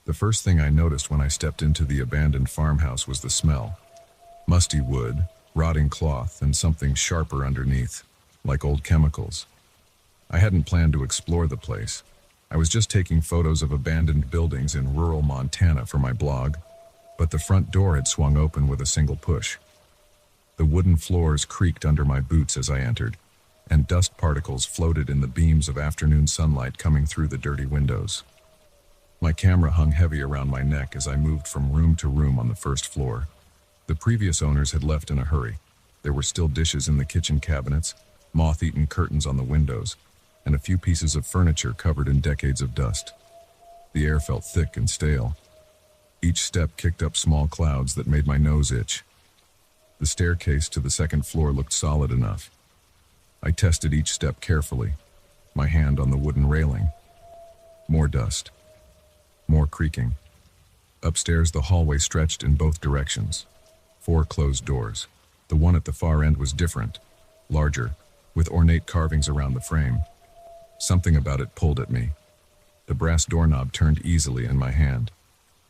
The first thing I noticed when I stepped into the abandoned farmhouse was the smell. Musty wood, rotting cloth, and something sharper underneath, like old chemicals. I hadn't planned to explore the place. I was just taking photos of abandoned buildings in rural Montana for my blog, but the front door had swung open with a single push. The wooden floors creaked under my boots as I entered, and dust particles floated in the beams of afternoon sunlight coming through the dirty windows. My camera hung heavy around my neck as I moved from room to room on the first floor. The previous owners had left in a hurry. There were still dishes in the kitchen cabinets, moth-eaten curtains on the windows, and a few pieces of furniture covered in decades of dust. The air felt thick and stale. Each step kicked up small clouds that made my nose itch. The staircase to the second floor looked solid enough. I tested each step carefully, my hand on the wooden railing. More dust. More creaking. Upstairs, the hallway stretched in both directions. 4 closed doors. The one at the far end was different, larger, with ornate carvings around the frame. Something about it pulled at me. The brass doorknob turned easily in my hand.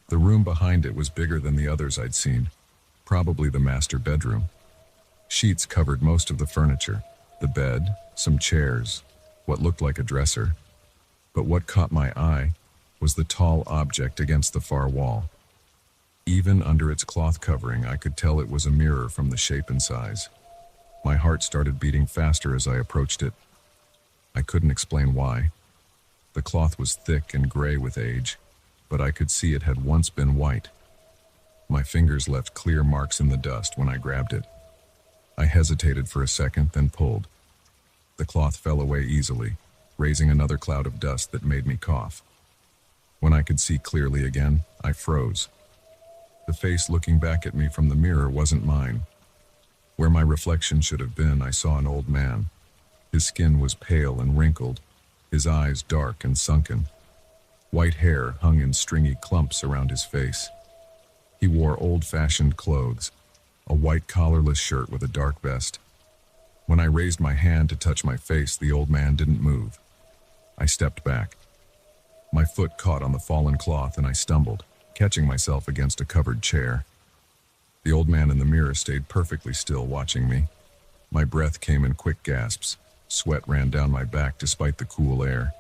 The room behind it was bigger than the others I'd seen, probably the master bedroom. Sheets covered most of the furniture, the bed, some chairs, what looked like a dresser. But what caught my eye was the tall object against the far wall. Even under its cloth covering, I could tell it was a mirror from the shape and size. My heart started beating faster as I approached it. I couldn't explain why. The cloth was thick and gray with age, but I could see it had once been white. My fingers left clear marks in the dust when I grabbed it. I hesitated for a second, then pulled. The cloth fell away easily, raising another cloud of dust that made me cough. When I could see clearly again, I froze. The face looking back at me from the mirror wasn't mine. Where my reflection should have been, I saw an old man. His skin was pale and wrinkled, his eyes dark and sunken. White hair hung in stringy clumps around his face. He wore old-fashioned clothes, a white collarless shirt with a dark vest. When I raised my hand to touch my face, the old man didn't move. I stepped back. My foot caught on the fallen cloth and I stumbled, catching myself against a covered chair. The old man in the mirror stayed perfectly still, watching me. My breath came in quick gasps. Sweat ran down my back despite the cool air.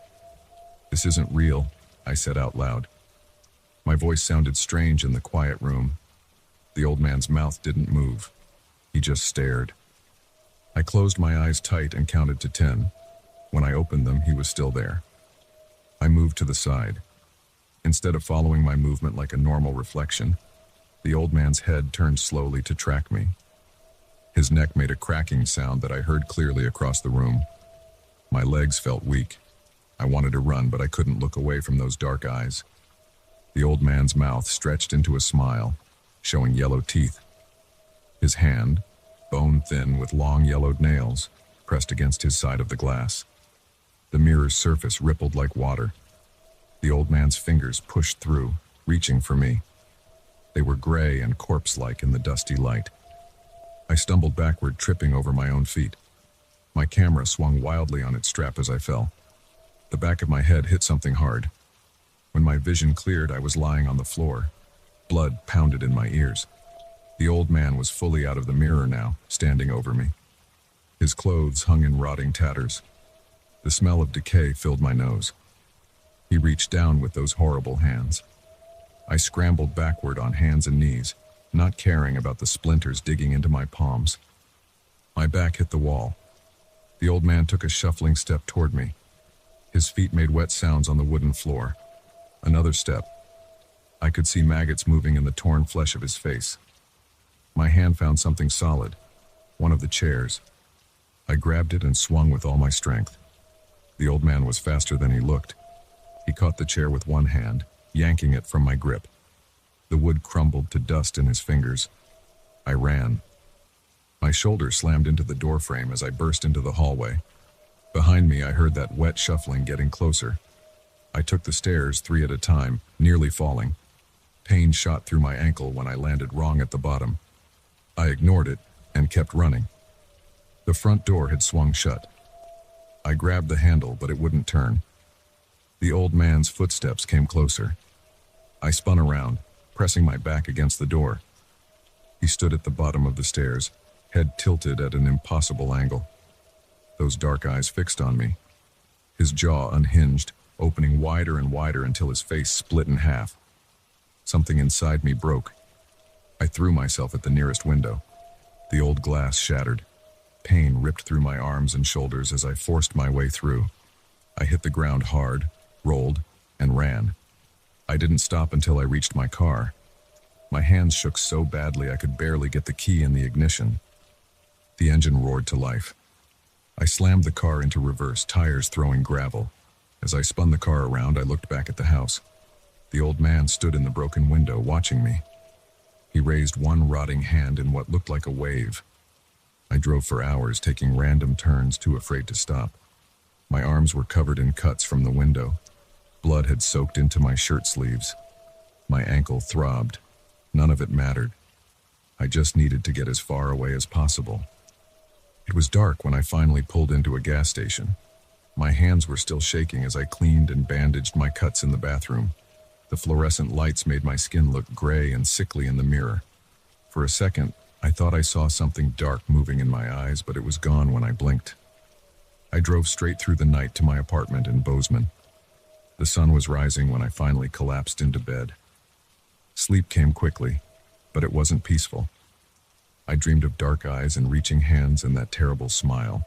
"This isn't real," I said out loud. My voice sounded strange in the quiet room. The old man's mouth didn't move. He just stared. I closed my eyes tight and counted to 10. When I opened them, he was still there. I moved to the side. Instead of following my movement like a normal reflection, the old man's head turned slowly to track me. His neck made a cracking sound that I heard clearly across the room. My legs felt weak. I wanted to run, but I couldn't look away from those dark eyes. The old man's mouth stretched into a smile, showing yellow teeth. His hand, bone-thin with long yellowed nails, pressed against his side of the glass. The mirror's surface rippled like water. The old man's fingers pushed through, reaching for me. They were gray and corpse-like in the dusty light. I stumbled backward, tripping over my own feet. My camera swung wildly on its strap as I fell. The back of my head hit something hard. When my vision cleared, I was lying on the floor. Blood pounded in my ears. The old man was fully out of the mirror now, standing over me. His clothes hung in rotting tatters. The smell of decay filled my nose. He reached down with those horrible hands. I scrambled backward on hands and knees, not caring about the splinters digging into my palms. My back hit the wall. The old man took a shuffling step toward me. His feet made wet sounds on the wooden floor. Another step. I could see maggots moving in the torn flesh of his face. My hand found something solid, one of the chairs. I grabbed it and swung with all my strength. The old man was faster than he looked. He caught the chair with one hand, yanking it from my grip. The wood crumbled to dust in his fingers. I ran. My shoulder slammed into the doorframe as I burst into the hallway. Behind me, I heard that wet shuffling getting closer. I took the stairs 3 at a time, nearly falling. Pain shot through my ankle when I landed wrong at the bottom. I ignored it and kept running. The front door had swung shut. I grabbed the handle, but it wouldn't turn. The old man's footsteps came closer. I spun around, pressing my back against the door. He stood at the bottom of the stairs, head tilted at an impossible angle. Those dark eyes fixed on me. His jaw unhinged, opening wider and wider until his face split in half. Something inside me broke. I threw myself at the nearest window. The old glass shattered. Pain ripped through my arms and shoulders as I forced my way through. I hit the ground hard, rolled, and ran. I didn't stop until I reached my car. My hands shook so badly I could barely get the key in the ignition. The engine roared to life. I slammed the car into reverse, tires throwing gravel. As I spun the car around, I looked back at the house. The old man stood in the broken window, watching me. He raised one rotting hand in what looked like a wave. I drove for hours, taking random turns, too afraid to stop. My arms were covered in cuts from the window. Blood had soaked into my shirt sleeves. My ankle throbbed. None of it mattered. I just needed to get as far away as possible. It was dark when I finally pulled into a gas station. My hands were still shaking as I cleaned and bandaged my cuts in the bathroom. The fluorescent lights made my skin look gray and sickly in the mirror. For a second, I thought I saw something dark moving in my eyes, but it was gone when I blinked. I drove straight through the night to my apartment in Bozeman. The sun was rising when I finally collapsed into bed. Sleep came quickly, but it wasn't peaceful. I dreamed of dark eyes and reaching hands and that terrible smile.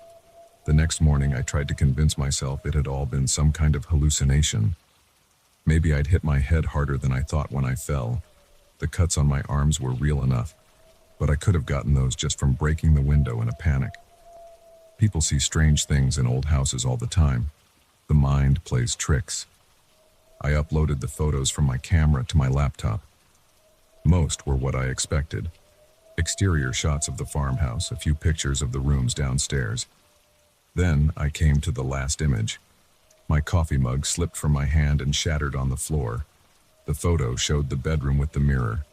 The next morning, I tried to convince myself it had all been some kind of hallucination. Maybe I'd hit my head harder than I thought when I fell. The cuts on my arms were real enough, but I could have gotten those just from breaking the window in a panic. People see strange things in old houses all the time. The mind plays tricks. I uploaded the photos from my camera to my laptop. Most were what I expected. Exterior shots of the farmhouse, a few pictures of the rooms downstairs. Then I came to the last image. My coffee mug slipped from my hand and shattered on the floor. The photo showed the bedroom with the mirror.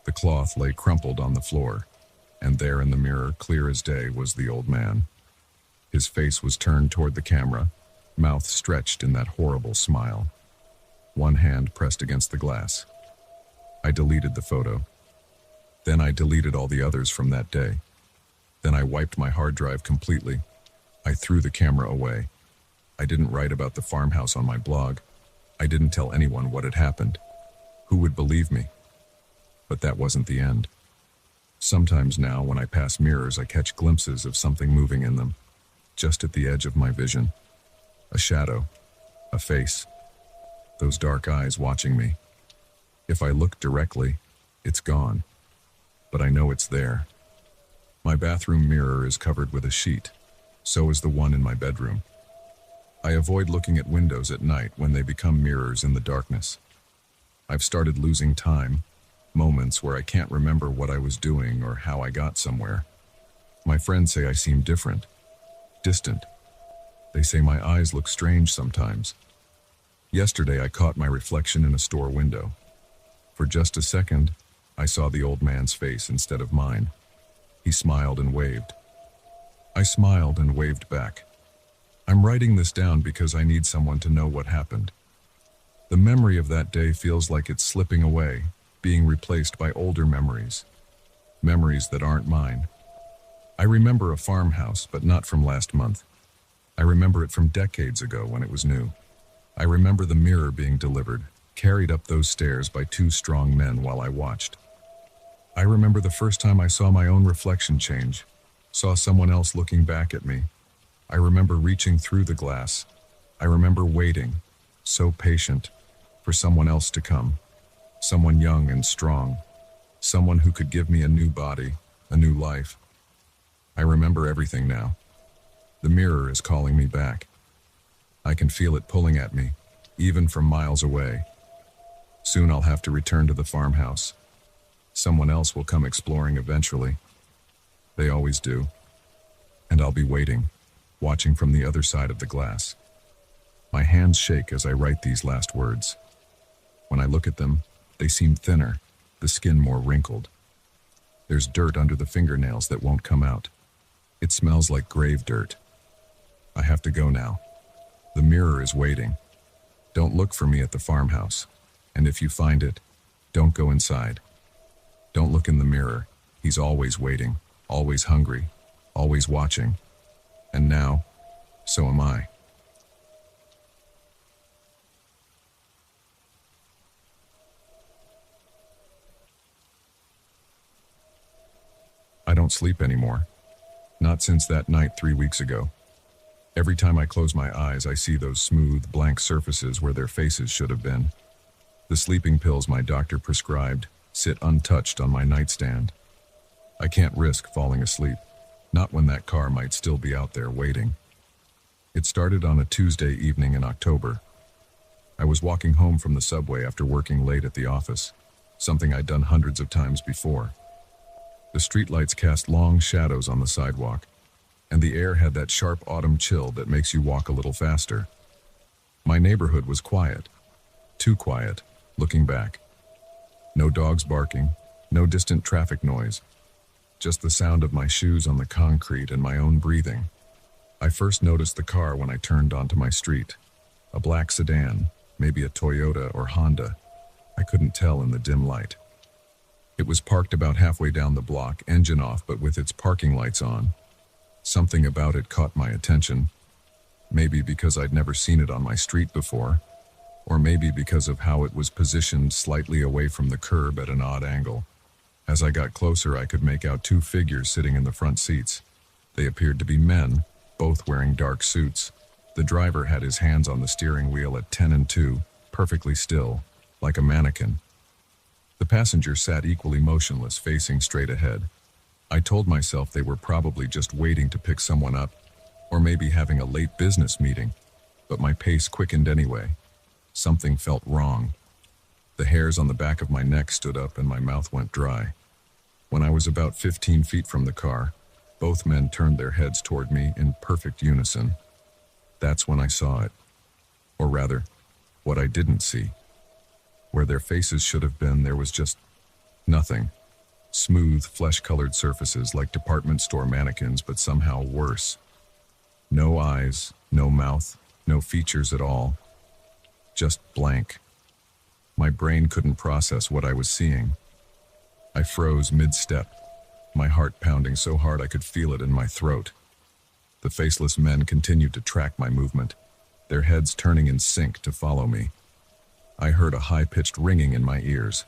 The cloth lay crumpled on the floor, and there in the mirror, clear as day, was the old man. His face was turned toward the camera, mouth stretched in that horrible smile. One hand pressed against the glass. I deleted the photo. Then I deleted all the others from that day. Then I wiped my hard drive completely. I threw the camera away. I didn't write about the farmhouse on my blog. I didn't tell anyone what had happened. Who would believe me? But that wasn't the end. Sometimes now, when I pass mirrors, I catch glimpses of something moving in them, just at the edge of my vision. A shadow, a face, those dark eyes watching me. If I look directly, it's gone, but I know it's there. My bathroom mirror is covered with a sheet. So is the one in my bedroom. I avoid looking at windows at night when they become mirrors in the darkness. I've started losing time, moments where I can't remember what I was doing or how I got somewhere. My friends say I seem different, distant. They say my eyes look strange sometimes. Yesterday I caught my reflection in a store window. For just a second, I saw the old man's face instead of mine. He smiled and waved. I smiled and waved back. I'm writing this down because I need someone to know what happened. The memory of that day feels like it's slipping away, being replaced by older memories. Memories that aren't mine. I remember a farmhouse, but not from last month. I remember it from decades ago when it was new. I remember the mirror being delivered, carried up those stairs by two strong men while I watched. I remember the first time I saw my own reflection change, saw someone else looking back at me. I remember reaching through the glass. I remember waiting, so patient, for someone else to come. Someone young and strong. Someone who could give me a new body, a new life. I remember everything now. The mirror is calling me back. I can feel it pulling at me, even from miles away. Soon I'll have to return to the farmhouse. Someone else will come exploring eventually. They always do. And I'll be waiting, watching from the other side of the glass. My hands shake as I write these last words. When I look at them, they seem thinner, the skin more wrinkled. There's dirt under the fingernails that won't come out. It smells like grave dirt. I have to go now. The mirror is waiting. Don't look for me at the farmhouse. And if you find it, don't go inside. Don't look in the mirror. He's always waiting, always hungry, always watching. And now, so am I. I don't sleep anymore. Not since that night 3 weeks ago. Every time I close my eyes, I see those smooth, blank surfaces where their faces should have been. The sleeping pills my doctor prescribed sit untouched on my nightstand. I can't risk falling asleep, not when that car might still be out there waiting. It started on a Tuesday evening in October. I was walking home from the subway after working late at the office, something I'd done hundreds of times before. The streetlights cast long shadows on the sidewalk, and the air had that sharp autumn chill that makes you walk a little faster. My neighborhood was quiet, too quiet, looking back. No dogs barking, no distant traffic noise, just the sound of my shoes on the concrete and my own breathing. I first noticed the car when I turned onto my street. A black sedan, maybe a Toyota or Honda. I couldn't tell in the dim light. It was parked about halfway down the block, engine off but with its parking lights on. Something about it caught my attention. Maybe because I'd never seen it on my street before, or maybe because of how it was positioned slightly away from the curb at an odd angle. As I got closer, I could make out two figures sitting in the front seats. They appeared to be men, both wearing dark suits. The driver had his hands on the steering wheel at 10 and 2, perfectly still, like a mannequin. The passenger sat equally motionless, facing straight ahead. I told myself they were probably just waiting to pick someone up, or maybe having a late business meeting, but my pace quickened anyway. Something felt wrong. The hairs on the back of my neck stood up and my mouth went dry. When I was about 15 feet from the car, both men turned their heads toward me in perfect unison. That's when I saw it. Or rather, what I didn't see. Where their faces should have been, there was just nothing. Smooth, flesh-colored surfaces like department store mannequins, but somehow worse. No eyes, no mouth, no features at all. Just blank. My brain couldn't process what I was seeing. I froze mid-step, my heart pounding so hard I could feel it in my throat. The faceless men continued to track my movement, their heads turning in sync to follow me. I heard a high-pitched ringing in my ears,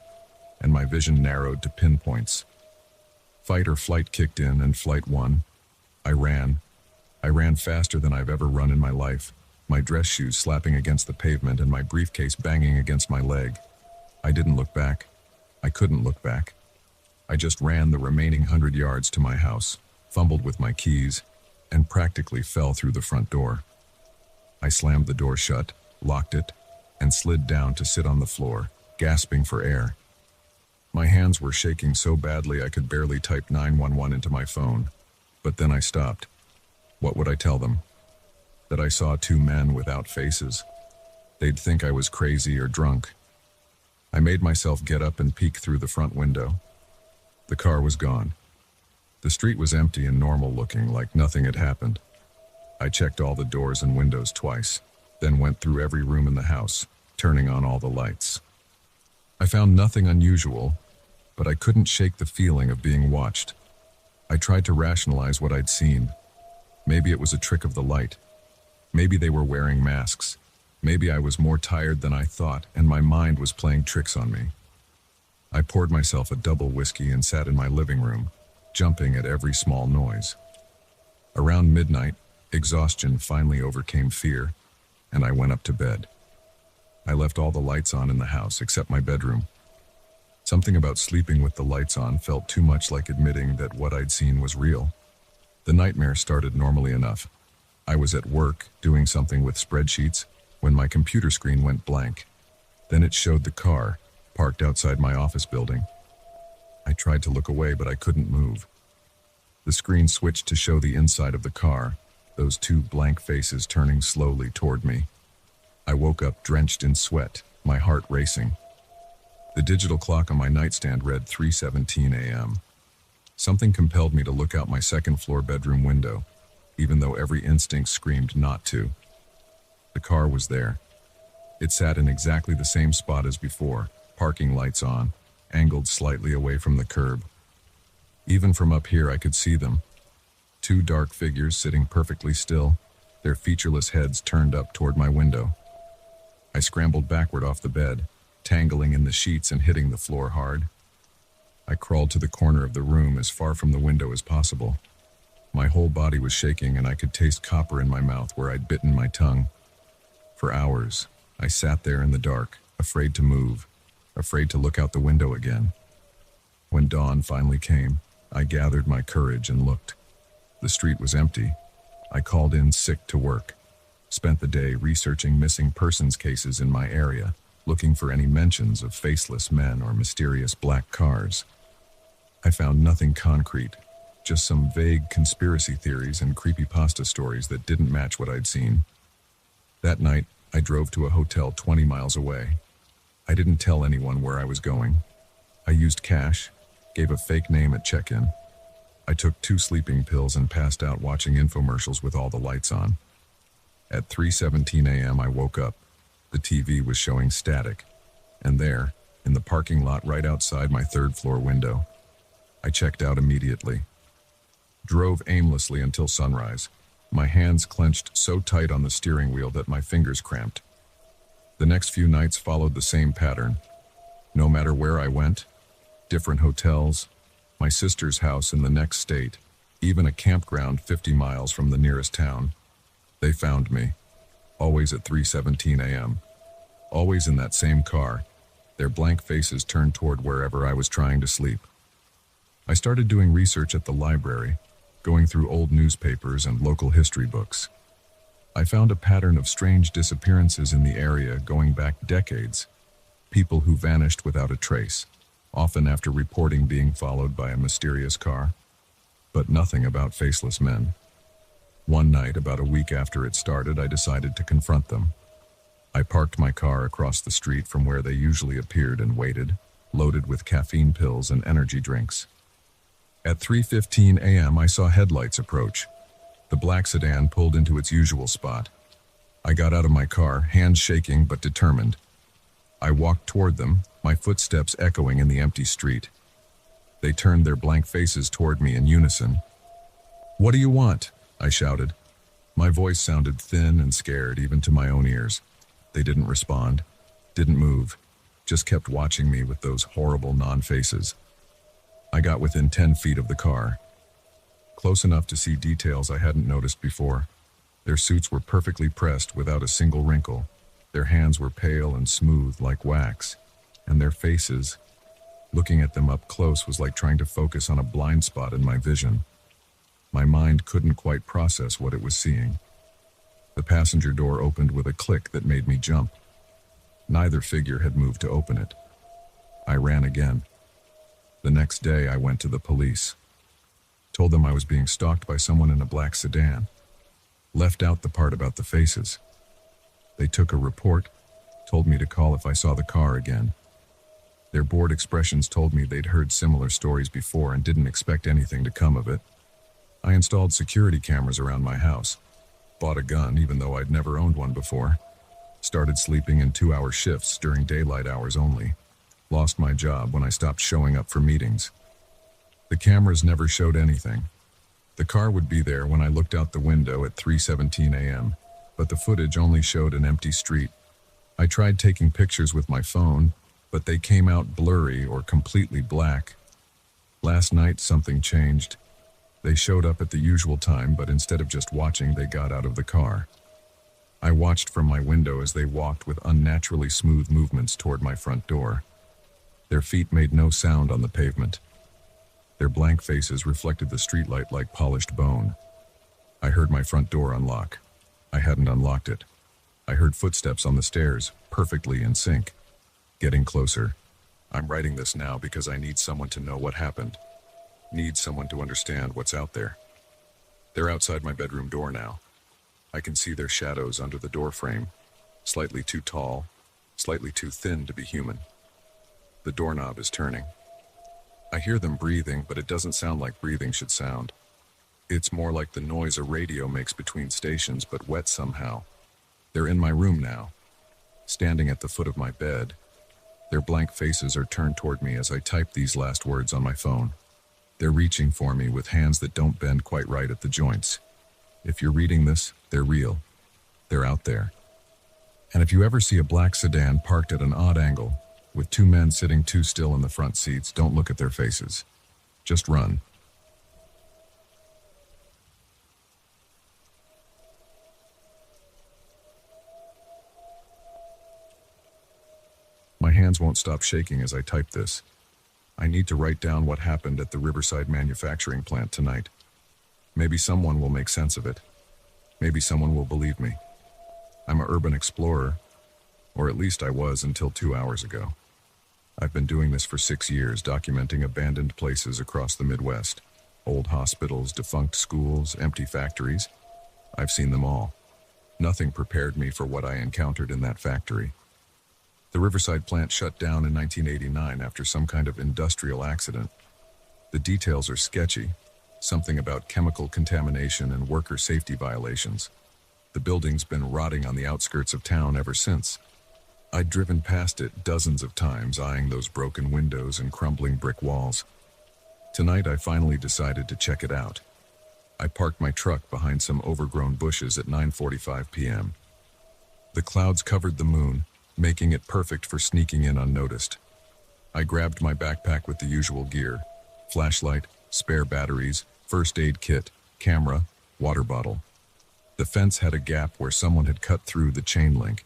and my vision narrowed to pinpoints. Fight or flight kicked in, and flight won. I ran. I ran faster than I've ever run in my life, my dress shoes slapping against the pavement and my briefcase banging against my leg. I didn't look back. I couldn't look back. I just ran the remaining 100 yards to my house, fumbled with my keys, and practically fell through the front door. I slammed the door shut, locked it, and slid down to sit on the floor, gasping for air. My hands were shaking so badly I could barely type 911 into my phone. But then I stopped. What would I tell them? That I saw two men without faces? They'd think I was crazy or drunk. I made myself get up and peek through the front window. The car was gone. The street was empty and normal looking, like nothing had happened. I checked all the doors and windows twice, then went through every room in the house, turning on all the lights. I found nothing unusual, but I couldn't shake the feeling of being watched. I tried to rationalize what I'd seen. Maybe it was a trick of the light. Maybe they were wearing masks. Maybe I was more tired than I thought, and my mind was playing tricks on me. I poured myself a double whiskey and sat in my living room, jumping at every small noise. Around midnight, exhaustion finally overcame fear, and I went up to bed. I left all the lights on in the house except my bedroom. Something about sleeping with the lights on felt too much like admitting that what I'd seen was real. The nightmare started normally enough. I was at work, doing something with spreadsheets, when my computer screen went blank. Then it showed the car, parked outside my office building. I tried to look away, but I couldn't move. The screen switched to show the inside of the car, those two blank faces turning slowly toward me. I woke up drenched in sweat, my heart racing. The digital clock on my nightstand read 3:17 a.m. Something compelled me to look out my second-floor bedroom window, even though every instinct screamed not to. The car was there. It sat in exactly the same spot as before, parking lights on, angled slightly away from the curb. Even from up here I could see them. Two dark figures sitting perfectly still, their featureless heads turned up toward my window. I scrambled backward off the bed, tangling in the sheets and hitting the floor hard. I crawled to the corner of the room as far from the window as possible. My whole body was shaking and I could taste copper in my mouth where I'd bitten my tongue. For hours, I sat there in the dark, afraid to move, afraid to look out the window again. When dawn finally came, I gathered my courage and looked. The street was empty. I called in sick to work. Spent the day researching missing persons cases in my area, looking for any mentions of faceless men or mysterious black cars. I found nothing concrete, just some vague conspiracy theories and creepypasta stories that didn't match what I'd seen. That night, I drove to a hotel 20 miles away. I didn't tell anyone where I was going. I used cash, gave a fake name at check-in. I took 2 sleeping pills and passed out watching infomercials with all the lights on. At 3:17 a.m. I woke up. The TV was showing static. And there, in the parking lot right outside my 3rd floor window, I checked out immediately. Drove aimlessly until sunrise. My hands clenched so tight on the steering wheel that my fingers cramped. The next few nights followed the same pattern. No matter where I went, different hotels, my sister's house in the next state, even a campground 50 miles from the nearest town. They found me, always at 3:17 a.m., always in that same car, their blank faces turned toward wherever I was trying to sleep. I started doing research at the library, going through old newspapers and local history books. I found a pattern of strange disappearances in the area going back decades, people who vanished without a trace, often after reporting being followed by a mysterious car, but nothing about faceless men. One night, about a week after it started, I decided to confront them. I parked my car across the street from where they usually appeared and waited, loaded with caffeine pills and energy drinks. At 3:15 a.m., I saw headlights approach. The black sedan pulled into its usual spot. I got out of my car, hands shaking but determined. I walked toward them, my footsteps echoing in the empty street. They turned their blank faces toward me in unison. "What do you want?" I shouted. My voice sounded thin and scared even to my own ears. They didn't respond, didn't move, just kept watching me with those horrible non-faces. I got within 10 feet of the car, close enough to see details I hadn't noticed before. Their suits were perfectly pressed without a single wrinkle. Their hands were pale and smooth like wax, and their faces, looking at them up close was like trying to focus on a blind spot in my vision. My mind couldn't quite process what it was seeing. The passenger door opened with a click that made me jump. Neither figure had moved to open it. I ran again. The next day I went to the police. Told them I was being stalked by someone in a black sedan. Left out the part about the faces. They took a report, told me to call if I saw the car again. Their bored expressions told me they'd heard similar stories before and didn't expect anything to come of it. I installed security cameras around my house. Bought a gun even though I'd never owned one before. Started sleeping in 2-hour shifts during daylight hours only. Lost my job when I stopped showing up for meetings. The cameras never showed anything. The car would be there when I looked out the window at 3:17 a.m., but the footage only showed an empty street. I tried taking pictures with my phone, but they came out blurry or completely black. Last night something changed. They showed up at the usual time, but instead of just watching, they got out of the car. I watched from my window as they walked with unnaturally smooth movements toward my front door. Their feet made no sound on the pavement. Their blank faces reflected the streetlight like polished bone. I heard my front door unlock. I hadn't unlocked it. I heard footsteps on the stairs, perfectly in sync. Getting closer. I'm writing this now because I need someone to know what happened. Need someone to understand what's out there. They're outside my bedroom door now. I can see their shadows under the door frame. Slightly too tall, slightly too thin to be human. The doorknob is turning. I hear them breathing, but it doesn't sound like breathing should sound. It's more like the noise a radio makes between stations, but wet somehow. They're in my room now. standing at the foot of my bed. Their blank faces are turned toward me as I type these last words on my phone. They're reaching for me with hands that don't bend quite right at the joints. If you're reading this, they're real. They're out there. And if you ever see a black sedan parked at an odd angle, with two men sitting too still in the front seats, don't look at their faces. Just run. My hands won't stop shaking as I type this. I need to write down what happened at the Riverside manufacturing plant tonight. Maybe someone will make sense of it. Maybe someone will believe me. I'm an urban explorer, or at least I was until 2 hours ago. I've been doing this for 6 years, documenting abandoned places across the Midwest. Old hospitals, defunct schools, empty factories. I've seen them all. Nothing prepared me for what I encountered in that factory. The Riverside plant shut down in 1989 after some kind of industrial accident. The details are sketchy, something about chemical contamination and worker safety violations. The building's been rotting on the outskirts of town ever since. I'd driven past it dozens of times, eyeing those broken windows and crumbling brick walls. Tonight I finally decided to check it out. I parked my truck behind some overgrown bushes at 9:45 p.m. The clouds covered the moon, making it perfect for sneaking in unnoticed. I grabbed my backpack with the usual gear: flashlight, spare batteries, first aid kit, camera, water bottle. The fence had a gap where someone had cut through the chain link.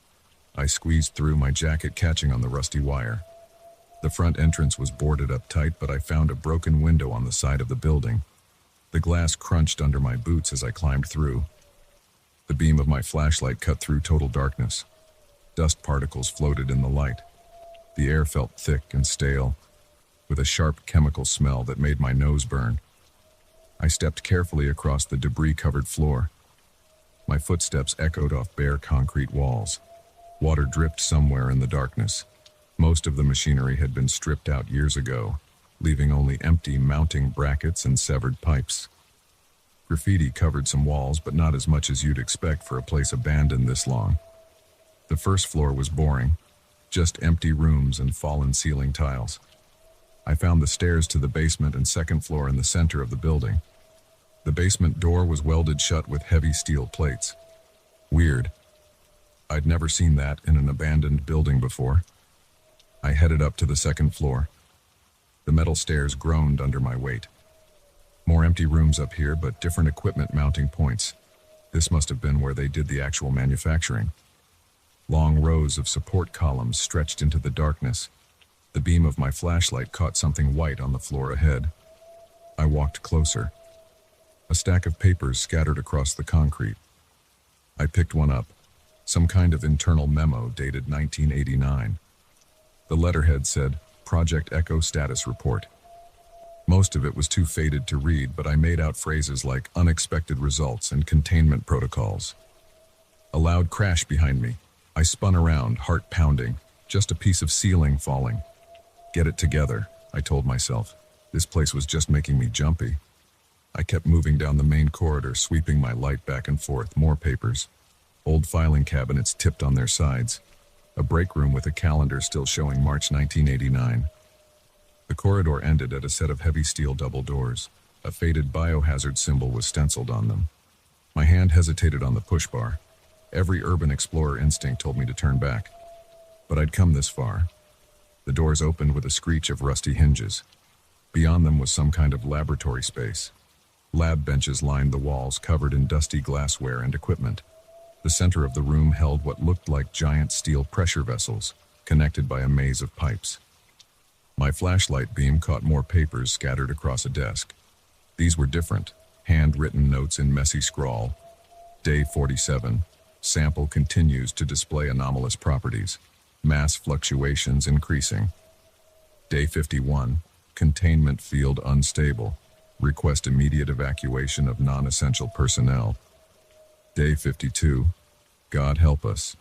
I squeezed through, my jacket catching on the rusty wire. The front entrance was boarded up tight, but I found a broken window on the side of the building. The glass crunched under my boots as I climbed through. The beam of my flashlight cut through total darkness. Dust particles floated in the light. The air felt thick and stale, with a sharp chemical smell that made my nose burn. I stepped carefully across the debris-covered floor. My footsteps echoed off bare concrete walls. Water dripped somewhere in the darkness. Most of the machinery had been stripped out years ago, leaving only empty mounting brackets and severed pipes. Graffiti covered some walls, but not as much as you'd expect for a place abandoned this long. The first floor was boring, just empty rooms and fallen ceiling tiles. I found the stairs to the basement and second floor in the center of the building. The basement door was welded shut with heavy steel plates. Weird. I'd never seen that in an abandoned building before. I headed up to the second floor. The metal stairs groaned under my weight. More empty rooms up here, but different equipment mounting points. This must have been where they did the actual manufacturing. Long rows of support columns stretched into the darkness. The beam of my flashlight caught something white on the floor ahead. I walked closer. A stack of papers scattered across the concrete. I picked one up, some kind of internal memo dated 1989. The letterhead said, Project Echo Status Report. Most of it was too faded to read, but I made out phrases like unexpected results and containment protocols. A loud crash behind me. I spun around, heart pounding, just a piece of ceiling falling. Get it together, I told myself. This place was just making me jumpy. I kept moving down the main corridor, sweeping my light back and forth. More papers. Old filing cabinets tipped on their sides. A break room with a calendar still showing March 1989. The corridor ended at a set of heavy steel double doors. A faded biohazard symbol was stenciled on them. My hand hesitated on the push bar. Every urban explorer instinct told me to turn back. But I'd come this far. The doors opened with a screech of rusty hinges. Beyond them was some kind of laboratory space. Lab benches lined the walls, covered in dusty glassware and equipment. The center of the room held what looked like giant steel pressure vessels, connected by a maze of pipes. My flashlight beam caught more papers scattered across a desk. These were different, handwritten notes in messy scrawl. Day 47. Sample continues to display anomalous properties. Mass fluctuations increasing. Day 51. Containment field unstable. Request immediate evacuation of non-essential personnel. Day 52. God help us.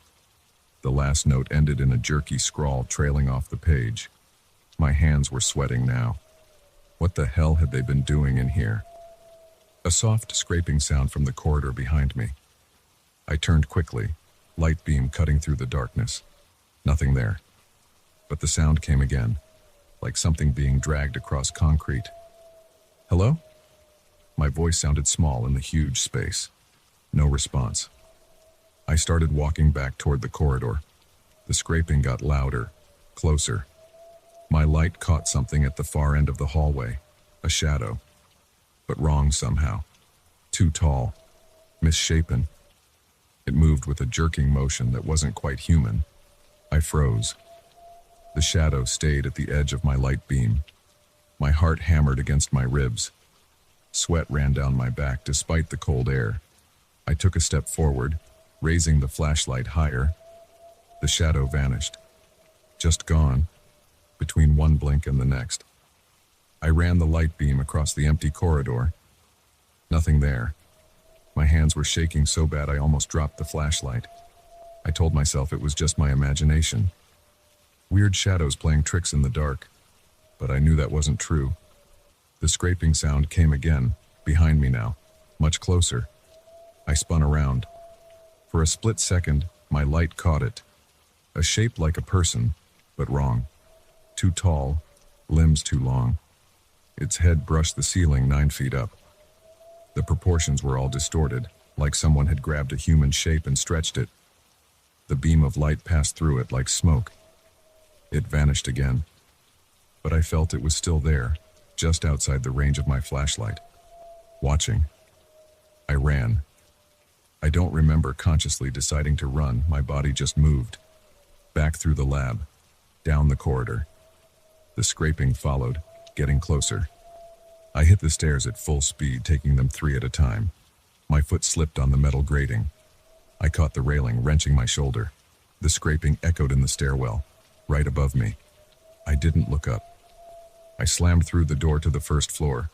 The last note ended in a jerky scrawl trailing off the page. My hands were sweating now. What the hell had they been doing in here? A soft scraping sound from the corridor behind me. I turned quickly, light beam cutting through the darkness. Nothing there. But the sound came again, like something being dragged across concrete. Hello? My voice sounded small in the huge space. No response. I started walking back toward the corridor. The scraping got louder, closer. My light caught something at the far end of the hallway, a shadow. But wrong somehow. Too tall, misshapen. It moved with a jerking motion that wasn't quite human. I froze. The shadow stayed at the edge of my light beam. My heart hammered against my ribs. Sweat ran down my back despite the cold air. I took a step forward, raising the flashlight higher. The shadow vanished. Just gone, between one blink and the next. I ran the light beam across the empty corridor. Nothing there. My hands were shaking so bad I almost dropped the flashlight. I told myself it was just my imagination. Weird shadows playing tricks in the dark. But I knew that wasn't true. The scraping sound came again, behind me now, much closer. I spun around. For a split second, my light caught it. A shape like a person, but wrong. Too tall, limbs too long. Its head brushed the ceiling 9 feet up. The proportions were all distorted, like someone had grabbed a human shape and stretched it. The beam of light passed through it like smoke. It vanished again. But I felt it was still there, just outside the range of my flashlight. Watching. I ran. I don't remember consciously deciding to run, my body just moved. Back through the lab, down the corridor. The scraping followed, getting closer. I hit the stairs at full speed, taking them 3 at a time. My foot slipped on the metal grating. I caught the railing, wrenching my shoulder. The scraping echoed in the stairwell, right above me. I didn't look up. I slammed through the door to the first floor.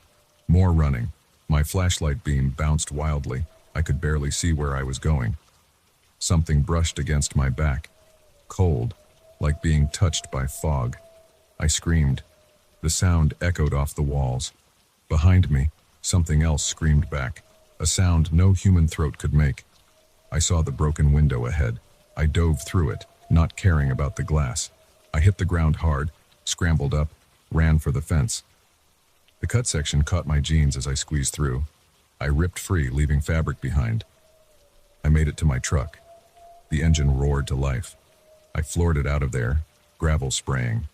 More running. My flashlight beam bounced wildly. I could barely see where I was going. Something brushed against my back. Cold, like being touched by fog. I screamed. The sound echoed off the walls. Behind me, something else screamed back, a sound no human throat could make. I saw the broken window ahead. I dove through it, not caring about the glass. I hit the ground hard, scrambled up, ran for the fence. The cut section caught my jeans as I squeezed through. I ripped free, leaving fabric behind. I made it to my truck. The engine roared to life. I floored it out of there, gravel spraying.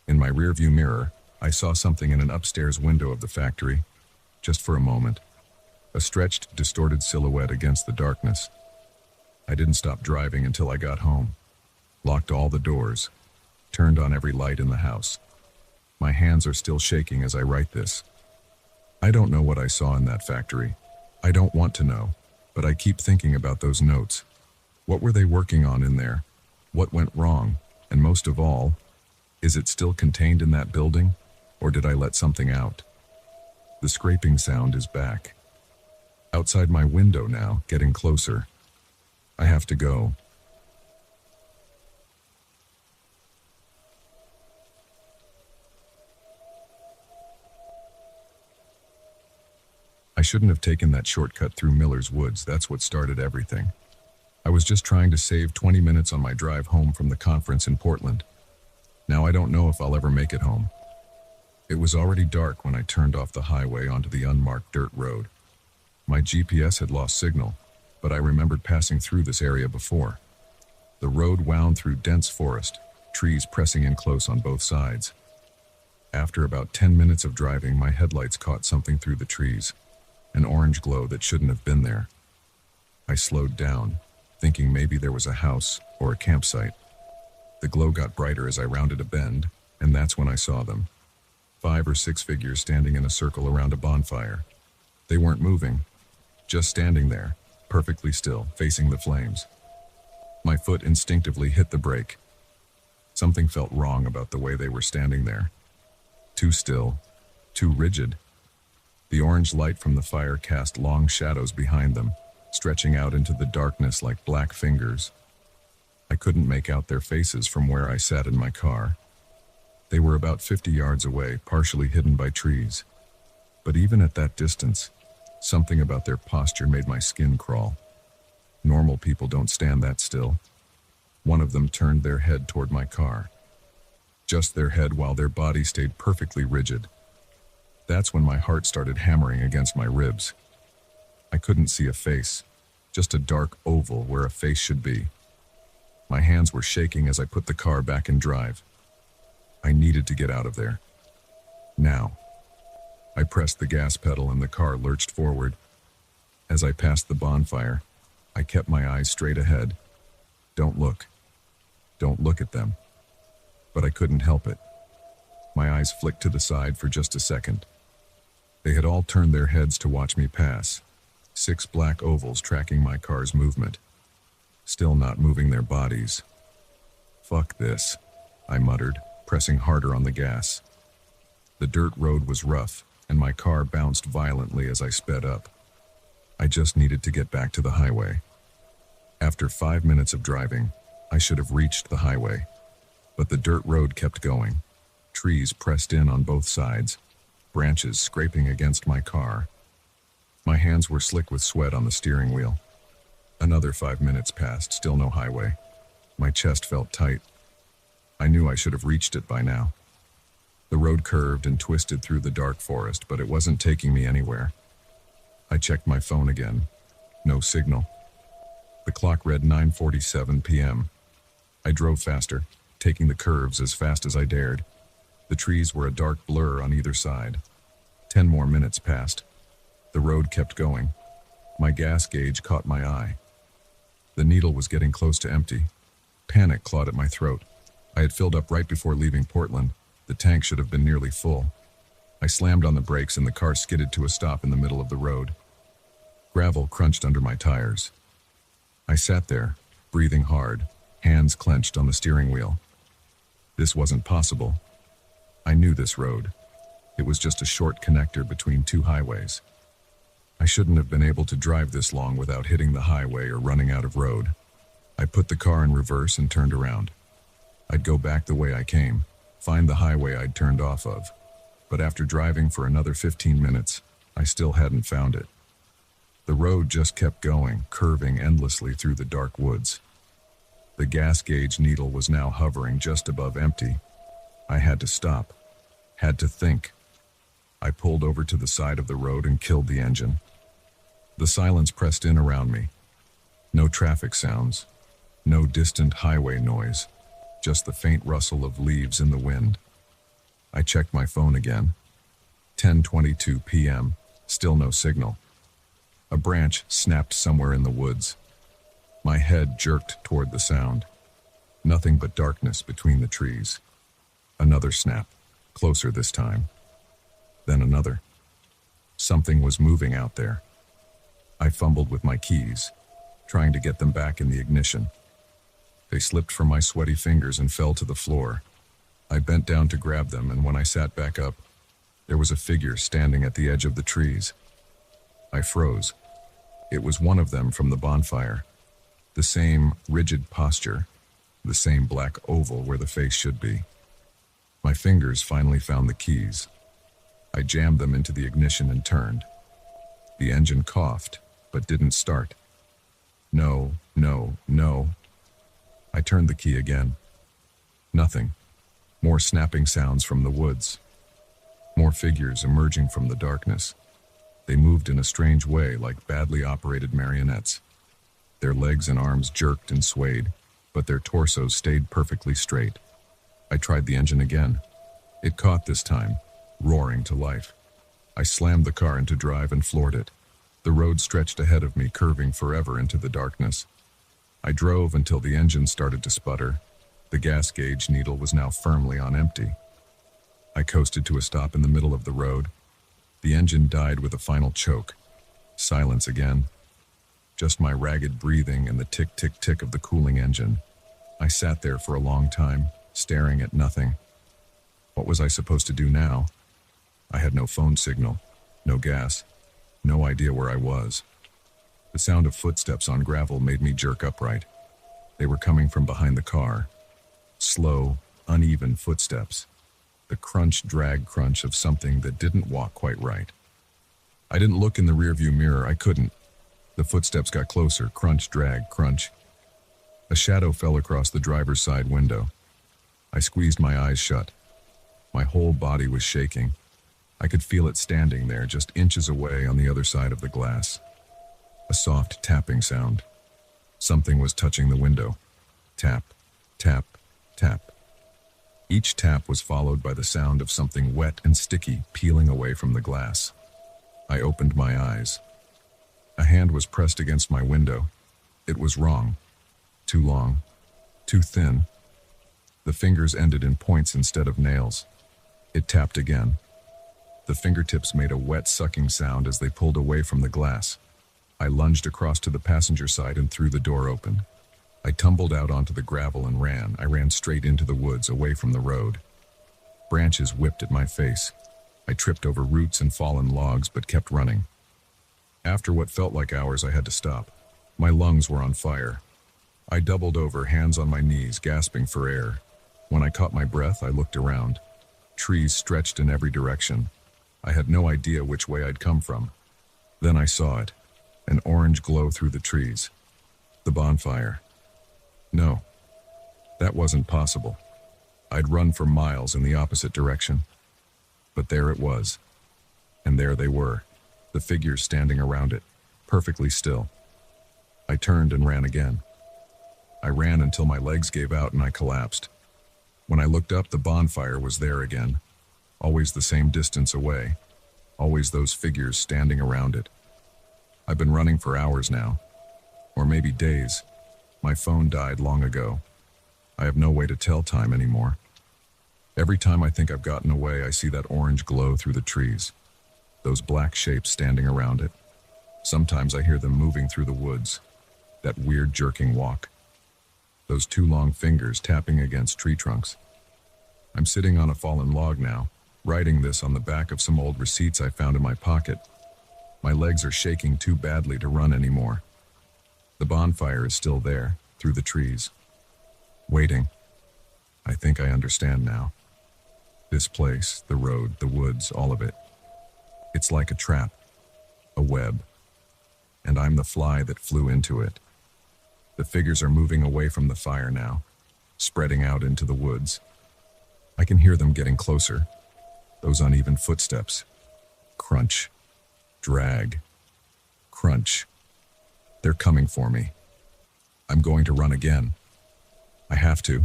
In my rearview mirror, I saw something in an upstairs window of the factory, just for a moment. A stretched, distorted silhouette against the darkness. I didn't stop driving until I got home. Locked all the doors. Turned on every light in the house. My hands are still shaking as I write this. I don't know what I saw in that factory. I don't want to know, but I keep thinking about those notes. What were they working on in there? What went wrong? And most of all, is it still contained in that building? Or did I let something out? The scraping sound is back. Outside my window now, getting closer. I have to go. I shouldn't have taken that shortcut through Miller's Woods. That's what started everything. I was just trying to save 20 minutes on my drive home from the conference in Portland. Now I don't know if I'll ever make it home. It was already dark when I turned off the highway onto the unmarked dirt road. My GPS had lost signal, but I remembered passing through this area before. The road wound through dense forest, trees pressing in close on both sides. After about 10 minutes of driving, my headlights caught something through the trees, an orange glow that shouldn't have been there. I slowed down, thinking maybe there was a house or a campsite. The glow got brighter as I rounded a bend, and that's when I saw them. 5 or 6 figures standing in a circle around a bonfire. They weren't moving, just standing there, perfectly still, facing the flames. My foot instinctively hit the brake. Something felt wrong about the way they were standing there. Too still, too rigid. The orange light from the fire cast long shadows behind them, stretching out into the darkness like black fingers. I couldn't make out their faces from where I sat in my car. They were about 50 yards away, partially hidden by trees. But even at that distance, something about their posture made my skin crawl. Normal people don't stand that still. One of them turned their head toward my car. Just their head while their body stayed perfectly rigid. That's when my heart started hammering against my ribs. I couldn't see a face, just a dark oval where a face should be. My hands were shaking as I put the car back in drive. I needed to get out of there. Now. I pressed the gas pedal and the car lurched forward. As I passed the bonfire, I kept my eyes straight ahead. Don't look. Don't look at them. But I couldn't help it. My eyes flicked to the side for just a second. They had all turned their heads to watch me pass, 6 black ovals tracking my car's movement, still not moving their bodies. Fuck this, I muttered, pressing harder on the gas. The dirt road was rough, and my car bounced violently as I sped up. I just needed to get back to the highway. After 5 minutes of driving, I should have reached the highway. But the dirt road kept going. Trees pressed in on both sides, branches scraping against my car. My hands were slick with sweat on the steering wheel. Another 5 minutes passed, still no highway. My chest felt tight. I knew I should have reached it by now. The road curved and twisted through the dark forest, but it wasn't taking me anywhere. I checked my phone again. No signal. The clock read 9:47 p.m. I drove faster, taking the curves as fast as I dared. The trees were a dark blur on either side. 10 more minutes passed. The road kept going. My gas gauge caught my eye. The needle was getting close to empty. Panic clawed at my throat. I had filled up right before leaving Portland. The tank should have been nearly full. I slammed on the brakes and the car skidded to a stop in the middle of the road. Gravel crunched under my tires. I sat there, breathing hard, hands clenched on the steering wheel. This wasn't possible. I knew this road. It was just a short connector between 2 highways. I shouldn't have been able to drive this long without hitting the highway or running out of road. I put the car in reverse and turned around. I'd go back the way I came, find the highway I'd turned off of. But after driving for another 15 minutes, I still hadn't found it. The road just kept going, curving endlessly through the dark woods. The gas gauge needle was now hovering just above empty. I had to stop, had to think. I pulled over to the side of the road and killed the engine. The silence pressed in around me. No traffic sounds, no distant highway noise, just the faint rustle of leaves in the wind. I checked my phone again. 10:22 p.m., still no signal. A branch snapped somewhere in the woods. My head jerked toward the sound. Nothing but darkness between the trees. Another snap, closer this time. Then another. Something was moving out there. I fumbled with my keys, trying to get them back in the ignition. They slipped from my sweaty fingers and fell to the floor. I bent down to grab them, and when I sat back up, there was a figure standing at the edge of the trees. I froze. It was one of them from the bonfire. The same rigid posture, the same black oval where the face should be. My fingers finally found the keys. I jammed them into the ignition and turned. The engine coughed, but didn't start. No, no, no. I turned the key again. Nothing. More snapping sounds from the woods. More figures emerging from the darkness. They moved in a strange way, like badly operated marionettes. Their legs and arms jerked and swayed, but their torsos stayed perfectly straight. I tried the engine again. It caught this time, roaring to life. I slammed the car into drive and floored it. The road stretched ahead of me, curving forever into the darkness. I drove until the engine started to sputter. The gas gauge needle was now firmly on empty. I coasted to a stop in the middle of the road. The engine died with a final choke. Silence again. Just my ragged breathing and the tick-tick-tick of the cooling engine. I sat there for a long time, staring at nothing. What was I supposed to do now? I had no phone signal, no gas, no idea where I was. The sound of footsteps on gravel made me jerk upright. They were coming from behind the car. Slow, uneven footsteps. The crunch-drag crunch of something that didn't walk quite right. I didn't look in the rearview mirror. I couldn't. The footsteps got closer. Crunch, drag, crunch. A shadow fell across the driver's side window. I squeezed my eyes shut. My whole body was shaking. I could feel it standing there just inches away on the other side of the glass. A soft tapping sound. Something was touching the window. Tap, tap, tap. Each tap was followed by the sound of something wet and sticky peeling away from the glass. I opened my eyes. A hand was pressed against my window. It was wrong. Too long. Too thin. The fingers ended in points instead of nails. It tapped again. The fingertips made a wet sucking sound as they pulled away from the glass. I lunged across to the passenger side and threw the door open. I tumbled out onto the gravel and ran. I ran straight into the woods, away from the road. Branches whipped at my face. I tripped over roots and fallen logs, but kept running. After what felt like hours, I had to stop. My lungs were on fire. I doubled over, hands on my knees, gasping for air. When I caught my breath, I looked around. Trees stretched in every direction. I had no idea which way I'd come from. Then I saw it, an orange glow through the trees. The bonfire. No, that wasn't possible. I'd run for miles in the opposite direction. But there it was. And there they were, the figures standing around it, perfectly still. I turned and ran again. I ran until my legs gave out and I collapsed. When I looked up, the bonfire was there again, always the same distance away, always those figures standing around it. I've been running for hours now, or maybe days. My phone died long ago. I have no way to tell time anymore. Every time I think I've gotten away, I see that orange glow through the trees, those black shapes standing around it. Sometimes I hear them moving through the woods, that weird jerking walk. Those two long fingers tapping against tree trunks. I'm sitting on a fallen log now, writing this on the back of some old receipts I found in my pocket. My legs are shaking too badly to run anymore. The bonfire is still there, through the trees. Waiting. I think I understand now. This place, the road, the woods, all of it. It's like a trap, a web. And I'm the fly that flew into it. The figures are moving away from the fire now, spreading out into the woods. I can hear them getting closer. Those uneven footsteps. Crunch. Drag. Crunch. They're coming for me. I'm going to run again. I have to.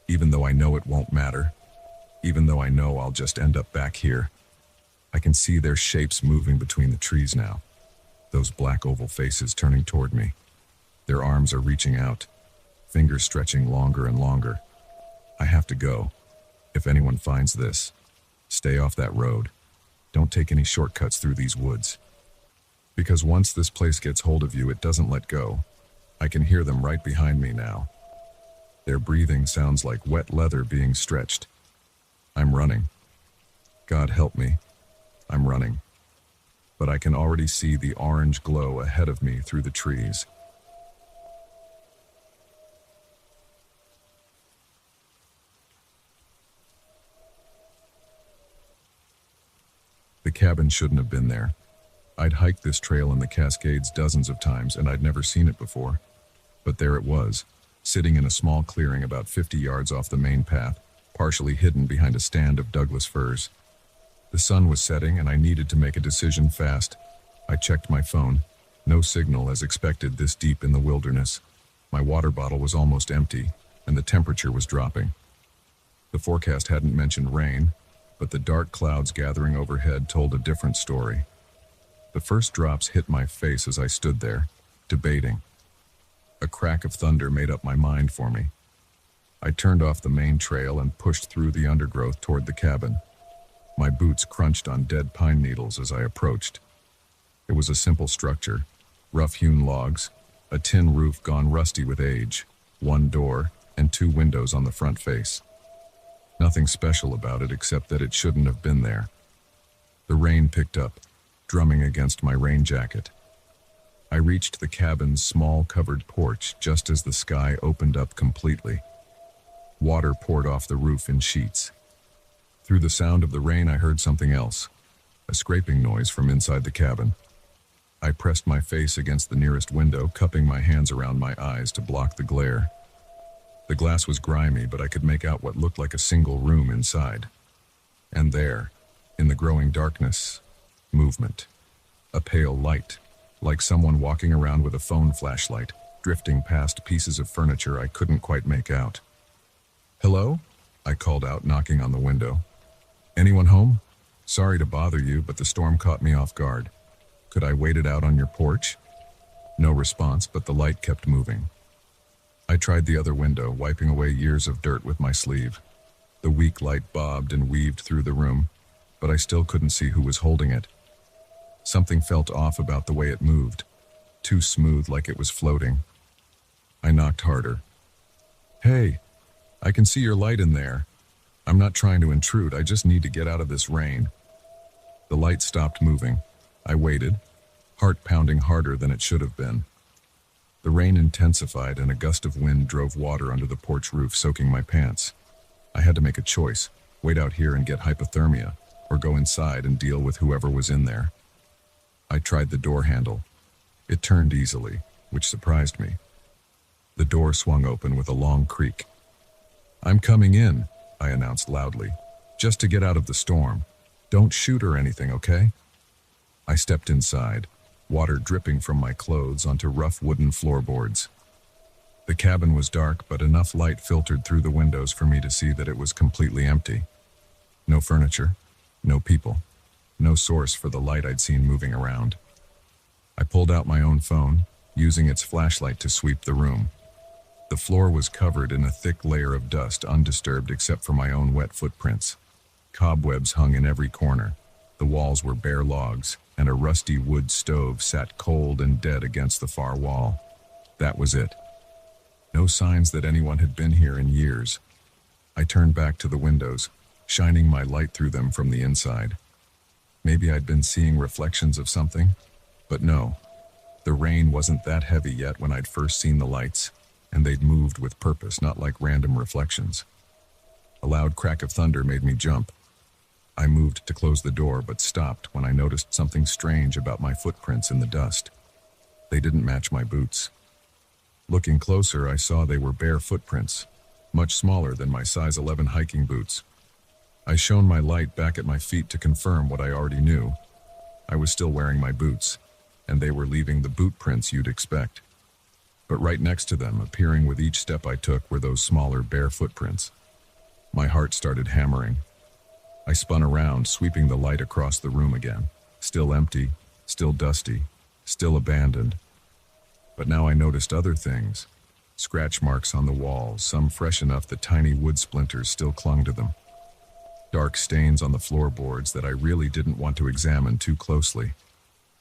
Even though I know it won't matter. Even though I know I'll just end up back here. I can see their shapes moving between the trees now. Those black oval faces turning toward me. Their arms are reaching out, fingers stretching longer and longer. I have to go. If anyone finds this, stay off that road. Don't take any shortcuts through these woods. Because once this place gets hold of you, it doesn't let go. I can hear them right behind me now. Their breathing sounds like wet leather being stretched. I'm running. God help me. I'm running. But I can already see the orange glow ahead of me through the trees. The cabin shouldn't have been there. I'd hiked this trail in the Cascades dozens of times and I'd never seen it before. But there it was, sitting in a small clearing about 50 yards off the main path, partially hidden behind a stand of Douglas firs. The sun was setting and I needed to make a decision fast. I checked my phone. No signal as expected this deep in the wilderness. My water bottle was almost empty and the temperature was dropping. The forecast hadn't mentioned rain, but the dark clouds gathering overhead told a different story. The first drops hit my face as I stood there, debating. A crack of thunder made up my mind for me. I turned off the main trail and pushed through the undergrowth toward the cabin. My boots crunched on dead pine needles as I approached. It was a simple structure, rough-hewn logs, a tin roof gone rusty with age, one door, and two windows on the front face. Nothing special about it except that it shouldn't have been there. The rain picked up, drumming against my rain jacket. I reached the cabin's small covered porch just as the sky opened up completely. Water poured off the roof in sheets. Through the sound of the rain, I heard something else, a scraping noise from inside the cabin. I pressed my face against the nearest window, cupping my hands around my eyes to block the glare. The glass was grimy, but I could make out what looked like a single room inside. And there, in the growing darkness, movement. A pale light, like someone walking around with a phone flashlight, drifting past pieces of furniture I couldn't quite make out. "Hello?" I called out, knocking on the window. "Anyone home? Sorry to bother you, but the storm caught me off guard. Could I wait it out on your porch?" No response, but the light kept moving. I tried the other window, wiping away years of dirt with my sleeve. The weak light bobbed and weaved through the room, but I still couldn't see who was holding it. Something felt off about the way it moved, too smooth, like it was floating. I knocked harder. "Hey, I can see your light in there. I'm not trying to intrude, I just need to get out of this rain." The light stopped moving. I waited, heart pounding harder than it should have been. The rain intensified and a gust of wind drove water under the porch roof, soaking my pants. I had to make a choice, wait out here and get hypothermia, or go inside and deal with whoever was in there. I tried the door handle. It turned easily, which surprised me. The door swung open with a long creak. "I'm coming in," I announced loudly, "just to get out of the storm. Don't shoot or anything, okay?" I stepped inside, water dripping from my clothes onto rough wooden floorboards. The cabin was dark, but enough light filtered through the windows for me to see that it was completely empty. No furniture, no people, no source for the light I'd seen moving around. I pulled out my own phone, using its flashlight to sweep the room. The floor was covered in a thick layer of dust, undisturbed except for my own wet footprints. Cobwebs hung in every corner. The walls were bare logs, and a rusty wood stove sat cold and dead against the far wall. That was it. No signs that anyone had been here in years. I turned back to the windows, shining my light through them from the inside. Maybe I'd been seeing reflections of something, but no. The rain wasn't that heavy yet when I'd first seen the lights, and they'd moved with purpose, not like random reflections. A loud crack of thunder made me jump. I moved to close the door, but stopped when I noticed something strange about my footprints in the dust. They didn't match my boots. Looking closer, I saw they were bare footprints, much smaller than my size 11 hiking boots. I shone my light back at my feet to confirm what I already knew. I was still wearing my boots, and they were leaving the boot prints you'd expect. But right next to them, appearing with each step I took, were those smaller bare footprints. My heart started hammering. I spun around, sweeping the light across the room again. Still empty, still dusty, still abandoned. But now I noticed other things. Scratch marks on the walls, some fresh enough that tiny wood splinters still clung to them. Dark stains on the floorboards that I really didn't want to examine too closely.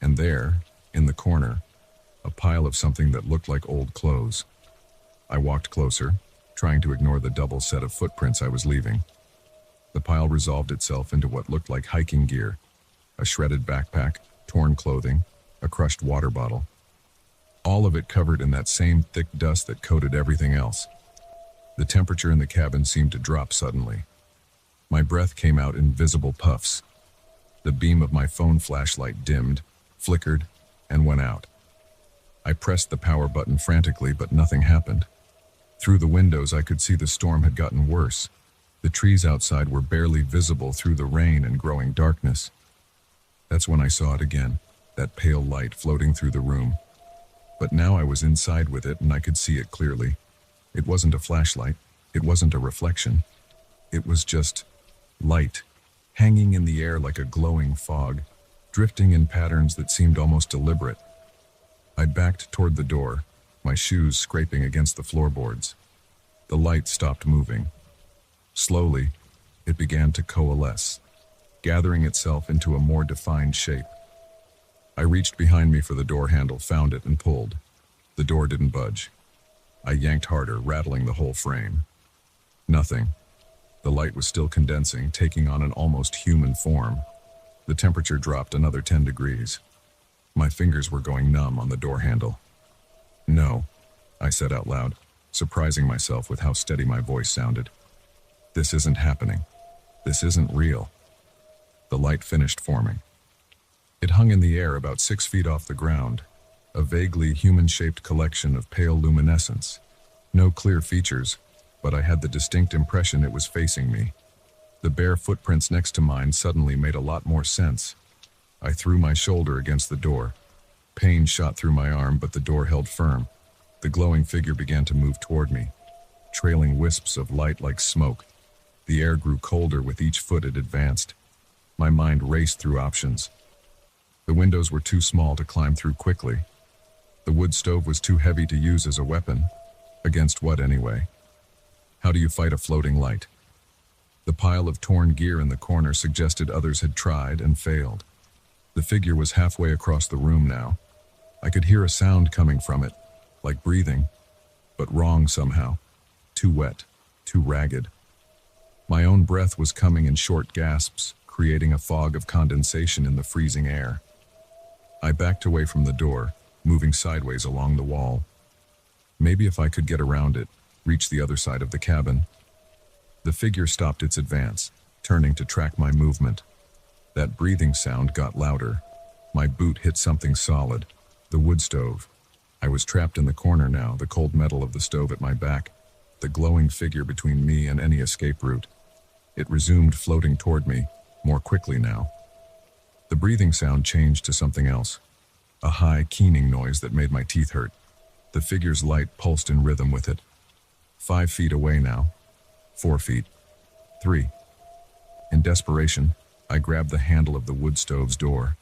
And there, in the corner, a pile of something that looked like old clothes. I walked closer, trying to ignore the double set of footprints I was leaving. The pile resolved itself into what looked like hiking gear, a shredded backpack, torn clothing, a crushed water bottle. All of it covered in that same thick dust that coated everything else. The temperature in the cabin seemed to drop suddenly. My breath came out in visible puffs. The beam of my phone flashlight dimmed, flickered, and went out. I pressed the power button frantically, but nothing happened. Through the windows, I could see the storm had gotten worse. The trees outside were barely visible through the rain and growing darkness. That's when I saw it again, that pale light floating through the room. But now I was inside with it and I could see it clearly. It wasn't a flashlight. It wasn't a reflection. It was just light, hanging in the air like a glowing fog, drifting in patterns that seemed almost deliberate. I backed toward the door, my shoes scraping against the floorboards. The light stopped moving. Slowly, it began to coalesce, gathering itself into a more defined shape. I reached behind me for the door handle, found it, and pulled. The door didn't budge. I yanked harder, rattling the whole frame. Nothing. The light was still condensing, taking on an almost human form. The temperature dropped another 10 degrees. My fingers were going numb on the door handle. "No," I said out loud, surprising myself with how steady my voice sounded. "This isn't happening. This isn't real." The light finished forming. It hung in the air about 6 feet off the ground, a vaguely human-shaped collection of pale luminescence. No clear features, but I had the distinct impression it was facing me. The bare footprints next to mine suddenly made a lot more sense. I threw my shoulder against the door. Pain shot through my arm, but the door held firm. The glowing figure began to move toward me, trailing wisps of light like smoke. The air grew colder with each foot it advanced. My mind raced through options. The windows were too small to climb through quickly. The wood stove was too heavy to use as a weapon. Against what anyway? How do you fight a floating light? The pile of torn gear in the corner suggested others had tried and failed. The figure was halfway across the room now. I could hear a sound coming from it, like breathing, but wrong somehow. Too wet, too ragged. My own breath was coming in short gasps, creating a fog of condensation in the freezing air. I backed away from the door, moving sideways along the wall. Maybe if I could get around it, reach the other side of the cabin. The figure stopped its advance, turning to track my movement. That breathing sound got louder. My boot hit something solid, the wood stove. I was trapped in the corner now, the cold metal of the stove at my back, the glowing figure between me and any escape route. It resumed floating toward me, more quickly now. The breathing sound changed to something else, a high, keening noise that made my teeth hurt. The figure's light pulsed in rhythm with it. 5 feet away now. 4 feet. 3. In desperation, I grabbed the handle of the wood stove's door.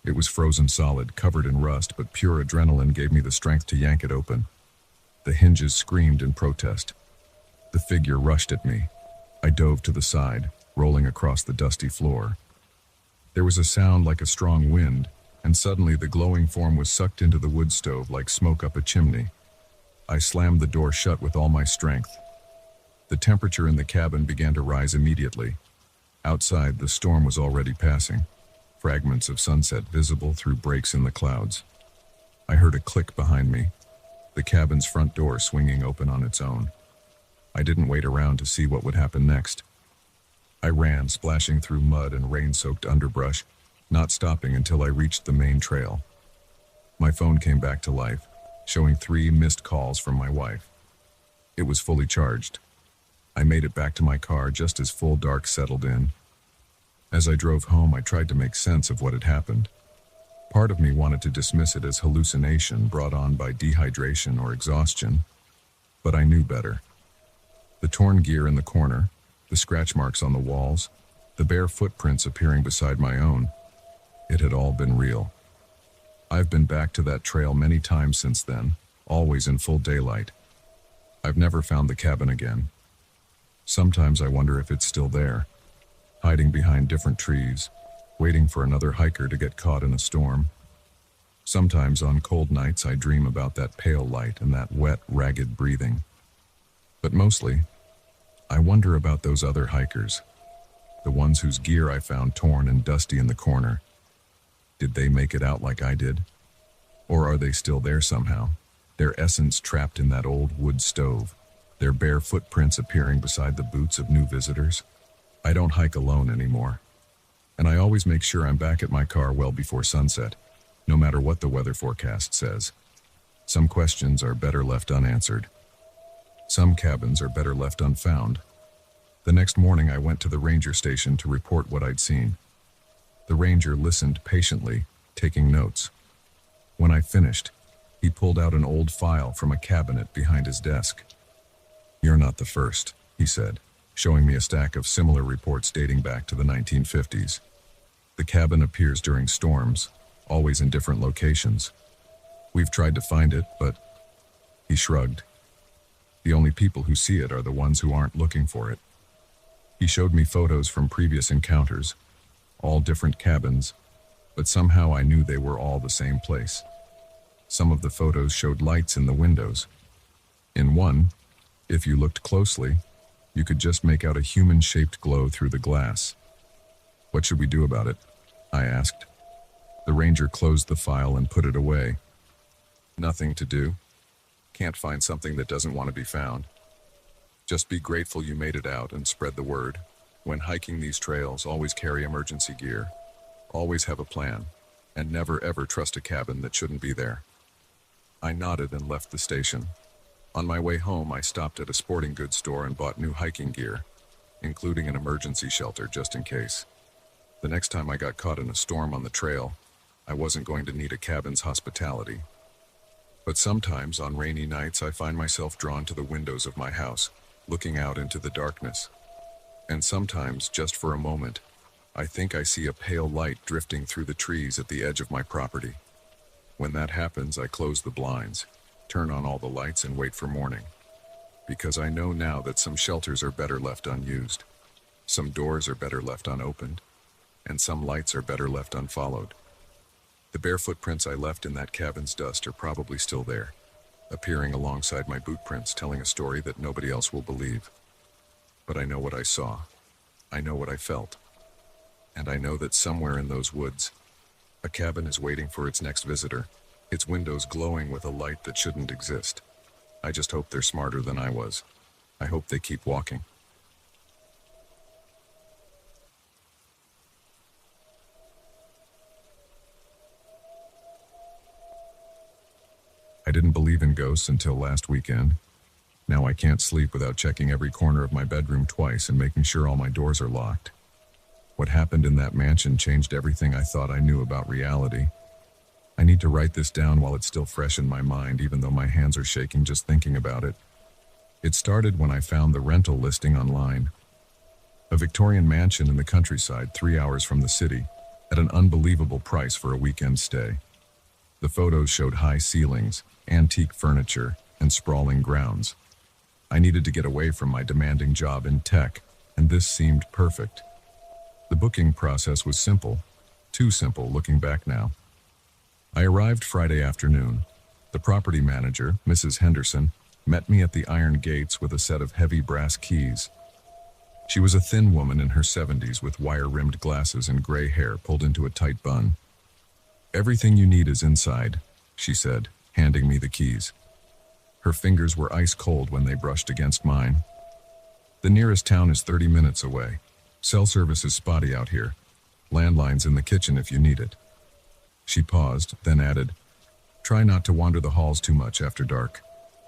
It was frozen solid, covered in rust, but pure adrenaline gave me the strength to yank it open. The hinges screamed in protest. The figure rushed at me. I dove to the side, rolling across the dusty floor. There was a sound like a strong wind, and suddenly the glowing form was sucked into the wood stove like smoke up a chimney. I slammed the door shut with all my strength. The temperature in the cabin began to rise immediately. Outside, the storm was already passing, fragments of sunset visible through breaks in the clouds. I heard a click behind me, the cabin's front door swinging open on its own. I didn't wait around to see what would happen next. I ran, splashing through mud and rain-soaked underbrush, not stopping until I reached the main trail. My phone came back to life, showing 3 missed calls from my wife. It was fully charged. I made it back to my car just as full dark settled in. As I drove home, I tried to make sense of what had happened. Part of me wanted to dismiss it as hallucination brought on by dehydration or exhaustion, but I knew better. The torn gear in the corner, the scratch marks on the walls, the bare footprints appearing beside my own. It had all been real. I've been back to that trail many times since then, always in full daylight. I've never found the cabin again. Sometimes I wonder if it's still there, hiding behind different trees, waiting for another hiker to get caught in a storm. Sometimes on cold nights I dream about that pale light and that wet, ragged breathing. But mostly, I wonder about those other hikers, the ones whose gear I found torn and dusty in the corner. Did they make it out like I did? Or are they still there somehow, their essence trapped in that old wood stove, their bare footprints appearing beside the boots of new visitors? I don't hike alone anymore, and I always make sure I'm back at my car well before sunset, no matter what the weather forecast says. Some questions are better left unanswered. Some cabins are better left unfound. The next morning I went to the ranger station to report what I'd seen. The ranger listened patiently, taking notes. When I finished, he pulled out an old file from a cabinet behind his desk. "You're not the first," he said, showing me a stack of similar reports dating back to the 1950s. "The cabin appears during storms, always in different locations. We've tried to find it, but..." He shrugged. "The only people who see it are the ones who aren't looking for it." He showed me photos from previous encounters, all different cabins, but somehow I knew they were all the same place. Some of the photos showed lights in the windows. In one, if you looked closely, you could just make out a human-shaped glow through the glass. "What should we do about it?" I asked. The ranger closed the file and put it away. "Nothing to do. Can't find something that doesn't want to be found. Just be grateful you made it out and spread the word. When hiking these trails, always carry emergency gear. Always have a plan. and never ever trust a cabin that shouldn't be there. I nodded and left the station. On my way home, I stopped at a sporting goods store and bought new hiking gear, including an emergency shelter just in case. The next time I got caught in a storm on the trail, I wasn't going to need a cabin's hospitality. But sometimes, on rainy nights, I find myself drawn to the windows of my house, looking out into the darkness. And sometimes, just for a moment, I think I see a pale light drifting through the trees at the edge of my property. When that happens, I close the blinds, turn on all the lights, and wait for morning. Because I know now that some shelters are better left unused, some doors are better left unopened, and some lights are better left unfollowed. The bare footprints I left in that cabin's dust are probably still there, appearing alongside my boot prints, telling a story that nobody else will believe. But I know what I saw. I know what I felt. And I know that somewhere in those woods, a cabin is waiting for its next visitor, its windows glowing with a light that shouldn't exist. I just hope they're smarter than I was. I hope they keep walking. I didn't believe in ghosts until last weekend. Now I can't sleep without checking every corner of my bedroom twice and making sure all my doors are locked. What happened in that mansion changed everything I thought I knew about reality. I need to write this down while it's still fresh in my mind, even though my hands are shaking just thinking about it. It started when I found the rental listing online. A Victorian mansion in the countryside 3 hours from the city, at an unbelievable price for a weekend stay. The photos showed high ceilings, antique furniture, and sprawling grounds. I needed to get away from my demanding job in tech, and this seemed perfect. The booking process was simple, too simple looking back now. I arrived Friday afternoon. The property manager, Mrs. Henderson, met me at the iron gates with a set of heavy brass keys. She was a thin woman in her 70s with wire-rimmed glasses and gray hair pulled into a tight bun. "Everything you need is inside," she said, handing me the keys. Her fingers were ice cold when they brushed against mine. "The nearest town is 30 minutes away. Cell service is spotty out here. Landline's in the kitchen if you need it." She paused, then added, "Try not to wander the halls too much after dark.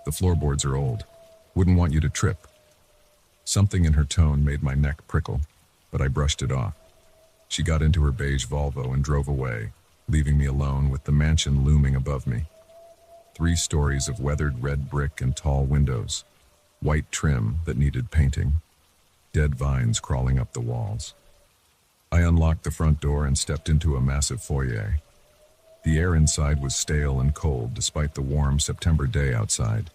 The floorboards are old. Wouldn't want you to trip." Something in her tone made my neck prickle, but I brushed it off. She got into her beige Volvo and drove away, leaving me alone with the mansion looming above me. 3 stories of weathered red brick and tall windows, white trim that needed painting, dead vines crawling up the walls. I unlocked the front door and stepped into a massive foyer. The air inside was stale and cold despite the warm September day outside.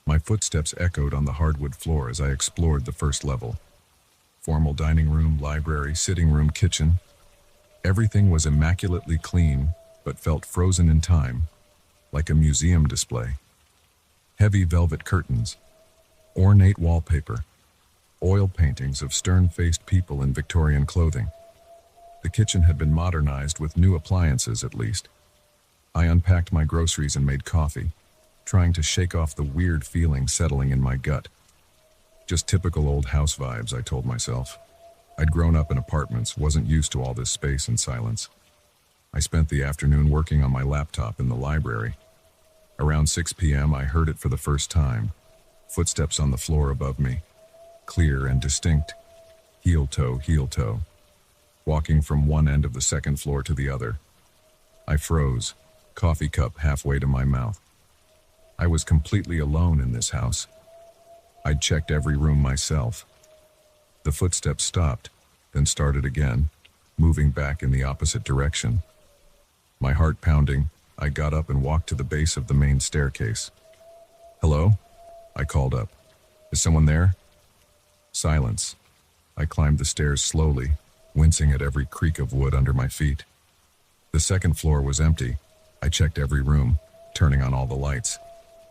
My footsteps echoed on the hardwood floor as I explored the first level. Formal dining room, library, sitting room, kitchen. Everything was immaculately clean, but felt frozen in time, like a museum display. Heavy velvet curtains, ornate wallpaper, oil paintings of stern-faced people in Victorian clothing. The kitchen had been modernized with new appliances, at least. I unpacked my groceries and made coffee, trying to shake off the weird feeling settling in my gut. Just typical old house vibes, I told myself. I'd grown up in apartments, wasn't used to all this space and silence. I spent the afternoon working on my laptop in the library. Around 6 p.m., I heard it for the first time. Footsteps on the floor above me, clear and distinct, heel toe, walking from one end of the second floor to the other. I froze, coffee cup halfway to my mouth. I was completely alone in this house. I'd checked every room myself. The footsteps stopped, then started again, moving back in the opposite direction. My heart pounding, I got up and walked to the base of the main staircase. "Hello?" I called up. "Is someone there?" Silence. I climbed the stairs slowly, wincing at every creak of wood under my feet. The second floor was empty. I checked every room, turning on all the lights.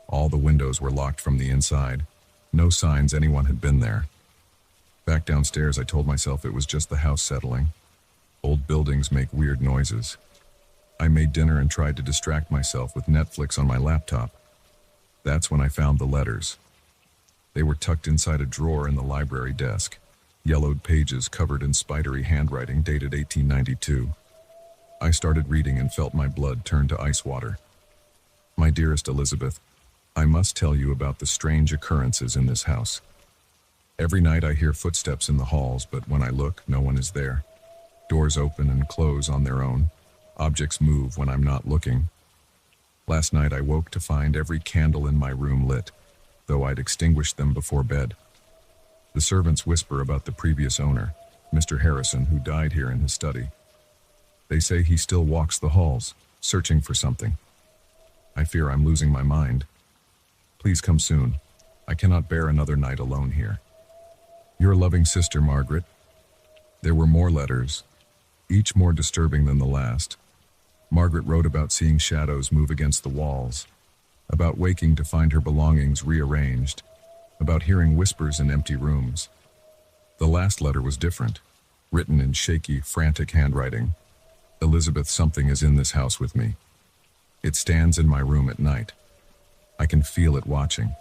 All the windows were locked from the inside. No signs anyone had been there. Back downstairs, I told myself it was just the house settling. Old buildings make weird noises. I made dinner and tried to distract myself with Netflix on my laptop. That's when I found the letters. They were tucked inside a drawer in the library desk, yellowed pages covered in spidery handwriting dated 1892. I started reading and felt my blood turn to ice water. My dearest Elizabeth, I must tell you about the strange occurrences in this house. Every night I hear footsteps in the halls, but when I look, no one is there. Doors open and close on their own. Objects move when I'm not looking. Last night I woke to find every candle in my room lit, though I'd extinguished them before bed. The servants whisper about the previous owner, Mr. Harrison, who died here in his study. They say he still walks the halls, searching for something. I fear I'm losing my mind. Please come soon. I cannot bear another night alone here. Your loving sister, Margaret. There were more letters, each more disturbing than the last. Margaret wrote about seeing shadows move against the walls, about waking to find her belongings rearranged, about hearing whispers in empty rooms. The last letter was different, written in shaky, frantic handwriting. Elizabeth, something is in this house with me. It stands in my room at night. I can feel it watching.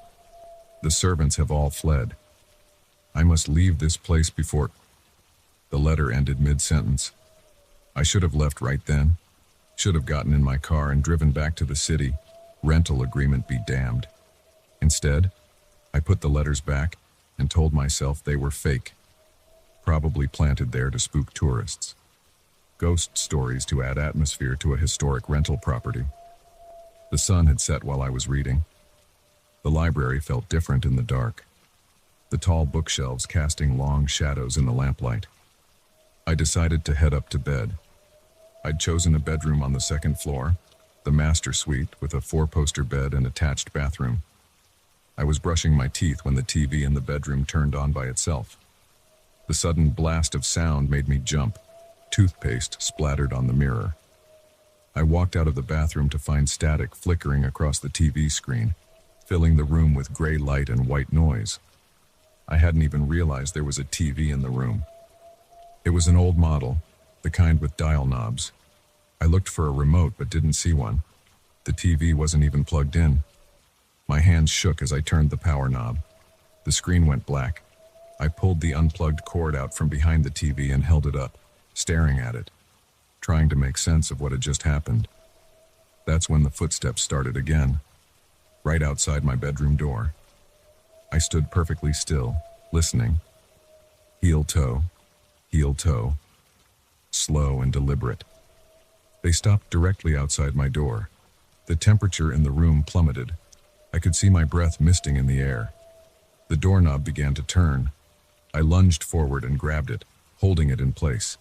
The servants have all fled. I must leave this place before... The letter ended mid-sentence. I should have left right then. Should have gotten in my car and driven back to the city. Rental agreement be damned. Instead, I put the letters back and told myself they were fake. Probably planted there to spook tourists. Ghost stories to add atmosphere to a historic rental property. The sun had set while I was reading. The library felt different in the dark, the tall bookshelves casting long shadows in the lamplight. I decided to head up to bed. I'd chosen a bedroom on the second floor, the master suite with a 4-poster bed and attached bathroom. I was brushing my teeth when the TV in the bedroom turned on by itself. The sudden blast of sound made me jump. Toothpaste splattered on the mirror. I walked out of the bathroom to find static flickering across the TV screen, filling the room with gray light and white noise. I hadn't even realized there was a TV in the room. It was an old model, the kind with dial knobs. I looked for a remote but didn't see one. The TV wasn't even plugged in. My hands shook as I turned the power knob. The screen went black. I pulled the unplugged cord out from behind the TV and held it up, staring at it, trying to make sense of what had just happened. That's when the footsteps started again, right outside my bedroom door. I stood perfectly still, listening. Heel toe, slow and deliberate. They stopped directly outside my door. The temperature in the room plummeted. I could see my breath misting in the air. The doorknob began to turn. I lunged forward and grabbed it, holding it in place.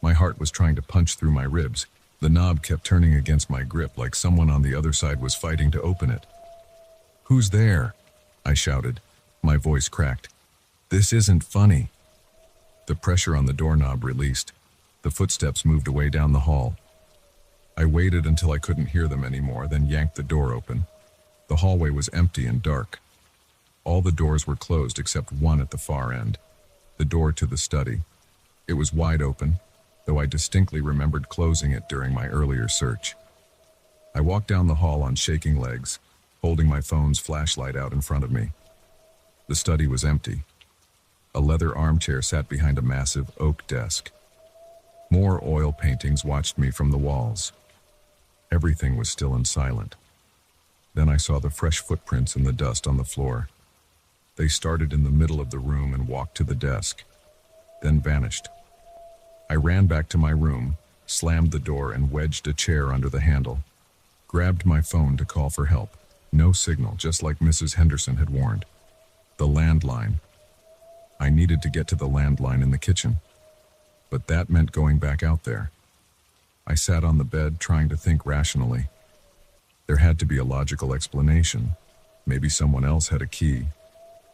My heart was trying to punch through my ribs. The knob kept turning against my grip like someone on the other side was fighting to open it. "Who's there?" I shouted. My voice cracked. "This isn't funny." The pressure on the doorknob released. The footsteps moved away down the hall. I waited until I couldn't hear them anymore, then yanked the door open. The hallway was empty and dark. All the doors were closed except one at the far end, the door to the study. It was wide open, though I distinctly remembered closing it during my earlier search. I walked down the hall on shaking legs, holding my phone's flashlight out in front of me. The study was empty. A leather armchair sat behind a massive oak desk. More oil paintings watched me from the walls. Everything was still and silent. Then I saw the fresh footprints in the dust on the floor. They started in the middle of the room and walked to the desk, then vanished. I ran back to my room, slammed the door and wedged a chair under the handle. Grabbed my phone to call for help. No signal, just like Mrs. Henderson had warned. The landline. I needed to get to the landline in the kitchen, but that meant going back out there. I sat on the bed trying to think rationally. There had to be a logical explanation. Maybe someone else had a key.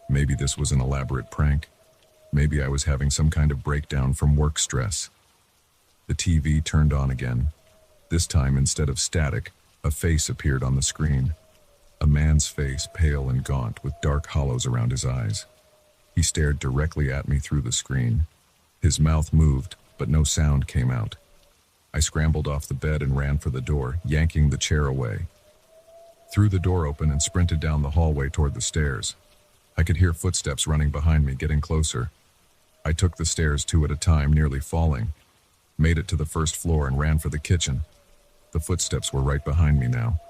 Maybe this was an elaborate prank. Maybe I was having some kind of breakdown from work stress. The TV turned on again. This time, instead of static, a face appeared on the screen. A man's face, pale and gaunt, with dark hollows around his eyes. He stared directly at me through the screen. His mouth moved, but no sound came out. I scrambled off the bed and ran for the door, yanking the chair away. Threw the door open and sprinted down the hallway toward the stairs. I could hear footsteps running behind me, getting closer. I took the stairs 2 at a time, nearly falling. made it to the first floor and ran for the kitchen. The footsteps were right behind me now.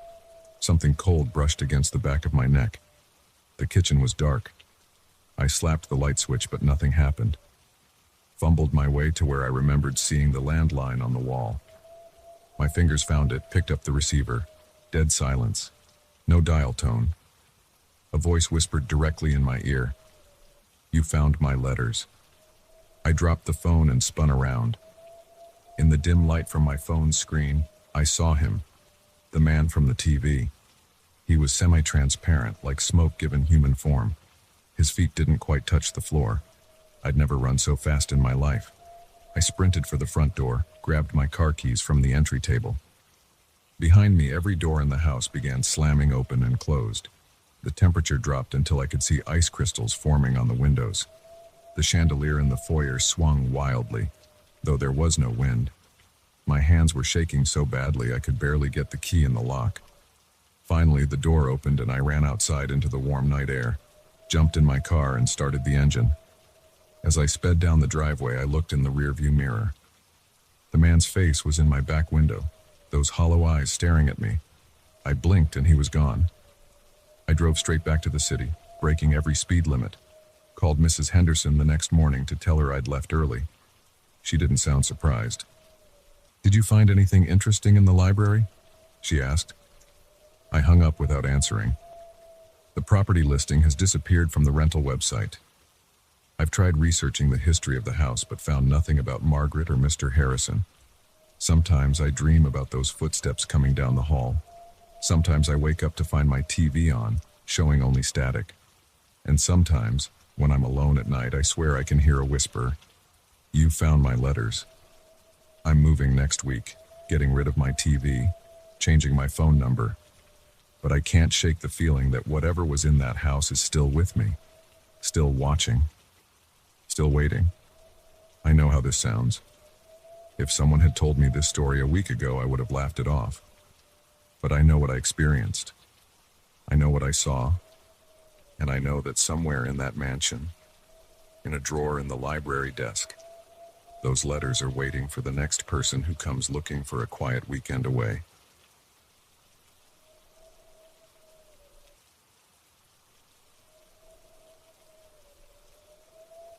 Something cold brushed against the back of my neck. The kitchen was dark. I slapped the light switch, but nothing happened. Fumbled my way to where I remembered seeing the landline on the wall. My fingers found it, picked up the receiver. Dead silence. No dial tone. A voice whispered directly in my ear. "You found my letters." I dropped the phone and spun around. In the dim light from my phone's screen, I saw him, the man from the TV. He was semi-transparent, like smoke given human form. His feet didn't quite touch the floor. I'd never run so fast in my life. I sprinted for the front door, grabbed my car keys from the entry table. Behind me, every door in the house began slamming open and closed. The temperature dropped until I could see ice crystals forming on the windows. The chandelier in the foyer swung wildly, though there was no wind. My hands were shaking so badly I could barely get the key in the lock. Finally, the door opened and I ran outside into the warm night air, jumped in my car and started the engine. As I sped down the driveway, I looked in the rearview mirror. The man's face was in my back window, those hollow eyes staring at me. I blinked and he was gone. I drove straight back to the city, breaking every speed limit. Called Mrs. Henderson the next morning to tell her I'd left early. She didn't sound surprised. "Did you find anything interesting in the library?" she asked. I hung up without answering. The property listing has disappeared from the rental website. I've tried researching the history of the house but found nothing about Margaret or Mr. Harrison. Sometimes I dream about those footsteps coming down the hall. Sometimes I wake up to find my TV on, showing only static. And sometimes, when I'm alone at night, I swear I can hear a whisper, "You found my letters." I'm moving next week, getting rid of my TV, changing my phone number. But I can't shake the feeling that whatever was in that house is still with me, still watching, still waiting. I know how this sounds. If someone had told me this story a week ago, I would have laughed it off. But I know what I experienced. I know what I saw. And I know that somewhere in that mansion, in a drawer in the library desk, those letters are waiting for the next person who comes looking for a quiet weekend away.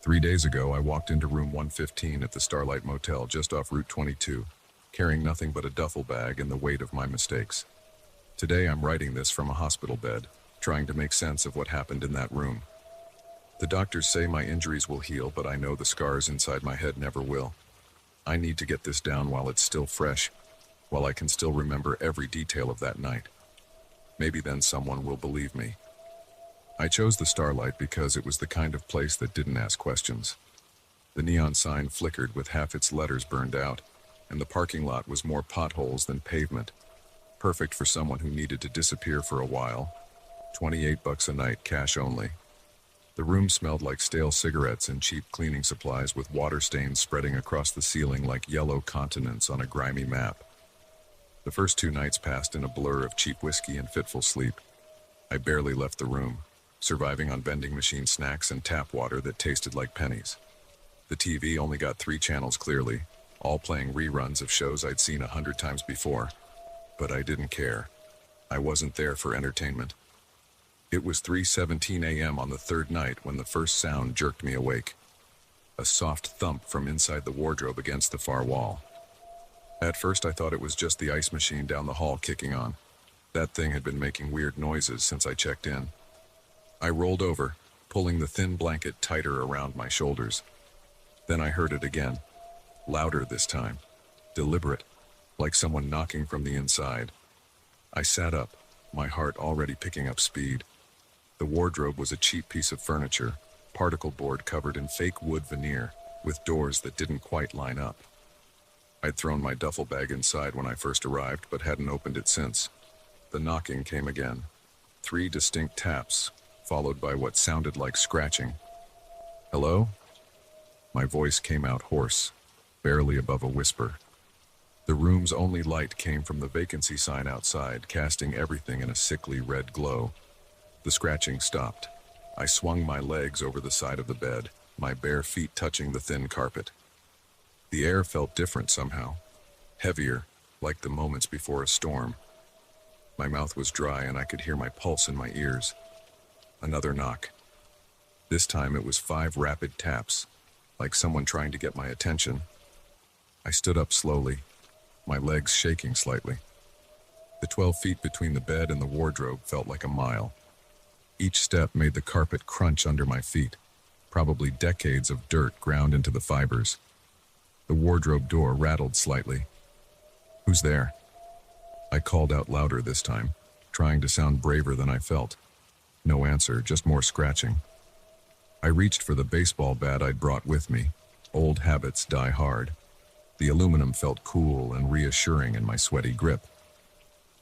Three days ago, I walked into room 115 at the Starlight Motel just off Route 22, carrying nothing but a duffel bag and the weight of my mistakes. Today, I'm writing this from a hospital bed, trying to make sense of what happened in that room. The doctors say my injuries will heal, but I know the scars inside my head never will. I need to get this down while it's still fresh, while I can still remember every detail of that night. Maybe then someone will believe me. I chose the Starlight because it was the kind of place that didn't ask questions. The neon sign flickered with half its letters burned out, and the parking lot was more potholes than pavement. Perfect for someone who needed to disappear for a while. $28 a night, cash only. The room smelled like stale cigarettes and cheap cleaning supplies, with water stains spreading across the ceiling like yellow continents on a grimy map. The first 2 nights passed in a blur of cheap whiskey and fitful sleep. I barely left the room, surviving on vending machine snacks and tap water that tasted like pennies. The TV only got 3 channels clearly, all playing reruns of shows I'd seen 100 times before. But I didn't care. I wasn't there for entertainment. It was 3:17 a.m. on the 3rd night when the first sound jerked me awake. A soft thump from inside the wardrobe against the far wall. At first I thought it was just the ice machine down the hall kicking on. That thing had been making weird noises since I checked in. I rolled over, pulling the thin blanket tighter around my shoulders. Then I heard it again. Louder this time. Deliberate, like someone knocking from the inside. I sat up, my heart already picking up speed. The wardrobe was a cheap piece of furniture, particle board covered in fake wood veneer, with doors that didn't quite line up. I'd thrown my duffel bag inside when I first arrived, but hadn't opened it since. The knocking came again. 3 distinct taps, followed by what sounded like scratching. "Hello?" My voice came out hoarse, barely above a whisper. The room's only light came from the vacancy sign outside, casting everything in a sickly red glow. The scratching stopped. I swung my legs over the side of the bed, my bare feet touching the thin carpet. The The air felt different somehow, heavier, like the moments before a storm. My mouth was dry and I could hear my pulse in my ears. Another knock. This time it was 5 rapid taps, like someone trying to get my attention. I stood up slowly, my legs shaking slightly. The 12 feet between the bed and the wardrobe felt like a mile. Each step made the carpet crunch under my feet, probably decades of dirt ground into the fibers. The wardrobe door rattled slightly. "Who's there?" I called out louder this time, trying to sound braver than I felt. No answer, just more scratching. I reached for the baseball bat I'd brought with me. Old habits die hard. The aluminum felt cool and reassuring in my sweaty grip.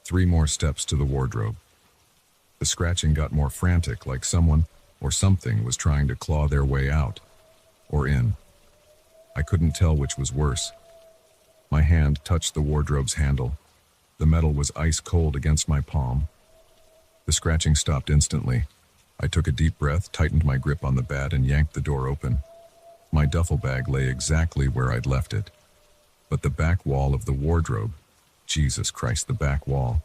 3 more steps to the wardrobe. The scratching got more frantic, like someone or something was trying to claw their way out or in. I couldn't tell which was worse. My hand touched the wardrobe's handle. The metal was ice cold against my palm. The scratching stopped instantly. I took a deep breath, tightened my grip on the bat, and yanked the door open. My duffel bag lay exactly where I'd left it. But the back wall of the wardrobe, Jesus Christ, the back wall.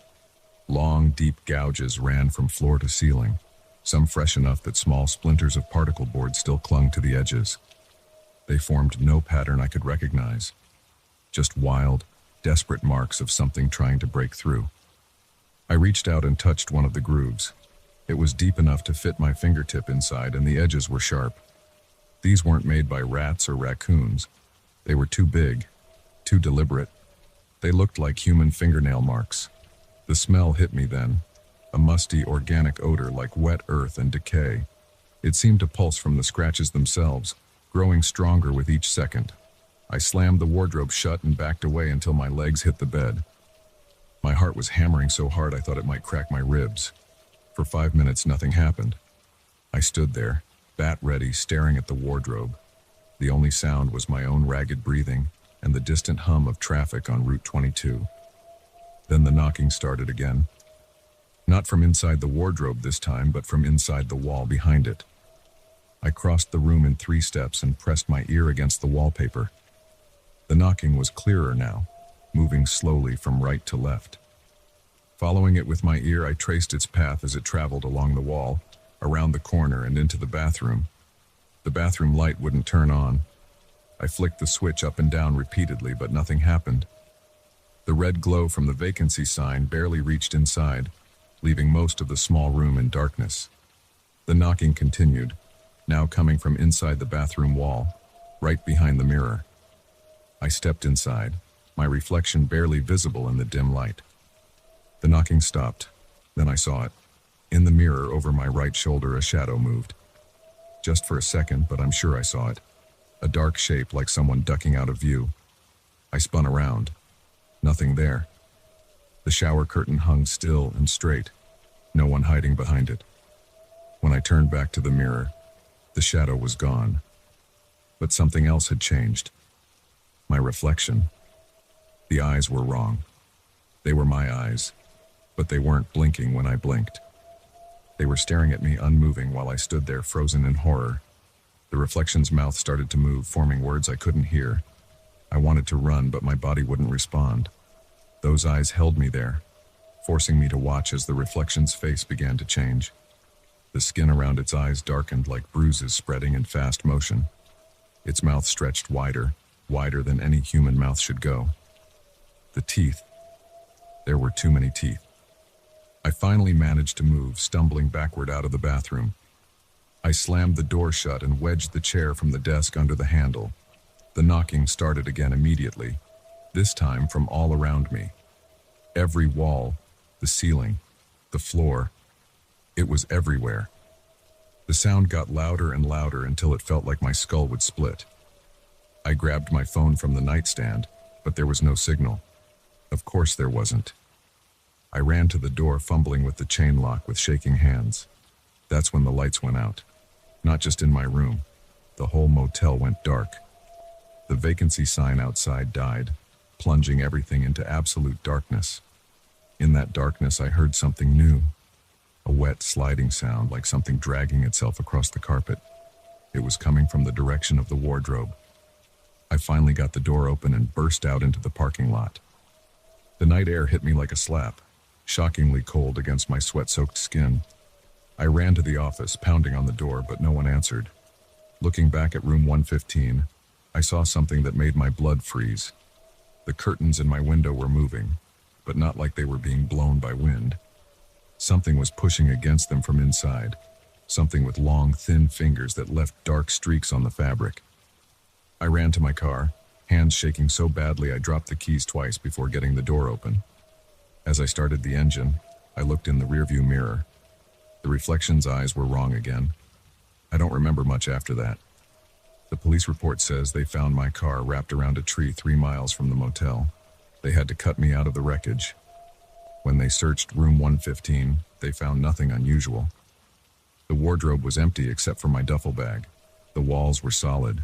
Long, deep gouges ran from floor to ceiling, some fresh enough that small splinters of particle board still clung to the edges. They formed no pattern I could recognize, just wild, desperate marks of something trying to break through. I reached out and touched one of the grooves. It was deep enough to fit my fingertip inside, and the edges were sharp. These weren't made by rats or raccoons. They were too big, too deliberate. They looked like human fingernail marks. The smell hit me then, a musty, organic odor like wet earth and decay. It seemed to pulse from the scratches themselves, growing stronger with each second. I slammed the wardrobe shut and backed away until my legs hit the bed. My heart was hammering so hard I thought it might crack my ribs. For 5 minutes, nothing happened. I stood there, bat ready, staring at the wardrobe. The only sound was my own ragged breathing and the distant hum of traffic on Route 22. Then the knocking started again. Not from inside the wardrobe this time, but from inside the wall behind it. I crossed the room in 3 steps and pressed my ear against the wallpaper. The knocking was clearer now, moving slowly from right to left. Following it with my ear, I traced its path as it traveled along the wall, around the corner and into the bathroom. The bathroom light wouldn't turn on. I flicked the switch up and down repeatedly, but nothing happened. The red glow from the vacancy sign barely reached inside, leaving most of the small room in darkness. The knocking continued, now coming from inside the bathroom wall, right behind the mirror. I stepped inside, my reflection barely visible in the dim light. The knocking stopped. Then I saw it. In the mirror over my right shoulder, a shadow moved. Just for a second, but I'm sure I saw it. A dark shape like someone ducking out of view. I spun around. Nothing there. The shower curtain hung still and straight, no one hiding behind it. When I turned back to the mirror, the shadow was gone. But something else had changed. My reflection. The eyes were wrong. They were my eyes, but they weren't blinking when I blinked. They were staring at me unmoving while I stood there frozen in horror. The reflection's mouth started to move, forming words I couldn't hear. I wanted to run, but my body wouldn't respond. Those eyes held me there, forcing me to watch as the reflection's face began to change. The skin around its eyes darkened like bruises spreading in fast motion. Its mouth stretched wider, wider than any human mouth should go. The teeth. There were too many teeth. I finally managed to move, stumbling backward out of the bathroom. I slammed the door shut and wedged the chair from the desk under the handle. The knocking started again immediately, this time from all around me. Every wall, the ceiling, the floor. It was everywhere. The sound got louder and louder until it felt like my skull would split. I grabbed my phone from the nightstand, but there was no signal. Of course there wasn't. I ran to the door, fumbling with the chain lock with shaking hands. That's when the lights went out. Not just in my room. The whole motel went dark. The vacancy sign outside died, plunging everything into absolute darkness. In that darkness, I heard something new. A wet, sliding sound like something dragging itself across the carpet. It was coming from the direction of the wardrobe. I finally got the door open and burst out into the parking lot. The night air hit me like a slap, shockingly cold against my sweat-soaked skin. I ran to the office, pounding on the door, but no one answered. Looking back at room 115, I saw something that made my blood freeze. The curtains in my window were moving, but not like they were being blown by wind. Something was pushing against them from inside, something with long, thin fingers that left dark streaks on the fabric. I ran to my car, hands shaking so badly I dropped the keys twice before getting the door open. As I started the engine, I looked in the rearview mirror. The reflection's eyes were wrong again. I don't remember much after that. The police report says they found my car wrapped around a tree 3 miles from the motel. They had to cut me out of the wreckage. When they searched room 115, they found nothing unusual. The wardrobe was empty except for my duffel bag. The walls were solid.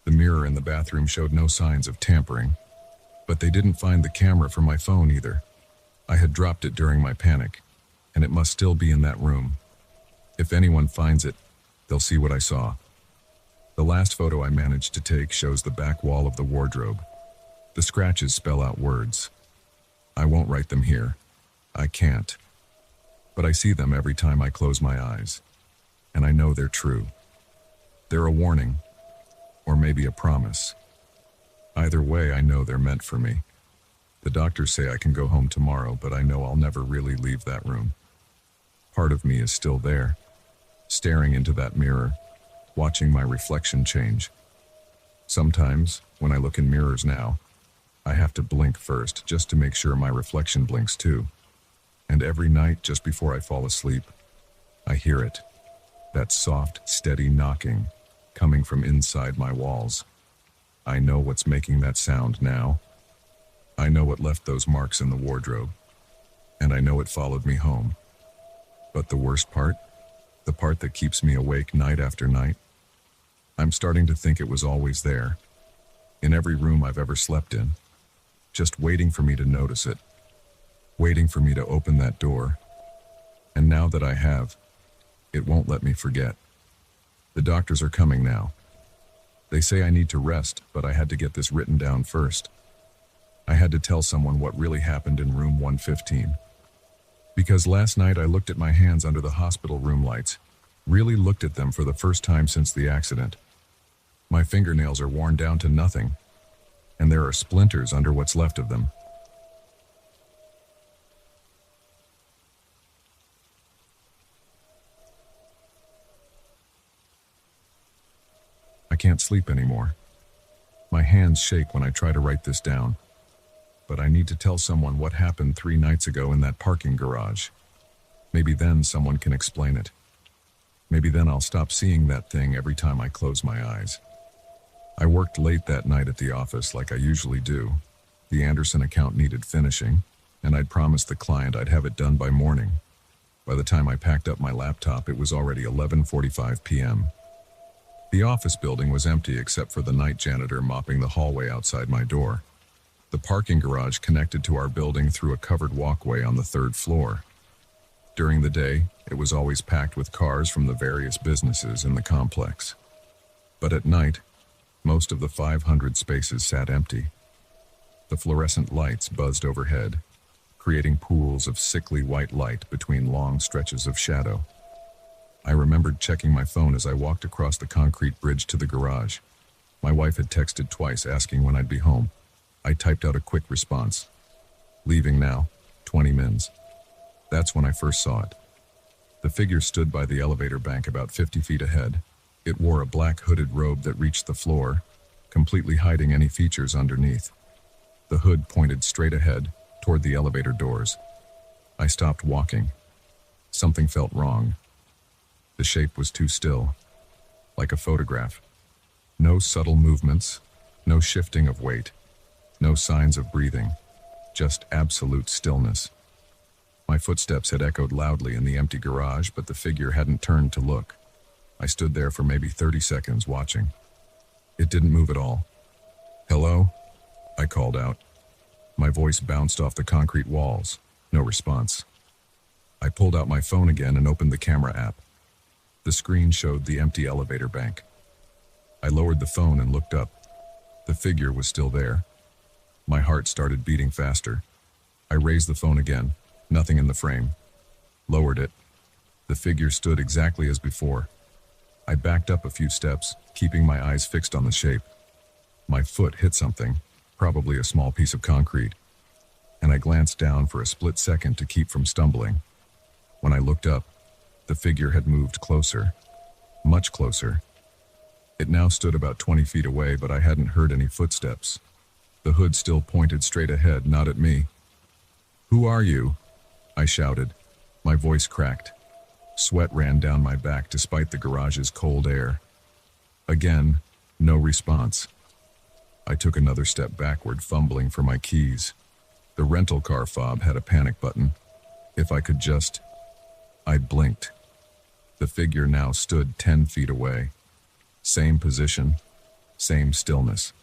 The mirror in the bathroom showed no signs of tampering, but they didn't find the camera for my phone either. I had dropped it during my panic, and it must still be in that room. If anyone finds it, they'll see what I saw. The last photo I managed to take shows the back wall of the wardrobe. The scratches spell out words. I won't write them here. I can't. But I see them every time I close my eyes, and I know they're true. They're a warning, or maybe a promise. Either way, I know they're meant for me. The doctors say I can go home tomorrow, but I know I'll never really leave that room. Part of me is still there, staring into that mirror, watching my reflection change. Sometimes, when I look in mirrors now, I have to blink first just to make sure my reflection blinks too. And every night, just before I fall asleep, I hear it. That soft, steady knocking coming from inside my walls. I know what's making that sound now. I know what left those marks in the wardrobe. And I know it followed me home. But the worst part, the part that keeps me awake night after night, I'm starting to think it was always there, in every room I've ever slept in, just waiting for me to notice it, waiting for me to open that door. And now that I have, it won't let me forget. The doctors are coming now. They say I need to rest, but I had to get this written down first. I had to tell someone what really happened in room 115. Because last night I looked at my hands under the hospital room lights, really looked at them for the first time since the accident. My fingernails are worn down to nothing, and there are splinters under what's left of them. I can't sleep anymore. My hands shake when I try to write this down. But I need to tell someone what happened 3 nights ago in that parking garage. Maybe then someone can explain it. Maybe then I'll stop seeing that thing every time I close my eyes. I worked late that night at the office like I usually do. The Anderson account needed finishing, and I'd promised the client I'd have it done by morning. By the time I packed up my laptop, it was already 11:45 p.m. The office building was empty except for the night janitor mopping the hallway outside my door. The parking garage connected to our building through a covered walkway on the 3rd floor. During the day, it was always packed with cars from the various businesses in the complex. But at night, most of the 500 spaces sat empty. The fluorescent lights buzzed overhead, creating pools of sickly white light between long stretches of shadow. I remembered checking my phone as I walked across the concrete bridge to the garage. My wife had texted twice asking when I'd be home. I typed out a quick response. Leaving now, 20 mins. That's when I first saw it. The figure stood by the elevator bank about 50 feet ahead. It wore a black hooded robe that reached the floor, completely hiding any features underneath. The hood pointed straight ahead, toward the elevator doors. I stopped walking. Something felt wrong. The shape was too still, like a photograph. No subtle movements, no shifting of weight. No signs of breathing, just absolute stillness. My footsteps had echoed loudly in the empty garage, but the figure hadn't turned to look. I stood there for maybe 30 seconds watching. It didn't move at all. "Hello?" I called out. My voice bounced off the concrete walls. No response. I pulled out my phone again and opened the camera app. The screen showed the empty elevator bank. I lowered the phone and looked up. The figure was still there. My heart started beating faster. I raised the phone again. Nothing in the frame. Lowered it. The figure stood exactly as before. I backed up a few steps, keeping my eyes fixed on the shape. My foot hit something, probably a small piece of concrete, and I glanced down for a split second to keep from stumbling. When I looked up, the figure had moved closer, much closer. It now stood about 20 feet away, but I hadn't heard any footsteps. The hood still pointed straight ahead, not at me. "Who are you?" I shouted. My voice cracked. Sweat ran down my back despite the garage's cold air. Again, no response. I took another step backward, fumbling for my keys. The rental car fob had a panic button. If I could just... I blinked. The figure now stood 10 feet away. Same position, same stillness,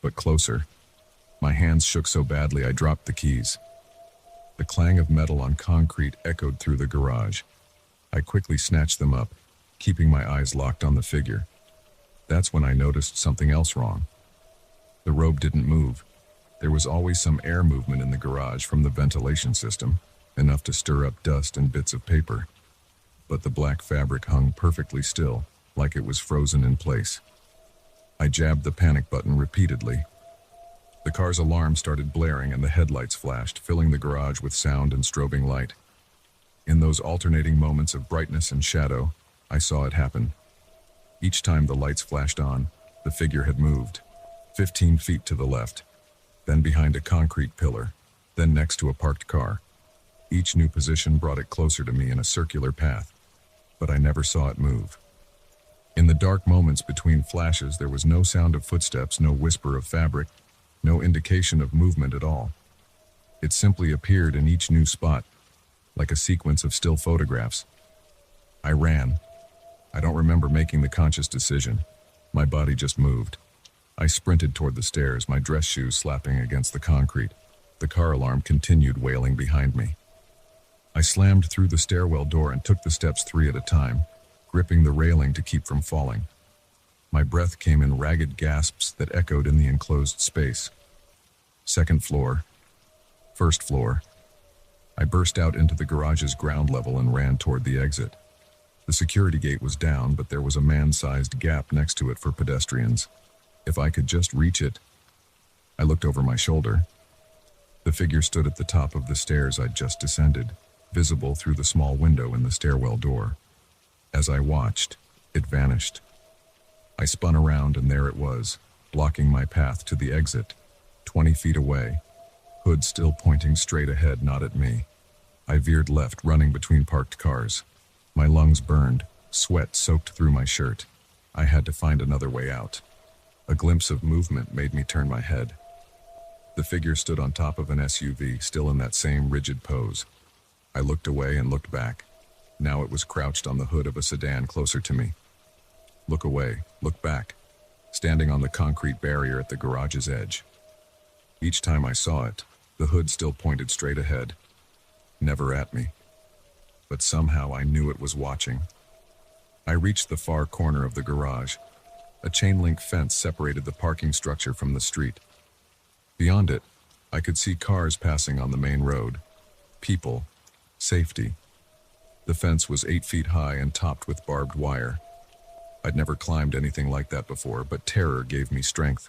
but closer. My hands shook so badly I dropped the keys. The clang of metal on concrete echoed through the garage. I quickly snatched them up, keeping my eyes locked on the figure. That's when I noticed something else wrong. The robe didn't move. There was always some air movement in the garage from the ventilation system, enough to stir up dust and bits of paper. But the black fabric hung perfectly still, like it was frozen in place. I jabbed the panic button repeatedly. The car's alarm started blaring and the headlights flashed, filling the garage with sound and strobing light. In those alternating moments of brightness and shadow, I saw it happen. Each time the lights flashed on, the figure had moved. 15 feet to the left, then behind a concrete pillar, then next to a parked car. Each new position brought it closer to me in a circular path, but I never saw it move. In the dark moments between flashes, there was no sound of footsteps, no whisper of fabric, no indication of movement at all. It simply appeared in each new spot, like a sequence of still photographs. I ran. I don't remember making the conscious decision. My body just moved. I sprinted toward the stairs, my dress shoes slapping against the concrete. The car alarm continued wailing behind me. I slammed through the stairwell door and took the steps 3 at a time, gripping the railing to keep from falling. My breath came in ragged gasps that echoed in the enclosed space. Second floor. First floor. I burst out into the garage's ground level and ran toward the exit. The security gate was down, but there was a man-sized gap next to it for pedestrians. If I could just reach it. I looked over my shoulder. The figure stood at the top of the stairs I'd just descended, visible through the small window in the stairwell door. As I watched, it vanished. I spun around and there it was, blocking my path to the exit, 20 feet away, hood still pointing straight ahead, not at me. I veered left, running between parked cars. My lungs burned, sweat soaked through my shirt. I had to find another way out. A glimpse of movement made me turn my head. The figure stood on top of an SUV, still in that same rigid pose. I looked away and looked back. Now it was crouched on the hood of a sedan closer to me. Look away, look back, standing on the concrete barrier at the garage's edge. Each time I saw it, the hood still pointed straight ahead, never at me. But somehow I knew it was watching. I reached the far corner of the garage. A chain-link fence separated the parking structure from the street. Beyond it, I could see cars passing on the main road. People. Safety. The fence was 8 feet high and topped with barbed wire. I'd never climbed anything like that before, but terror gave me strength.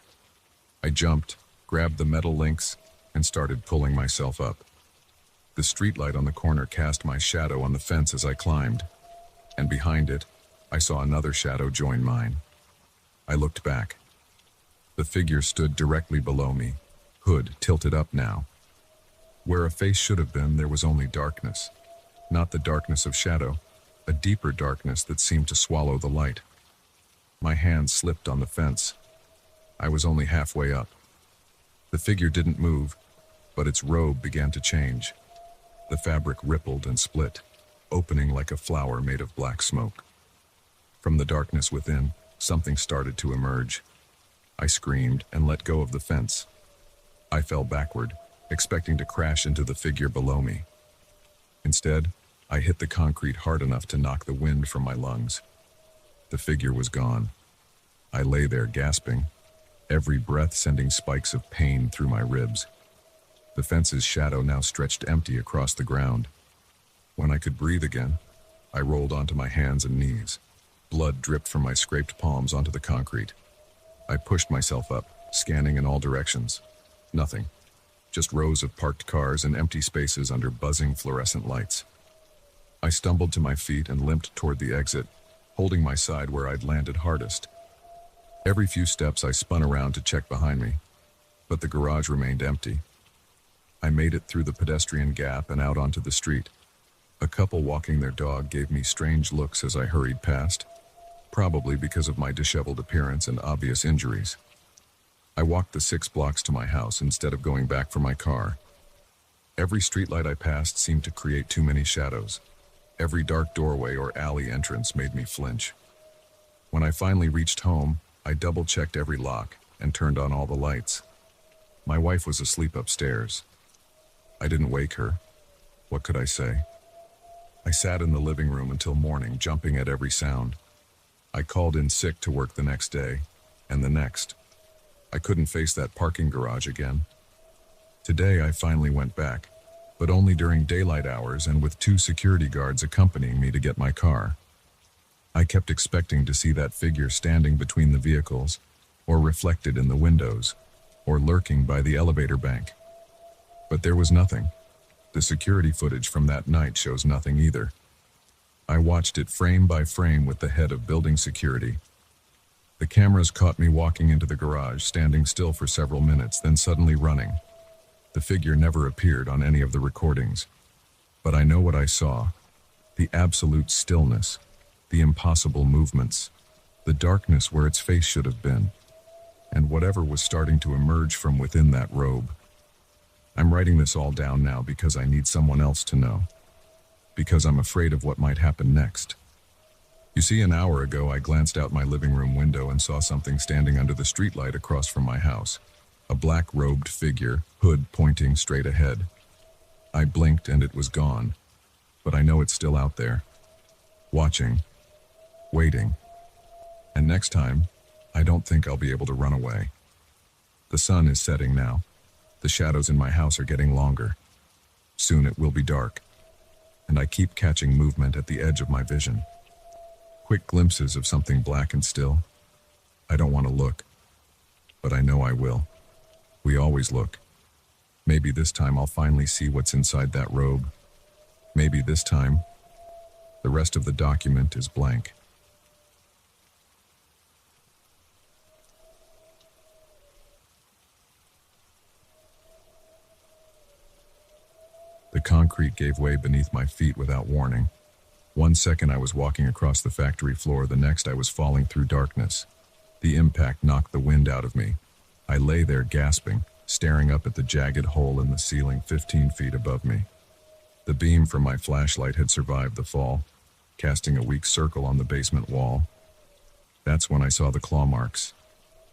I jumped, grabbed the metal links, and started pulling myself up. The streetlight on the corner cast my shadow on the fence as I climbed, and behind it, I saw another shadow join mine. I looked back. The figure stood directly below me, hood tilted up now. Where a face should have been, there was only darkness. Not the darkness of shadow, a deeper darkness that seemed to swallow the light. My hand slipped on the fence. I was only halfway up. The figure didn't move, but its robe began to change. The fabric rippled and split, opening like a flower made of black smoke. From the darkness within, something started to emerge. I screamed and let go of the fence. I fell backward, expecting to crash into the figure below me. Instead, I hit the concrete hard enough to knock the wind from my lungs. The figure was gone. I lay there gasping. every breath sending spikes of pain through my ribs. The fence's shadow now stretched empty across the ground. When I could breathe again, I rolled onto my hands and knees. Blood dripped from my scraped palms onto the concrete. I pushed myself up, scanning in all directions. Nothing. Just rows of parked cars and empty spaces under buzzing fluorescent lights. I stumbled to my feet and limped toward the exit, holding my side where I'd landed hardest. Every few steps I spun around to check behind me, but the garage remained empty. I made it through the pedestrian gap and out onto the street. A couple walking their dog gave me strange looks as I hurried past, probably because of my disheveled appearance and obvious injuries. I walked the 6 blocks to my house instead of going back for my car. Every streetlight I passed seemed to create too many shadows. Every dark doorway or alley entrance made me flinch. When I finally reached home, I double-checked every lock and turned on all the lights. My wife was asleep upstairs. I didn't wake her. What could I say? I sat in the living room until morning, jumping at every sound. I called in sick to work the next day, and the next. I couldn't face that parking garage again. Today I finally went back, but only during daylight hours and with 2 security guards accompanying me to get my car. I kept expecting to see that figure standing between the vehicles, or reflected in the windows, or lurking by the elevator bank. But there was nothing. The security footage from that night shows nothing either. I watched it frame by frame with the head of building security. The cameras caught me walking into the garage, standing still for several minutes, then suddenly running. The figure never appeared on any of the recordings. But I know what I saw. The absolute stillness, the impossible movements, the darkness where its face should have been, and whatever was starting to emerge from within that robe. I'm writing this all down now because I need someone else to know. Because I'm afraid of what might happen next. You see, an hour ago I glanced out my living room window and saw something standing under the streetlight across from my house. A black-robed figure, hood pointing straight ahead. I blinked and it was gone, but I know it's still out there. Watching. Waiting. And next time, I don't think I'll be able to run away. The sun is setting now. The shadows in my house are getting longer. Soon it will be dark. And I keep catching movement at the edge of my vision. Quick glimpses of something black and still. I don't want to look, but I know I will. We always look. Maybe this time I'll finally see what's inside that robe. Maybe this time, the rest of the document is blank. The concrete gave way beneath my feet without warning. 1 second I was walking across the factory floor, the next I was falling through darkness. The impact knocked the wind out of me. I lay there gasping, staring up at the jagged hole in the ceiling 15 feet above me. The beam from my flashlight had survived the fall, casting a weak circle on the basement wall. That's when I saw the claw marks.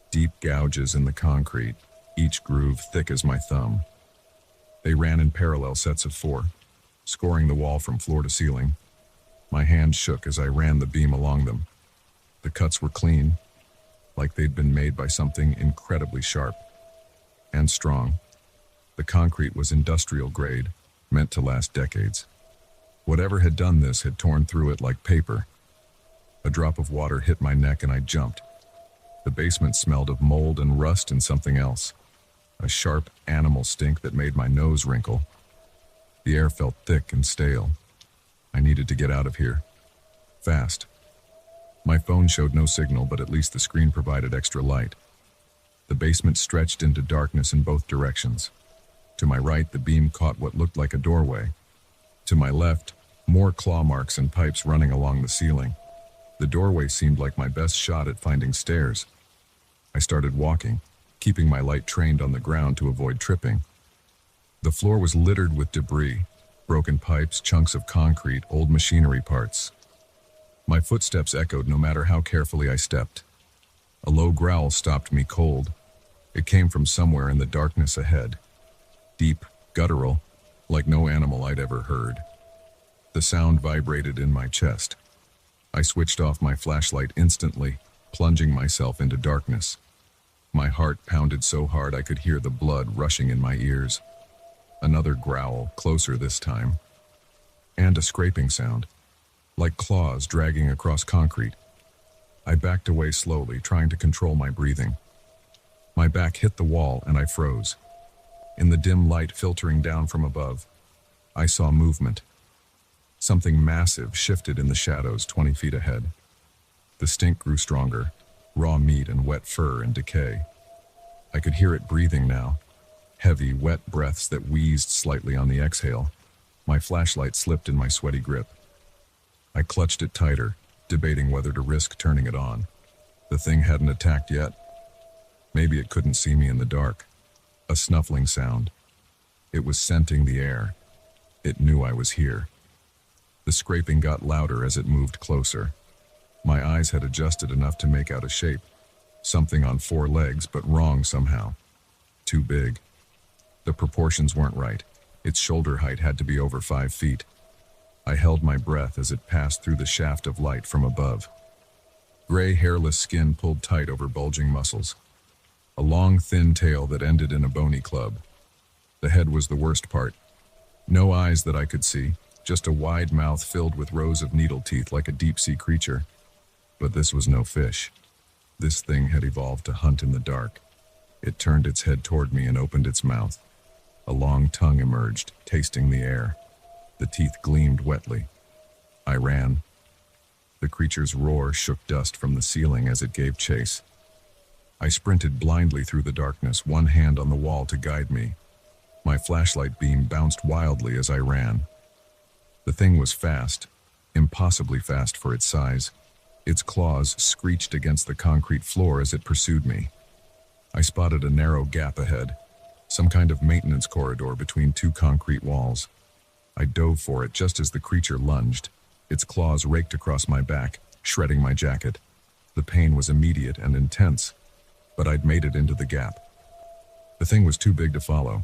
Deep gouges in the concrete, each groove thick as my thumb. They ran in parallel sets of 4, scoring the wall from floor to ceiling. My hands shook as I ran the beam along them. The cuts were clean, like they'd been made by something incredibly sharp and strong. The concrete was industrial grade, meant to last decades. Whatever had done this had torn through it like paper. A drop of water hit my neck and I jumped. The basement smelled of mold and rust and something else. A sharp animal stink that made my nose wrinkle. The air felt thick and stale. I needed to get out of here. Fast. My phone showed no signal, but at least the screen provided extra light. The basement stretched into darkness in both directions. To my right, the beam caught what looked like a doorway. To my left, more claw marks and pipes running along the ceiling. The doorway seemed like my best shot at finding stairs. I started walking, keeping my light trained on the ground to avoid tripping. The floor was littered with debris, broken pipes, chunks of concrete, old machinery parts. My footsteps echoed no matter how carefully I stepped. A low growl stopped me cold. It came from somewhere in the darkness ahead. Deep, guttural, like no animal I'd ever heard. The sound vibrated in my chest. I switched off my flashlight instantly, plunging myself into darkness. My heart pounded so hard I could hear the blood rushing in my ears. Another growl, closer this time. And a scraping sound, like claws dragging across concrete. I backed away slowly, trying to control my breathing. My back hit the wall and I froze. In the dim light filtering down from above, I saw movement. Something massive shifted in the shadows 20 feet ahead. The stink grew stronger, raw meat and wet fur and decay. I could hear it breathing now, heavy, wet breaths that wheezed slightly on the exhale. My flashlight slipped in my sweaty grip. I clutched it tighter, debating whether to risk turning it on. The thing hadn't attacked yet. Maybe it couldn't see me in the dark. A snuffling sound. It was scenting the air. It knew I was here. The scraping got louder as it moved closer. My eyes had adjusted enough to make out a shape. Something on 4 legs, but wrong somehow. Too big. The proportions weren't right. Its shoulder height had to be over 5 feet. I held my breath as it passed through the shaft of light from above. Gray, hairless skin pulled tight over bulging muscles. A long, thin tail that ended in a bony club. The head was the worst part. No eyes that I could see, just a wide mouth filled with rows of needle teeth like a deep-sea creature. But this was no fish. This thing had evolved to hunt in the dark. It turned its head toward me and opened its mouth. A long tongue emerged, tasting the air. The teeth gleamed wetly. I ran. The creature's roar shook dust from the ceiling as it gave chase. I sprinted blindly through the darkness, one hand on the wall to guide me. My flashlight beam bounced wildly as I ran. The thing was fast, impossibly fast for its size. Its claws screeched against the concrete floor as it pursued me. I spotted a narrow gap ahead, some kind of maintenance corridor between 2 concrete walls. I dove for it just as the creature lunged. Its claws raked across my back, shredding my jacket. The pain was immediate and intense, but I'd made it into the gap. The thing was too big to follow.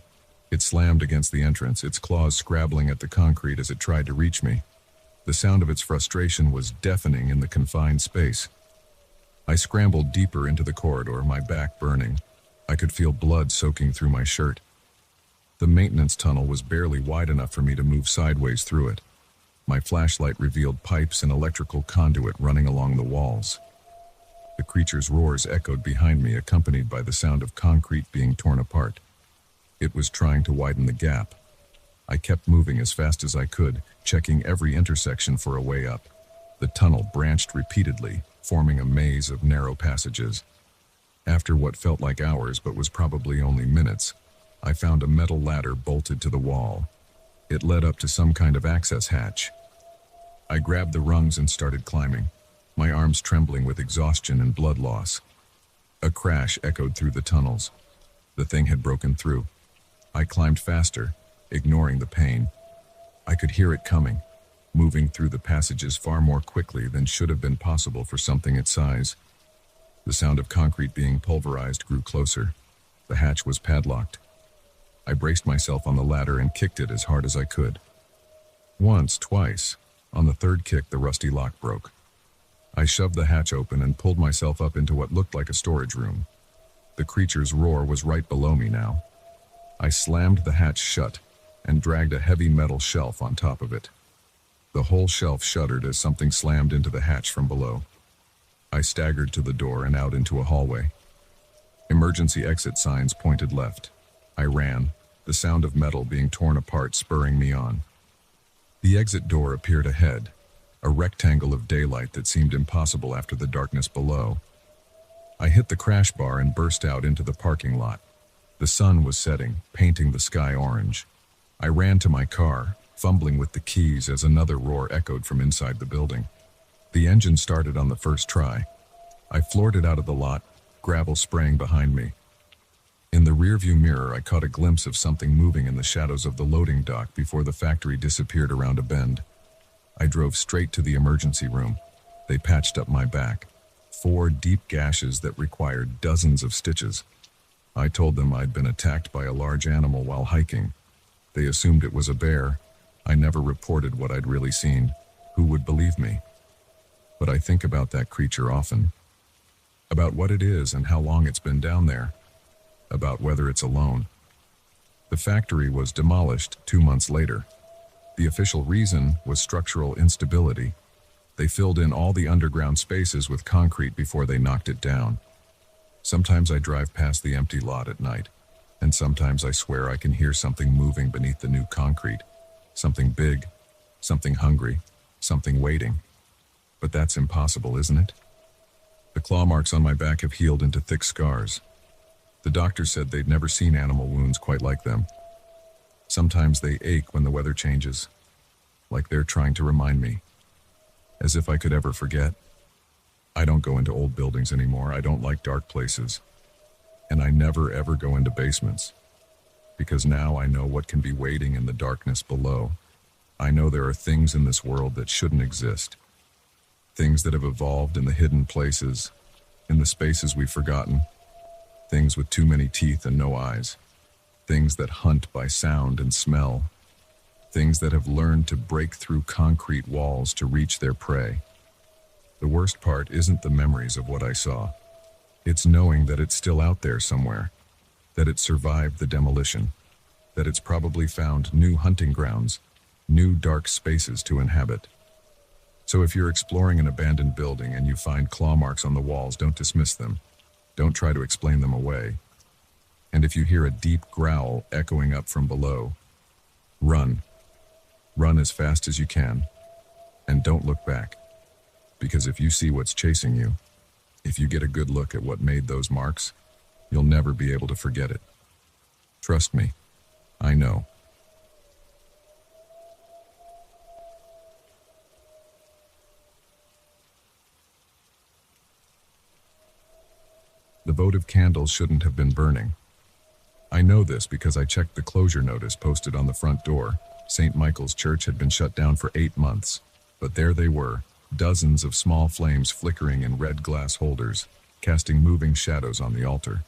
It slammed against the entrance, its claws scrabbling at the concrete as it tried to reach me. The sound of its frustration was deafening in the confined space. I scrambled deeper into the corridor, my back burning. I could feel blood soaking through my shirt. The maintenance tunnel was barely wide enough for me to move sideways through it. My flashlight revealed pipes and electrical conduit running along the walls. The creature's roars echoed behind me, accompanied by the sound of concrete being torn apart. It was trying to widen the gap. I kept moving as fast as I could, checking every intersection for a way up. The tunnel branched repeatedly, forming a maze of narrow passages. After what felt like hours but was probably only minutes, I found a metal ladder bolted to the wall. It led up to some kind of access hatch. I grabbed the rungs and started climbing, my arms trembling with exhaustion and blood loss. A crash echoed through the tunnels. The thing had broken through. I climbed faster, ignoring the pain. I could hear it coming, moving through the passages far more quickly than should have been possible for something its size. The sound of concrete being pulverized grew closer. The hatch was padlocked. I braced myself on the ladder and kicked it as hard as I could. Once, twice. On the third kick, the rusty lock broke. I shoved the hatch open and pulled myself up into what looked like a storage room. The creature's roar was right below me now. I slammed the hatch shut and dragged a heavy metal shelf on top of it. The whole shelf shuddered as something slammed into the hatch from below. I staggered to the door and out into a hallway. Emergency exit signs pointed left. I ran, the sound of metal being torn apart spurring me on. The exit door appeared ahead, a rectangle of daylight that seemed impossible after the darkness below. I hit the crash bar and burst out into the parking lot. The sun was setting, painting the sky orange. I ran to my car, fumbling with the keys as another roar echoed from inside the building. The engine started on the first try. I floored it out of the lot, gravel spraying behind me. In the rearview mirror, I caught a glimpse of something moving in the shadows of the loading dock before the factory disappeared around a bend. I drove straight to the emergency room. They patched up my back. 4 deep gashes that required dozens of stitches. I told them I'd been attacked by a large animal while hiking. They assumed it was a bear. I never reported what I'd really seen. Who would believe me? But I think about that creature often. about what it is and how long it's been down there, about whether it's alone. The factory was demolished 2 months later. The official reason was structural instability. They filled in all the underground spaces with concrete before they knocked it down. Sometimes I drive past the empty lot at night, and sometimes I swear I can hear something moving beneath the new concrete. Something big, something hungry, something waiting. But that's impossible, isn't it? The claw marks on my back have healed into thick scars. The doctor said they'd never seen animal wounds quite like them. Sometimes they ache when the weather changes, like they're trying to remind me, as if I could ever forget. I don't go into old buildings anymore. I don't like dark places. And I never ever go into basements, because now I know what can be waiting in the darkness below. I know there are things in this world that shouldn't exist. Things that have evolved in the hidden places, in the spaces we've forgotten. Things with too many teeth and no eyes. Things that hunt by sound and smell. Things that have learned to break through concrete walls to reach their prey. The worst part isn't the memories of what I saw. It's knowing that it's still out there somewhere, that it survived the demolition, that it's probably found new hunting grounds, new dark spaces to inhabit. So if you're exploring an abandoned building and you find claw marks on the walls, don't dismiss them. Don't try to explain them away. And if you hear a deep growl echoing up from below, run. Run as fast as you can, and don't look back. Because if you see what's chasing you, if you get a good look at what made those marks, you'll never be able to forget it. Trust me, I know. The votive candles shouldn't have been burning. I know this because I checked the closure notice posted on the front door. St. Michael's Church had been shut down for 8 months, but there they were, dozens of small flames flickering in red glass holders, casting moving shadows on the altar.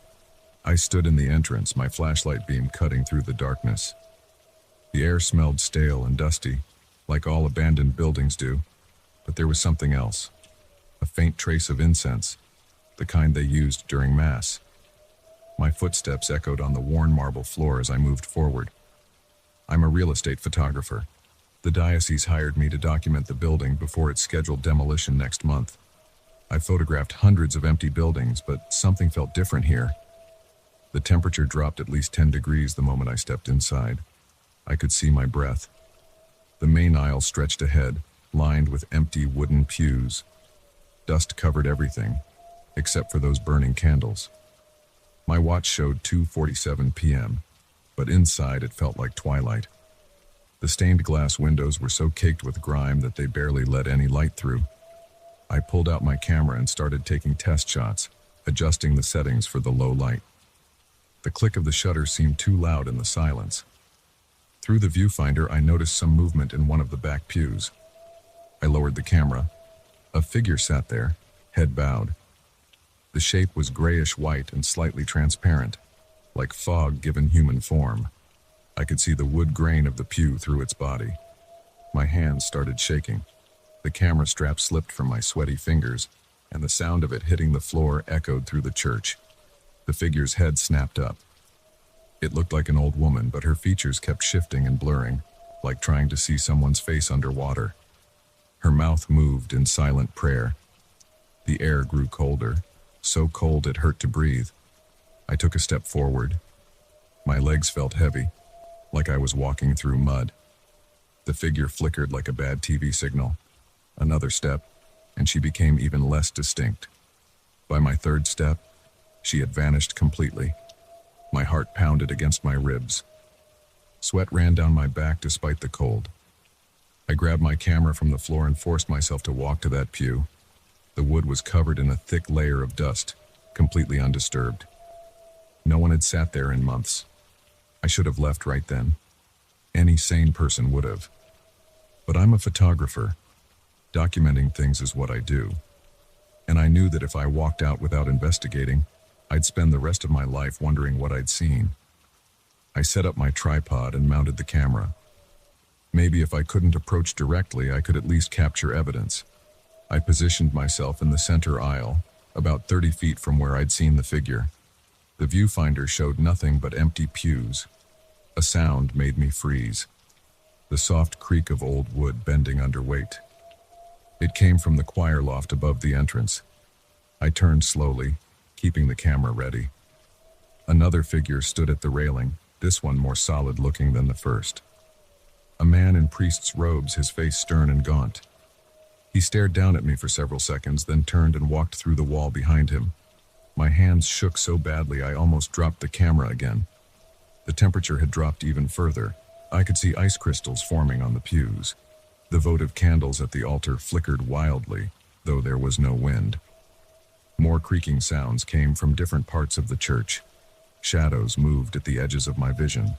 I stood in the entrance, my flashlight beam cutting through the darkness. The air smelled stale and dusty, like all abandoned buildings do, but there was something else. A faint trace of incense, the kind they used during Mass. My footsteps echoed on the worn marble floor as I moved forward. I'm a real estate photographer. The diocese hired me to document the building before its scheduled demolition next month. I photographed hundreds of empty buildings, but something felt different here. The temperature dropped at least 10 degrees the moment I stepped inside. I could see my breath. The main aisle stretched ahead, lined with empty wooden pews. Dust covered everything, except for those burning candles. My watch showed 2:47 p.m., but inside it felt like twilight. The stained glass windows were so caked with grime that they barely let any light through. I pulled out my camera and started taking test shots, adjusting the settings for the low light. The click of the shutter seemed too loud in the silence. Through the viewfinder, I noticed some movement in one of the back pews. I lowered the camera. A figure sat there, head bowed. The shape was grayish-white and slightly transparent, like fog given human form. I could see the wood grain of the pew through its body. My hands started shaking. The camera strap slipped from my sweaty fingers, and the sound of it hitting the floor echoed through the church. The figure's head snapped up. It looked like an old woman, but her features kept shifting and blurring, like trying to see someone's face underwater. Her mouth moved in silent prayer. The air grew colder, so cold it hurt to breathe. I took a step forward. My legs felt heavy, like I was walking through mud. The figure flickered like a bad TV signal. Another step, and she became even less distinct. By my third step, she had vanished completely. My heart pounded against my ribs. Sweat ran down my back despite the cold. I grabbed my camera from the floor and forced myself to walk to that pew. The wood was covered in a thick layer of dust, completely undisturbed. No one had sat there in months. I should have left right then. Any sane person would have. But I'm a photographer. Documenting things is what I do. And I knew that if I walked out without investigating, I'd spend the rest of my life wondering what I'd seen. I set up my tripod and mounted the camera. Maybe if I couldn't approach directly, I could at least capture evidence. I positioned myself in the center aisle, about 30 feet from where I'd seen the figure. The viewfinder showed nothing but empty pews. A sound made me freeze. The soft creak of old wood bending under weight. It came from the choir loft above the entrance. I turned slowly, keeping the camera ready. Another figure stood at the railing, this one more solid-looking than the first. A man in priest's robes, his face stern and gaunt. He stared down at me for several seconds, then turned and walked through the wall behind him. My hands shook so badly I almost dropped the camera again. The temperature had dropped even further. I could see ice crystals forming on the pews. The votive candles at the altar flickered wildly, though there was no wind. More creaking sounds came from different parts of the church. Shadows moved at the edges of my vision.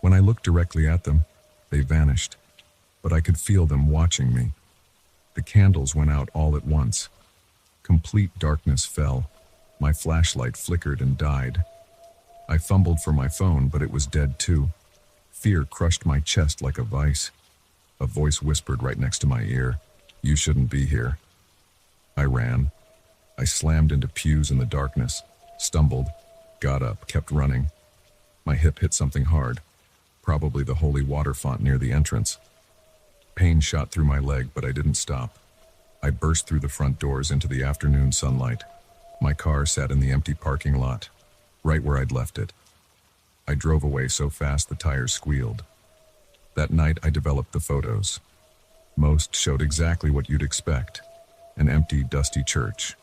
When I looked directly at them, they vanished, but I could feel them watching me. The candles went out all at once. Complete darkness fell. My flashlight flickered and died. I fumbled for my phone, but it was dead too. Fear crushed my chest like a vice. A voice whispered right next to my ear, "You shouldn't be here." I ran. I slammed into pews in the darkness, stumbled, got up, kept running. My hip hit something hard, probably the holy water font near the entrance. Pain shot through my leg, but I didn't stop. I burst through the front doors into the afternoon sunlight. My car sat in the empty parking lot, right where I'd left it. I drove away so fast the tires squealed. That night I developed the photos. Most showed exactly what you'd expect, an empty, dusty church.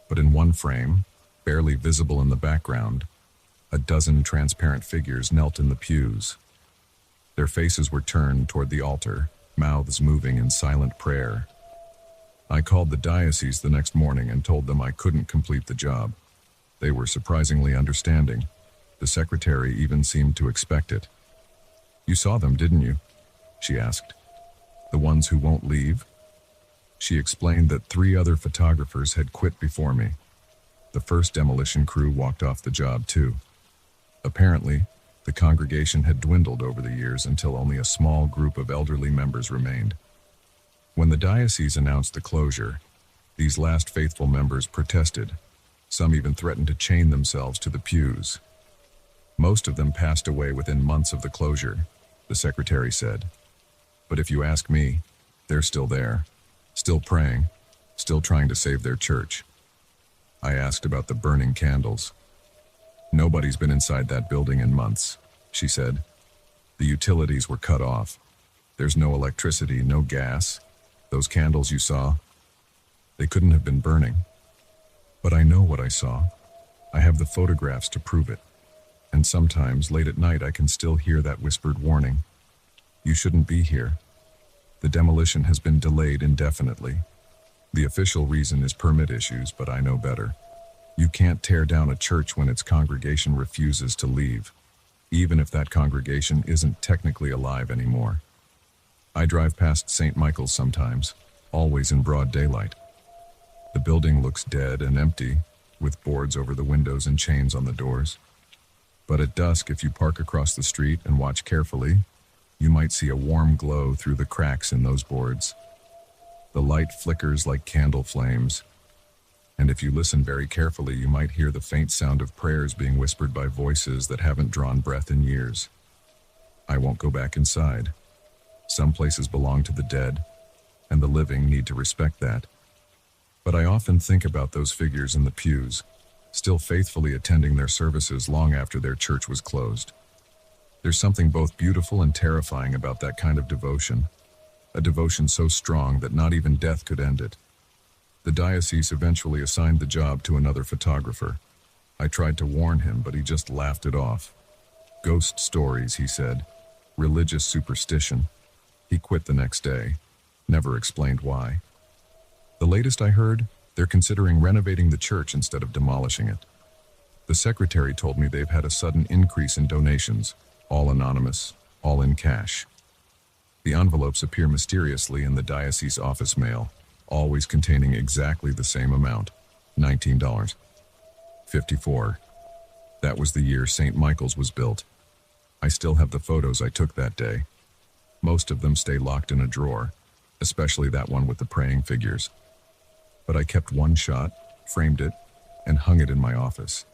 But in one frame, barely visible in the background, a dozen transparent figures knelt in the pews. Their faces were turned toward the altar, mouths moving in silent prayer. I called the diocese the next morning and told them I couldn't complete the job. They were surprisingly understanding. The secretary even seemed to expect it. "You saw them, didn't you?" she asked. "The ones who won't leave?" She explained that 3 other photographers had quit before me. The first demolition crew walked off the job too. Apparently, the congregation had dwindled over the years until only a small group of elderly members remained. When the diocese announced the closure, these last faithful members protested. Some even threatened to chain themselves to the pews. Most of them passed away within months of the closure, the secretary said. But if you ask me, they're still there, still praying, still trying to save their church. I asked about the burning candles. "Nobody's been inside that building in months," she said. "The utilities were cut off. There's no electricity, no gas. Those candles you saw, they couldn't have been burning. But I know what I saw. I have the photographs to prove it. And sometimes, late at night, I can still hear that whispered warning. You shouldn't be here. The demolition has been delayed indefinitely. The official reason is permit issues, but I know better. You can't tear down a church when its congregation refuses to leave, even if that congregation isn't technically alive anymore. I drive past St. Michael's sometimes, always in broad daylight. The building looks dead and empty, with boards over the windows and chains on the doors. But at dusk, if you park across the street and watch carefully, you might see a warm glow through the cracks in those boards. The light flickers like candle flames, and if you listen very carefully, you might hear the faint sound of prayers being whispered by voices that haven't drawn breath in years. I won't go back inside. Some places belong to the dead, and the living need to respect that. But I often think about those figures in the pews, still faithfully attending their services long after their church was closed. There's something both beautiful and terrifying about that kind of devotion, a devotion so strong that not even death could end it. The diocese eventually assigned the job to another photographer. I tried to warn him, but he just laughed it off. Ghost stories, he said. Religious superstition. He quit the next day, never explained why. The latest I heard, they're considering renovating the church instead of demolishing it. The secretary told me they've had a sudden increase in donations, all anonymous, all in cash. The envelopes appear mysteriously in the diocese office mail, always containing exactly the same amount, $19.54. That was the year St. Michael's was built. I still have the photos I took that day. Most of them stay locked in a drawer, especially that one with the praying figures. But I kept one shot, framed it, and hung it in my office.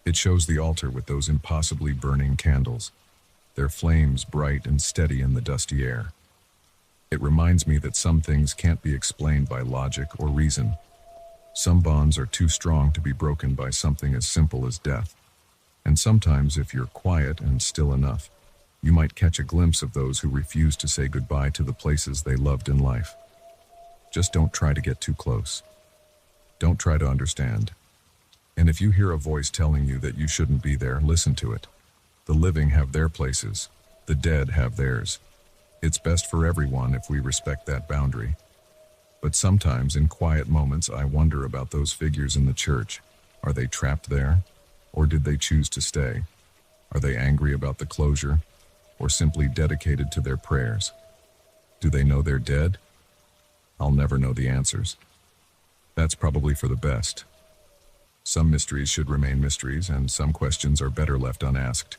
It shows the altar with those impossibly burning candles, their flames bright and steady in the dusty air. It reminds me that some things can't be explained by logic or reason. Some bonds are too strong to be broken by something as simple as death. And sometimes, if you're quiet and still enough, you might catch a glimpse of those who refuse to say goodbye to the places they loved in life. Just don't try to get too close. Don't try to understand. And if you hear a voice telling you that you shouldn't be there, listen to it. The living have their places. The dead have theirs. It's best for everyone if we respect that boundary. But sometimes, in quiet moments, I wonder about those figures in the church. Are they trapped there? Or did they choose to stay? Are they angry about the closure? Or simply dedicated to their prayers? Do they know they're dead? I'll never know the answers. That's probably for the best. Some mysteries should remain mysteries, and some questions are better left unasked.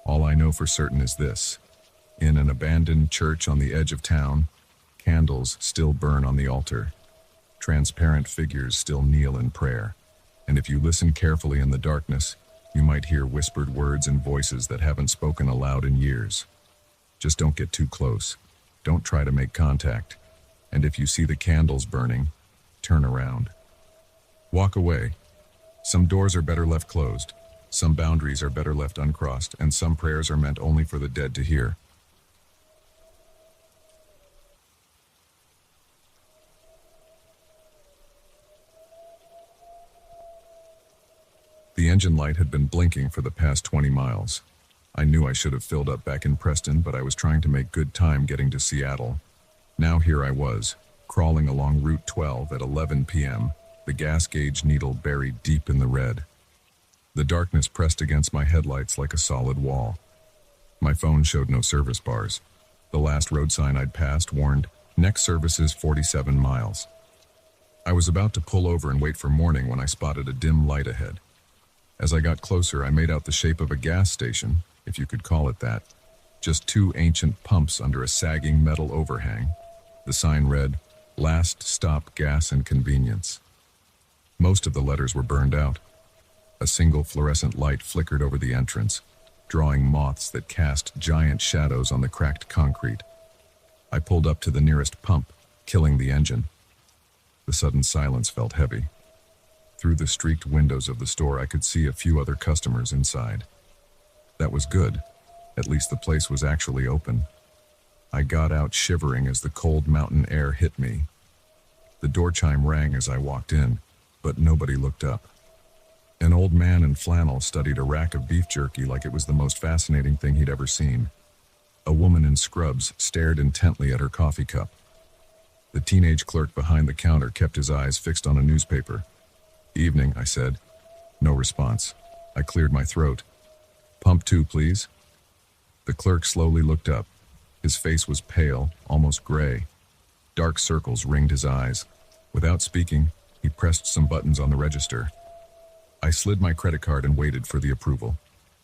All I know for certain is this. In an abandoned church on the edge of town, candles still burn on the altar. Transparent figures still kneel in prayer. And if you listen carefully in the darkness, you might hear whispered words and voices that haven't spoken aloud in years. Just don't get too close. Don't try to make contact. And if you see the candles burning, turn around. Walk away. Some doors are better left closed. Some boundaries are better left uncrossed, and some prayers are meant only for the dead to hear. The engine light had been blinking for the past 20 miles. I knew I should have filled up back in Preston, but I was trying to make good time getting to Seattle. Now here I was, crawling along Route 12 at 11 p.m., the gas gauge needle buried deep in the red. The darkness pressed against my headlights like a solid wall. My phone showed no service bars. The last road sign I'd passed warned, "Next service is 47 miles." I was about to pull over and wait for morning when I spotted a dim light ahead. As I got closer, I made out the shape of a gas station, if you could call it that. Just two ancient pumps under a sagging metal overhang. The sign read, "Last Stop Gas and Convenience." Most of the letters were burned out. A single fluorescent light flickered over the entrance, drawing moths that cast giant shadows on the cracked concrete. I pulled up to the nearest pump, killing the engine. The sudden silence felt heavy. Through the streaked windows of the store, I could see a few other customers inside. That was good. At least the place was actually open. I got out shivering as the cold mountain air hit me. The door chime rang as I walked in, but nobody looked up. An old man in flannel studied a rack of beef jerky like it was the most fascinating thing he'd ever seen. A woman in scrubs stared intently at her coffee cup. The teenage clerk behind the counter kept his eyes fixed on a newspaper. "Evening," I said. No response. I cleared my throat. "Pump 2, please." The clerk slowly looked up. His face was pale, almost gray. Dark circles ringed his eyes. Without speaking, he pressed some buttons on the register. I slid my credit card and waited for the approval.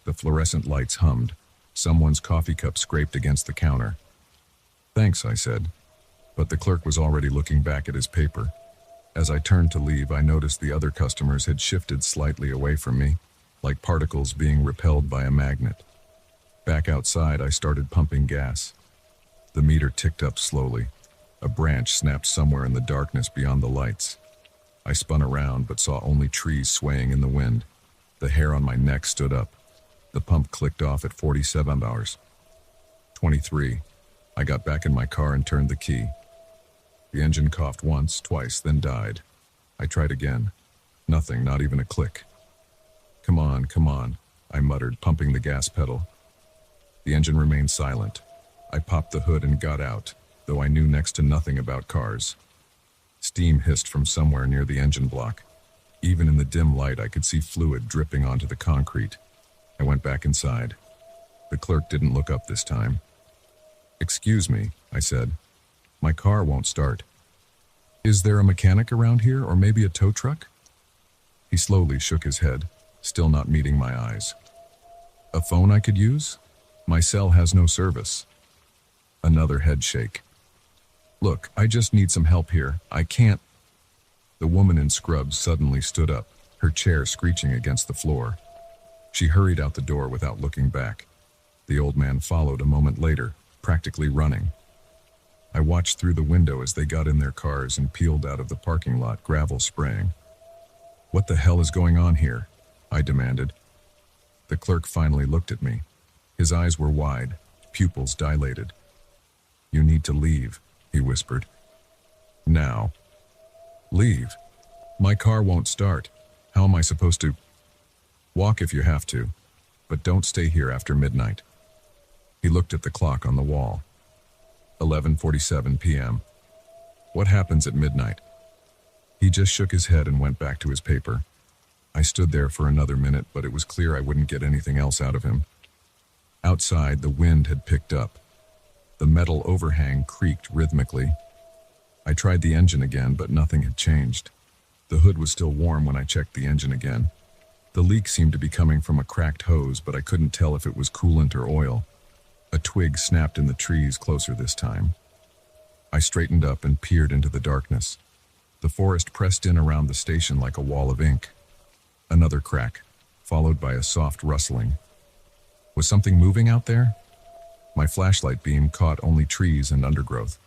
The fluorescent lights hummed. Someone's coffee cup scraped against the counter. "Thanks," I said. But the clerk was already looking back at his paper. As I turned to leave, I noticed the other customers had shifted slightly away from me, like particles being repelled by a magnet. Back outside, I started pumping gas. The meter ticked up slowly. A branch snapped somewhere in the darkness beyond the lights. I spun around, but saw only trees swaying in the wind. The hair on my neck stood up. The pump clicked off at 47 hours. 23. I got back in my car and turned the key. The engine coughed once, twice, then died. I tried again. Nothing, not even a click. Come on," I muttered, pumping the gas pedal. The engine remained silent. I popped the hood and got out, though I knew next to nothing about cars. Steam hissed from somewhere near the engine block. Even in the dim light, I could see fluid dripping onto the concrete. I went back inside. The clerk didn't look up this time. "Excuse me," I said. "My car won't start. Is there a mechanic around here, or maybe a tow truck?" He slowly shook his head, still not meeting my eyes. "A phone I could use? My cell has no service." Another head shake. "Look, I just need some help here. I can't..." The woman in scrubs suddenly stood up, her chair screeching against the floor. She hurried out the door without looking back. The old man followed a moment later, practically running. I watched through the window as they got in their cars and peeled out of the parking lot, gravel spraying. "What the hell is going on here?" I demanded. The clerk finally looked at me. His eyes were wide, pupils dilated. "You need to leave," he whispered. "Now." "Leave? My car won't start. How am I supposed to?" "Walk if you have to, but don't stay here after midnight." He looked at the clock on the wall. 11:47 p.m. "What happens at midnight?" He just shook his head and went back to his paper. I stood there for another minute, but it was clear I wouldn't get anything else out of him. Outside, the wind had picked up. The metal overhang creaked rhythmically. I tried the engine again, but nothing had changed. The hood was still warm when I checked the engine again. The leak seemed to be coming from a cracked hose, but I couldn't tell if it was coolant or oil. A twig snapped in the trees closer this time. I straightened up and peered into the darkness. The forest pressed in around the station like a wall of ink. Another crack, followed by a soft rustling. Was something moving out there? My flashlight beam caught only trees and undergrowth.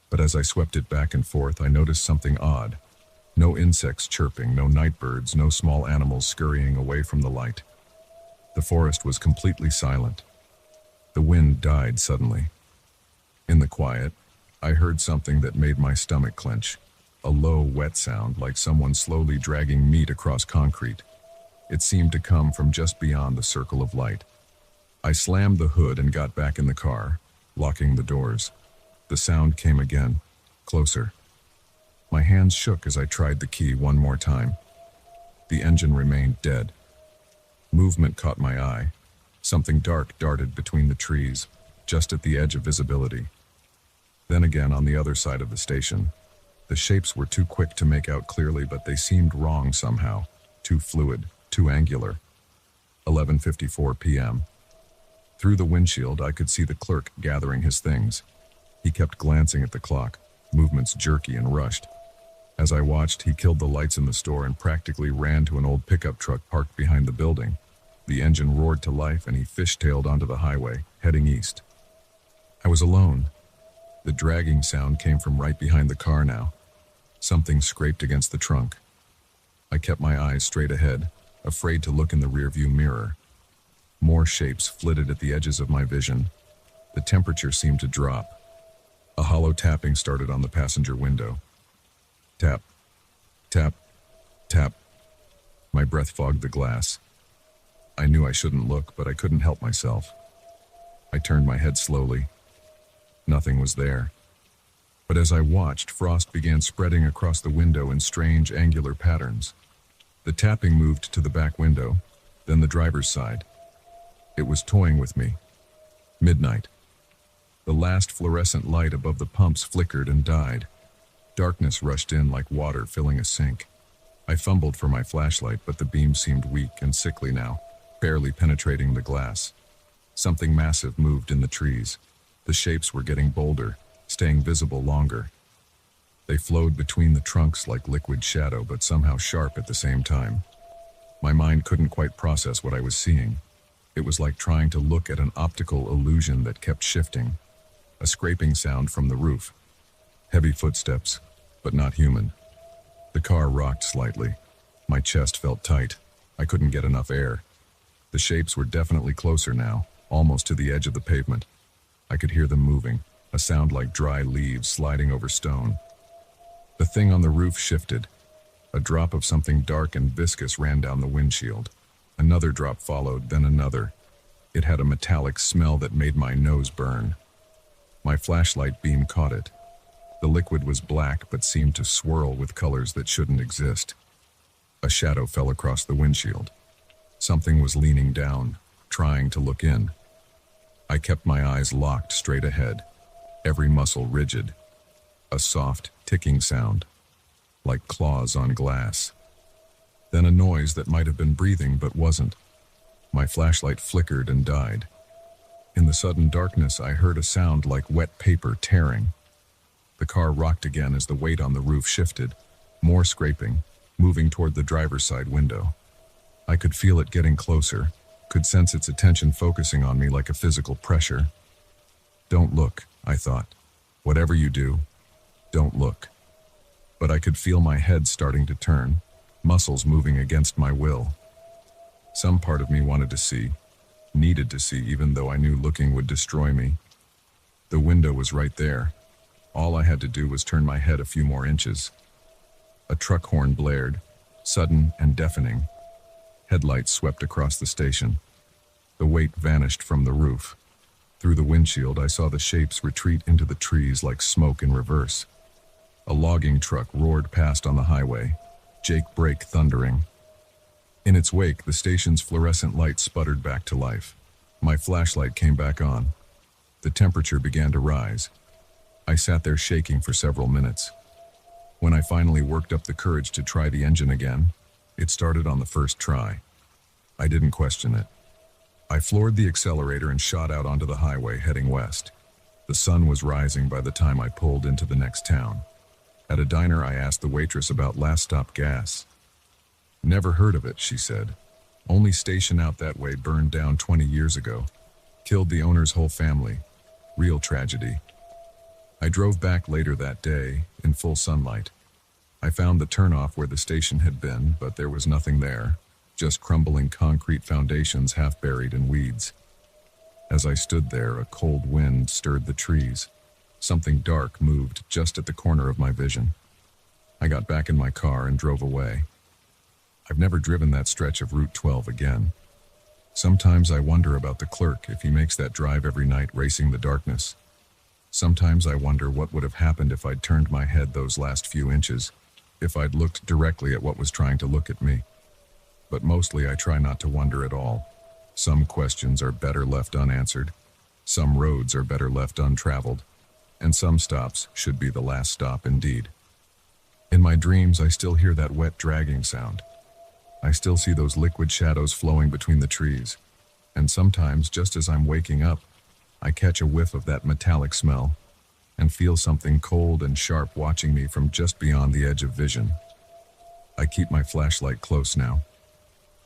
But as I swept it back and forth, I noticed something odd. No insects chirping, no night birds, no small animals scurrying away from the light. The forest was completely silent. The wind died suddenly. In the quiet, I heard something that made my stomach clench. A low, wet sound, like someone slowly dragging meat across concrete. It seemed to come from just beyond the circle of light. I slammed the hood and got back in the car, locking the doors. The sound came again, closer. My hands shook as I tried the key one more time. The engine remained dead. Movement caught my eye. Something dark darted between the trees, just at the edge of visibility. Then again on the other side of the station. The shapes were too quick to make out clearly, but they seemed wrong somehow. Too fluid, too angular. 11:54 p.m. Through the windshield, I could see the clerk gathering his things. He kept glancing at the clock, movements jerky and rushed. As I watched, he killed the lights in the store and practically ran to an old pickup truck parked behind the building. The engine roared to life and he fishtailed onto the highway, heading east. I was alone. The dragging sound came from right behind the car now. Something scraped against the trunk. I kept my eyes straight ahead, afraid to look in the rearview mirror. More shapes flitted at the edges of my vision. The temperature seemed to drop. A hollow tapping started on the passenger window. Tap, tap, tap. My breath fogged the glass. I knew I shouldn't look, but I couldn't help myself. I turned my head slowly. Nothing was there. But as I watched, frost began spreading across the window in strange, angular patterns. The tapping moved to the back window, then the driver's side. It was toying with me. Midnight. The last fluorescent light above the pumps flickered and died. Darkness rushed in like water filling a sink. I fumbled for my flashlight, but the beam seemed weak and sickly now, barely penetrating the glass. Something massive moved in the trees. The shapes were getting bolder, staying visible longer. They flowed between the trunks like liquid shadow, but somehow sharp at the same time. My mind couldn't quite process what I was seeing. It was like trying to look at an optical illusion that kept shifting. A scraping sound from the roof. Heavy footsteps, but not human. The car rocked slightly. My chest felt tight. I couldn't get enough air. The shapes were definitely closer now, almost to the edge of the pavement. I could hear them moving, a sound like dry leaves sliding over stone. The thing on the roof shifted. A drop of something dark and viscous ran down the windshield. Another drop followed, then another. It had a metallic smell that made my nose burn. My flashlight beam caught it. The liquid was black but seemed to swirl with colors that shouldn't exist. A shadow fell across the windshield. Something was leaning down, trying to look in. I kept my eyes locked straight ahead, every muscle rigid. A soft, ticking sound, like claws on glass. Then a noise that might have been breathing but wasn't. My flashlight flickered and died. In the sudden darkness, I heard a sound like wet paper tearing. The car rocked again as the weight on the roof shifted. More scraping, moving toward the driver's side window. I could feel it getting closer, could sense its attention focusing on me like a physical pressure. Don't look, I thought. Whatever you do, don't look. But I could feel my head starting to turn, muscles moving against my will. Some part of me wanted to see, needed to see, even though I knew looking would destroy me. The window was right there. All I had to do was turn my head a few more inches. A truck horn blared, sudden and deafening. Headlights swept across the station. The weight vanished from the roof. Through the windshield, I saw the shapes retreat into the trees like smoke in reverse. A logging truck roared past on the highway, Jake brake thundering. In its wake, the station's fluorescent light sputtered back to life. My flashlight came back on. The temperature began to rise. I sat there shaking for several minutes. When I finally worked up the courage to try the engine again, it started on the first try. I didn't question it. I floored the accelerator and shot out onto the highway heading west. The sun was rising by the time I pulled into the next town. At a diner, I asked the waitress about last stop gas. Never heard of it, she said. Only station out that way burned down 20 years ago. Killed the owner's whole family. Real tragedy. I drove back later that day, in full sunlight. I found the turnoff where the station had been, but there was nothing there, just crumbling concrete foundations half buried in weeds. As I stood there, a cold wind stirred the trees. Something dark moved just at the corner of my vision. I got back in my car and drove away. I've never driven that stretch of Route 12 again. Sometimes I wonder about the clerk if he makes that drive every night racing the darkness. Sometimes I wonder what would have happened if I'd turned my head those last few inches, if I'd looked directly at what was trying to look at me. But mostly I try not to wonder at all. Some questions are better left unanswered. Some roads are better left untraveled. And some stops should be the last stop indeed. In my dreams, I still hear that wet dragging sound. I still see those liquid shadows flowing between the trees. And sometimes, just as I'm waking up, I catch a whiff of that metallic smell and feel something cold and sharp watching me from just beyond the edge of vision. I keep my flashlight close now.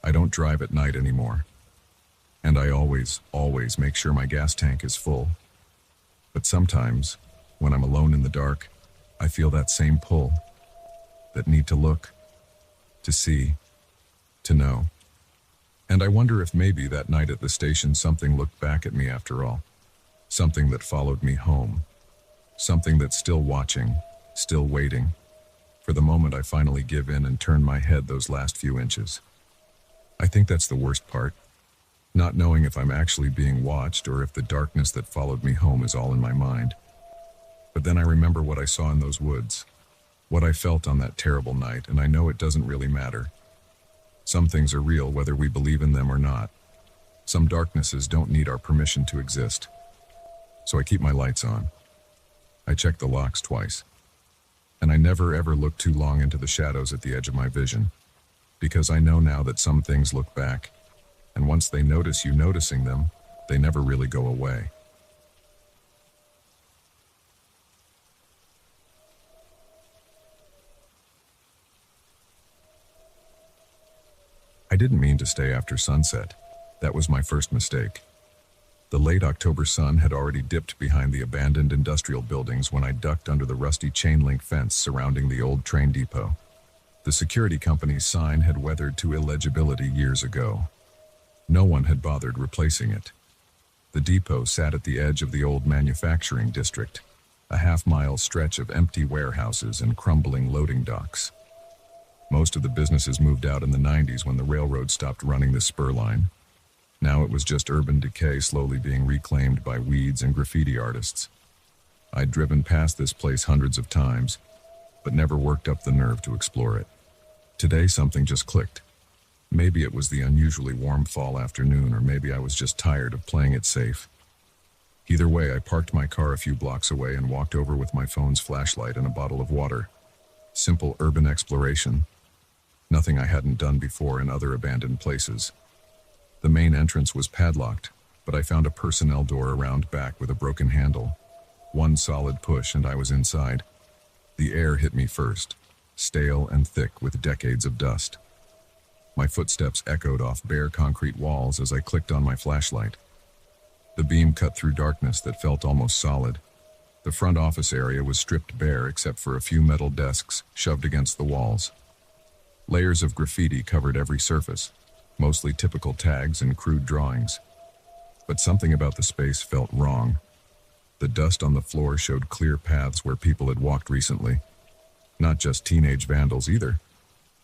I don't drive at night anymore. And I always make sure my gas tank is full. But sometimes, when I'm alone in the dark, I feel that same pull, that need to look, to see, to know. And I wonder if maybe that night at the station something looked back at me after all. Something that followed me home. Something that's still watching, still waiting, for the moment I finally give in and turn my head those last few inches. I think that's the worst part. Not knowing if I'm actually being watched or if the darkness that followed me home is all in my mind. But then I remember what I saw in those woods, what I felt on that terrible night, and I know it doesn't really matter. Some things are real whether we believe in them or not. Some darknesses don't need our permission to exist. So I keep my lights on. I check the locks twice. And I never ever look too long into the shadows at the edge of my vision. Because I know now that some things look back, and once they notice you noticing them, they never really go away. I didn't mean to stay after sunset. That was my first mistake. The late October sun had already dipped behind the abandoned industrial buildings when I ducked under the rusty chain-link fence surrounding the old train depot. The security company's sign had weathered to illegibility years ago. No one had bothered replacing it. The depot sat at the edge of the old manufacturing district, a half-mile stretch of empty warehouses and crumbling loading docks. Most of the businesses moved out in the 90s when the railroad stopped running the spur line. Now it was just urban decay slowly being reclaimed by weeds and graffiti artists. I'd driven past this place hundreds of times, but never worked up the nerve to explore it. Today something just clicked. Maybe it was the unusually warm fall afternoon, or maybe I was just tired of playing it safe. Either way, I parked my car a few blocks away and walked over with my phone's flashlight and a bottle of water. Simple urban exploration. Nothing I hadn't done before in other abandoned places. The main entrance was padlocked, but I found a personnel door around back with a broken handle. One solid push and I was inside. The air hit me first, stale and thick with decades of dust. My footsteps echoed off bare concrete walls as I clicked on my flashlight. The beam cut through darkness that felt almost solid. The front office area was stripped bare except for a few metal desks shoved against the walls. Layers of graffiti covered every surface, mostly typical tags and crude drawings. But something about the space felt wrong. The dust on the floor showed clear paths where people had walked recently. Not just teenage vandals either.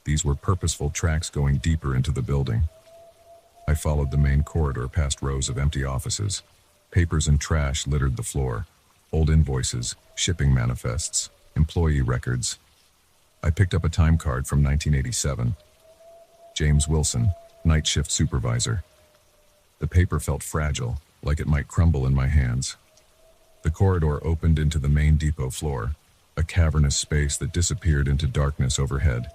These were purposeful tracks going deeper into the building. I followed the main corridor past rows of empty offices. Papers and trash littered the floor. Old invoices, shipping manifests, employee records. I picked up a time card from 1987. James Wilson, night shift supervisor. The paper felt fragile, like it might crumble in my hands. The corridor opened into the main depot floor, a cavernous space that disappeared into darkness overhead.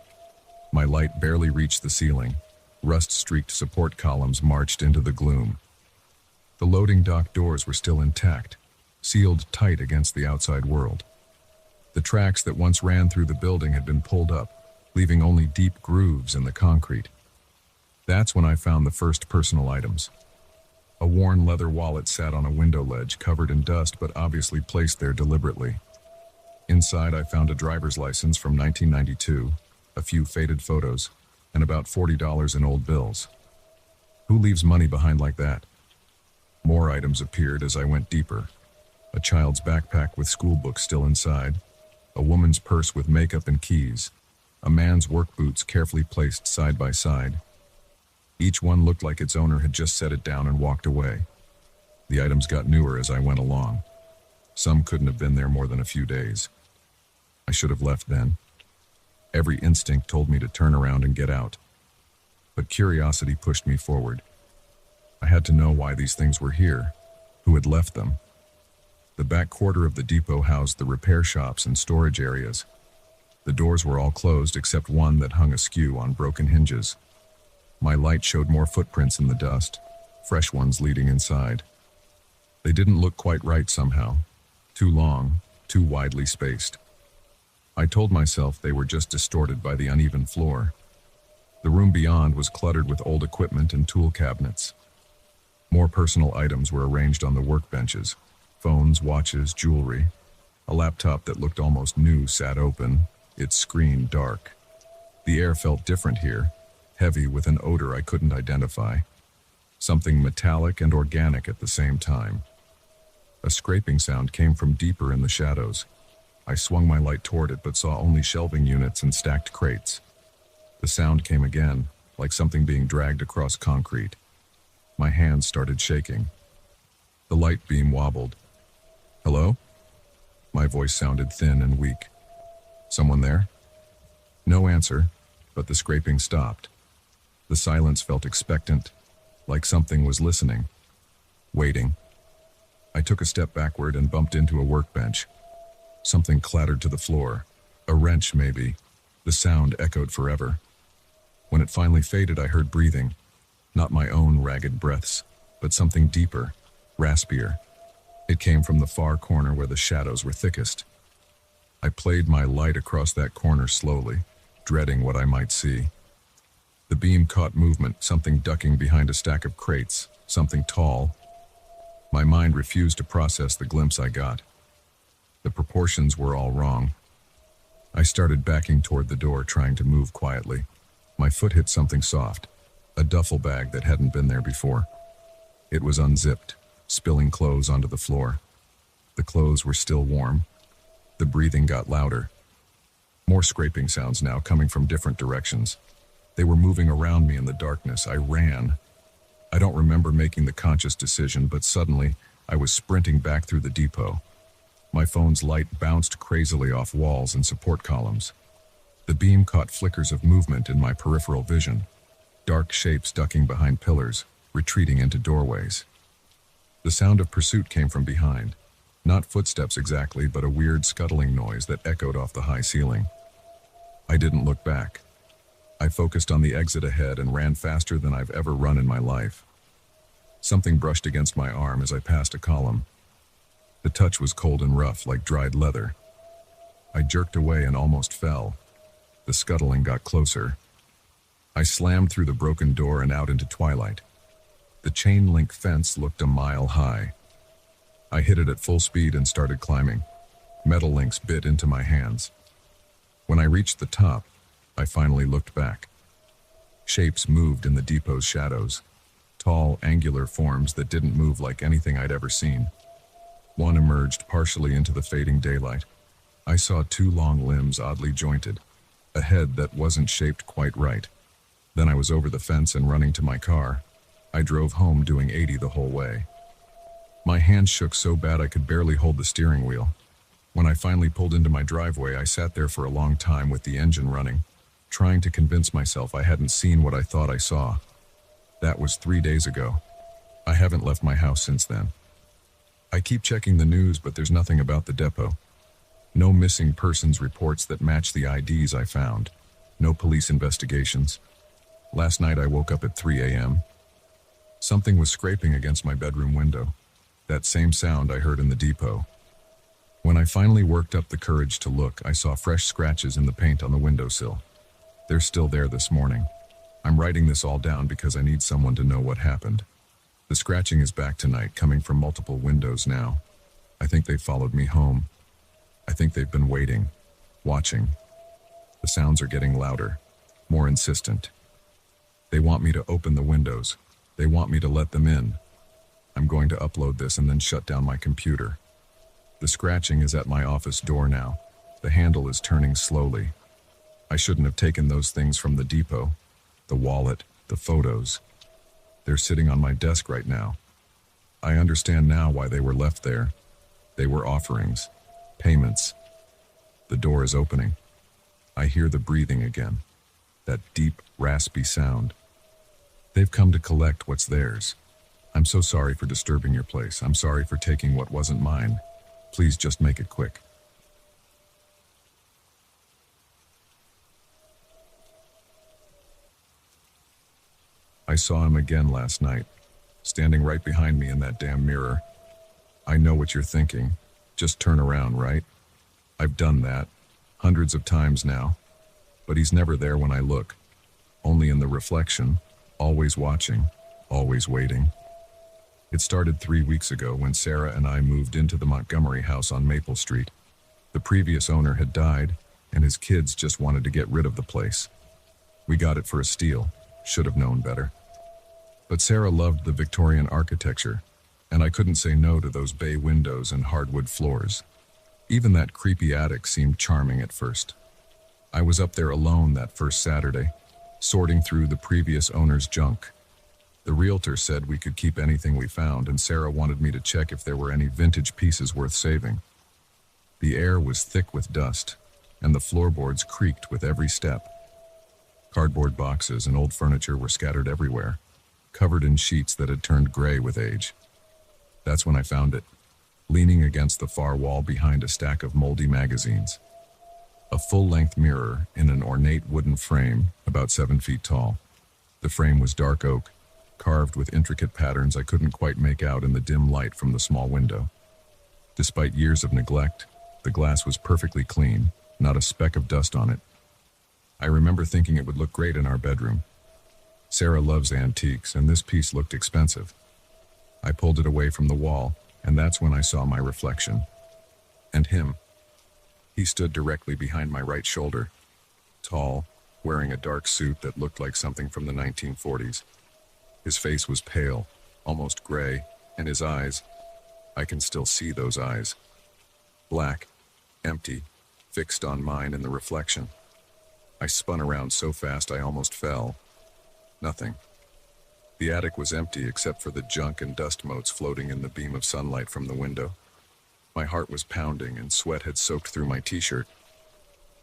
My light barely reached the ceiling. Rust-streaked support columns marched into the gloom. The loading dock doors were still intact, sealed tight against the outside world. The tracks that once ran through the building had been pulled up, leaving only deep grooves in the concrete. That's when I found the first personal items. A worn leather wallet sat on a window ledge covered in dust but obviously placed there deliberately. Inside I found a driver's license from 1992, a few faded photos, and about $40 in old bills. Who leaves money behind like that? More items appeared as I went deeper. A child's backpack with school books still inside, a woman's purse with makeup and keys, a man's work boots carefully placed side by side. Each one looked like its owner had just set it down and walked away. The items got newer as I went along. Some couldn't have been there more than a few days. I should have left then. Every instinct told me to turn around and get out. But curiosity pushed me forward. I had to know why these things were here, who had left them. The back quarter of the depot housed the repair shops and storage areas. The doors were all closed except one that hung askew on broken hinges. My light showed more footprints in the dust, fresh ones leading inside. They didn't look quite right somehow. Too long, too widely spaced. I told myself they were just distorted by the uneven floor. The room beyond was cluttered with old equipment and tool cabinets. More personal items were arranged on the workbenches. Phones, watches, jewelry. A laptop that looked almost new sat open, its screen dark. The air felt different here, heavy with an odor I couldn't identify. Something metallic and organic at the same time. A scraping sound came from deeper in the shadows. I swung my light toward it but saw only shelving units and stacked crates. The sound came again, like something being dragged across concrete. My hands started shaking. The light beam wobbled. "Hello?" My voice sounded thin and weak. "Someone there?" No answer, but the scraping stopped. The silence felt expectant, like something was listening, waiting. I took a step backward and bumped into a workbench. Something clattered to the floor. A wrench, maybe. The sound echoed forever. When it finally faded, I heard breathing. Not my own ragged breaths, but something deeper, raspier. It came from the far corner where the shadows were thickest. I played my light across that corner slowly, dreading what I might see. The beam caught movement, something ducking behind a stack of crates, something tall. My mind refused to process the glimpse I got. The proportions were all wrong. I started backing toward the door, trying to move quietly. My foot hit something soft, a duffel bag that hadn't been there before. It was unzipped, spilling clothes onto the floor. The clothes were still warm. The breathing got louder. More scraping sounds now coming from different directions. They were moving around me in the darkness. I ran. I don't remember making the conscious decision, but suddenly I was sprinting back through the depot. My phone's light bounced crazily off walls and support columns. The beam caught flickers of movement in my peripheral vision. Dark shapes ducking behind pillars, retreating into doorways. The sound of pursuit came from behind. Not footsteps exactly, but a weird scuttling noise that echoed off the high ceiling. I didn't look back. I focused on the exit ahead and ran faster than I've ever run in my life. Something brushed against my arm as I passed a column. The touch was cold and rough, like dried leather. I jerked away and almost fell. The scuttling got closer. I slammed through the broken door and out into twilight. The chain-link fence looked a mile high. I hit it at full speed and started climbing. Metal links bit into my hands. When I reached the top, I finally looked back. Shapes moved in the depot's shadows. Tall, angular forms that didn't move like anything I'd ever seen. One emerged partially into the fading daylight. I saw two long limbs oddly jointed, a head that wasn't shaped quite right. Then I was over the fence and running to my car. I drove home doing 80 the whole way. My hands shook so bad I could barely hold the steering wheel. When I finally pulled into my driveway, I sat there for a long time with the engine running, trying to convince myself I hadn't seen what I thought I saw. That was 3 days ago. I haven't left my house since then. I keep checking the news, but there's nothing about the depot. No missing persons reports that match the IDs I found. No police investigations. Last night I woke up at 3 a.m. Something was scraping against my bedroom window. That same sound I heard in the depot. When I finally worked up the courage to look, I saw fresh scratches in the paint on the windowsill. They're still there this morning. I'm writing this all down because I need someone to know what happened. The scratching is back tonight, coming from multiple windows now. I think they followed me home. I think they've been waiting, watching. The sounds are getting louder, more insistent. They want me to open the windows. They want me to let them in. I'm going to upload this and then shut down my computer. The scratching is at my office door now. The handle is turning slowly. I shouldn't have taken those things from the depot. The wallet, the photos. They're sitting on my desk right now. I understand now why they were left there. They were offerings, payments. The door is opening. I hear the breathing again. That deep, raspy sound. They've come to collect what's theirs. I'm so sorry for disturbing your place. I'm sorry for taking what wasn't mine. Please just make it quick. I saw him again last night, standing right behind me in that damn mirror. I know what you're thinking. Just turn around, right? I've done that, hundreds of times now. But he's never there when I look. Only in the reflection, always watching, always waiting. It started 3 weeks ago when Sarah and I moved into the Montgomery house on Maple Street. The previous owner had died, and his kids just wanted to get rid of the place. We got it for a steal. Should have known better. But Sarah loved the Victorian architecture, and I couldn't say no to those bay windows and hardwood floors. Even that creepy attic seemed charming at first. I was up there alone that first Saturday, sorting through the previous owner's junk. The realtor said we could keep anything we found, and Sarah wanted me to check if there were any vintage pieces worth saving. The air was thick with dust, and the floorboards creaked with every step. Cardboard boxes and old furniture were scattered everywhere, covered in sheets that had turned gray with age. That's when I found it, leaning against the far wall behind a stack of moldy magazines. A full-length mirror in an ornate wooden frame about 7 feet tall. The frame was dark oak, carved with intricate patterns I couldn't quite make out in the dim light from the small window. Despite years of neglect, the glass was perfectly clean, not a speck of dust on it. I remember thinking it would look great in our bedroom. Sarah loves antiques, and this piece looked expensive. I pulled it away from the wall, and that's when I saw my reflection. And him. He stood directly behind my right shoulder, tall, wearing a dark suit that looked like something from the 1940s. His face was pale, almost gray, and his eyes, I can still see those eyes. Black, empty, fixed on mine in the reflection. I spun around so fast I almost fell. Nothing. The attic was empty except for the junk and dust motes floating in the beam of sunlight from the window. My heart was pounding and sweat had soaked through my t-shirt.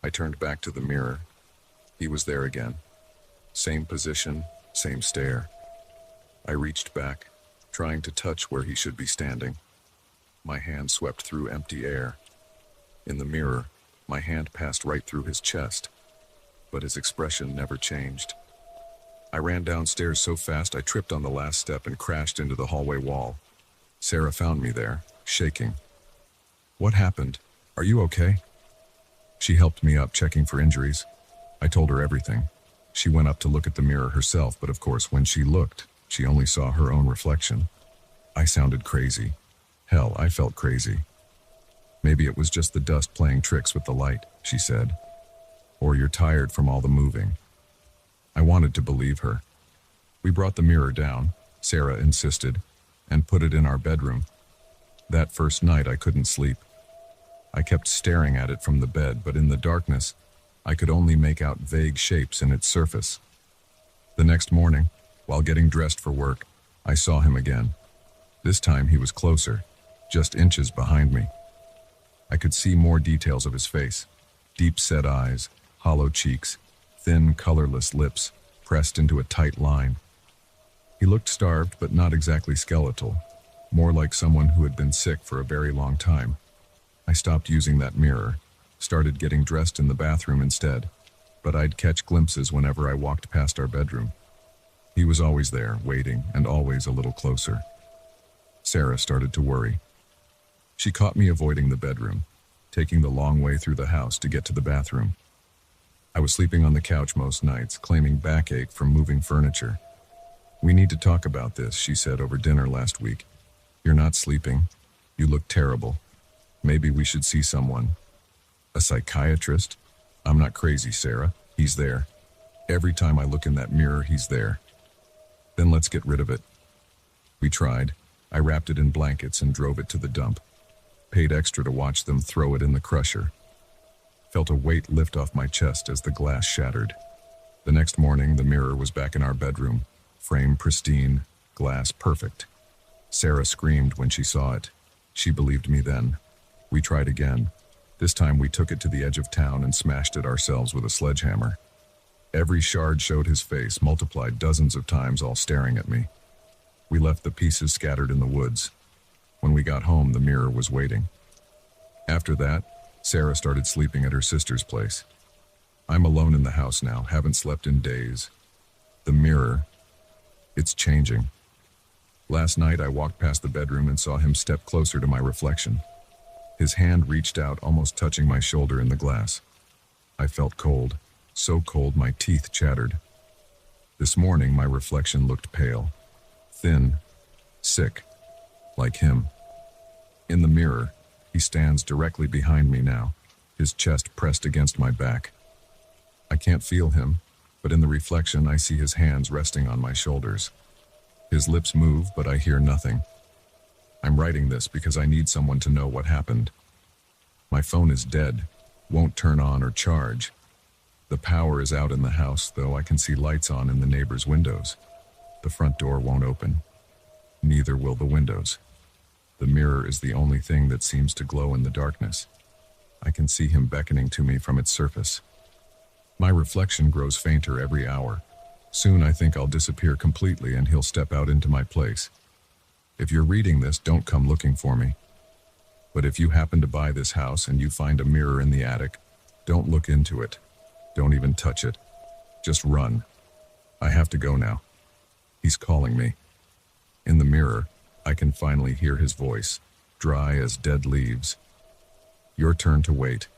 I turned back to the mirror. He was there again. Same position, same stare. I reached back, trying to touch where he should be standing. My hand swept through empty air. In the mirror, my hand passed right through his chest, but his expression never changed. I ran downstairs so fast I tripped on the last step and crashed into the hallway wall. Sarah found me there, shaking. "What happened? Are you okay?" She helped me up, checking for injuries. I told her everything. She went up to look at the mirror herself, but of course, when she looked, she only saw her own reflection. I sounded crazy. Hell, I felt crazy. Maybe it was just the dust playing tricks with the light, she said. Or you're tired from all the moving. I wanted to believe her. We brought the mirror down, Sarah insisted, and put it in our bedroom. That first night I couldn't sleep. I kept staring at it from the bed, but in the darkness, I could only make out vague shapes in its surface. The next morning, while getting dressed for work, I saw him again. This time he was closer, just inches behind me. I could see more details of his face. Deep-set eyes, hollow cheeks, thin, colorless lips, pressed into a tight line. He looked starved, but not exactly skeletal, more like someone who had been sick for a very long time. I stopped using that mirror, started getting dressed in the bathroom instead, but I'd catch glimpses whenever I walked past our bedroom. He was always there, waiting, and always a little closer. Sarah started to worry. She caught me avoiding the bedroom, taking the long way through the house to get to the bathroom. I was sleeping on the couch most nights, claiming backache from moving furniture. "We need to talk about this," she said over dinner last week. "You're not sleeping. You look terrible. Maybe we should see someone." "A psychiatrist?" "I'm not crazy, Sarah. He's there. Every time I look in that mirror, he's there." "Then let's get rid of it." We tried. I wrapped it in blankets and drove it to the dump. Paid extra to watch them throw it in the crusher. Felt a weight lift off my chest as the glass shattered. The next morning, the mirror was back in our bedroom. Frame pristine, glass perfect. Sarah screamed when she saw it. She believed me then. We tried again. This time we took it to the edge of town and smashed it ourselves with a sledgehammer. Every shard showed his face, multiplied dozens of times, all staring at me. We left the pieces scattered in the woods. When we got home, the mirror was waiting. After that, Sarah started sleeping at her sister's place. I'm alone in the house now, haven't slept in days. The mirror, it's changing. Last night I walked past the bedroom and saw him step closer to my reflection. His hand reached out, almost touching my shoulder in the glass. I felt cold, so cold my teeth chattered. This morning my reflection looked pale, thin, sick, like him. In the mirror, he stands directly behind me now, his chest pressed against my back. I can't feel him, but in the reflection I see his hands resting on my shoulders. His lips move, but I hear nothing. I'm writing this because I need someone to know what happened. My phone is dead, won't turn on or charge. The power is out in the house, though I can see lights on in the neighbors' windows. The front door won't open. Neither will the windows. The mirror is the only thing that seems to glow in the darkness. I can see him beckoning to me from its surface. My reflection grows fainter every hour. Soon I think I'll disappear completely and he'll step out into my place. If you're reading this, don't come looking for me. But if you happen to buy this house and you find a mirror in the attic, don't look into it. Don't even touch it. Just run. I have to go now. He's calling me. In the mirror, I can finally hear his voice, dry as dead leaves. Your turn to wait.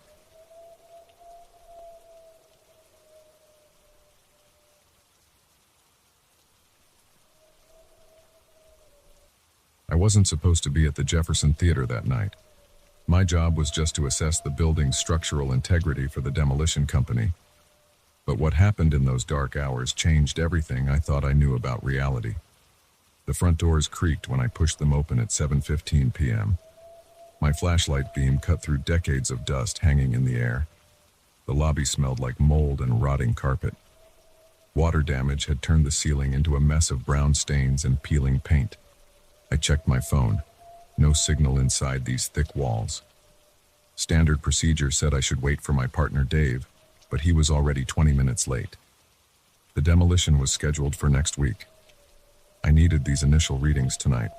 I wasn't supposed to be at the Jefferson Theater that night. My job was just to assess the building's structural integrity for the demolition company. But what happened in those dark hours changed everything I thought I knew about reality. The front doors creaked when I pushed them open at 7:15 p.m. My flashlight beam cut through decades of dust hanging in the air. The lobby smelled like mold and rotting carpet. Water damage had turned the ceiling into a mess of brown stains and peeling paint. I checked my phone. No signal inside these thick walls. Standard procedure said I should wait for my partner Dave, but he was already 20 minutes late. The demolition was scheduled for next week. I needed these initial readings tonight.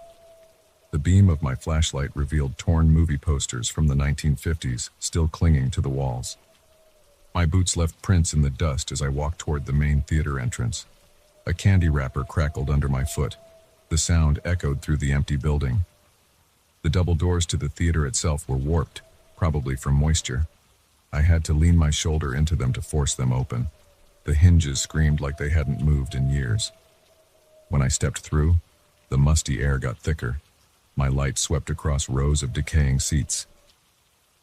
The beam of my flashlight revealed torn movie posters from the 1950s still clinging to the walls. My boots left prints in the dust as I walked toward the main theater entrance. A candy wrapper crackled under my foot. The sound echoed through the empty building. The double doors to the theater itself were warped, probably from moisture. I had to lean my shoulder into them to force them open. The hinges screamed like they hadn't moved in years. When I stepped through, the musty air got thicker. My light swept across rows of decaying seats.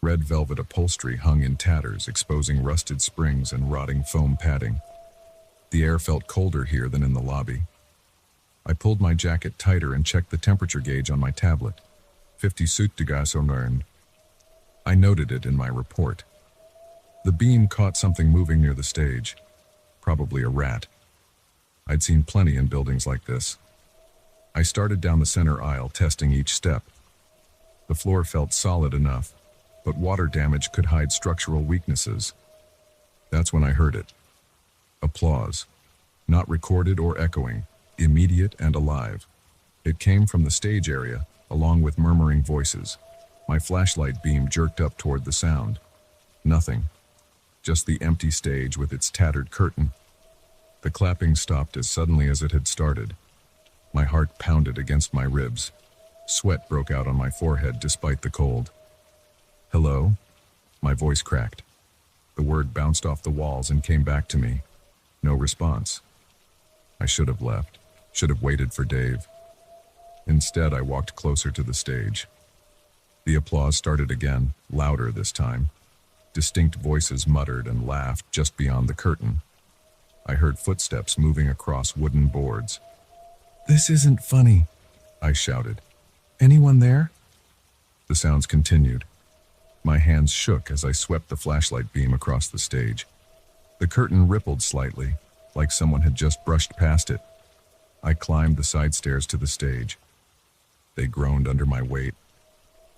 Red velvet upholstery hung in tatters, exposing rusted springs and rotting foam padding. The air felt colder here than in the lobby. I pulled my jacket tighter and checked the temperature gauge on my tablet. 50 degrés Nern. I noted it in my report. The beam caught something moving near the stage. Probably a rat. I'd seen plenty in buildings like this. I started down the center aisle, testing each step. The floor felt solid enough, but water damage could hide structural weaknesses. That's when I heard it. Applause. Not recorded or echoing, immediate and alive. It came from the stage area, along with murmuring voices. My flashlight beam jerked up toward the sound. Nothing. Just the empty stage with its tattered curtain. The clapping stopped as suddenly as it had started. My heart pounded against my ribs. Sweat broke out on my forehead despite the cold. "Hello?" My voice cracked. The word bounced off the walls and came back to me. No response. I should have left. Should have waited for Dave. Instead, I walked closer to the stage. The applause started again, louder this time. Distinct voices muttered and laughed just beyond the curtain. I heard footsteps moving across wooden boards. "This isn't funny," I shouted. "Anyone there?" The sounds continued. My hands shook as I swept the flashlight beam across the stage. The curtain rippled slightly, like someone had just brushed past it. I climbed the side stairs to the stage. They groaned under my weight.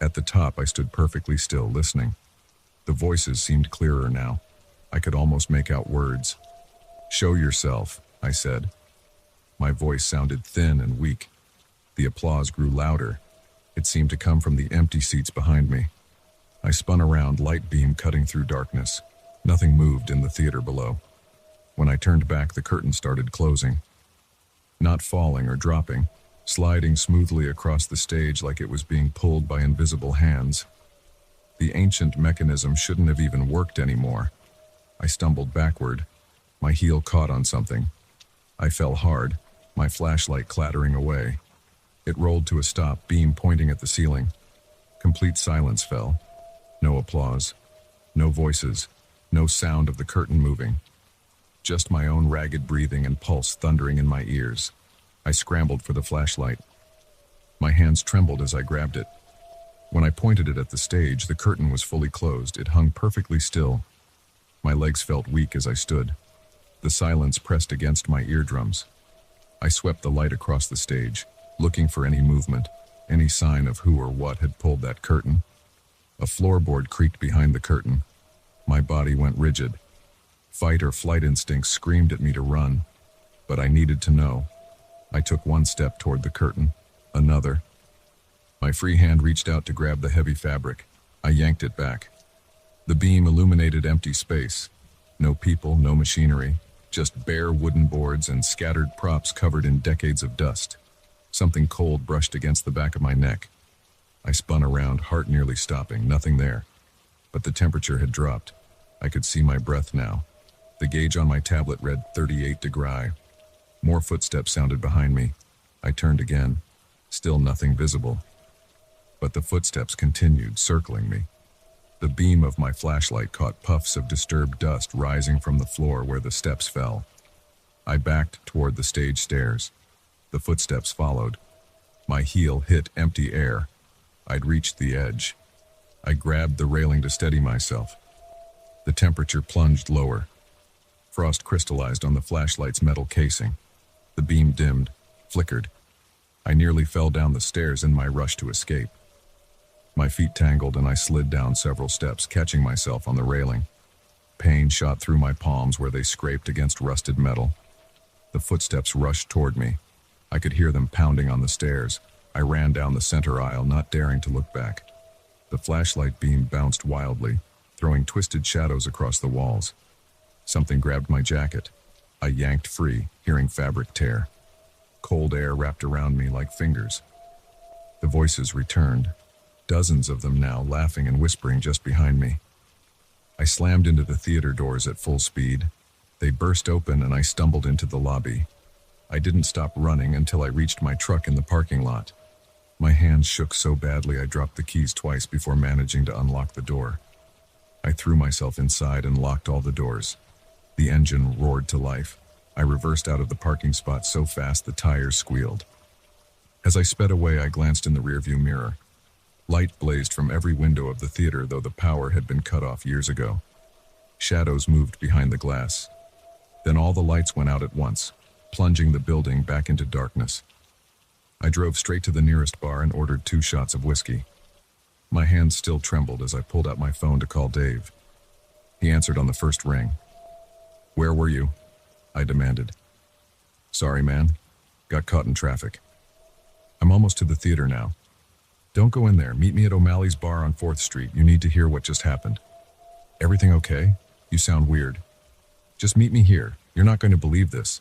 At the top, I stood perfectly still, listening. The voices seemed clearer now. I could almost make out words. "Show yourself," I said. My voice sounded thin and weak. The applause grew louder. It seemed to come from the empty seats behind me. I spun around, light beam cutting through darkness. Nothing moved in the theater below. When I turned back, the curtain started closing. Not falling or dropping, sliding smoothly across the stage like it was being pulled by invisible hands. The ancient mechanism shouldn't have even worked anymore. I stumbled backward. My heel caught on something. I fell hard, my flashlight clattering away. It rolled to a stop, beam pointing at the ceiling. Complete silence fell. No applause. No voices. No sound of the curtain moving. Just my own ragged breathing and pulse thundering in my ears. I scrambled for the flashlight. My hands trembled as I grabbed it. When I pointed it at the stage, the curtain was fully closed. It hung perfectly still. My legs felt weak as I stood. The silence pressed against my eardrums. I swept the light across the stage, looking for any movement, any sign of who or what had pulled that curtain. A floorboard creaked behind the curtain. My body went rigid. Fight or flight instincts screamed at me to run, but I needed to know. I took one step toward the curtain, another. My free hand reached out to grab the heavy fabric. I yanked it back. The beam illuminated empty space. No people, no machinery, just bare wooden boards and scattered props covered in decades of dust. Something cold brushed against the back of my neck. I spun around, heart nearly stopping, nothing there. But the temperature had dropped. I could see my breath now. The gauge on my tablet read 38 degrees. More footsteps sounded behind me. I turned again. Still nothing visible. But the footsteps continued, circling me. The beam of my flashlight caught puffs of disturbed dust rising from the floor where the steps fell. I backed toward the stage stairs. The footsteps followed. My heel hit empty air. I'd reached the edge. I grabbed the railing to steady myself. The temperature plunged lower. Frost crystallized on the flashlight's metal casing. The beam dimmed, flickered. I nearly fell down the stairs in my rush to escape. My feet tangled and I slid down several steps, catching myself on the railing. Pain shot through my palms where they scraped against rusted metal. The footsteps rushed toward me. I could hear them pounding on the stairs. I ran down the center aisle, not daring to look back. The flashlight beam bounced wildly, throwing twisted shadows across the walls. Something grabbed my jacket. I yanked free, hearing fabric tear. Cold air wrapped around me like fingers. The voices returned, dozens of them now, laughing and whispering just behind me. I slammed into the theater doors at full speed. They burst open and I stumbled into the lobby. I didn't stop running until I reached my truck in the parking lot. My hands shook so badly I dropped the keys twice before managing to unlock the door. I threw myself inside and locked all the doors. The engine roared to life. I reversed out of the parking spot so fast the tires squealed. As I sped away, I glanced in the rearview mirror. Light blazed from every window of the theater, though the power had been cut off years ago. Shadows moved behind the glass. Then all the lights went out at once, plunging the building back into darkness. I drove straight to the nearest bar and ordered 2 shots of whiskey. My hands still trembled as I pulled out my phone to call Dave. He answered on the first ring. "Where were you?" I demanded. "Sorry, man. Got caught in traffic. I'm almost to the theater now. Don't go in there. Meet me at O'Malley's bar on 4th Street. You need to hear what just happened." "Everything okay? You sound weird." "Just meet me here. You're not going to believe this."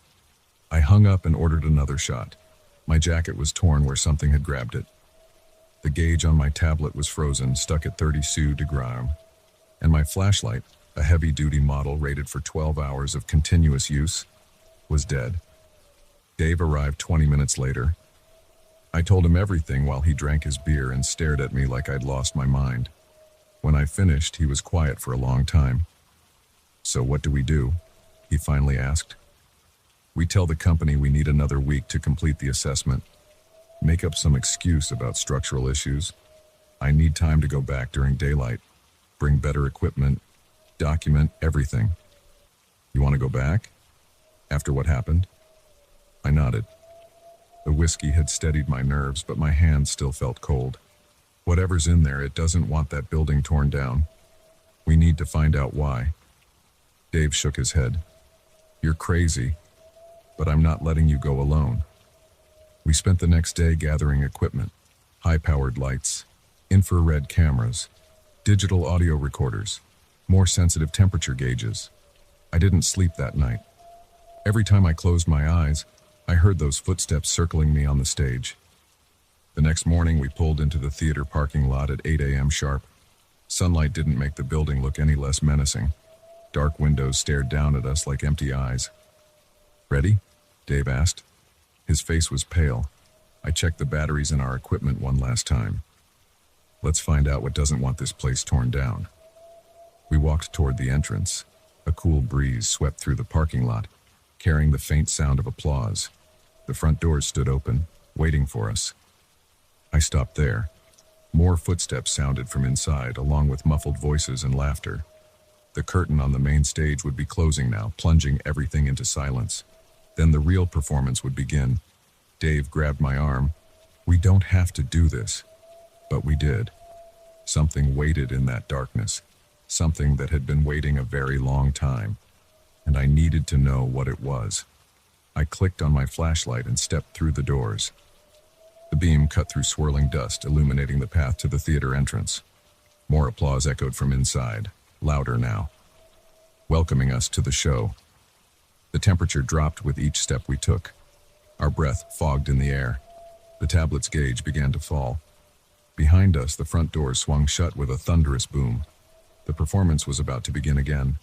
I hung up and ordered another shot. My jacket was torn where something had grabbed it. The gauge on my tablet was frozen, stuck at 30 sous de gram. And my flashlight, a heavy-duty model rated for 12 hours of continuous use, was dead. Dave arrived 20 minutes later. I told him everything while he drank his beer and stared at me like I'd lost my mind. When I finished, he was quiet for a long time. "So what do we do?" he finally asked. "We tell the company we need another week to complete the assessment. Make up some excuse about structural issues. I need time to go back during daylight, bring better equipment, document everything." "You want to go back? After what happened?" I nodded. The whiskey had steadied my nerves, but my hands still felt cold. "Whatever's in there, it doesn't want that building torn down. We need to find out why." Dave shook his head. "You're crazy, but I'm not letting you go alone." We spent the next day gathering equipment, high-powered lights, infrared cameras, digital audio recorders, more sensitive temperature gauges. I didn't sleep that night. Every time I closed my eyes, I heard those footsteps circling me on the stage. The next morning, we pulled into the theater parking lot at 8 a.m. sharp. Sunlight didn't make the building look any less menacing. Dark windows stared down at us like empty eyes. "Ready?" Dave asked. His face was pale. I checked the batteries in our equipment one last time. "Let's find out what doesn't want this place torn down." We walked toward the entrance. A cool breeze swept through the parking lot, carrying the faint sound of applause. The front doors stood open, waiting for us. I stopped there. More footsteps sounded from inside, along with muffled voices and laughter. The curtain on the main stage would be closing now, plunging everything into silence. Then the real performance would begin. Dave grabbed my arm. "We don't have to do this." But we did. Something waited in that darkness. Something that had been waiting a very long time. And I needed to know what it was. I clicked on my flashlight and stepped through the doors. The beam cut through swirling dust, illuminating the path to the theater entrance. More applause echoed from inside, louder now, welcoming us to the show. The temperature dropped with each step we took. Our breath fogged in the air. The tablet's gauge began to fall. Behind us, the front doors swung shut with a thunderous boom. The performance was about to begin again.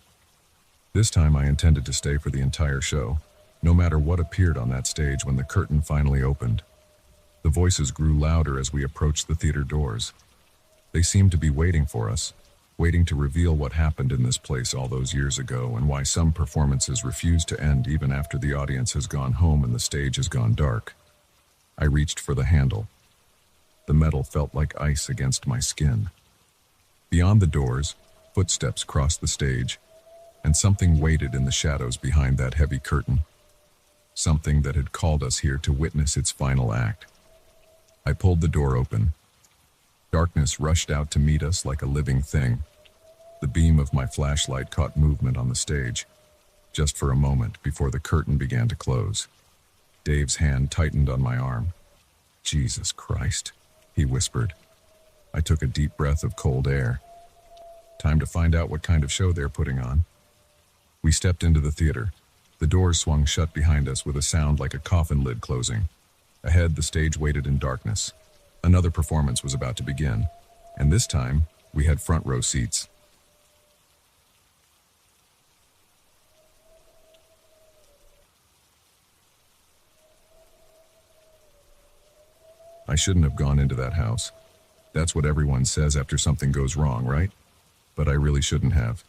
This time I intended to stay for the entire show, no matter what appeared on that stage when the curtain finally opened. The voices grew louder as we approached the theater doors. They seemed to be waiting for us, waiting to reveal what happened in this place all those years ago and why some performances refuse to end even after the audience has gone home and the stage has gone dark. I reached for the handle. The metal felt like ice against my skin. Beyond the doors, footsteps crossed the stage, and something waited in the shadows behind that heavy curtain. Something that had called us here to witness its final act. I pulled the door open. Darkness rushed out to meet us like a living thing. The beam of my flashlight caught movement on the stage, just for a moment before the curtain began to close. Dave's hand tightened on my arm. "Jesus Christ," he whispered. I took a deep breath of cold air. Time to find out what kind of show they're putting on. We stepped into the theater. The doors swung shut behind us with a sound like a coffin lid closing. Ahead, the stage waited in darkness. Another performance was about to begin, and this time, we had front row seats. I shouldn't have gone into that house. That's what everyone says after something goes wrong, right? But I really shouldn't have.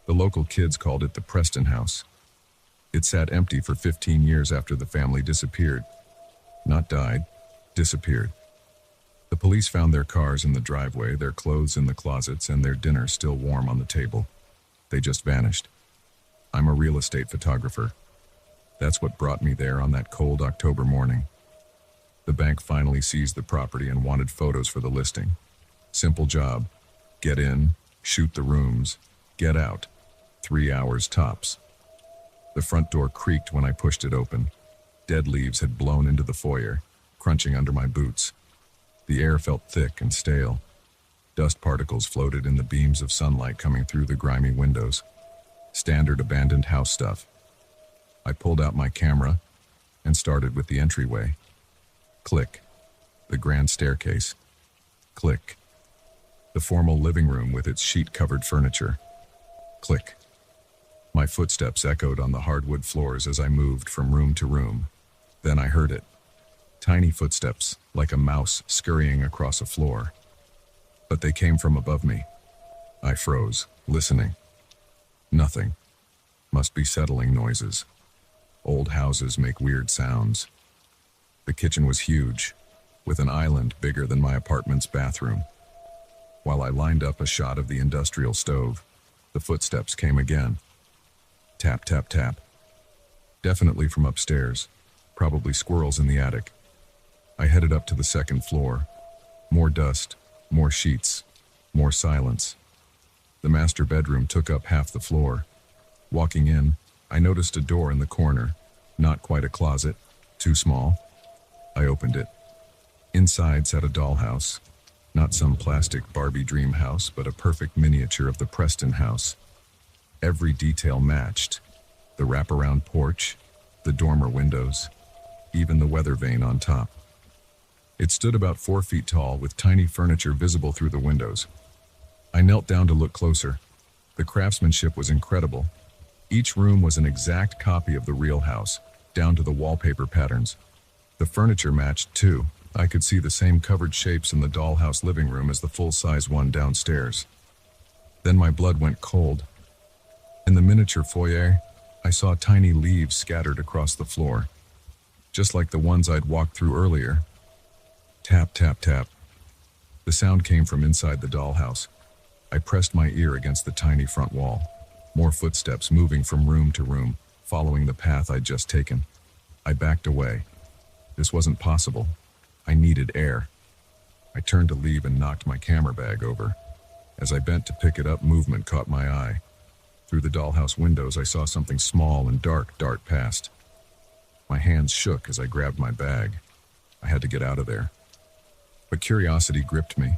The local kids called it the Preston House. It sat empty for 15 years after the family disappeared. Not died, disappeared. The police found their cars in the driveway, their clothes in the closets, and their dinner still warm on the table. They just vanished. I'm a real estate photographer. That's what brought me there on that cold October morning. The bank finally seized the property and wanted photos for the listing. Simple job. Get in, shoot the rooms, get out. 3 hours tops. The front door creaked when I pushed it open. Dead leaves had blown into the foyer, crunching under my boots. The air felt thick and stale. Dust particles floated in the beams of sunlight coming through the grimy windows. Standard abandoned house stuff. I pulled out my camera and started with the entryway. Click. The grand staircase. Click. The formal living room with its sheet-covered furniture. Click. My footsteps echoed on the hardwood floors as I moved from room to room. Then I heard it. Tiny footsteps, like a mouse scurrying across a floor. But they came from above me. I froze, listening. Nothing. Must be settling noises. Old houses make weird sounds. The kitchen was huge, with an island bigger than my apartment's bathroom. While I lined up a shot of the industrial stove, the footsteps came again. Tap, tap, tap. Definitely from upstairs. Probably squirrels in the attic. I headed up to the second floor. More dust, more sheets, more silence. The master bedroom took up half the floor. Walking in, I noticed a door in the corner. Not quite a closet, too small. I opened it. Inside sat a dollhouse. Not some plastic Barbie dream house, but a perfect miniature of the Preston house. Every detail matched. The wraparound porch, the dormer windows, even the weather vane on top. It stood about 4 feet tall with tiny furniture visible through the windows. I knelt down to look closer. The craftsmanship was incredible. Each room was an exact copy of the real house, down to the wallpaper patterns. The furniture matched too. I could see the same covered shapes in the dollhouse living room as the full-size one downstairs. Then my blood went cold. In the miniature foyer, I saw tiny leaves scattered across the floor, just like the ones I'd walked through earlier. Tap, tap, tap. The sound came from inside the dollhouse. I pressed my ear against the tiny front wall. More footsteps moving from room to room, following the path I'd just taken. I backed away. This wasn't possible. I needed air. I turned to leave and knocked my camera bag over. As I bent to pick it up, movement caught my eye. Through the dollhouse windows, I saw something small and dark dart past. My hands shook as I grabbed my bag. I had to get out of there. But curiosity gripped me.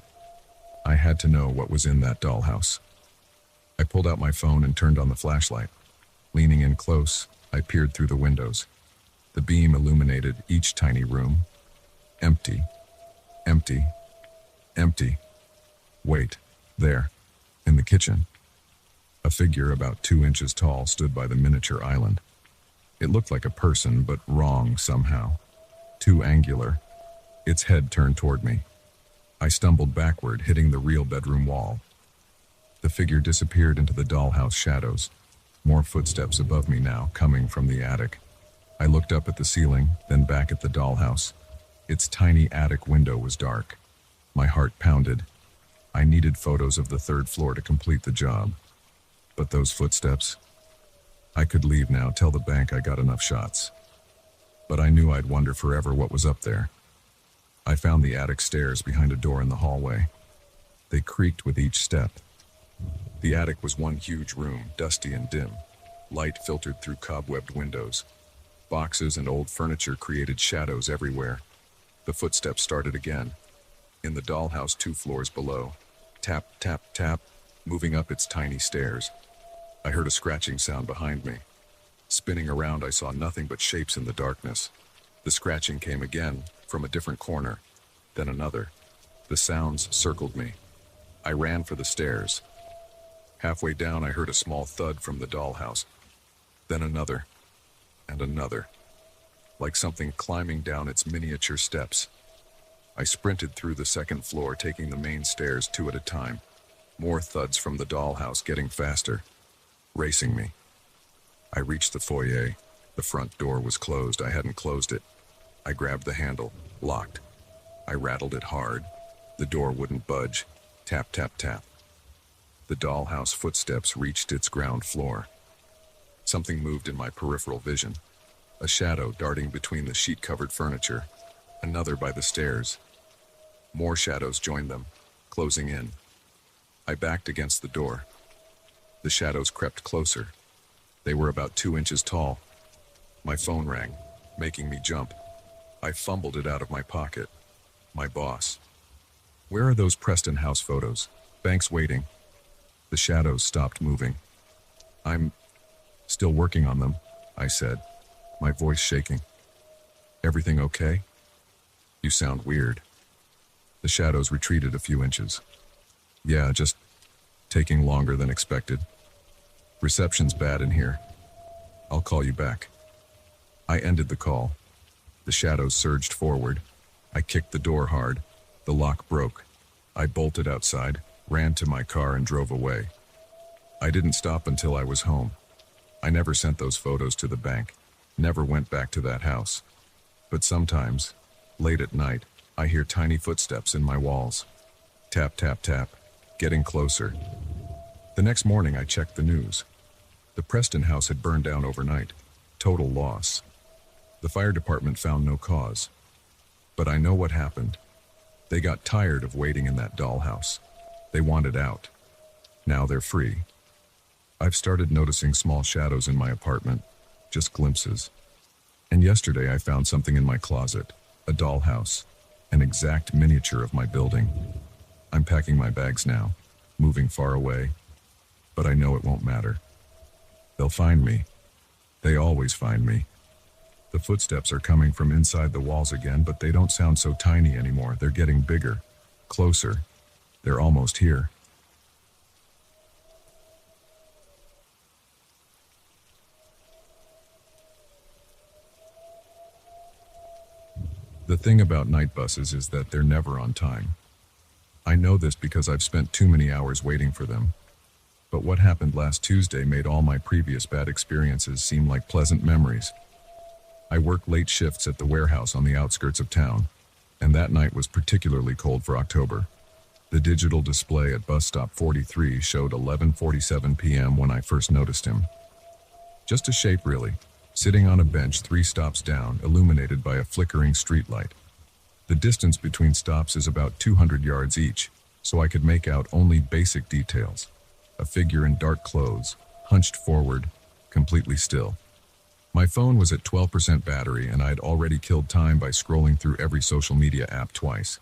I had to know what was in that dollhouse. I pulled out my phone and turned on the flashlight. Leaning in close, I peered through the windows. The beam illuminated each tiny room. Empty. Empty. Empty. Wait. There. In the kitchen. A figure about 2 inches tall stood by the miniature island. It looked like a person, but wrong somehow. Too angular. Its head turned toward me. I stumbled backward, hitting the real bedroom wall. The figure disappeared into the dollhouse shadows. More footsteps above me now, coming from the attic. I looked up at the ceiling, then back at the dollhouse. Its tiny attic window was dark. My heart pounded. I needed photos of the 3rd floor to complete the job. But those footsteps? I could leave now, tell the bank I got enough shots. But I knew I'd wonder forever what was up there. I found the attic stairs behind a door in the hallway. They creaked with each step. The attic was one huge room, dusty and dim. Light filtered through cobwebbed windows. Boxes and old furniture created shadows everywhere. The footsteps started again. In the dollhouse 2 floors below. Tap, tap, tap, moving up its tiny stairs. I heard a scratching sound behind me. Spinning around, I saw nothing but shapes in the darkness. The scratching came again, from a different corner, then another. The sounds circled me. I ran for the stairs. Halfway down, I heard a small thud from the dollhouse. Then another, and another, like something climbing down its miniature steps. I sprinted through the second floor, taking the main stairs two at a time. More thuds from the dollhouse getting faster, racing me. I reached the foyer. The front door was closed. I hadn't closed it. I grabbed the handle, locked. I rattled it hard. The door wouldn't budge. Tap, tap, tap. The dollhouse footsteps reached its ground floor. Something moved in my peripheral vision. A shadow darting between the sheet-covered furniture. Another by the stairs. More shadows joined them, closing in. I backed against the door. The shadows crept closer. They were about 2 inches tall. My phone rang, making me jump. I fumbled it out of my pocket. My boss. "Where are those Preston House photos? Bank's waiting." The shadows stopped moving. "I'm still working on them," I said, my voice shaking. "Everything okay? You sound weird." The shadows retreated a few inches. "Yeah, just taking longer than expected. Reception's bad in here. I'll call you back." I ended the call. The shadows surged forward. I kicked the door hard. The lock broke. I bolted outside, ran to my car, and drove away. I didn't stop until I was home. I never sent those photos to the bank, never went back to that house. But sometimes, late at night, I hear tiny footsteps in my walls. Tap, tap, tap, getting closer. The next morning I checked the news. The Preston house had burned down overnight. Total loss. The fire department found no cause. But I know what happened. They got tired of waiting in that dollhouse. They wanted out. Now they're free. I've started noticing small shadows in my apartment, just glimpses. And yesterday I found something in my closet, a dollhouse, an exact miniature of my building. I'm packing my bags now, moving far away, but I know it won't matter. They'll find me. They always find me. The footsteps are coming from inside the walls again, but they don't sound so tiny anymore. They're getting bigger, closer. They're almost here. The thing about night buses is that they're never on time. I know this because I've spent too many hours waiting for them. But what happened last Tuesday made all my previous bad experiences seem like pleasant memories. I worked late shifts at the warehouse on the outskirts of town, and that night was particularly cold for October. The digital display at bus stop 43 showed 11:47 p.m. when I first noticed him. Just a shape, really, sitting on a bench 3 stops down, illuminated by a flickering streetlight. The distance between stops is about 200 yards each, so I could make out only basic details. A figure in dark clothes, hunched forward, completely still. My phone was at 12% battery, and I'd already killed time by scrolling through every social media app twice.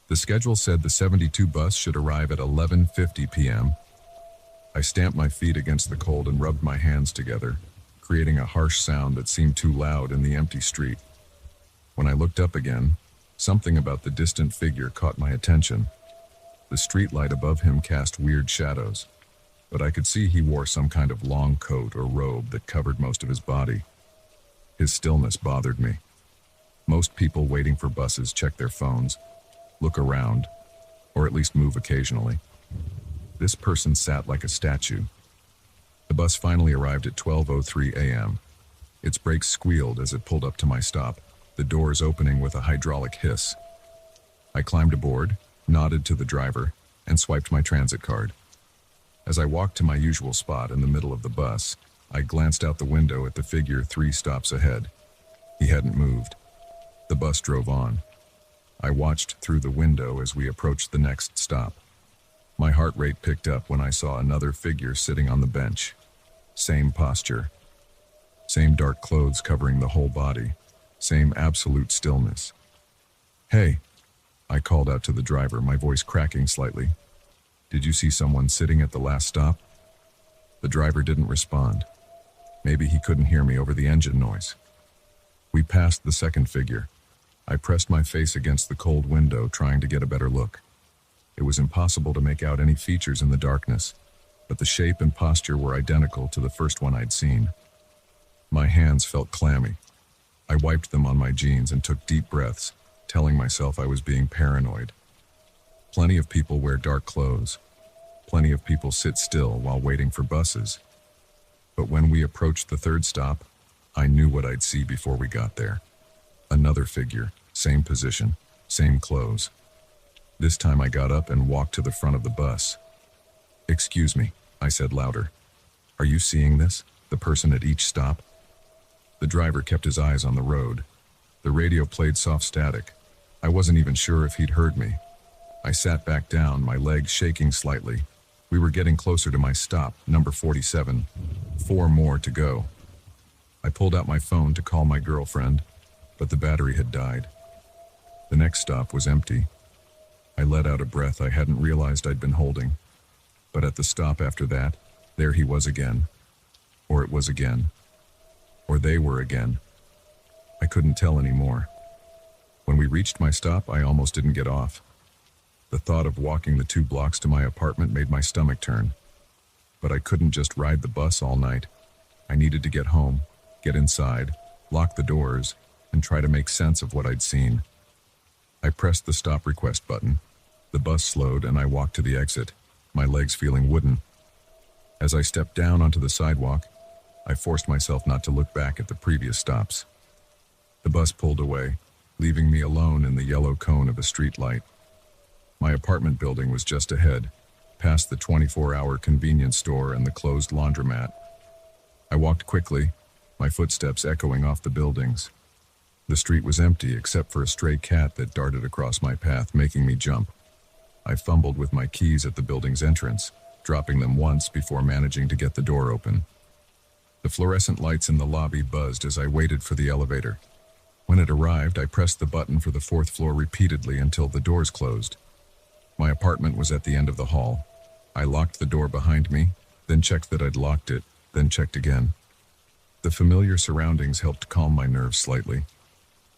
The schedule said the 72 bus should arrive at 11:50 p.m. I stamped my feet against the cold and rubbed my hands together, creating a harsh sound that seemed too loud in the empty street. When I looked up again, something about the distant figure caught my attention. The streetlight above him cast weird shadows, but I could see he wore some kind of long coat or robe that covered most of his body. His stillness bothered me. Most people waiting for buses check their phones, look around, or at least move occasionally. This person sat like a statue. The bus finally arrived at 12:03 a.m. Its brakes squealed as it pulled up to my stop, the doors opening with a hydraulic hiss. I climbed aboard, nodded to the driver, and swiped my transit card. As I walked to my usual spot in the middle of the bus, I glanced out the window at the figure 3 stops ahead. He hadn't moved. The bus drove on. I watched through the window as we approached the next stop. My heart rate picked up when I saw another figure sitting on the bench. Same posture. Same dark clothes covering the whole body. Same absolute stillness. "Hey," I called out to the driver, my voice cracking slightly. "Did you see someone sitting at the last stop?" The driver didn't respond. Maybe he couldn't hear me over the engine noise. We passed the second figure. I pressed my face against the cold window, trying to get a better look. It was impossible to make out any features in the darkness, but the shape and posture were identical to the first one I'd seen. My hands felt clammy. I wiped them on my jeans and took deep breaths, telling myself I was being paranoid. Plenty of people wear dark clothes. Plenty of people sit still while waiting for buses. But when we approached the third stop, I knew what I'd see before we got there. Another figure, same position, same clothes. This time I got up and walked to the front of the bus. "Excuse me," I said louder. "Are you seeing this? The person at each stop?" The driver kept his eyes on the road. The radio played soft static. I wasn't even sure if he'd heard me. I sat back down, my legs shaking slightly. We were getting closer to my stop, number 47. 4 more to go. I pulled out my phone to call my girlfriend, but the battery had died. The next stop was empty. I let out a breath I hadn't realized I'd been holding. But at the stop after that, there he was again. Or it was again. Or they were again. I couldn't tell anymore. When we reached my stop, I almost didn't get off. The thought of walking the 2 blocks to my apartment made my stomach turn. But I couldn't just ride the bus all night. I needed to get home, get inside, lock the doors, and try to make sense of what I'd seen. I pressed the stop request button. The bus slowed and I walked to the exit, my legs feeling wooden. As I stepped down onto the sidewalk, I forced myself not to look back at the previous stops. The bus pulled away, leaving me alone in the yellow cone of a street light. My apartment building was just ahead, past the 24-hour convenience store and the closed laundromat. I walked quickly, my footsteps echoing off the buildings. The street was empty except for a stray cat that darted across my path, making me jump. I fumbled with my keys at the building's entrance, dropping them once before managing to get the door open. The fluorescent lights in the lobby buzzed as I waited for the elevator. When it arrived, I pressed the button for the 4th floor repeatedly until the doors closed. My apartment was at the end of the hall. I locked the door behind me, then checked that I'd locked it, then checked again. The familiar surroundings helped calm my nerves slightly.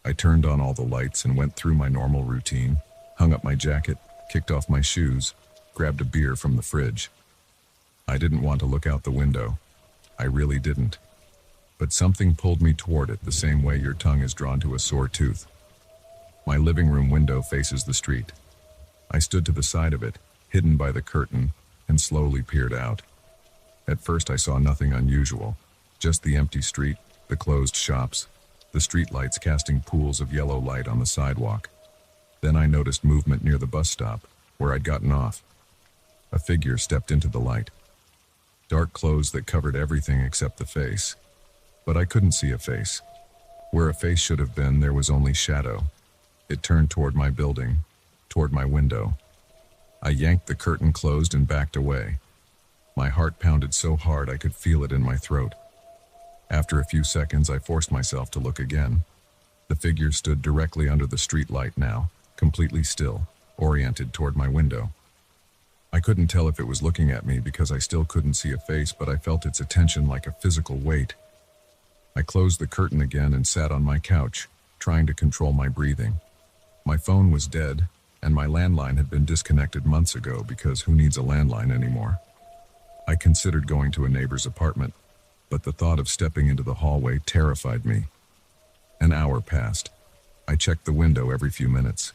I turned on all the lights and went through my normal routine, hung up my jacket, kicked off my shoes, grabbed a beer from the fridge. I didn't want to look out the window. I really didn't. But something pulled me toward it the same way your tongue is drawn to a sore tooth. My living room window faces the street. I stood to the side of it, hidden by the curtain, and slowly peered out. At first I saw nothing unusual, just the empty street, the closed shops, the streetlights casting pools of yellow light on the sidewalk. Then I noticed movement near the bus stop, where I'd gotten off. A figure stepped into the light. Dark clothes that covered everything except the face. But I couldn't see a face. Where a face should have been, there was only shadow. It turned toward my building, toward my window. I yanked the curtain closed and backed away. My heart pounded so hard I could feel it in my throat. After a few seconds, I forced myself to look again. The figure stood directly under the street light now, completely still, oriented toward my window. I couldn't tell if it was looking at me because I still couldn't see a face, but I felt its attention like a physical weight. I closed the curtain again and sat on my couch, trying to control my breathing. My phone was dead, and my landline had been disconnected months ago because who needs a landline anymore? I considered going to a neighbor's apartment, but the thought of stepping into the hallway terrified me. An hour passed. I checked the window every few minutes.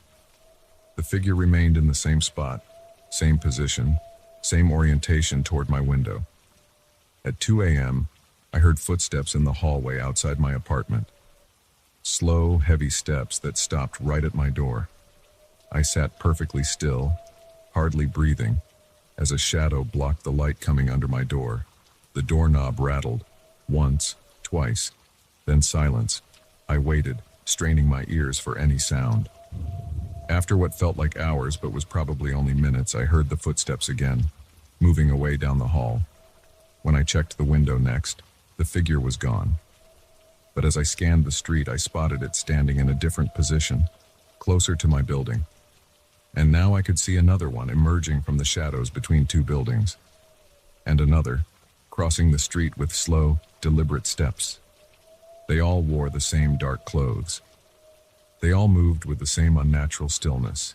The figure remained in the same spot, same position, same orientation toward my window. At 2 a.m., I heard footsteps in the hallway outside my apartment. Slow, heavy steps that stopped right at my door. I sat perfectly still, hardly breathing, as a shadow blocked the light coming under my door. The doorknob rattled, once, twice, then silence. I waited, straining my ears for any sound. After what felt like hours but was probably only minutes, I heard the footsteps again, moving away down the hall. When I checked the window next, the figure was gone. But as I scanned the street, I spotted it standing in a different position, closer to my building. And now I could see another one emerging from the shadows between 2 buildings. And another, crossing the street with slow, deliberate steps. They all wore the same dark clothes. They all moved with the same unnatural stillness,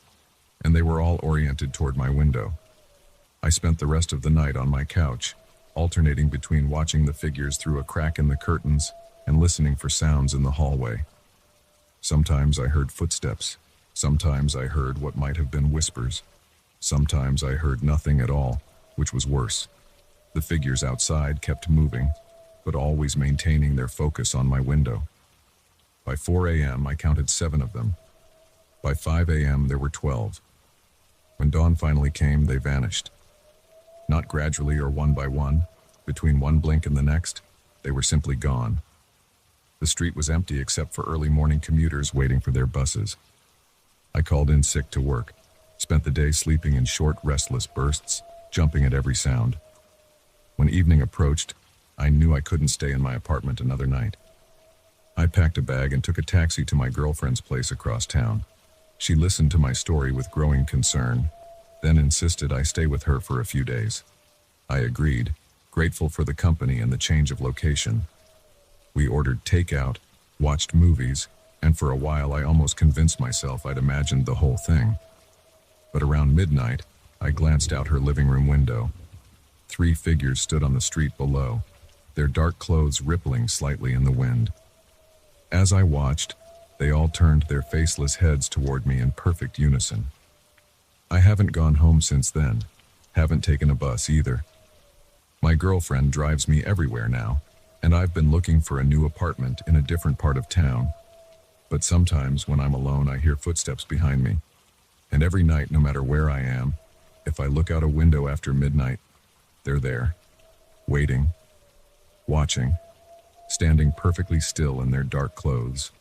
and they were all oriented toward my window. I spent the rest of the night on my couch, alternating between watching the figures through a crack in the curtains and listening for sounds in the hallway. Sometimes I heard footsteps, Sometimes I heard what might have been whispers. Sometimes I heard nothing at all, which was worse. The figures outside kept moving, but always maintaining their focus on my window. By 4 a.m., I counted 7 of them. By 5 a.m., there were 12. When dawn finally came, they vanished. Not gradually or one by one, between one blink and the next, they were simply gone. The street was empty except for early morning commuters waiting for their buses. I called in sick to work, spent the day sleeping in short, restless bursts, jumping at every sound. When evening approached, I knew I couldn't stay in my apartment another night. I packed a bag and took a taxi to my girlfriend's place across town. She listened to my story with growing concern, then insisted I stay with her for a few days. I agreed, grateful for the company and the change of location. We ordered takeout, watched movies, and for a while I almost convinced myself I'd imagined the whole thing. But around midnight, I glanced out her living room window. 3 figures stood on the street below, their dark clothes rippling slightly in the wind. As I watched, they all turned their faceless heads toward me in perfect unison. I haven't gone home since then, haven't taken a bus either. My girlfriend drives me everywhere now, and I've been looking for a new apartment in a different part of town. But sometimes when I'm alone, I hear footsteps behind me. And every night, no matter where I am, if I look out a window after midnight, they're there, waiting, watching, standing perfectly still in their dark clothes.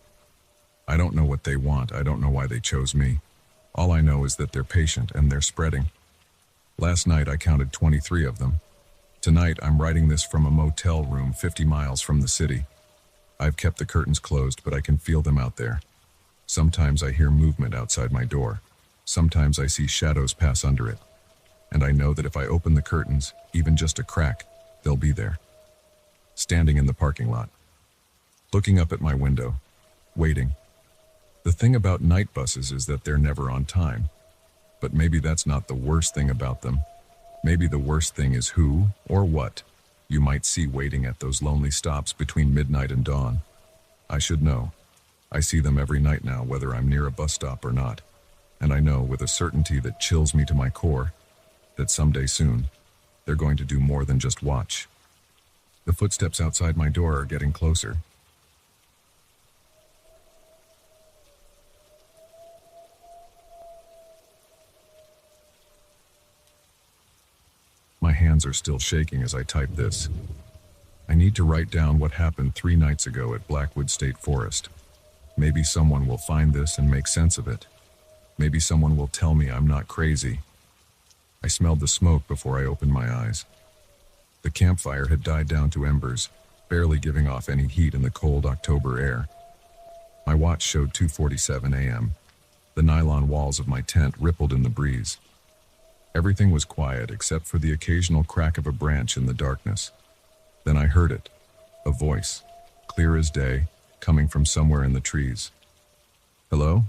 I don't know what they want. I don't know why they chose me. All I know is that they're patient and they're spreading. Last night I counted 23 of them. Tonight I'm writing this from a motel room 50 miles from the city. I've kept the curtains closed, but I can feel them out there. Sometimes I hear movement outside my door. Sometimes I see shadows pass under it. And I know that if I open the curtains, even just a crack, they'll be there. Standing in the parking lot, looking up at my window, waiting. The thing about night buses is that they're never on time. But maybe that's not the worst thing about them. Maybe the worst thing is who or what you might see waiting at those lonely stops between midnight and dawn. I should know. I see them every night now, whether I'm near a bus stop or not. And I know with a certainty that chills me to my core that someday soon, they're going to do more than just watch. The footsteps outside my door are getting closer. My hands are still shaking as I type this. I need to write down what happened 3 nights ago at Blackwood State Forest. Maybe someone will find this and make sense of it. Maybe someone will tell me I'm not crazy. I smelled the smoke before I opened my eyes. The campfire had died down to embers, barely giving off any heat in the cold October air. My watch showed 2:47 a.m. The nylon walls of my tent rippled in the breeze. Everything was quiet except for the occasional crack of a branch in the darkness. Then I heard it, a voice, clear as day, coming from somewhere in the trees. Hello?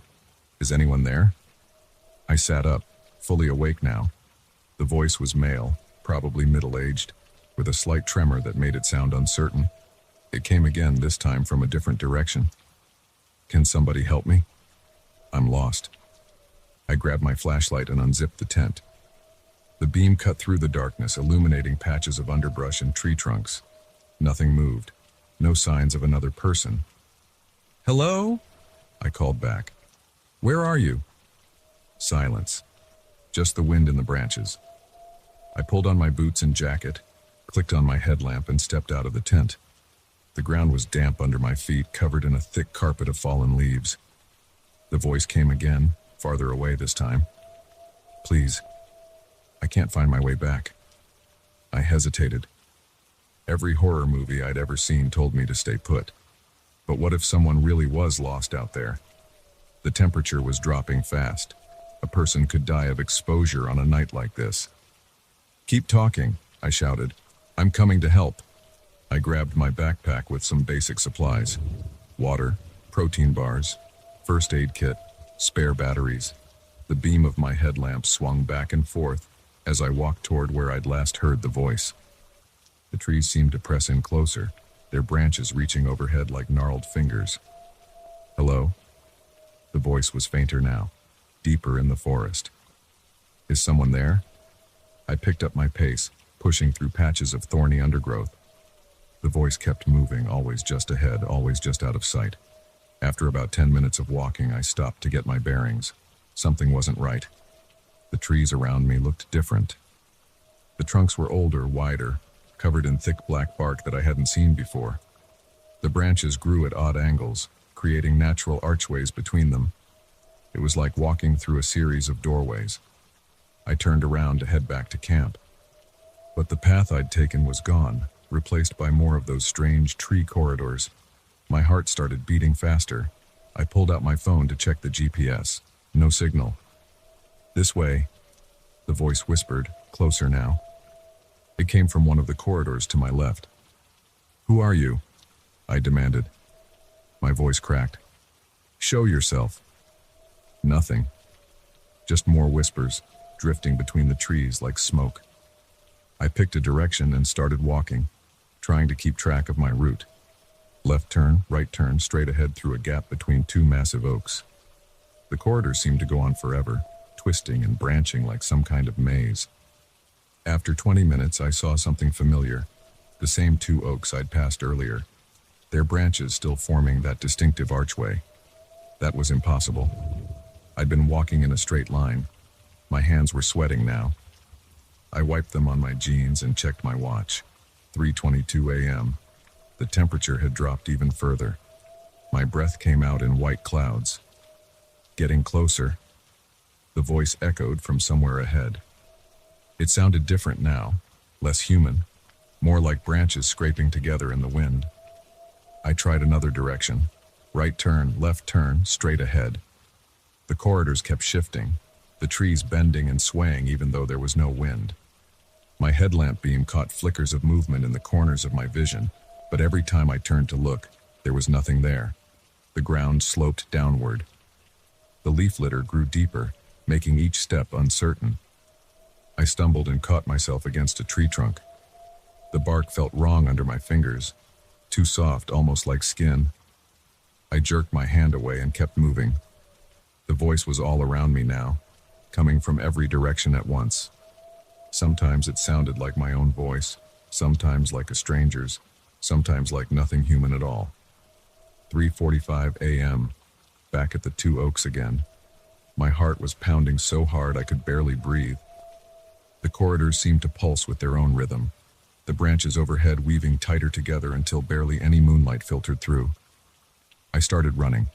Is anyone there? I sat up, fully awake now. The voice was male, probably middle-aged, with a slight tremor that made it sound uncertain. It came again, this time from a different direction. Can somebody help me? I'm lost. I grabbed my flashlight and unzipped the tent. The beam cut through the darkness, illuminating patches of underbrush and tree trunks. Nothing moved. No signs of another person. Hello? I called back. Where are you? Silence. Just the wind in the branches. I pulled on my boots and jacket, clicked on my headlamp, and stepped out of the tent. The ground was damp under my feet, covered in a thick carpet of fallen leaves. The voice came again, farther away this time. Please. I can't find my way back. I hesitated. Every horror movie I'd ever seen told me to stay put. But what if someone really was lost out there? The temperature was dropping fast. A person could die of exposure on a night like this. Keep talking, I shouted. I'm coming to help. I grabbed my backpack with some basic supplies. Water, protein bars, first aid kit, spare batteries. The beam of my headlamp swung back and forth as I walked toward where I'd last heard the voice. The trees seemed to press in closer, their branches reaching overhead like gnarled fingers. Hello? The voice was fainter now, deeper in the forest. Is someone there? I picked up my pace, pushing through patches of thorny undergrowth. The voice kept moving, always just ahead, always just out of sight. After about 10 minutes of walking, I stopped to get my bearings. Something wasn't right. The trees around me looked different. The trunks were older, wider, covered in thick black bark that I hadn't seen before. The branches grew at odd angles, creating natural archways between them. It was like walking through a series of doorways. I turned around to head back to camp. But the path I'd taken was gone, replaced by more of those strange tree corridors. My heart started beating faster. I pulled out my phone to check the GPS. No signal. This way, the voice whispered, closer now. It came from one of the corridors to my left. Who are you? I demanded. My voice cracked. Show yourself. Nothing. Just more whispers, drifting between the trees like smoke. I picked a direction and started walking, trying to keep track of my route. Left turn, right turn, straight ahead through a gap between two massive oaks. The corridor seemed to go on forever, twisting and branching like some kind of maze. After 20 minutes, I saw something familiar, the same two oaks I'd passed earlier, their branches still forming that distinctive archway. That was impossible. I'd been walking in a straight line. My hands were sweating now. I wiped them on my jeans and checked my watch. 3:22 a.m. The temperature had dropped even further. My breath came out in white clouds. Getting closer. The voice echoed from somewhere ahead. It sounded different now, less human, more like branches scraping together in the wind. I tried another direction. Right turn, left turn, straight ahead. The corridors kept shifting, the trees bending and swaying even though there was no wind. My headlamp beam caught flickers of movement in the corners of my vision, but every time I turned to look, there was nothing there. The ground sloped downward. The leaf litter grew deeper, making each step uncertain. I stumbled and caught myself against a tree trunk. The bark felt wrong under my fingers, too soft, almost like skin. I jerked my hand away and kept moving. The voice was all around me now, coming from every direction at once. Sometimes it sounded like my own voice, sometimes like a stranger's, sometimes like nothing human at all. 3:45 a.m., back at the two oaks again. My heart was pounding so hard I could barely breathe. The corridors seemed to pulse with their own rhythm, the branches overhead weaving tighter together until barely any moonlight filtered through. I started running.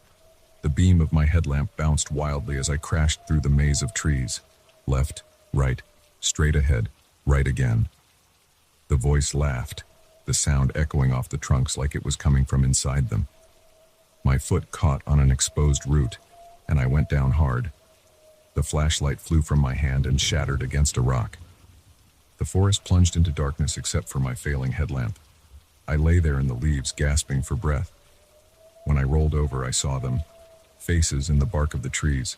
The beam of my headlamp bounced wildly as I crashed through the maze of trees. Left, right, straight ahead, right again. The voice laughed, the sound echoing off the trunks like it was coming from inside them. My foot caught on an exposed root, and I went down hard. The flashlight flew from my hand and shattered against a rock. The forest plunged into darkness except for my failing headlamp. I lay there in the leaves, gasping for breath. When I rolled over, I saw them, faces in the bark of the trees,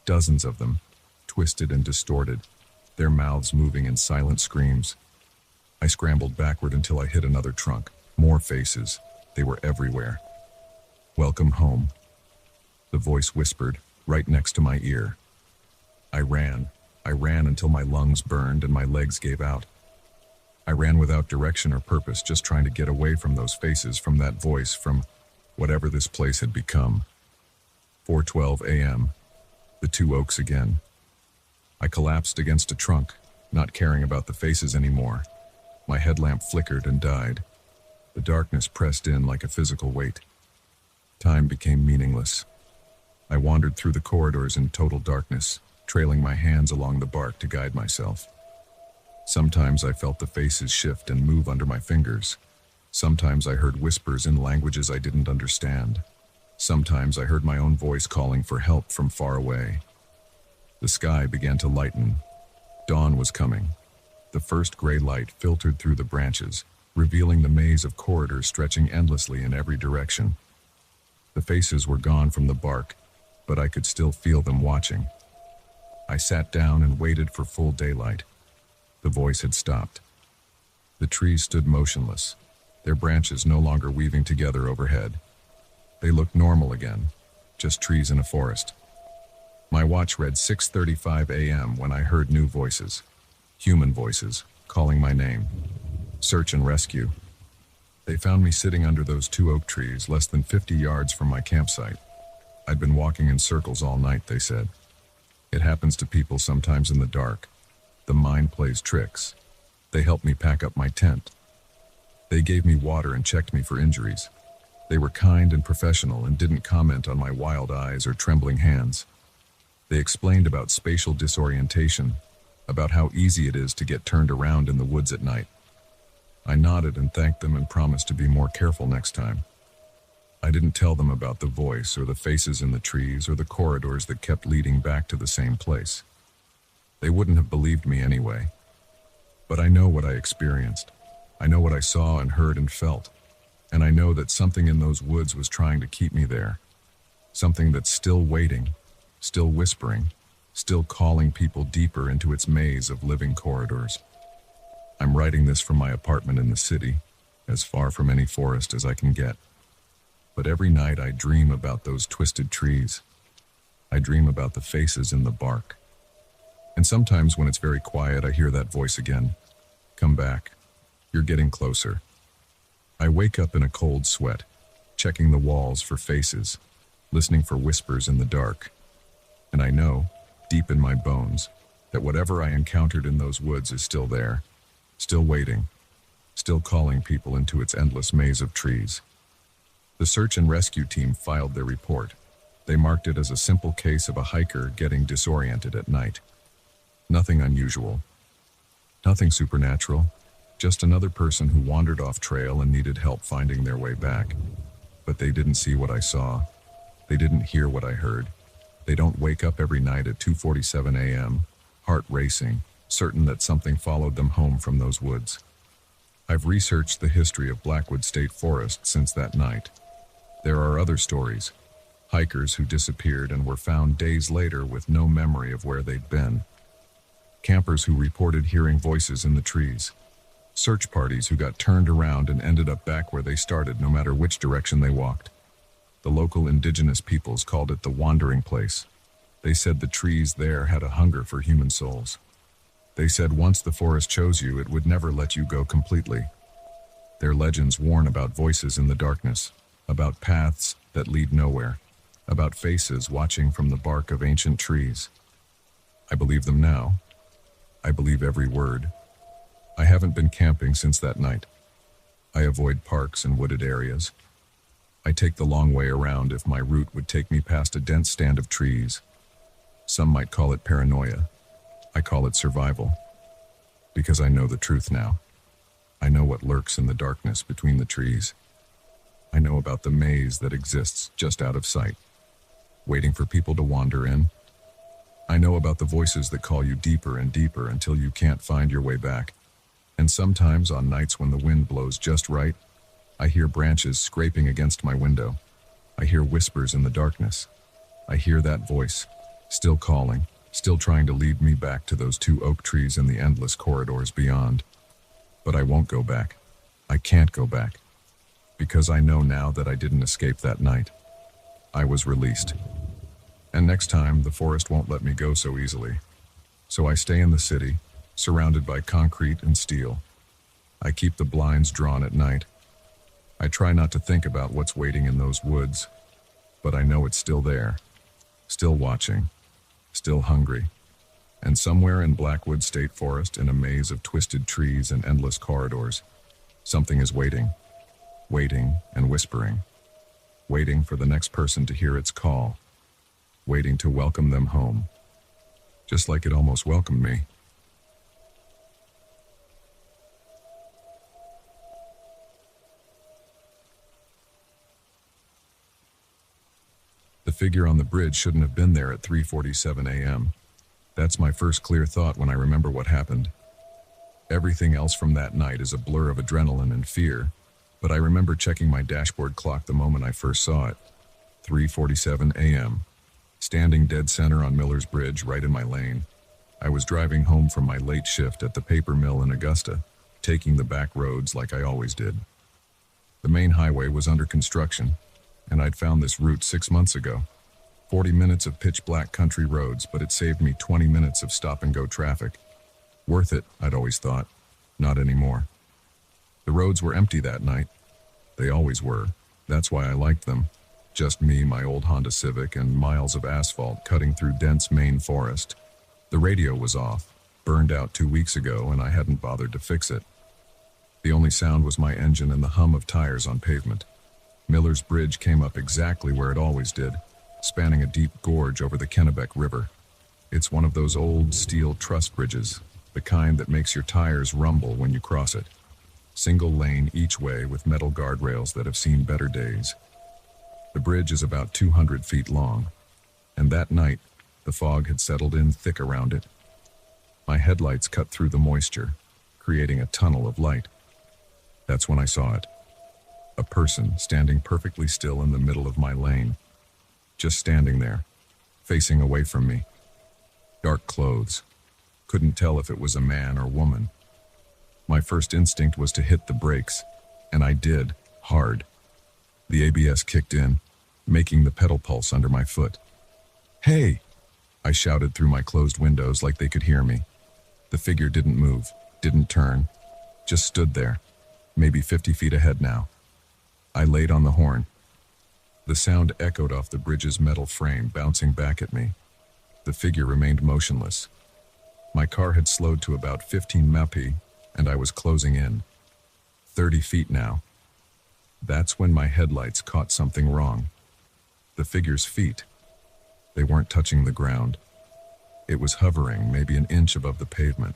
dozens of them, twisted and distorted, their mouths moving in silent screams. I scrambled backward until I hit another trunk. More faces. They were everywhere. Welcome home, the voice whispered, right next to my ear. I ran until my lungs burned and my legs gave out. I ran without direction or purpose, just trying to get away from those faces, from that voice, from whatever this place had become. 4:12 a.m., the two oaks again. I collapsed against a trunk, not caring about the faces anymore. My headlamp flickered and died. The darkness pressed in like a physical weight. Time became meaningless. I wandered through the corridors in total darkness, trailing my hands along the bark to guide myself. Sometimes I felt the faces shift and move under my fingers. Sometimes I heard whispers in languages I didn't understand. Sometimes I heard my own voice calling for help from far away. The sky began to lighten. Dawn was coming. The first gray light filtered through the branches, revealing the maze of corridors stretching endlessly in every direction. The faces were gone from the bark, but I could still feel them watching. I sat down and waited for full daylight. The voice had stopped. The trees stood motionless, their branches no longer weaving together overhead. They looked normal again, just trees in a forest. My watch read 6:35 a.m. when I heard new voices, human voices, calling my name. Search and rescue. They found me sitting under those 2 oak trees less than 50 yards from my campsite. I'd been walking in circles all night, they said. It happens to people sometimes in the dark. The mind plays tricks. They helped me pack up my tent. They gave me water and checked me for injuries. They were kind and professional and didn't comment on my wild eyes or trembling hands. They explained about spatial disorientation, about how easy it is to get turned around in the woods at night. I nodded and thanked them and promised to be more careful next time. I didn't tell them about the voice or the faces in the trees or the corridors that kept leading back to the same place. They wouldn't have believed me anyway. But I know what I experienced. I know what I saw and heard and felt. And I know that something in those woods was trying to keep me there. Something that's still waiting, still whispering, still calling people deeper into its maze of living corridors. I'm writing this from my apartment in the city, as far from any forest as I can get. But every night I dream about those twisted trees. I dream about the faces in the bark. And sometimes when it's very quiet, I hear that voice again. Come back. You're getting closer. I wake up in a cold sweat, checking the walls for faces, listening for whispers in the dark. And I know, deep in my bones, that whatever I encountered in those woods is still there, still waiting, still calling people into its endless maze of trees. The search and rescue team filed their report. They marked it as a simple case of a hiker getting disoriented at night. Nothing unusual, nothing supernatural, just another person who wandered off trail and needed help finding their way back. But they didn't see what I saw. They didn't hear what I heard. They don't wake up every night at 2:47 a.m., heart racing, certain that something followed them home from those woods. I've researched the history of Blackwood State Forest since that night. There are other stories. Hikers who disappeared and were found days later with no memory of where they'd been. Campers who reported hearing voices in the trees. Search parties who got turned around and ended up back where they started no matter which direction they walked. The local indigenous peoples called it the wandering place. They said the trees there had a hunger for human souls. They said once the forest chose you, it would never let you go completely. Their legends warn about voices in the darkness, about paths that lead nowhere, about faces watching from the bark of ancient trees. I believe them now. I believe every word. I haven't been camping since that night. I avoid parks and wooded areas. I take the long way around if my route would take me past a dense stand of trees. Some might call it paranoia. I call it survival. Because I know the truth now. I know what lurks in the darkness between the trees. I know about the maze that exists just out of sight, waiting for people to wander in. I know about the voices that call you deeper and deeper until you can't find your way back. And sometimes on nights when the wind blows just right, I hear branches scraping against my window. I hear whispers in the darkness. I hear that voice, still calling, still trying to lead me back to those 2 oak trees in the endless corridors beyond. But I won't go back. I can't go back. Because I know now that I didn't escape that night. I was released. And next time, the forest won't let me go so easily. So I stay in the city, surrounded by concrete and steel. I keep the blinds drawn at night. I try not to think about what's waiting in those woods, but I know it's still there, still watching, still hungry. And somewhere in Blackwood State Forest, in a maze of twisted trees and endless corridors, something is waiting, waiting and whispering, waiting for the next person to hear its call, waiting to welcome them home, just like it almost welcomed me. The figure on the bridge shouldn't have been there at 3:47 a.m. That's my first clear thought when I remember what happened. Everything else from that night is a blur of adrenaline and fear, but I remember checking my dashboard clock the moment I first saw it. 3:47 a.m. Standing dead center on Miller's Bridge, right in my lane. I was driving home from my late shift at the paper mill in Augusta, taking the back roads like I always did. The main highway was under construction, and I'd found this route 6 months ago. 40 minutes of pitch-black country roads, but it saved me 20 minutes of stop-and-go traffic. Worth it, I'd always thought. Not anymore. The roads were empty that night. They always were. That's why I liked them. Just me, my old Honda Civic, and miles of asphalt cutting through dense Maine forest. The radio was off, burned out 2 weeks ago, and I hadn't bothered to fix it. The only sound was my engine and the hum of tires on pavement. Miller's Bridge came up exactly where it always did, spanning a deep gorge over the Kennebec River. It's one of those old steel truss bridges, the kind that makes your tires rumble when you cross it. Single lane each way with metal guardrails that have seen better days. The bridge is about 200 feet long, and that night, the fog had settled in thick around it. My headlights cut through the moisture, creating a tunnel of light. That's when I saw it. A person standing perfectly still in the middle of my lane. Just standing there, facing away from me. Dark clothes. Couldn't tell if it was a man or woman. My first instinct was to hit the brakes, and I did, hard. The ABS kicked in, making the pedal pulse under my foot. "Hey!" I shouted through my closed windows like they could hear me. The figure didn't move, didn't turn, just stood there, maybe 50 feet ahead now. I laid on the horn. The sound echoed off the bridge's metal frame, bouncing back at me. The figure remained motionless. My car had slowed to about 15 mph, and I was closing in. 30 feet now. That's when my headlights caught something wrong. The figure's feet. They weren't touching the ground. It was hovering maybe an inch above the pavement.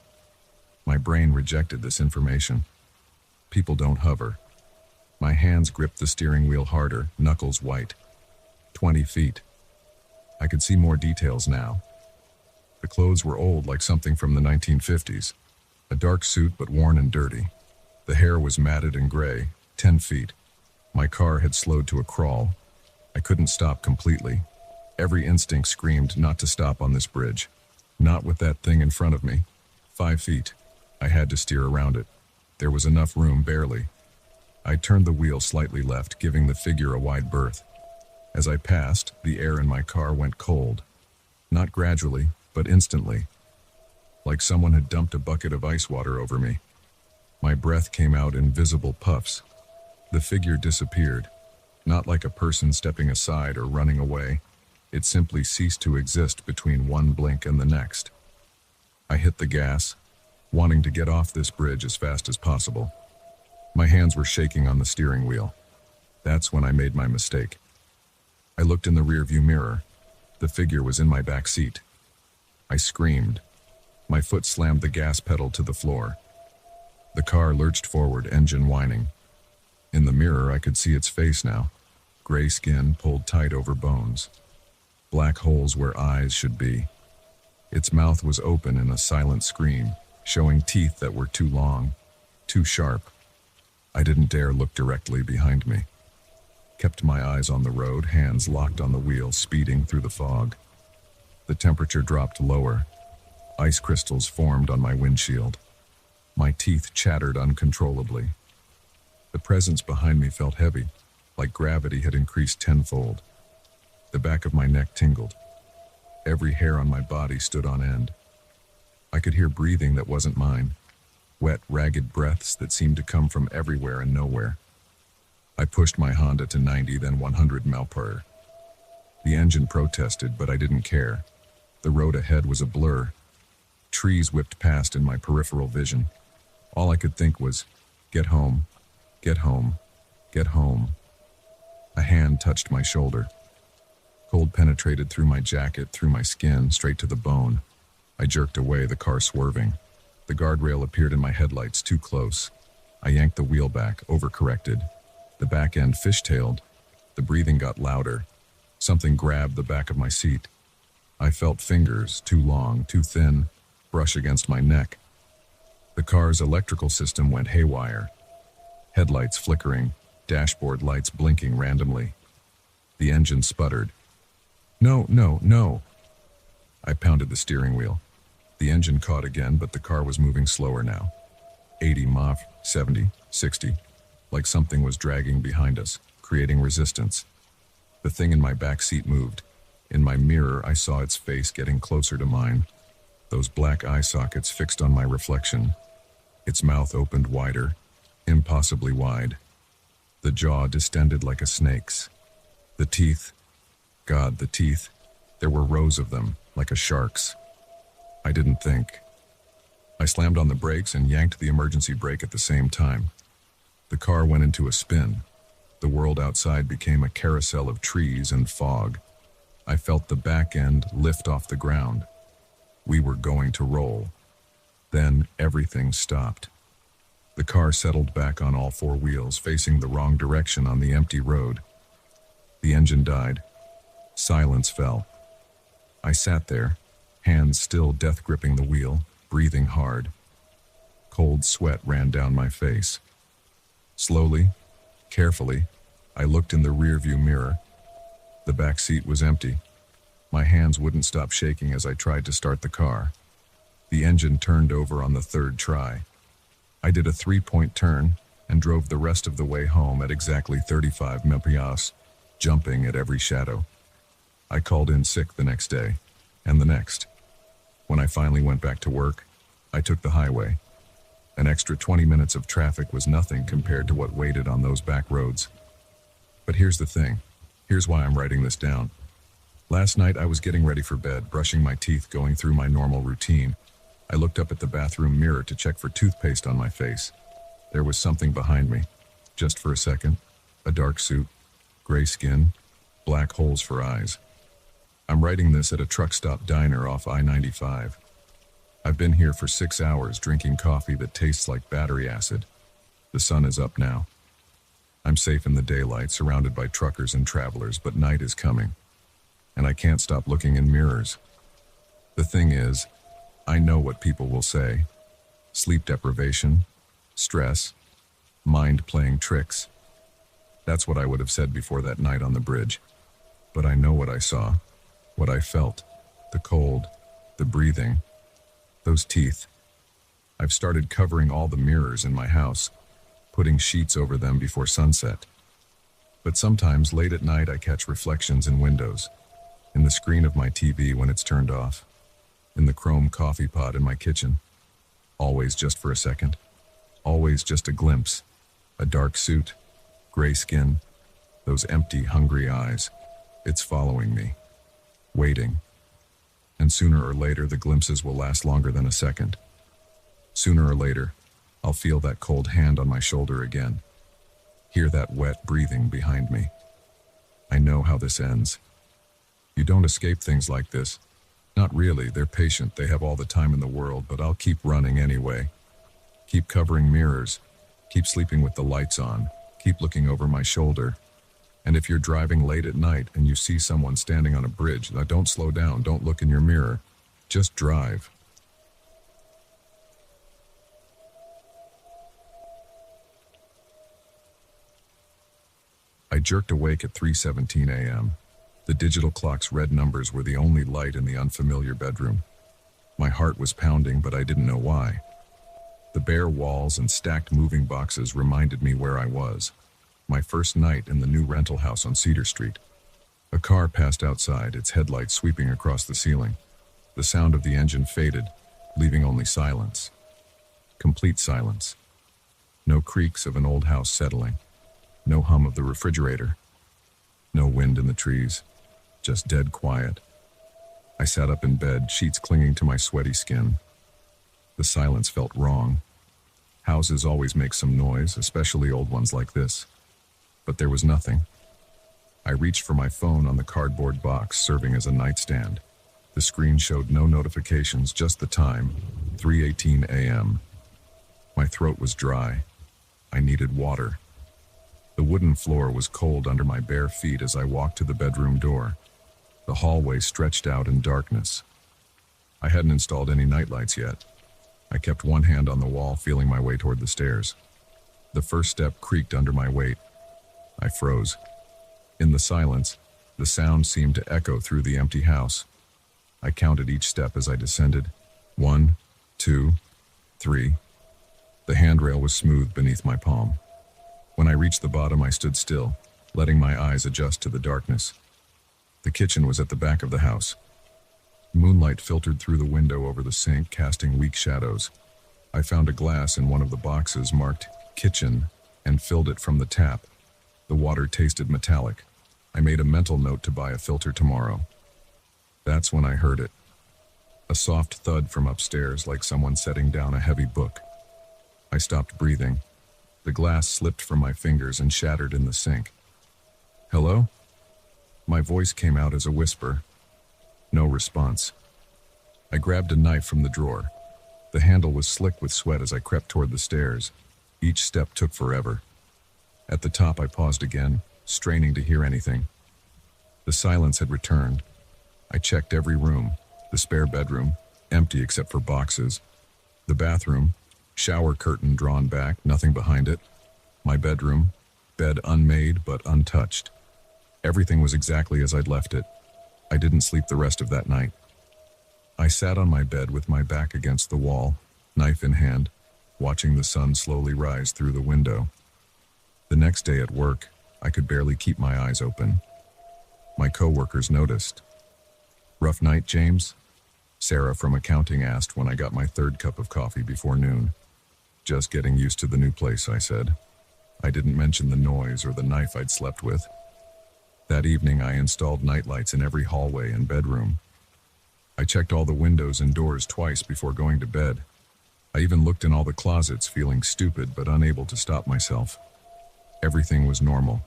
My brain rejected this information. People don't hover. My hands gripped the steering wheel harder, knuckles white. 20 feet. I could see more details now. The clothes were old, like something from the 1950s. A dark suit, but worn and dirty. The hair was matted and gray, 10 feet. My car had slowed to a crawl. I couldn't stop completely. Every instinct screamed not to stop on this bridge. Not with that thing in front of me. 5 feet. I had to steer around it. There was enough room, barely. I turned the wheel slightly left, giving the figure a wide berth. As I passed, the air in my car went cold. Not gradually, but instantly. Like someone had dumped a bucket of ice water over me. My breath came out in visible puffs. The figure disappeared. Not like a person stepping aside or running away. It simply ceased to exist between one blink and the next. I hit the gas, wanting to get off this bridge as fast as possible. My hands were shaking on the steering wheel. That's when I made my mistake. I looked in the rearview mirror. The figure was in my back seat. I screamed. My foot slammed the gas pedal to the floor. The car lurched forward, engine whining. In the mirror, I could see its face now. Gray skin pulled tight over bones. Black holes where eyes should be. Its mouth was open in a silent scream, showing teeth that were too long, too sharp. I didn't dare look directly behind me. Kept my eyes on the road, hands locked on the wheel, speeding through the fog. The temperature dropped lower. Ice crystals formed on my windshield. My teeth chattered uncontrollably. The presence behind me felt heavy, like gravity had increased tenfold. The back of my neck tingled. Every hair on my body stood on end. I could hear breathing that wasn't mine. Wet, ragged breaths that seemed to come from everywhere and nowhere. I pushed my Honda to 90, then 100 mph. The engine protested, but I didn't care. The road ahead was a blur. Trees whipped past in my peripheral vision. All I could think was, get home, get home, get home. A hand touched my shoulder. Cold penetrated through my jacket, through my skin, straight to the bone. I jerked away, the car swerving. The guardrail appeared in my headlights, too close. I yanked the wheel back, overcorrected. The back end fishtailed. The breathing got louder. Something grabbed the back of my seat. I felt fingers, too long, too thin, brush against my neck. The car's electrical system went haywire. Headlights flickering, dashboard lights blinking randomly. The engine sputtered. No, no, no. I pounded the steering wheel. The engine caught again, but the car was moving slower now. 80 mph, 70, 60, like something was dragging behind us, creating resistance. The thing in my back seat moved. In my mirror, I saw its face getting closer to mine, those black eye sockets fixed on my reflection. Its mouth opened wider, impossibly wide. The jaw distended like a snake's. The teeth, God, the teeth, there were rows of them, like a shark's. I didn't think. I slammed on the brakes and yanked the emergency brake at the same time. The car went into a spin. The world outside became a carousel of trees and fog. I felt the back end lift off the ground. We were going to roll. Then everything stopped. The car settled back on all four wheels, facing the wrong direction on the empty road. The engine died. Silence fell. I sat there, hands still death-gripping the wheel, breathing hard. Cold sweat ran down my face. Slowly, carefully, I looked in the rearview mirror. The back seat was empty. My hands wouldn't stop shaking as I tried to start the car. The engine turned over on the third try. I did a 3-point turn and drove the rest of the way home at exactly 35 mph, jumping at every shadow. I called in sick the next day, and the next. When I finally went back to work, I took the highway. An extra 20 minutes of traffic was nothing compared to what waited on those back roads. But here's the thing. Here's why I'm writing this down. Last night I was getting ready for bed, brushing my teeth, going through my normal routine. I looked up at the bathroom mirror to check for toothpaste on my face. There was something behind me. Just for a second. A dark suit, gray skin, black holes for eyes. I'm writing this at a truck stop diner off I-95. I've been here for 6 hours drinking coffee that tastes like battery acid. The sun is up now. I'm safe in the daylight, surrounded by truckers and travelers, but night is coming. And I can't stop looking in mirrors. The thing is, I know what people will say. Sleep deprivation, stress, mind playing tricks. That's what I would have said before that night on the bridge. But I know what I saw, what I felt, the cold, the breathing, those teeth. I've started covering all the mirrors in my house, putting sheets over them before sunset. But sometimes late at night I catch reflections in windows, in the screen of my TV when it's turned off, in the chrome coffee pot in my kitchen. Always just for a second. Always just a glimpse. A dark suit, gray skin, those empty, hungry eyes. It's following me, waiting. And sooner or later, the glimpses will last longer than a second. Sooner or later, I'll feel that cold hand on my shoulder again. Hear that wet breathing behind me. I know how this ends. You don't escape things like this. Not really, they're patient, they have all the time in the world, but I'll keep running anyway. Keep covering mirrors, keep sleeping with the lights on, keep looking over my shoulder. And if you're driving late at night and you see someone standing on a bridge, now don't slow down, don't look in your mirror, just drive. I jerked awake at 3:17 a.m. The digital clock's red numbers were the only light in the unfamiliar bedroom. My heart was pounding, but I didn't know why. The bare walls and stacked moving boxes reminded me where I was. My first night in the new rental house on Cedar Street. A car passed outside, its headlights sweeping across the ceiling. The sound of the engine faded, leaving only silence. Complete silence. No creaks of an old house settling. No hum of the refrigerator. No wind in the trees. Just dead quiet. I sat up in bed, sheets clinging to my sweaty skin. The silence felt wrong. Houses always make some noise, especially old ones like this. But there was nothing. I reached for my phone on the cardboard box serving as a nightstand. The screen showed no notifications, just the time, 3:18 a.m. My throat was dry. I needed water. The wooden floor was cold under my bare feet as I walked to the bedroom door. The hallway stretched out in darkness. I hadn't installed any nightlights yet. I kept one hand on the wall, feeling my way toward the stairs. The first step creaked under my weight. I froze. In the silence, the sound seemed to echo through the empty house. I counted each step as I descended. 1, 2, 3. The handrail was smooth beneath my palm. When I reached the bottom, I stood still, letting my eyes adjust to the darkness. The kitchen was at the back of the house. Moonlight filtered through the window over the sink, casting weak shadows. I found a glass in one of the boxes marked kitchen and filled it from the tap. The water tasted metallic. I made a mental note to buy a filter tomorrow. That's when I heard it. A soft thud from upstairs, like someone setting down a heavy book. I stopped breathing. The glass slipped from my fingers and shattered in the sink. "Hello?" My voice came out as a whisper. No response. I grabbed a knife from the drawer. The handle was slick with sweat as I crept toward the stairs. Each step took forever. At the top, I paused again, straining to hear anything. The silence had returned. I checked every room. The spare bedroom, empty except for boxes. The bathroom, shower curtain drawn back, nothing behind it. My bedroom, bed unmade but untouched. Everything was exactly as I'd left it. I didn't sleep the rest of that night. I sat on my bed with my back against the wall, knife in hand, watching the sun slowly rise through the window. The next day at work, I could barely keep my eyes open. My coworkers noticed. "Rough night, James?" Sarah from accounting asked when I got my third cup of coffee before noon. "Just getting used to the new place," I said. I didn't mention the noise or the knife I'd slept with. That evening, I installed nightlights in every hallway and bedroom. I checked all the windows and doors twice before going to bed. I even looked in all the closets, feeling stupid but unable to stop myself. Everything was normal.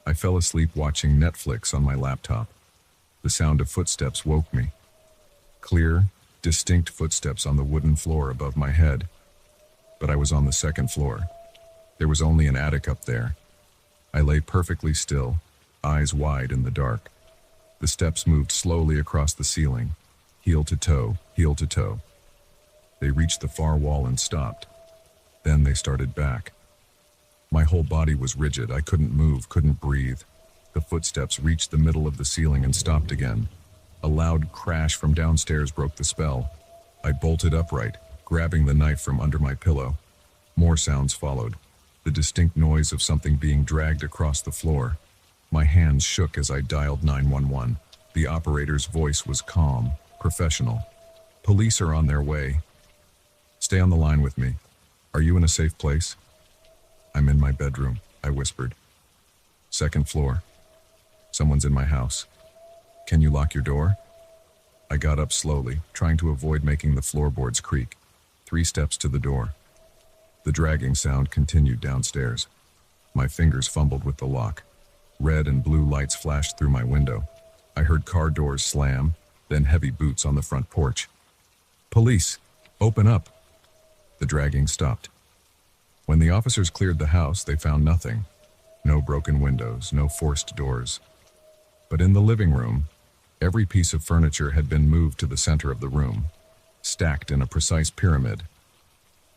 I fell asleep watching Netflix on my laptop. The sound of footsteps woke me. Clear, distinct footsteps on the wooden floor above my head. But I was on the second floor. There was only an attic up there. I lay perfectly still, eyes wide in the dark. The steps moved slowly across the ceiling, heel to toe, heel to toe. They reached the far wall and stopped. Then they started back. My whole body was rigid. I couldn't move, couldn't breathe. The footsteps reached the middle of the ceiling and stopped again. A loud crash from downstairs broke the spell. I bolted upright, grabbing the knife from under my pillow. More sounds followed. The distinct noise of something being dragged across the floor. My hands shook as I dialed 911. The operator's voice was calm, professional. "Police are on their way. Stay on the line with me. Are you in a safe place?" "I'm in my bedroom," I whispered. "Second floor. Someone's in my house. Can you lock your door?" I got up slowly, trying to avoid making the floorboards creak. 3 steps to the door. The dragging sound continued downstairs. My fingers fumbled with the lock. Red and blue lights flashed through my window. I heard car doors slam, then heavy boots on the front porch. "Police! Open up!" The dragging stopped. When the officers cleared the house, they found nothing. No broken windows, no forced doors. But in the living room, every piece of furniture had been moved to the center of the room, stacked in a precise pyramid.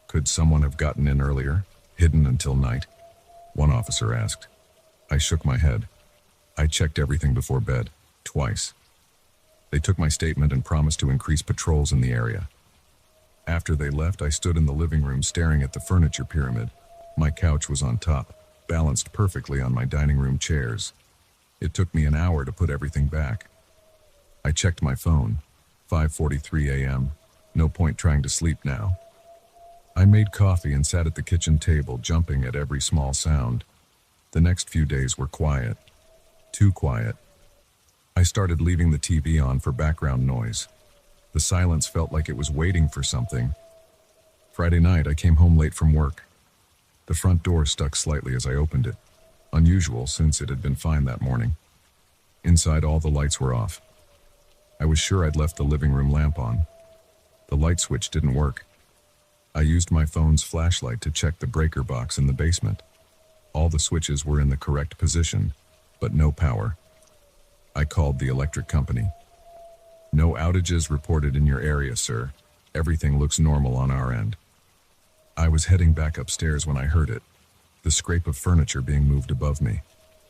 Could someone have gotten in earlier, hidden until night? One officer asked. I shook my head. I checked everything before bed, twice. They took my statement and promised to increase patrols in the area. After they left, I stood in the living room staring at the furniture pyramid. My couch was on top, balanced perfectly on my dining room chairs. It took me an hour to put everything back. I checked my phone. 5:43 a.m. No point trying to sleep now. I made coffee and sat at the kitchen table, jumping at every small sound. The next few days were quiet. Too quiet. I started leaving the TV on for background noise. The silence felt like it was waiting for something. Friday night, I came home late from work. The front door stuck slightly as I opened it. Unusual, since it had been fine that morning. Inside, all the lights were off. I was sure I'd left the living room lamp on. The light switch didn't work. I used my phone's flashlight to check the breaker box in the basement. All the switches were in the correct position, but no power. I called the electric company. No outages reported in your area, sir. Everything looks normal on our end. I was heading back upstairs when I heard it, the scrape of furniture being moved above me.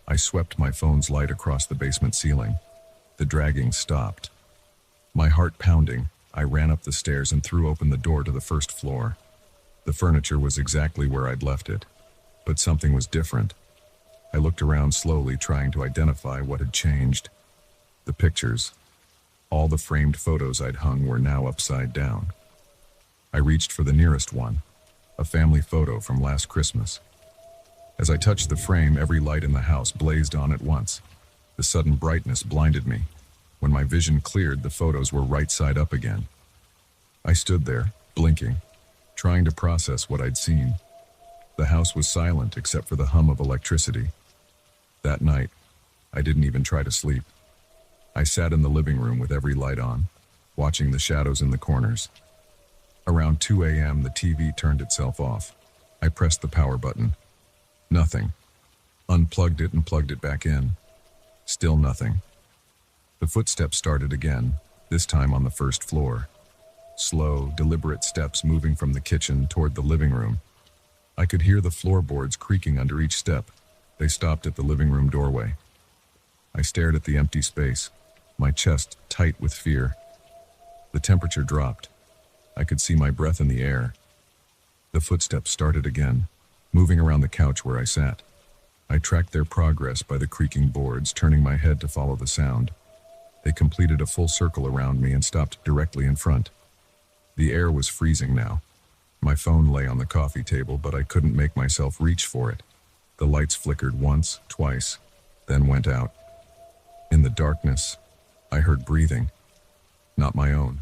I swept my phone's light across the basement ceiling. The dragging stopped. My heart pounding, I ran up the stairs and threw open the door to the first floor. The furniture was exactly where I'd left it, but something was different. I looked around slowly, trying to identify what had changed. The pictures, all the framed photos I'd hung, were now upside down. I reached for the nearest one, a family photo from last Christmas. As I touched the frame, every light in the house blazed on at once. The sudden brightness blinded me. When my vision cleared, the photos were right side up again. I stood there, blinking, trying to process what I'd seen. The house was silent except for the hum of electricity. That night, I didn't even try to sleep. I sat in the living room with every light on, watching the shadows in the corners. Around 2 a.m., the TV turned itself off. I pressed the power button. Nothing. Unplugged it and plugged it back in. Still nothing. The footsteps started again, this time on the first floor. Slow, deliberate steps moving from the kitchen toward the living room. I could hear the floorboards creaking under each step. They stopped at the living room doorway. I stared at the empty space, my chest tight with fear. The temperature dropped. I could see my breath in the air. The footsteps started again, moving around the couch where I sat. I tracked their progress by the creaking boards, turning my head to follow the sound. They completed a full circle around me and stopped directly in front. The air was freezing now. My phone lay on the coffee table, but I couldn't make myself reach for it. The lights flickered once, twice, then went out. In the darkness, I heard breathing. Not my own.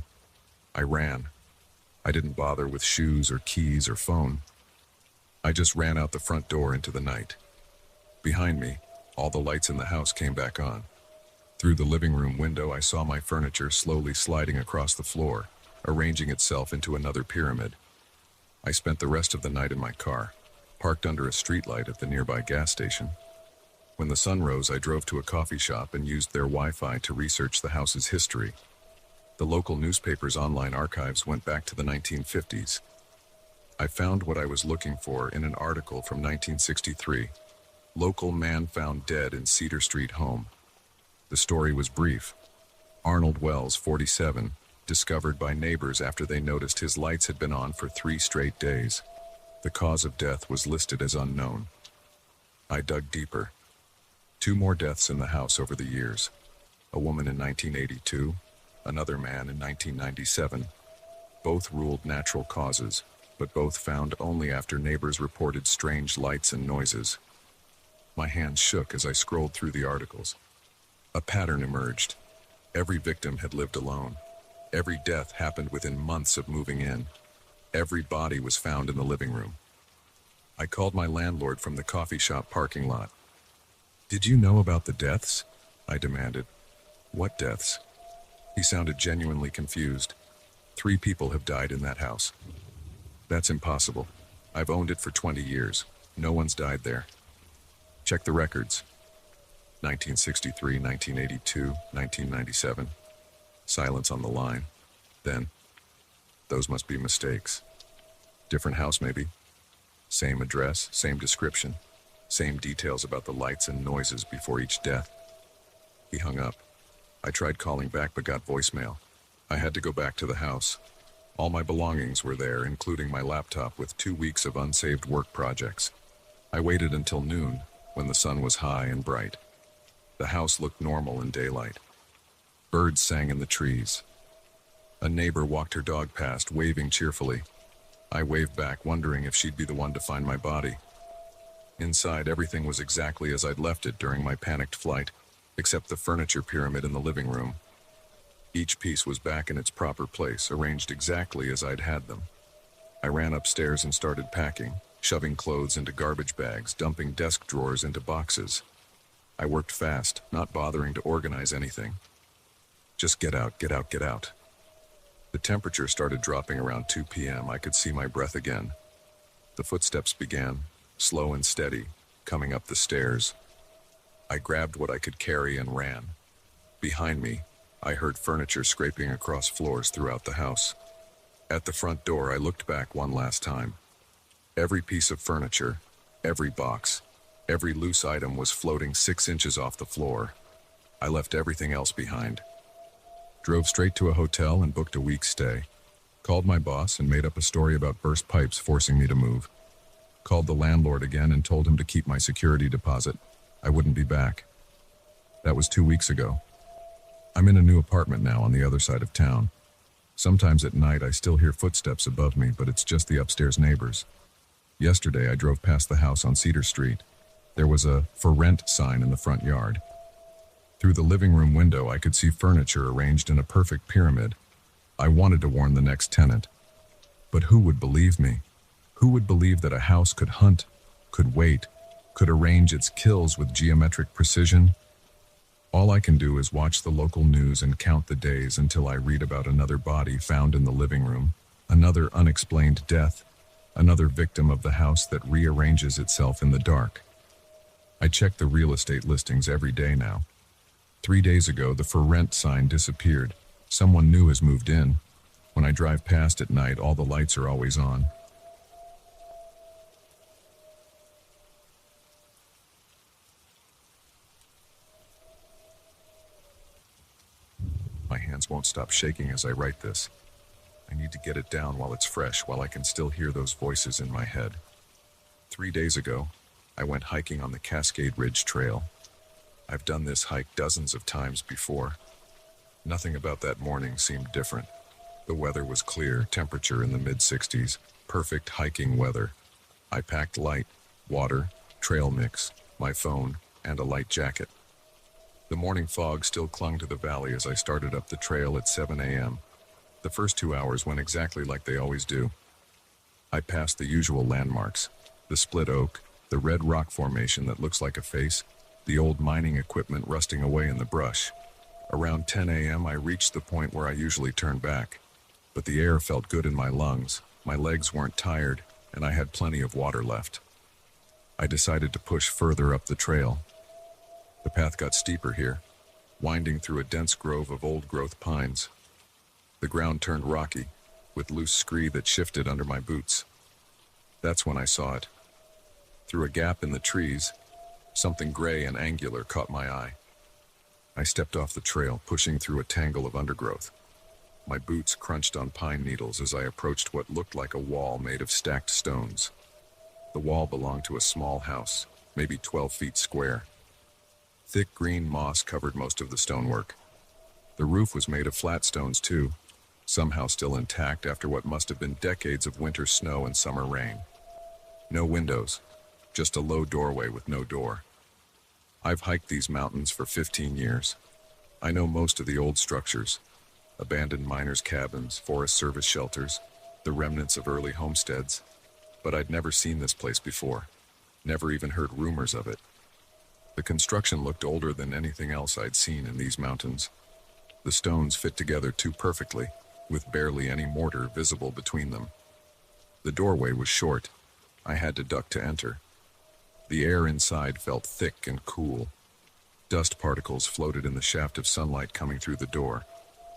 I ran. I didn't bother with shoes or keys or phone. I just ran out the front door into the night. Behind me, all the lights in the house came back on. Through the living room window, I saw my furniture slowly sliding across the floor, arranging itself into another pyramid. I spent the rest of the night in my car, parked under a streetlight at the nearby gas station. When the sun rose, I drove to a coffee shop and used their Wi-Fi to research the house's history. The local newspaper's online archives went back to the 1950s. I found what I was looking for in an article from 1963. Local man found dead in Cedar Street home. The story was brief. Arnold Wells, 47, discovered by neighbors after they noticed his lights had been on for 3 straight days. The cause of death was listed as unknown. I dug deeper. 2 more deaths in the house over the years. A woman in 1982, another man in 1997. Both ruled natural causes, but both found only after neighbors reported strange lights and noises. My hands shook as I scrolled through the articles. A pattern emerged. Every victim had lived alone. Every death happened within months of moving in. Every body was found in the living room. I called my landlord from the coffee shop parking lot. "Did you know about the deaths?" I demanded. "What deaths?" He sounded genuinely confused. 3 people have died in that house." "That's impossible. I've owned it for 20 years. No one's died there." "Check the records." 1963, 1982, 1997. Silence on the line. Then, "Those must be mistakes. Different house, maybe. Same address, same description, same details about the lights and noises before each death." He hung up. I tried calling back but got voicemail. I had to go back to the house. All my belongings were there, including my laptop with 2 weeks of unsaved work projects. I waited until noon, when the sun was high and bright. The house looked normal in daylight. Birds sang in the trees. A neighbor walked her dog past, waving cheerfully. I waved back, wondering if she'd be the one to find my body. Inside, everything was exactly as I'd left it during my panicked flight, except the furniture pyramid in the living room. Each piece was back in its proper place, arranged exactly as I'd had them. I ran upstairs and started packing, shoving clothes into garbage bags, dumping desk drawers into boxes. I worked fast, not bothering to organize anything. Just get out, get out, get out. The temperature started dropping around 2 p.m. I could see my breath again. The footsteps began, slow and steady, coming up the stairs. I grabbed what I could carry and ran. Behind me, I heard furniture scraping across floors throughout the house. At the front door, I looked back one last time. Every piece of furniture, every box, every loose item was floating 6 inches off the floor. I left everything else behind. Drove straight to a hotel and booked a week's stay. Called my boss and made up a story about burst pipes forcing me to move. Called the landlord again and told him to keep my security deposit. I wouldn't be back. That was 2 weeks ago. I'm in a new apartment now on the other side of town. Sometimes at night I still hear footsteps above me, but it's just the upstairs neighbors. Yesterday I drove past the house on Cedar Street. There was a "for rent" sign in the front yard. Through the living room window I could see furniture arranged in a perfect pyramid. I wanted to warn the next tenant. But who would believe me? Who would believe that a house could hunt, could wait, could arrange its kills with geometric precision? All I can do is watch the local news and count the days until I read about another body found in the living room, another unexplained death, another victim of the house that rearranges itself in the dark. I check the real estate listings every day now. 3 days ago, the "for rent" sign disappeared. Someone new has moved in. When I drive past at night, all the lights are always on. My hands won't stop shaking as I write this. I need to get it down while it's fresh, while I can still hear those voices in my head. 3 days ago, I went hiking on the Cascade Ridge Trail. I've done this hike dozens of times before. Nothing about that morning seemed different. The weather was clear, temperature in the mid-60s, perfect hiking weather. I packed light, water, trail mix, my phone, and a light jacket. The morning fog still clung to the valley as I started up the trail at 7 a.m. The first 2 hours went exactly like they always do. I passed the usual landmarks: the split oak, the red rock formation that looks like a face, the old mining equipment rusting away in the brush. Around 10 a.m. I reached the point where I usually turn back, but the air felt good in my lungs, my legs weren't tired, and I had plenty of water left. I decided to push further up the trail. The path got steeper here, winding through a dense grove of old-growth pines. The ground turned rocky, with loose scree that shifted under my boots. That's when I saw it. Through a gap in the trees, something gray and angular caught my eye. I stepped off the trail, pushing through a tangle of undergrowth. My boots crunched on pine needles as I approached what looked like a wall made of stacked stones. The wall belonged to a small house, maybe 12 feet square. Thick green moss covered most of the stonework. The roof was made of flat stones too, somehow still intact after what must have been decades of winter snow and summer rain. No windows, just a low doorway with no door. I've hiked these mountains for 15 years. I know most of the old structures: abandoned miners' cabins, Forest Service shelters, the remnants of early homesteads. But I'd never seen this place before, never even heard rumors of it. The construction looked older than anything else I'd seen in these mountains. The stones fit together too perfectly, with barely any mortar visible between them. The doorway was short. I had to duck to enter. The air inside felt thick and cool. Dust particles floated in the shaft of sunlight coming through the door.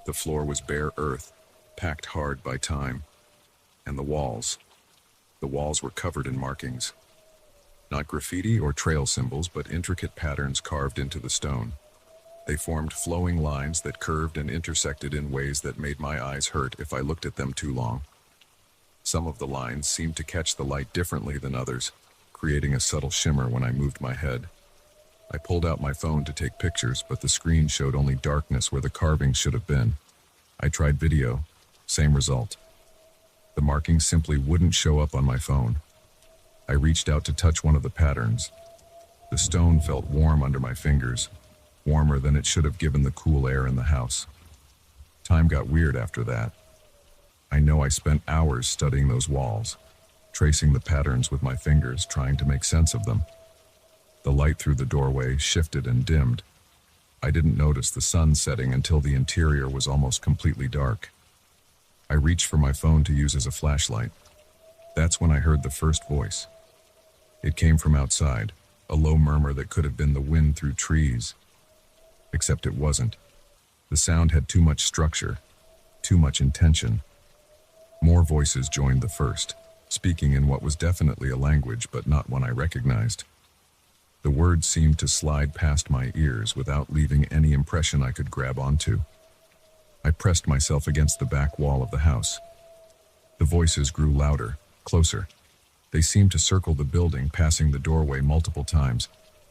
The floor was bare earth, packed hard by time. And the walls were covered in markings. Not graffiti or trail symbols, but intricate patterns carved into the stone. They formed flowing lines that curved and intersected in ways that made my eyes hurt if I looked at them too long. Some of the lines seemed to catch the light differently than others, creating a subtle shimmer when I moved my head. I pulled out my phone to take pictures, but the screen showed only darkness where the carving should have been. I tried video, same result. The markings simply wouldn't show up on my phone. I reached out to touch one of the patterns. The stone felt warm under my fingers, warmer than it should have given the cool air in the house. Time got weird after that. I know I spent hours studying those walls, tracing the patterns with my fingers, trying to make sense of them. The light through the doorway shifted and dimmed. I didn't notice the sun setting until the interior was almost completely dark. I reached for my phone to use as a flashlight. That's when I heard the first voice. It came from outside, a low murmur that could have been the wind through trees. Except it wasn't. The sound had too much structure, too much intention. More voices joined the first, speaking in what was definitely a language, but not one I recognized. The words seemed to slide past my ears without leaving any impression I could grab onto. I pressed myself against the back wall of the house. The voices grew louder, closer. They seemed to circle the building, passing the doorway multiple times.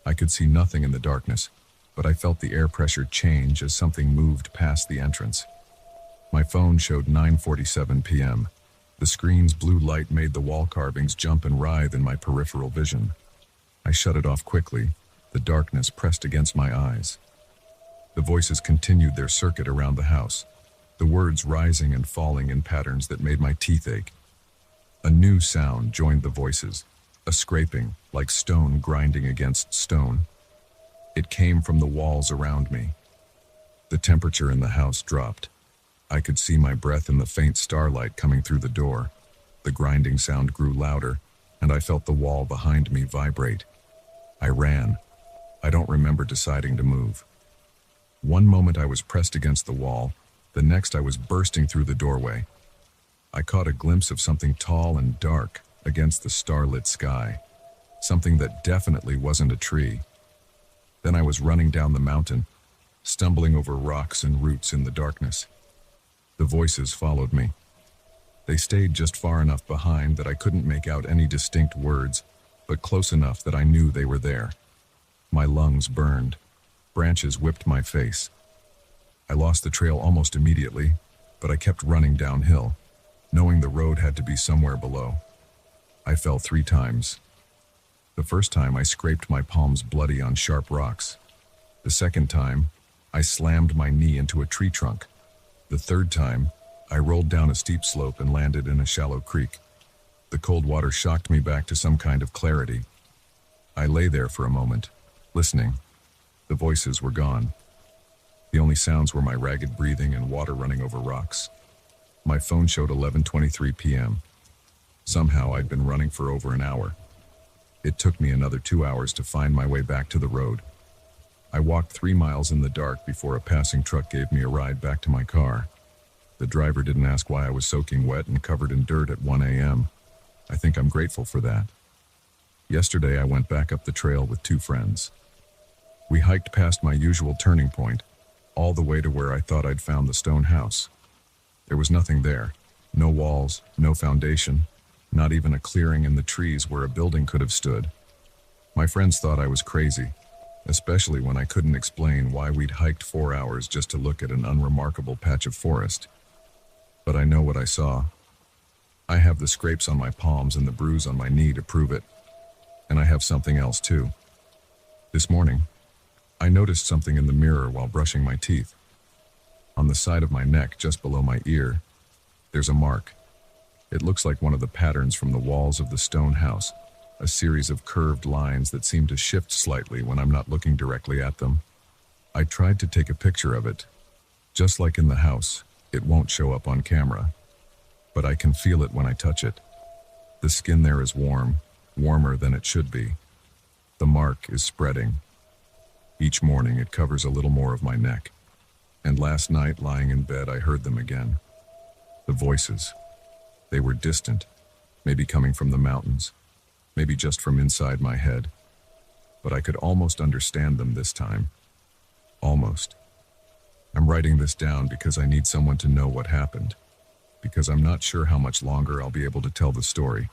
I could see nothing in the darkness. but I felt the air pressure change as something moved past the entrance. My phone showed 9:47 p.m. The screen's blue light made the wall carvings jump and writhe in my peripheral vision. I shut it off quickly, the darkness pressed against my eyes. The voices continued their circuit around the house, the words rising and falling in patterns that made my teeth ache. A new sound joined the voices, a scraping, like stone grinding against stone. It came from the walls around me. The temperature in the house dropped. I could see my breath in the faint starlight coming through the door. The grinding sound grew louder, and I felt the wall behind me vibrate. I ran. I don't remember deciding to move. One moment I was pressed against the wall, the next I was bursting through the doorway. I caught a glimpse of something tall and dark against the starlit sky, something that definitely wasn't a tree. Then I was running down the mountain, stumbling over rocks and roots in the darkness. The voices followed me. They stayed just far enough behind that I couldn't make out any distinct words, but close enough that I knew they were there. My lungs burned. Branches whipped my face. I lost the trail almost immediately, but I kept running downhill, knowing the road had to be somewhere below. I fell 3 times. The first time I scraped my palms bloody on sharp rocks. The second time, I slammed my knee into a tree trunk. The third time, I rolled down a steep slope and landed in a shallow creek. The cold water shocked me back to some kind of clarity. I lay there for a moment, listening. The voices were gone. The only sounds were my ragged breathing and water running over rocks. My phone showed 11:23 p.m. Somehow I'd been running for over an hour. It took me another 2 hours to find my way back to the road. I walked 3 miles in the dark before a passing truck gave me a ride back to my car. The driver didn't ask why I was soaking wet and covered in dirt at 1 a.m. I think I'm grateful for that. Yesterday I went back up the trail with 2 friends. We hiked past my usual turning point, all the way to where I thought I'd found the stone house. There was nothing there. No walls, no foundation, not even a clearing in the trees where a building could have stood. My friends thought I was crazy, especially when I couldn't explain why we'd hiked 4 hours just to look at an unremarkable patch of forest. But I know what I saw. I have the scrapes on my palms and the bruise on my knee to prove it. And I have something else too. This morning, I noticed something in the mirror while brushing my teeth. On the side of my neck, just below my ear, there's a mark. It looks like one of the patterns from the walls of the stone house, a series of curved lines that seem to shift slightly when I'm not looking directly at them. I tried to take a picture of it. Just like in the house, it won't show up on camera, but I can feel it when I touch it. The skin there is warm, warmer than it should be. The mark is spreading. Each morning it covers a little more of my neck. And last night, lying in bed, I heard them again. The voices. They were distant, maybe coming from the mountains, maybe just from inside my head. But I could almost understand them this time. Almost. I'm writing this down because I need someone to know what happened, because I'm not sure how much longer I'll be able to tell the story.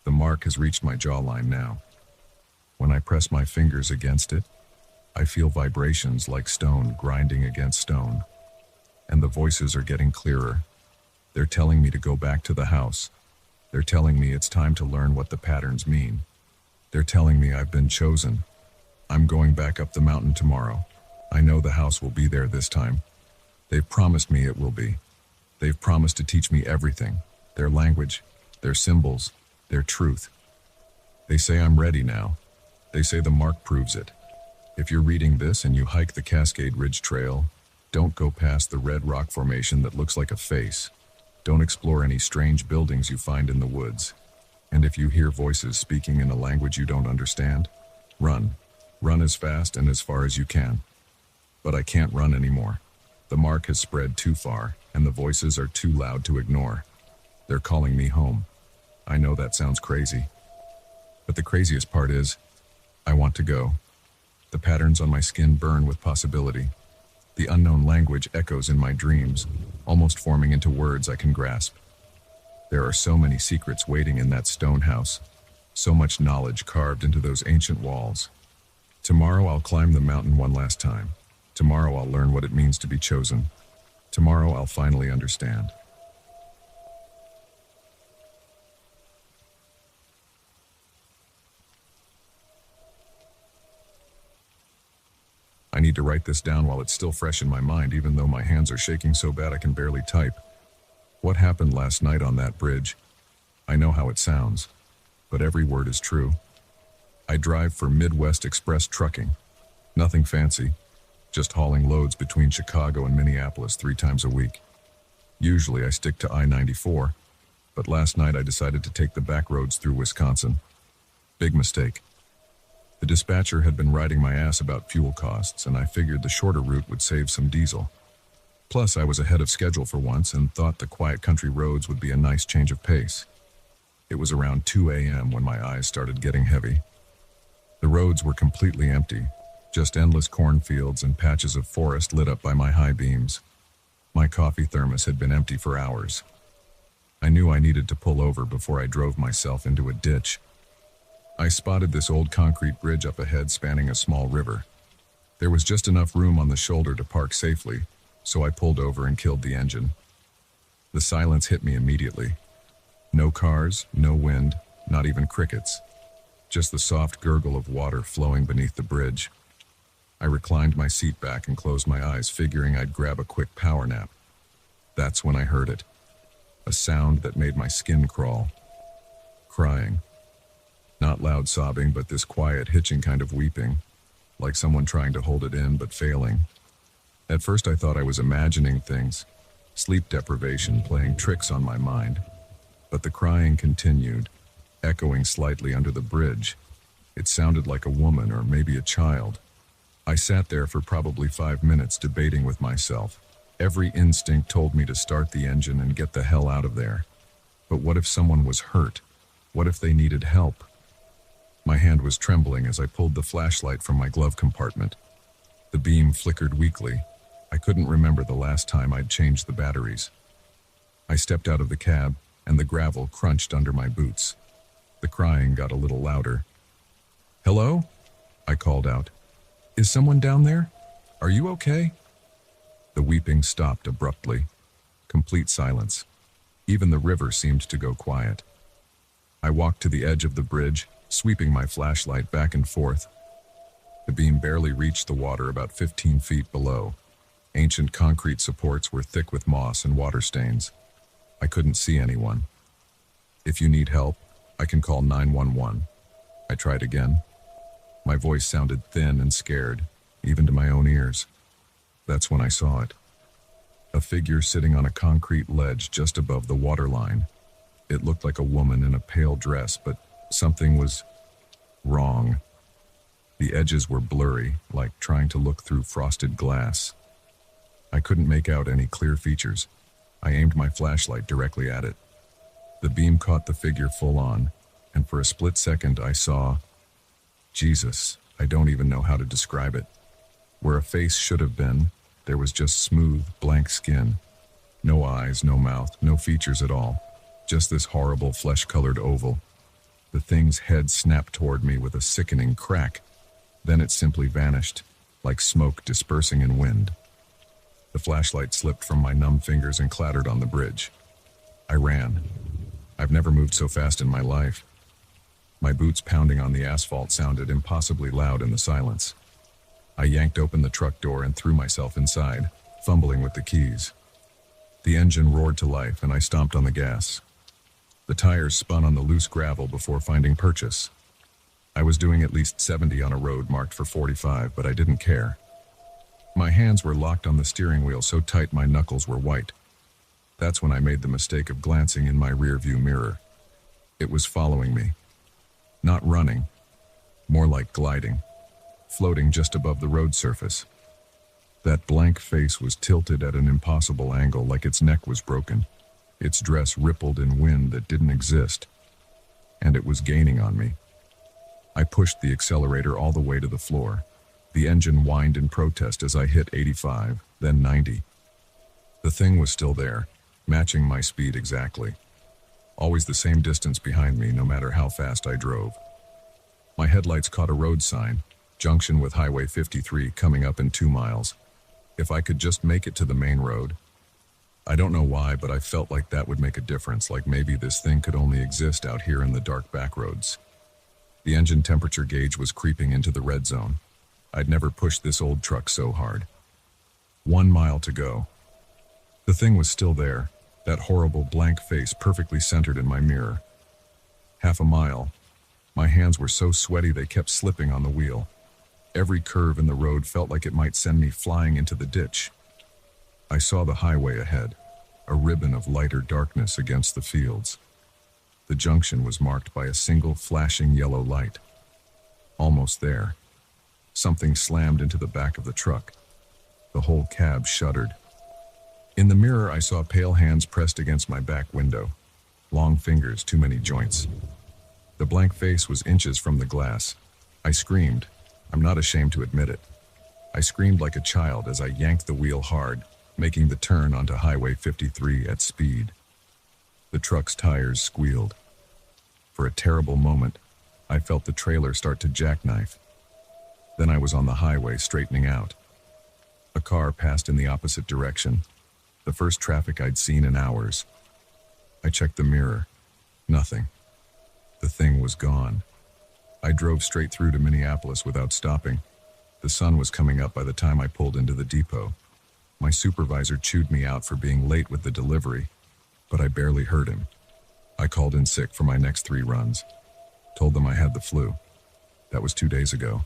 The mark has reached my jawline now. When I press my fingers against it, I feel vibrations like stone grinding against stone. And the voices are getting clearer. They're telling me to go back to the house. They're telling me it's time to learn what the patterns mean. They're telling me I've been chosen. I'm going back up the mountain tomorrow. I know the house will be there this time. They've promised me it will be. They've promised to teach me everything. Their language, their symbols, their truth. They say I'm ready now. They say the mark proves it. If you're reading this and you hike the Cascade Ridge Trail, don't go past the red rock formation that looks like a face. Don't explore any strange buildings you find in the woods. And if you hear voices speaking in a language you don't understand, run. Run as fast and as far as you can. But I can't run anymore. The mark has spread too far, and the voices are too loud to ignore. They're calling me home. I know that sounds crazy. But the craziest part is, I want to go. The patterns on my skin burn with possibility. The unknown language echoes in my dreams, almost forming into words I can grasp. There are so many secrets waiting in that stone house, so much knowledge carved into those ancient walls. Tomorrow I'll climb the mountain one last time. Tomorrow I'll learn what it means to be chosen. Tomorrow I'll finally understand. I need to write this down while it's still fresh in my mind, even though my hands are shaking so bad I can barely type. What happened last night on that bridge? I know how it sounds, but every word is true. I drive for Midwest Express Trucking. Nothing fancy, just hauling loads between Chicago and Minneapolis 3 times a week. Usually I stick to I-94, but last night I decided to take the back roads through Wisconsin. Big mistake. The dispatcher had been riding my ass about fuel costs, and I figured the shorter route would save some diesel. Plus, I was ahead of schedule for once and thought the quiet country roads would be a nice change of pace. It was around 2 a.m. when my eyes started getting heavy. The roads were completely empty, just endless cornfields and patches of forest lit up by my high beams. My coffee thermos had been empty for hours. I knew I needed to pull over before I drove myself into a ditch. I spotted this old concrete bridge up ahead spanning a small river. There was just enough room on the shoulder to park safely, so I pulled over and killed the engine. The silence hit me immediately. No cars, no wind, not even crickets. Just the soft gurgle of water flowing beneath the bridge. I reclined my seat back and closed my eyes, figuring I'd grab a quick power nap. That's when I heard it. A sound that made my skin crawl. Crying. Not loud sobbing, but this quiet, hitching kind of weeping, like someone trying to hold it in but failing. At first I thought I was imagining things, sleep deprivation playing tricks on my mind. But the crying continued, echoing slightly under the bridge. It sounded like a woman or maybe a child. I sat there for probably 5 minutes debating with myself. Every instinct told me to start the engine and get the hell out of there. But what if someone was hurt? What if they needed help? My hand was trembling as I pulled the flashlight from my glove compartment. The beam flickered weakly. I couldn't remember the last time I'd changed the batteries. I stepped out of the cab, and the gravel crunched under my boots. The crying got a little louder. "Hello?" I called out. "Is someone down there? Are you okay?" The weeping stopped abruptly. Complete silence. Even the river seemed to go quiet. I walked to the edge of the bridge, sweeping my flashlight back and forth. The beam barely reached the water about 15 feet below. Ancient concrete supports were thick with moss and water stains. I couldn't see anyone. "If you need help, I can call 911. I tried again. My voice sounded thin and scared, even to my own ears. That's when I saw it. A figure sitting on a concrete ledge just above the waterline. It looked like a woman in a pale dress, but something was wrong. The edges were blurry, like trying to look through frosted glass. I couldn't make out any clear features. I aimed my flashlight directly at it. The beam caught the figure full on, and for a split second I saw... Jesus, I don't even know how to describe it. Where a face should have been, there was just smooth, blank skin. No eyes, no mouth, no features at all. Just this horrible flesh-colored oval. The thing's head snapped toward me with a sickening crack. Then it simply vanished, like smoke dispersing in wind. The flashlight slipped from my numb fingers and clattered on the bridge. I ran. I've never moved so fast in my life. My boots pounding on the asphalt sounded impossibly loud in the silence. I yanked open the truck door and threw myself inside, fumbling with the keys. The engine roared to life and I stomped on the gas. The tires spun on the loose gravel before finding purchase. I was doing at least 70 on a road marked for 45, but I didn't care. My hands were locked on the steering wheel so tight my knuckles were white. That's when I made the mistake of glancing in my rearview mirror. It was following me. Not running, more like gliding, floating just above the road surface. That blank face was tilted at an impossible angle, like its neck was broken. Its dress rippled in wind that didn't exist. And it was gaining on me. I pushed the accelerator all the way to the floor. The engine whined in protest as I hit 85, then 90. The thing was still there, matching my speed exactly. Always the same distance behind me, no matter how fast I drove. My headlights caught a road sign, Junction with Highway 53 coming up in 2 miles. If I could just make it to the main road. I don't know why, but I felt like that would make a difference, like maybe this thing could only exist out here in the dark back roads. The engine temperature gauge was creeping into the red zone. I'd never pushed this old truck so hard. 1 mile to go. The thing was still there, that horrible blank face perfectly centered in my mirror. Half a mile. My hands were so sweaty they kept slipping on the wheel. Every curve in the road felt like it might send me flying into the ditch. I saw the highway ahead, a ribbon of lighter darkness against the fields. The junction was marked by a single flashing yellow light. Almost there. Something slammed into the back of the truck. The whole cab shuddered. In the mirror, I saw pale hands pressed against my back window. Long fingers, too many joints. The blank face was inches from the glass. I screamed. I'm not ashamed to admit it. I screamed like a child as I yanked the wheel hard, making the turn onto Highway 53 at speed. The truck's tires squealed. For a terrible moment, I felt the trailer start to jackknife. Then I was on the highway straightening out. A car passed in the opposite direction, the first traffic I'd seen in hours. I checked the mirror. Nothing. The thing was gone. I drove straight through to Minneapolis without stopping. The sun was coming up by the time I pulled into the depot. My supervisor chewed me out for being late with the delivery, but I barely heard him. I called in sick for my next 3 runs. Told them I had the flu. That was 2 days ago.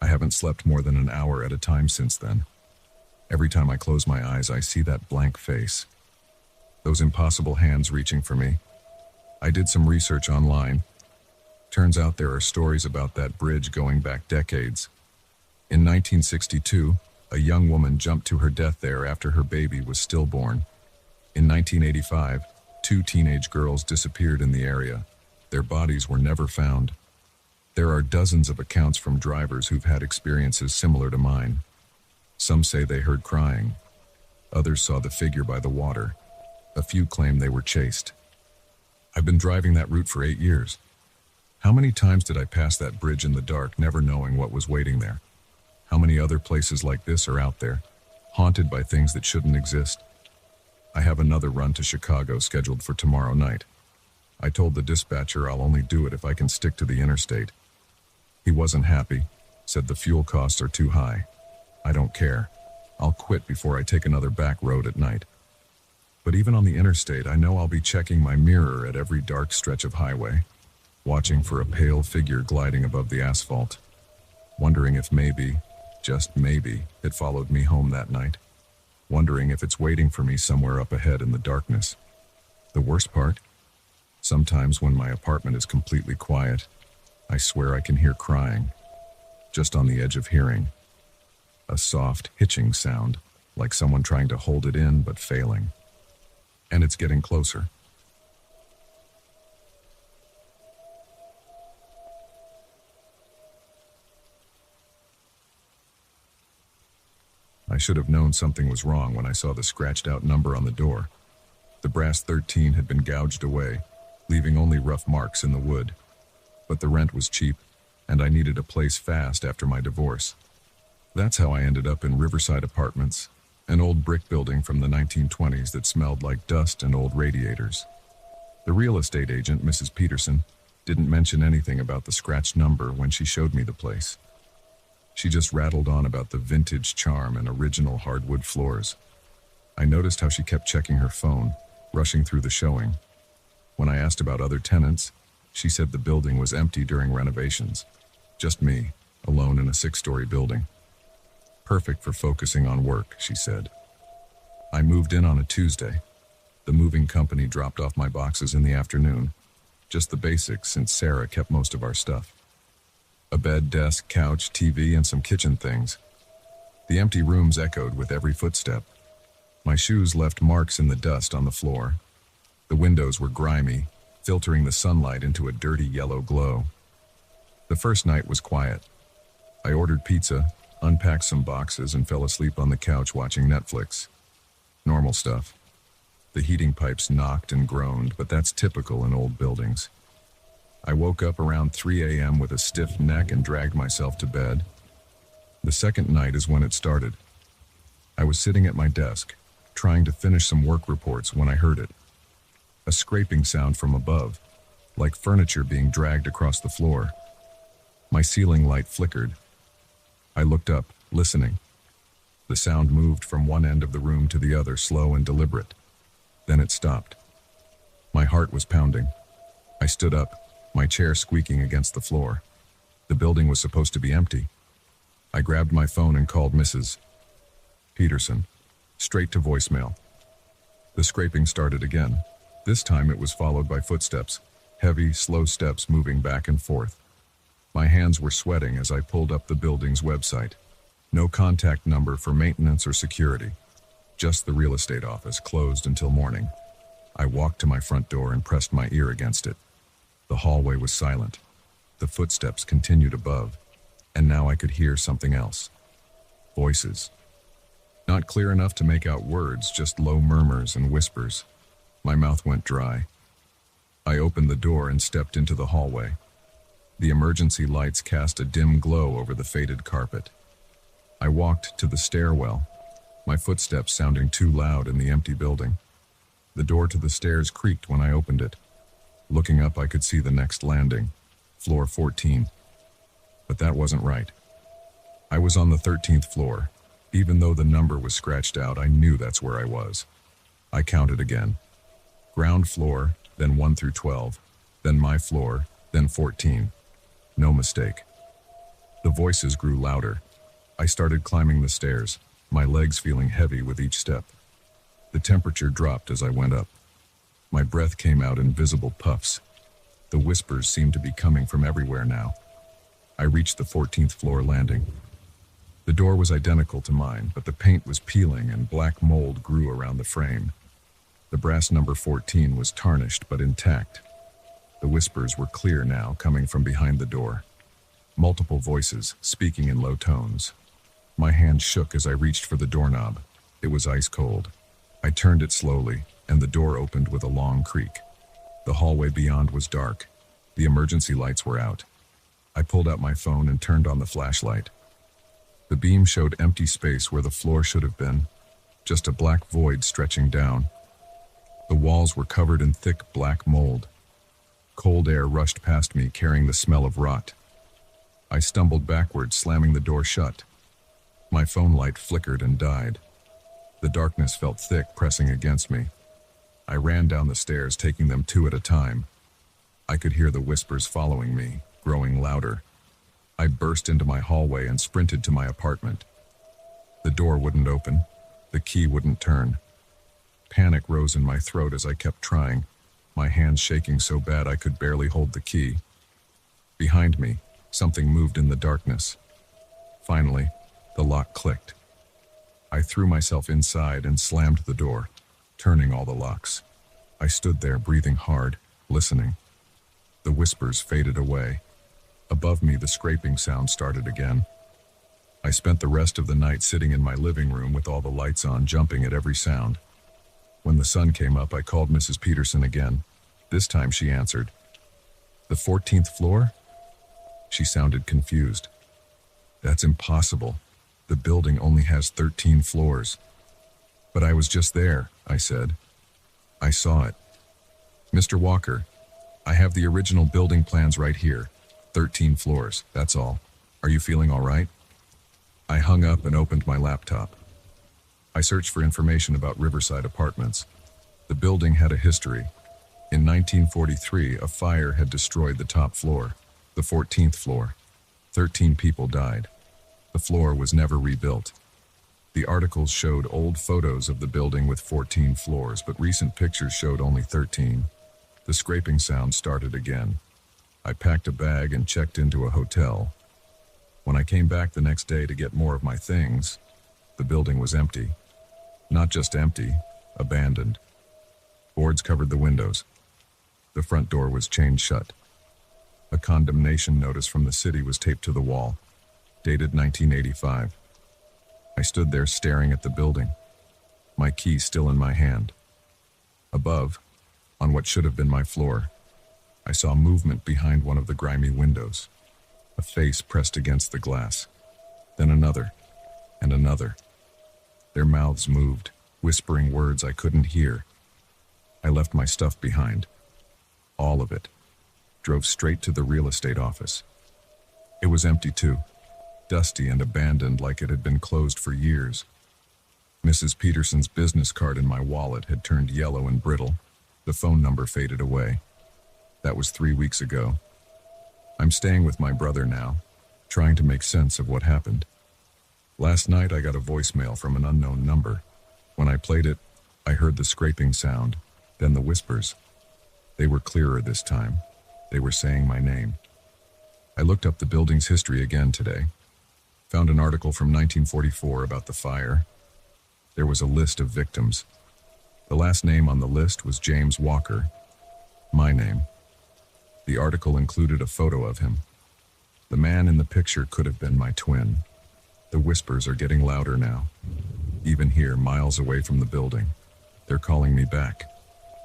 I haven't slept more than an hour at a time since then. Every time I close my eyes, I see that blank face. Those impossible hands reaching for me. I did some research online. Turns out there are stories about that bridge going back decades. In 1962, a young woman jumped to her death there after her baby was stillborn. In 1985, 2 teenage girls disappeared in the area. Their bodies were never found. There are dozens of accounts from drivers who've had experiences similar to mine. Some say they heard crying. Others saw the figure by the water. A few claim they were chased. I've been driving that route for 8 years. How many times did I pass that bridge in the dark, never knowing what was waiting there? How many other places like this are out there, haunted by things that shouldn't exist? I have another run to Chicago scheduled for tomorrow night. I told the dispatcher I'll only do it if I can stick to the interstate. He wasn't happy, said the fuel costs are too high. I don't care. I'll quit before I take another back road at night. But even on the interstate, I know I'll be checking my mirror at every dark stretch of highway, watching for a pale figure gliding above the asphalt, wondering if maybe, just maybe, it followed me home that night, wondering if it's waiting for me somewhere up ahead in the darkness. The worst part? Sometimes when my apartment is completely quiet, I swear I can hear crying, just on the edge of hearing. A soft, hitching sound, like someone trying to hold it in but failing. And it's getting closer. I should have known something was wrong when I saw the scratched-out number on the door. The brass 13 had been gouged away, leaving only rough marks in the wood. But the rent was cheap, and I needed a place fast after my divorce. That's how I ended up in Riverside Apartments, an old brick building from the 1920s that smelled like dust and old radiators. The real estate agent, Mrs. Peterson, didn't mention anything about the scratched number when she showed me the place. She just rattled on about the vintage charm and original hardwood floors. I noticed how she kept checking her phone, rushing through the showing. When I asked about other tenants, she said the building was empty during renovations. Just me, alone in a 6-story building. Perfect for focusing on work, she said. I moved in on a Tuesday. The moving company dropped off my boxes in the afternoon. Just the basics, since Sarah kept most of our stuff. A bed, desk, couch, TV, and some kitchen things. The empty rooms echoed with every footstep. My shoes left marks in the dust on the floor. The windows were grimy, filtering the sunlight into a dirty yellow glow. The first night was quiet. I ordered pizza, unpacked some boxes, and fell asleep on the couch watching Netflix. Normal stuff. The heating pipes knocked and groaned, but that's typical in old buildings. I woke up around 3 a.m. with a stiff neck and dragged myself to bed. The second night is when it started. I was sitting at my desk, trying to finish some work reports when I heard it. A scraping sound from above, like furniture being dragged across the floor. My ceiling light flickered. I looked up, listening. The sound moved from one end of the room to the other, slow and deliberate. Then it stopped. My heart was pounding. I stood up, my chair squeaking against the floor. The building was supposed to be empty. I grabbed my phone and called Mrs. Peterson, straight to voicemail. The scraping started again. This time it was followed by footsteps, heavy, slow steps moving back and forth. My hands were sweating as I pulled up the building's website. No contact number for maintenance or security. Just the real estate office, closed until morning. I walked to my front door and pressed my ear against it. The hallway was silent. The footsteps continued above, and now I could hear something else. Voices. Not clear enough to make out words, just low murmurs and whispers. My mouth went dry. I opened the door and stepped into the hallway. The emergency lights cast a dim glow over the faded carpet. I walked to the stairwell, my footsteps sounding too loud in the empty building. The door to the stairs creaked when I opened it. Looking up, I could see the next landing, floor 14. But that wasn't right. I was on the 13th floor. Even though the number was scratched out, I knew that's where I was. I counted again. Ground floor, then 1 through 12, then my floor, then 14. No mistake. The voices grew louder. I started climbing the stairs, my legs feeling heavy with each step. The temperature dropped as I went up. My breath came out in visible puffs. The whispers seemed to be coming from everywhere now. I reached the 14th floor landing. The door was identical to mine, but the paint was peeling and black mold grew around the frame. The brass number 14 was tarnished but intact. The whispers were clear now, coming from behind the door. Multiple voices, speaking in low tones. My hand shook as I reached for the doorknob. It was ice cold. I turned it slowly, and the door opened with a long creak. The hallway beyond was dark. The emergency lights were out. I pulled out my phone and turned on the flashlight. The beam showed empty space where the floor should have been, just a black void stretching down. The walls were covered in thick black mold. Cold air rushed past me, carrying the smell of rot. I stumbled backwards, slamming the door shut. My phone light flickered and died. The darkness felt thick, pressing against me. I ran down the stairs, taking them 2 at a time. I could hear the whispers following me, growing louder. I burst into my hallway and sprinted to my apartment. The door wouldn't open. The key wouldn't turn. Panic rose in my throat as I kept trying, my hands shaking so bad I could barely hold the key. Behind me, something moved in the darkness. Finally, the lock clicked. I threw myself inside and slammed the door, turning all the locks. I stood there, breathing hard, listening. The whispers faded away. Above me, the scraping sound started again. I spent the rest of the night sitting in my living room with all the lights on, jumping at every sound. When the sun came up, I called Mrs. Peterson again. This time she answered. "The 14th floor?" She sounded confused. "That's impossible. The building only has 13 floors. "But I was just there," I said. "I saw it." "Mr. Walker, I have the original building plans right here. 13 floors, that's all. Are you feeling all right?" I hung up and opened my laptop. I searched for information about Riverside Apartments. The building had a history. In 1943, a fire had destroyed the top floor, the 14th floor. 13 people died. The floor was never rebuilt. The articles showed old photos of the building with 14 floors, but recent pictures showed only 13. The scraping sound started again. I packed a bag and checked into a hotel. When I came back the next day to get more of my things, the building was empty. Not just empty, abandoned. Boards covered the windows. The front door was chained shut. A condemnation notice from the city was taped to the wall, dated 1985. I stood there staring at the building, my key still in my hand. Above, on what should have been my floor, I saw movement behind one of the grimy windows, a face pressed against the glass. Then another, and another. Their mouths moved, whispering words I couldn't hear. I left my stuff behind. All of it. Drove straight to the real estate office. It was empty too, dusty and abandoned like it had been closed for years. Mrs. Peterson's business card in my wallet had turned yellow and brittle. The phone number faded away. That was 3 weeks ago. I'm staying with my brother now, trying to make sense of what happened. Last night I got a voicemail from an unknown number. When I played it, I heard the scraping sound, then the whispers. They were clearer this time. They were saying my name. I looked up the building's history again today. Found an article from 1944 about the fire. There was a list of victims. The last name on the list was James Walker. My name. The article included a photo of him. The man in the picture could have been my twin. The whispers are getting louder now. Even here, miles away from the building. They're calling me back.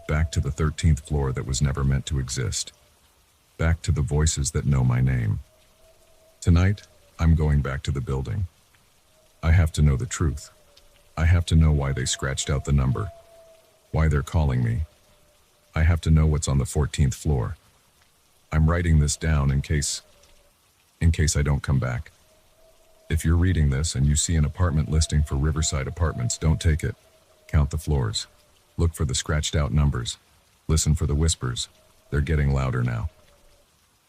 Back to the 13th floor that was never meant to exist. Back to the voices that know my name. Tonight, I'm going back to the building. I have to know the truth. I have to know why they scratched out the number. Why they're calling me. I have to know what's on the 14th floor. I'm writing this down in case I don't come back. If you're reading this and you see an apartment listing for Riverside Apartments, don't take it. Count the floors. Look for the scratched out numbers. Listen for the whispers. They're getting louder now.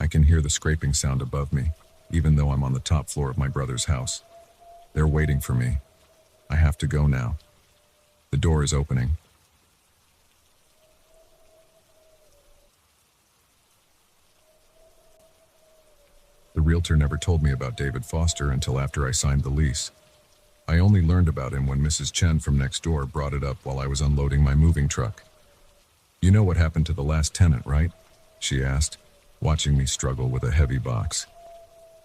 I can hear the scraping sound above me, even though I'm on the top floor of my brother's house. They're waiting for me. I have to go now. The door is opening. The realtor never told me about David Foster until after I signed the lease. I only learned about him when Mrs. Chen from next door brought it up while I was unloading my moving truck. "You know what happened to the last tenant, right?" she asked, watching me struggle with a heavy box.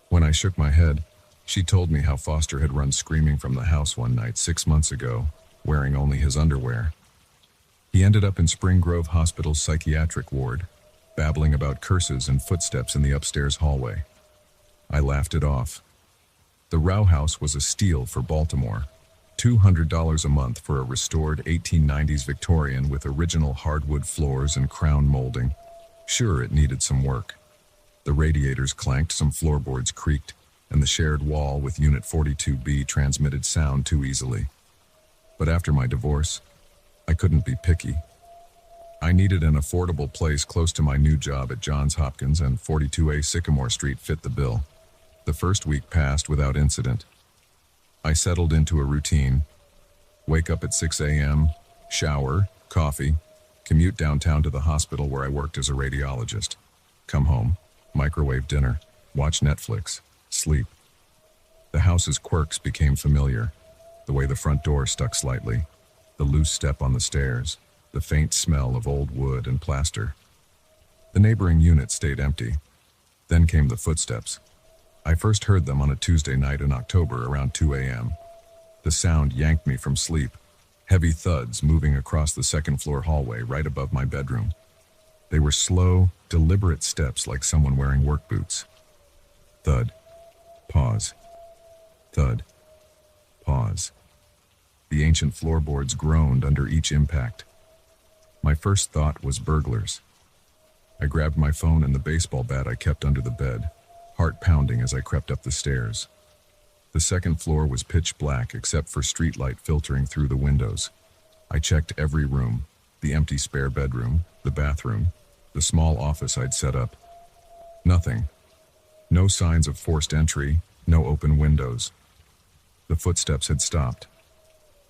When I shook my head, she told me how Foster had run screaming from the house one night 6 months ago, wearing only his underwear. He ended up in Spring Grove Hospital's psychiatric ward, babbling about curses and footsteps in the upstairs hallway. I laughed it off. The Row House was a steal for Baltimore. $200 a month for a restored 1890s Victorian with original hardwood floors and crown molding. Sure, it needed some work. The radiators clanked, some floorboards creaked, and the shared wall with Unit 42B transmitted sound too easily. But after my divorce, I couldn't be picky. I needed an affordable place close to my new job at Johns Hopkins, and 42A Sycamore Street fit the bill. The first week passed without incident. I settled into a routine. Wake up at 6 a.m., shower, coffee, commute downtown to the hospital where I worked as a radiologist. Come home, microwave dinner, watch Netflix, sleep. The house's quirks became familiar. The way the front door stuck slightly, the loose step on the stairs, the faint smell of old wood and plaster. The neighboring unit stayed empty. Then came the footsteps. I first heard them on a Tuesday night in October around 2 a.m. The sound yanked me from sleep. Heavy thuds moving across the second-floor hallway right above my bedroom. They were slow, deliberate steps like someone wearing work boots. Thud. Pause. Thud. Pause. The ancient floorboards groaned under each impact. My first thought was burglars. I grabbed my phone and the baseball bat I kept under the bed, heart pounding as I crept up the stairs. The second floor was pitch black except for streetlight filtering through the windows. I checked every room, the empty spare bedroom, the bathroom, the small office I'd set up. Nothing. No signs of forced entry, no open windows. The footsteps had stopped.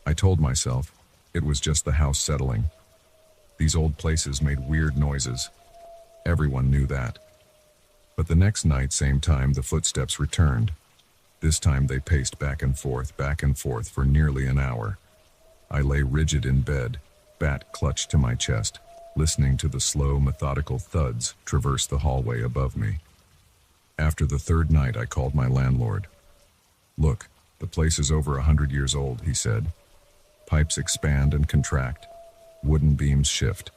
I told myself it was just the house settling. These old places made weird noises. Everyone knew that. But the next night, same time, the footsteps returned. This time they paced back and forth for nearly an hour. I lay rigid in bed, bat clutched to my chest, listening to the slow, methodical thuds traverse the hallway above me. After the third night, I called my landlord. "Look, the place is over 100 years old," he said. "Pipes expand and contract. Wooden beams shift.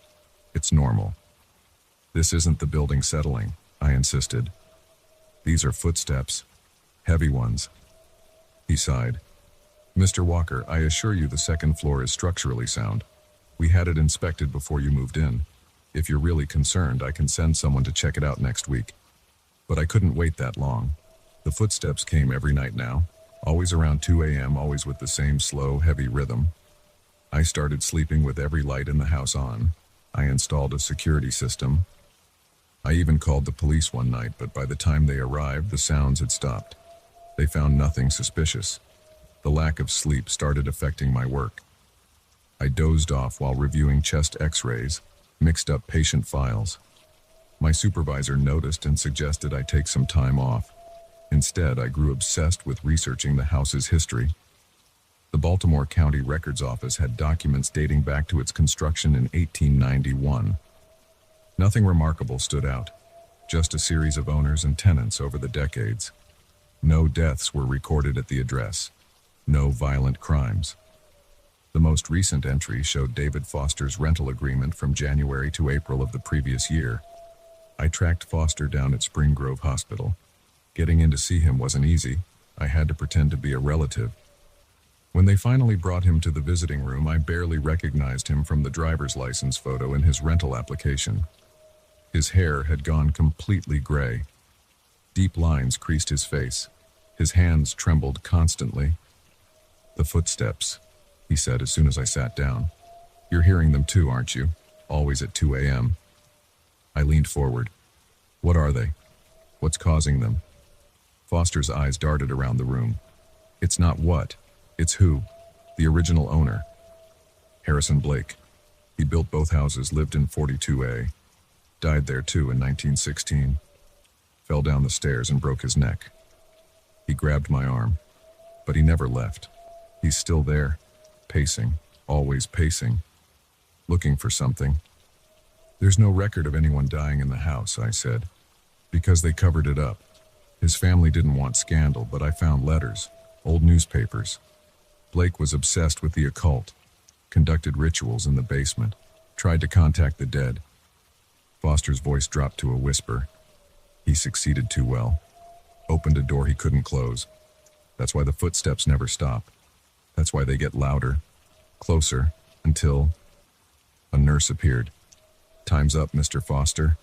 It's normal." This isn't the building settling, I insisted. These are footsteps. Heavy ones. He sighed. Mr. Walker, I assure you the second floor is structurally sound. We had it inspected before you moved in. If you're really concerned, I can send someone to check it out next week. But I couldn't wait that long. The footsteps came every night now, always around 2 a.m., always with the same slow, heavy rhythm. I started sleeping with every light in the house on. I installed a security system. I even called the police one night, but by the time they arrived, the sounds had stopped. They found nothing suspicious. The lack of sleep started affecting my work. I dozed off while reviewing chest x-rays, mixed up patient files. My supervisor noticed and suggested I take some time off. Instead, I grew obsessed with researching the house's history. The Baltimore County Records Office had documents dating back to its construction in 1891. Nothing remarkable stood out, just a series of owners and tenants over the decades. No deaths were recorded at the address. No violent crimes. The most recent entry showed David Foster's rental agreement from January to April of the previous year. I tracked Foster down at Spring Grove Hospital. Getting in to see him wasn't easy. I had to pretend to be a relative. When they finally brought him to the visiting room, I barely recognized him from the driver's license photo in his rental application. His hair had gone completely gray. Deep lines creased his face. His hands trembled constantly. "The footsteps," he said as soon as I sat down. "You're hearing them too, aren't you? Always at 2 a.m. I leaned forward. "What are they? What's causing them?" Foster's eyes darted around the room. "It's not what, it's who. The original owner. Harrison Blake. He built both houses, lived in 42A. Died there too in 1916. Fell down the stairs and broke his neck." He grabbed my arm, but he never left. He's still there, pacing, always pacing, looking for something. "There's no record of anyone dying in the house," I said, "because they covered it up. His family didn't want scandal, but I found letters, old newspapers. Blake was obsessed with the occult, conducted rituals in the basement, tried to contact the dead." Foster's voice dropped to a whisper. "He succeeded too well. Opened a door he couldn't close. That's why the footsteps never stop. That's why they get louder, closer, until..." A nurse appeared. "Time's up, Mr. Foster."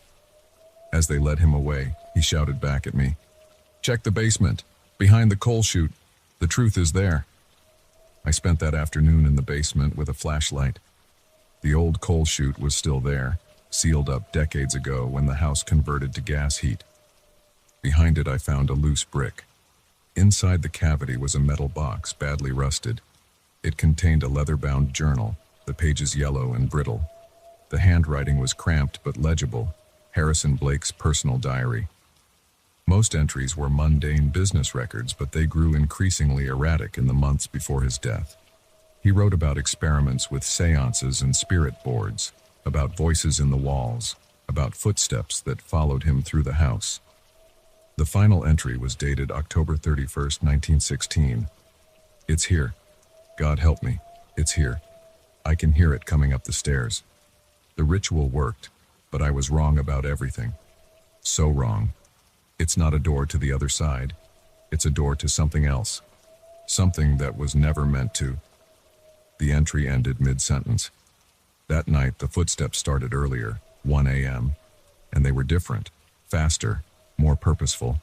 As they led him away, he shouted back at me, "Check the basement, behind the coal chute. The truth is there." I spent that afternoon in the basement with a flashlight. The old coal chute was still there, sealed up decades ago when the house converted to gas heat. Behind it, I found a loose brick. Inside the cavity was a metal box, badly rusted. It contained a leather-bound journal, the pages yellow and brittle. The handwriting was cramped but legible, Harrison Blake's personal diary. Most entries were mundane business records, but they grew increasingly erratic in the months before his death. He wrote about experiments with seances and spirit boards, about voices in the walls, about footsteps that followed him through the house. The final entry was dated October 31st, 1916. "It's here. God help me. It's here. I can hear it coming up the stairs." The ritual worked, but I was wrong about everything. So wrong. It's not a door to the other side. It's a door to something else. Something that was never meant to. The entry ended mid-sentence. That night, the footsteps started earlier, 1 a.m., and they were different, faster, more purposeful.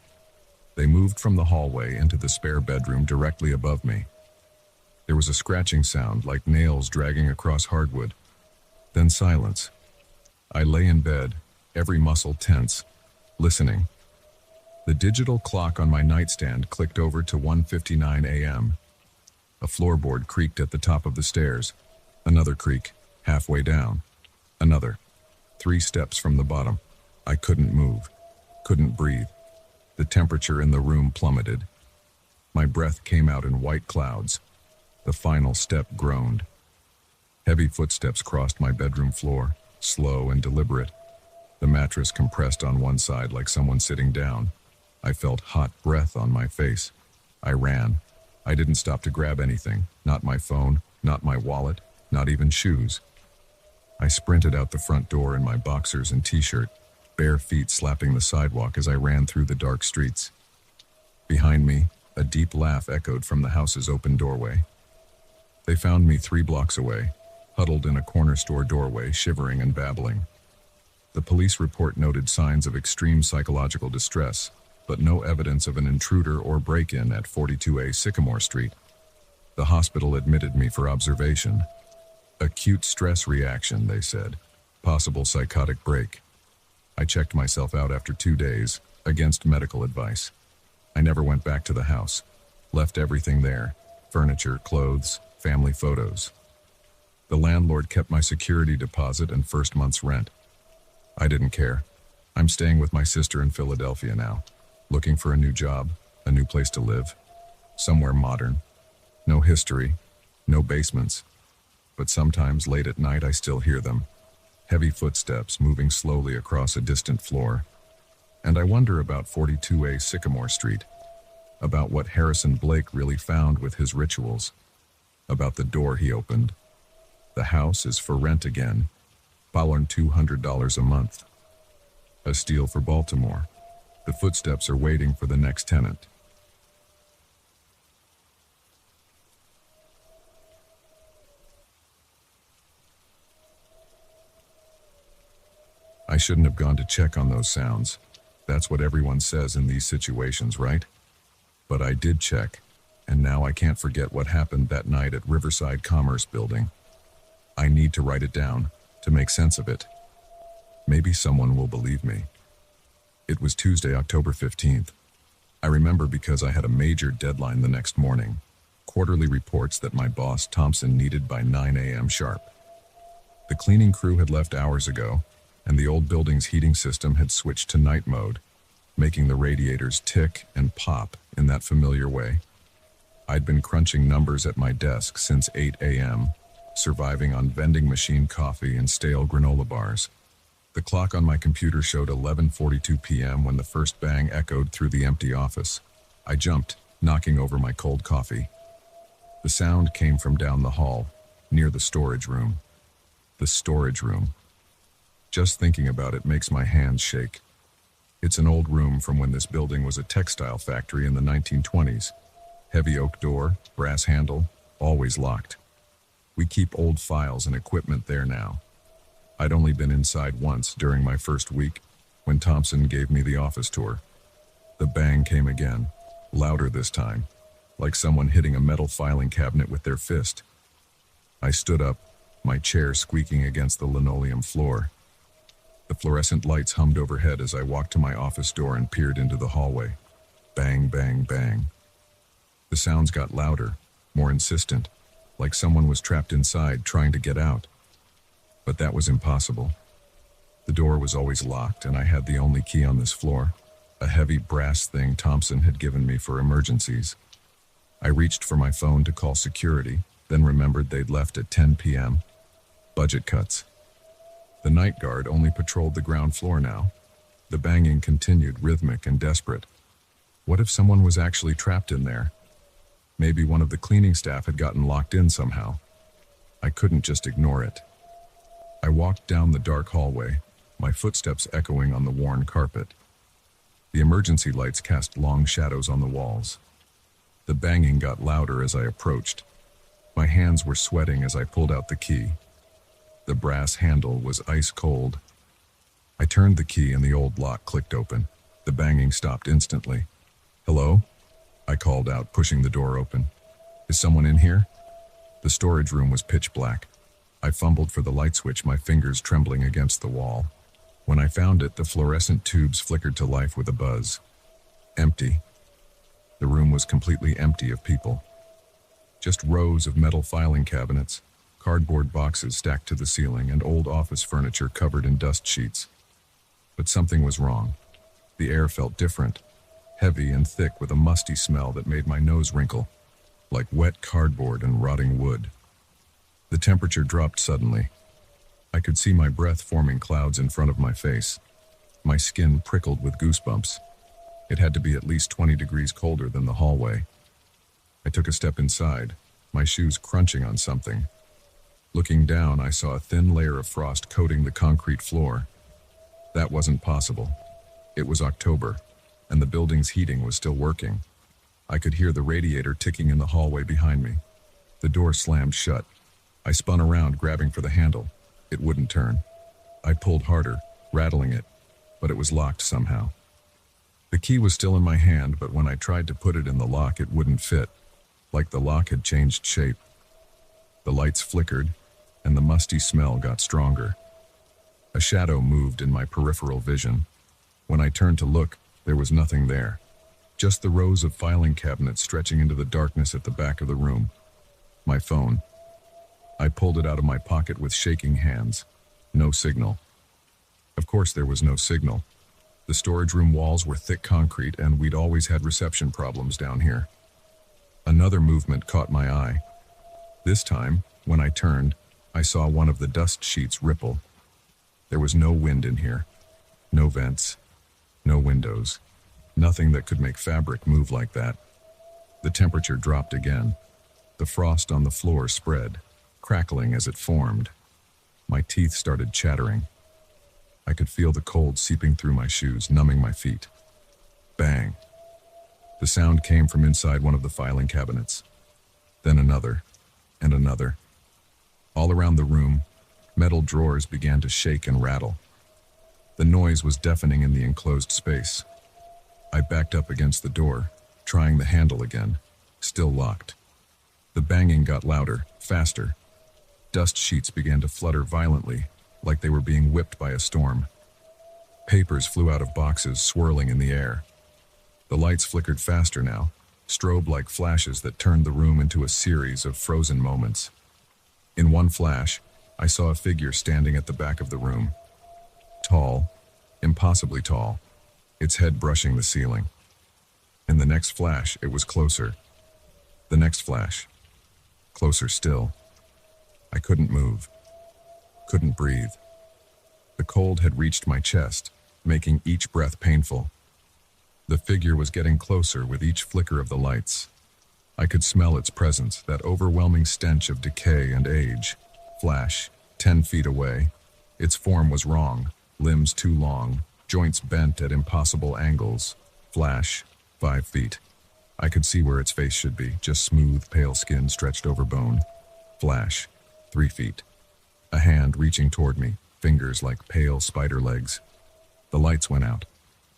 They moved from the hallway into the spare bedroom directly above me. There was a scratching sound like nails dragging across hardwood. Then silence. I lay in bed, every muscle tense, listening. The digital clock on my nightstand clicked over to 1:59 a.m. A floorboard creaked at the top of the stairs. Another creak, halfway down. Another. 3 steps from the bottom. I couldn't move. Couldn't breathe. The temperature in the room plummeted. My breath came out in white clouds. The final step groaned. Heavy footsteps crossed my bedroom floor, slow and deliberate. The mattress compressed on one side like someone sitting down. I felt hot breath on my face. I ran. I didn't stop to grab anything. Not my phone, not my wallet, not even shoes. I sprinted out the front door in my boxers and t-shirt, bare feet slapping the sidewalk as I ran through the dark streets. Behind me, a deep laugh echoed from the house's open doorway. They found me 3 blocks away, huddled in a corner store doorway, shivering and babbling. The police report noted signs of extreme psychological distress, but no evidence of an intruder or break-in at 42A Sycamore Street. The hospital admitted me for observation. Acute stress reaction, they said. Possible psychotic break. I checked myself out after 2 days, against medical advice. I never went back to the house. Left everything there. Furniture, clothes, family photos. The landlord kept my security deposit and first month's rent. I didn't care. I'm staying with my sister in Philadelphia now. Looking for a new job, a new place to live. Somewhere modern. No history, no basements. But sometimes late at night I still hear them. Heavy footsteps moving slowly across a distant floor. And I wonder about 42A Sycamore Street. About what Harrison Blake really found with his rituals. About the door he opened. The house is for rent again. $200 a month. A steal for Baltimore. The footsteps are waiting for the next tenant. I shouldn't have gone to check on those sounds. That's what everyone says in these situations, right? But I did check, and now I can't forget what happened that night at Riverside Commerce Building. I need to write it down, to make sense of it. Maybe someone will believe me. It was Tuesday, October 15th. I remember because I had a major deadline the next morning. Quarterly reports that my boss, Thompson, needed by 9 a.m. sharp. The cleaning crew had left hours ago, and the old building's heating system had switched to night mode, making the radiators tick and pop in that familiar way. I'd been crunching numbers at my desk since 8 a.m., surviving on vending machine coffee and stale granola bars. The clock on my computer showed 11:42 p.m. when the first bang echoed through the empty office. I jumped, knocking over my cold coffee. The sound came from down the hall, near the storage room. The storage room. Just thinking about it makes my hands shake. It's an old room from when this building was a textile factory in the 1920s. Heavy oak door, brass handle, always locked. We keep old files and equipment there now. I'd only been inside once during my first week, when Thompson gave me the office tour. The bang came again, louder this time, like someone hitting a metal filing cabinet with their fist. I stood up, my chair squeaking against the linoleum floor. The fluorescent lights hummed overhead as I walked to my office door and peered into the hallway. Bang, bang, bang. The sounds got louder, more insistent, like someone was trapped inside trying to get out. But that was impossible. The door was always locked, and I had the only key on this floor, a heavy brass thing Thompson had given me for emergencies. I reached for my phone to call security, then remembered they'd left at 10 p.m. Budget cuts. The night guard only patrolled the ground floor now. The banging continued, rhythmic and desperate. What if someone was actually trapped in there? Maybe one of the cleaning staff had gotten locked in somehow. I couldn't just ignore it. I walked down the dark hallway, my footsteps echoing on the worn carpet. The emergency lights cast long shadows on the walls. The banging got louder as I approached. My hands were sweating as I pulled out the key. The brass handle was ice cold. I turned the key and the old lock clicked open. The banging stopped instantly. "Hello?" I called out, pushing the door open. "Is someone in here?" The storage room was pitch black. I fumbled for the light switch, my fingers trembling against the wall. When I found it, the fluorescent tubes flickered to life with a buzz. Empty. The room was completely empty of people. Just rows of metal filing cabinets, cardboard boxes stacked to the ceiling, and old office furniture covered in dust sheets. But something was wrong. The air felt different, heavy and thick with a musty smell that made my nose wrinkle, like wet cardboard and rotting wood. The temperature dropped suddenly. I could see my breath forming clouds in front of my face. My skin prickled with goosebumps. It had to be at least 20 degrees colder than the hallway. I took a step inside, my shoes crunching on something. Looking down, I saw a thin layer of frost coating the concrete floor. That wasn't possible. It was October, and the building's heating was still working. I could hear the radiator ticking in the hallway behind me. The door slammed shut. I spun around, grabbing for the handle. It wouldn't turn. I pulled harder, rattling it, but it was locked somehow. The key was still in my hand, but when I tried to put it in the lock, it wouldn't fit, like the lock had changed shape. The lights flickered, and the musty smell got stronger. A shadow moved in my peripheral vision. When I turned to look, there was nothing there. Just the rows of filing cabinets stretching into the darkness at the back of the room. My phone. I pulled it out of my pocket with shaking hands. No signal. Of course there was no signal. The storage room walls were thick concrete, and we'd always had reception problems down here. Another movement caught my eye. This time, when I turned, I saw one of the dust sheets ripple. There was no wind in here. No vents. No windows. Nothing that could make fabric move like that. The temperature dropped again. The frost on the floor spread, crackling as it formed. My teeth started chattering. I could feel the cold seeping through my shoes, numbing my feet. Bang! The sound came from inside one of the filing cabinets. Then another, and another. All around the room, metal drawers began to shake and rattle. The noise was deafening in the enclosed space. I backed up against the door, trying the handle again, still locked. The banging got louder, faster. Dust sheets began to flutter violently, like they were being whipped by a storm. Papers flew out of boxes, swirling in the air. The lights flickered faster now, strobe-like flashes that turned the room into a series of frozen moments. In one flash, I saw a figure standing at the back of the room. Tall, impossibly tall, its head brushing the ceiling. In the next flash, it was closer. The next flash, closer still. I couldn't move, couldn't breathe. The cold had reached my chest, making each breath painful. The figure was getting closer with each flicker of the lights. I could smell its presence, that overwhelming stench of decay and age. Flash, 10 feet away. Its form was wrong, limbs too long, joints bent at impossible angles. Flash, 5 feet. I could see where its face should be, just smooth, pale skin stretched over bone. Flash, 3 feet. A hand reaching toward me, fingers like pale spider legs. The lights went out.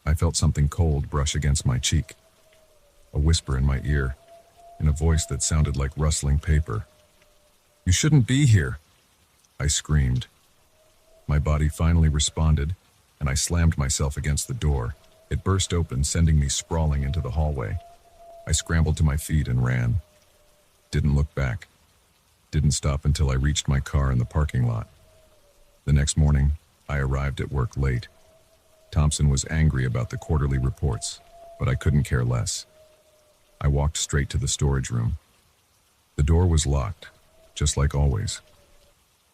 I felt something cold brush against my cheek. A whisper in my ear, in a voice that sounded like rustling paper. "You shouldn't be here," I screamed. My body finally responded, and I slammed myself against the door. It burst open, sending me sprawling into the hallway. I scrambled to my feet and ran. Didn't look back. Didn't stop until I reached my car in the parking lot. The next morning, I arrived at work late. Thompson was angry about the quarterly reports, but I couldn't care less. I walked straight to the storage room. The door was locked, just like always.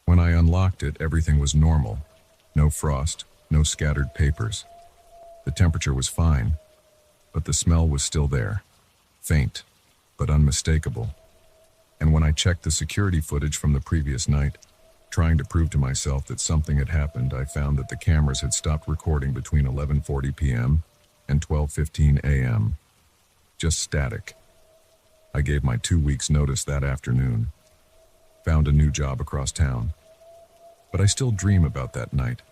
When I unlocked it, everything was normal. No frost, no scattered papers. The temperature was fine, but the smell was still there. Faint, but unmistakable. And when I checked the security footage from the previous night, trying to prove to myself that something had happened, I found that the cameras had stopped recording between 11:40 p.m. and 12:15 a.m. Just static. I gave my 2 weeks' notice that afternoon. Found a new job across town. But I still dream about that night,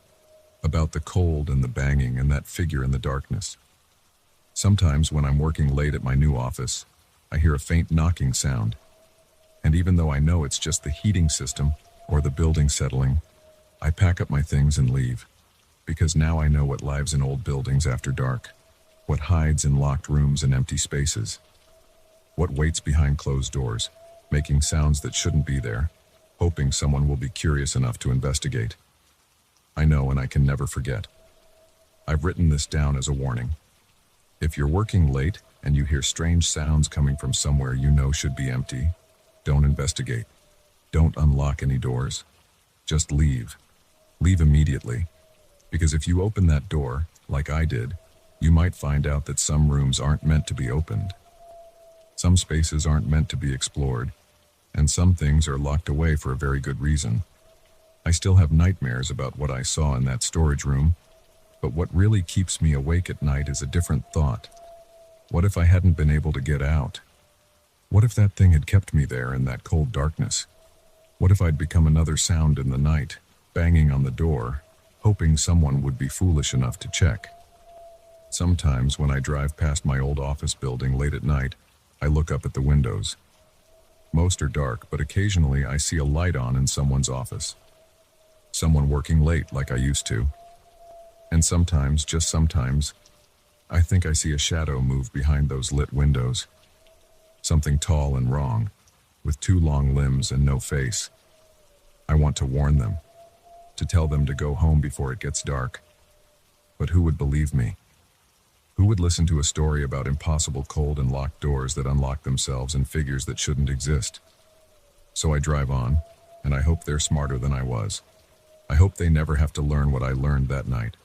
about the cold and the banging and that figure in the darkness. Sometimes when I'm working late at my new office, I hear a faint knocking sound. And even though I know it's just the heating system or the building settling, I pack up my things and leave. Because now I know what lives in old buildings after dark, what hides in locked rooms and empty spaces, what waits behind closed doors, making sounds that shouldn't be there, hoping someone will be curious enough to investigate. I know, and I can never forget. I've written this down as a warning. If you're working late and you hear strange sounds coming from somewhere you know should be empty, don't investigate. Don't unlock any doors. Just leave. Leave immediately. Because if you open that door, like I did, you might find out that some rooms aren't meant to be opened. Some spaces aren't meant to be explored, and some things are locked away for a very good reason. I still have nightmares about what I saw in that storage room, But what really keeps me awake at night is a different thought. What if I hadn't been able to get out? What if that thing had kept me there in that cold darkness? What if I'd become another sound in the night, banging on the door, hoping someone would be foolish enough to check? Sometimes when I drive past my old office building late at night, I look up at the windows. Most are dark, but occasionally I see a light on in someone's office. Someone working late like I used to. And sometimes, just sometimes, I think I see a shadow move behind those lit windows. Something tall and wrong, with 2 long limbs and no face. I want to warn them, to tell them to go home before it gets dark. But who would believe me? Who would listen to a story about impossible cold and locked doors that unlock themselves in figures that shouldn't exist? So I drive on, and I hope they're smarter than I was. I hope they never have to learn what I learned that night,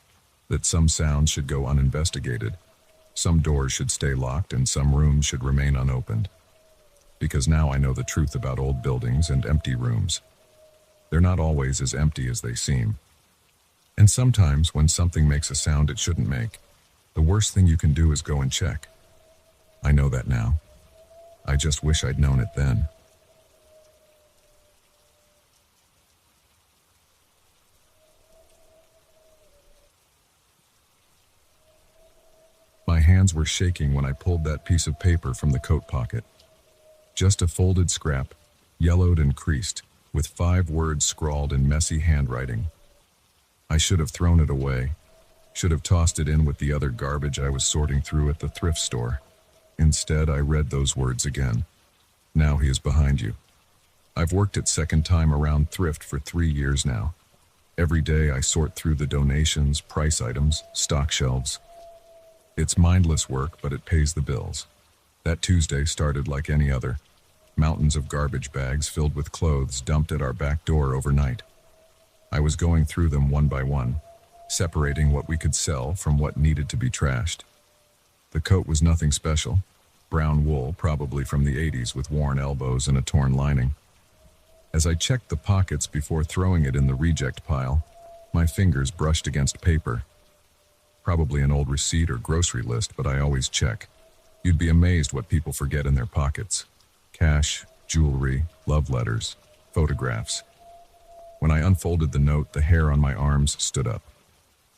that some sounds should go uninvestigated, some doors should stay locked, and some rooms should remain unopened. Because now I know the truth about old buildings and empty rooms. They're not always as empty as they seem. And sometimes when something makes a sound it shouldn't make, the worst thing you can do is go and check. I know that now. I just wish I'd known it then. My hands were shaking when I pulled that piece of paper from the coat pocket. Just a folded scrap, yellowed and creased, with 5 words scrawled in messy handwriting. I should have thrown it away. Should have tossed it in with the other garbage I was sorting through at the thrift store. Instead, I read those words again. Now he is behind you. I've worked at Second Time Around Thrift for 3 years now. Every day I sort through the donations, price items, stock shelves. It's mindless work, but it pays the bills. That Tuesday started like any other. Mountains of garbage bags filled with clothes dumped at our back door overnight. I was going through them one by one, separating what we could sell from what needed to be trashed. The coat was nothing special. Brown wool, probably from the 80s, with worn elbows and a torn lining. As I checked the pockets before throwing it in the reject pile, my fingers brushed against paper. Probably an old receipt or grocery list, but I always check. You'd be amazed what people forget in their pockets. Cash, jewelry, love letters, photographs. When I unfolded the note, the hair on my arms stood up.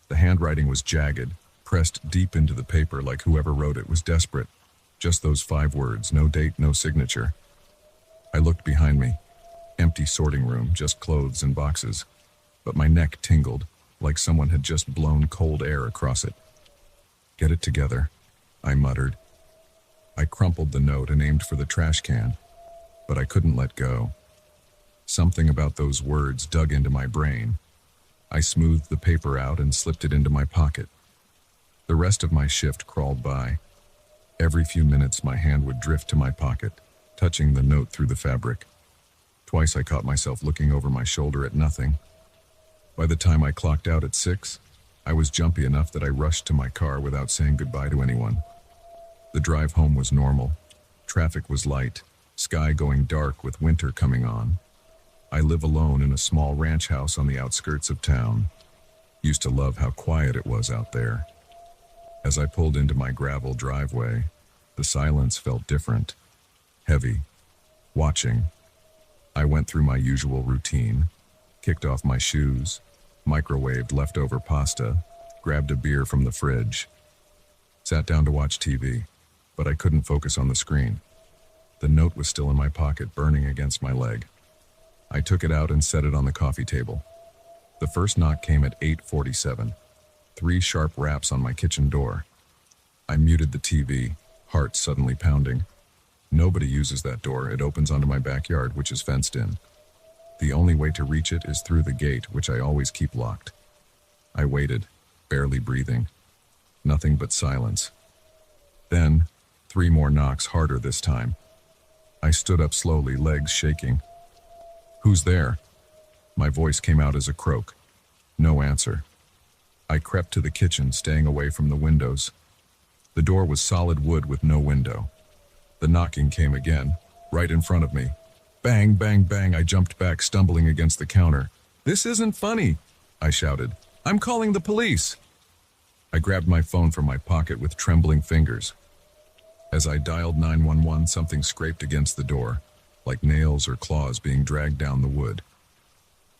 The handwriting was jagged, pressed deep into the paper like whoever wrote it was desperate. Just those 5 words, no date, no signature. I looked behind me. Empty sorting room, just clothes and boxes. But my neck tingled, like someone had just blown cold air across it. Get it together, I muttered. I crumpled the note and aimed for the trash can, but I couldn't let go. Something about those words dug into my brain. I smoothed the paper out and slipped it into my pocket. The rest of my shift crawled by. Every few minutes my hand would drift to my pocket, touching the note through the fabric. Twice I caught myself looking over my shoulder at nothing. By the time I clocked out at 6, I was jumpy enough that I rushed to my car without saying goodbye to anyone. The drive home was normal. Traffic was light, sky going dark with winter coming on. I live alone in a small ranch house on the outskirts of town. Used to love how quiet it was out there. As I pulled into my gravel driveway, the silence felt different, heavy, watching. I went through my usual routine, kicked off my shoes, microwaved leftover pasta, grabbed a beer from the fridge, sat down to watch TV, but I couldn't focus on the screen. The note was still in my pocket, burning against my leg. I took it out and set it on the coffee table. The first knock came at 8:47. 3 sharp raps on my kitchen door. I muted the TV, heart suddenly pounding. Nobody uses that door. It opens onto my backyard, which is fenced in. The only way to reach it is through the gate, which I always keep locked. I waited, barely breathing. Nothing but silence. Then, 3 more knocks, harder this time. I stood up slowly, legs shaking. "Who's there?" My voice came out as a croak. No answer. I crept to the kitchen, staying away from the windows. The door was solid wood with no window. The knocking came again, right in front of me. Bang, bang, bang. I jumped back, stumbling against the counter. "This isn't funny," I shouted. "I'm calling the police." I grabbed my phone from my pocket with trembling fingers. As I dialed 911, something scraped against the door, like nails or claws being dragged down the wood.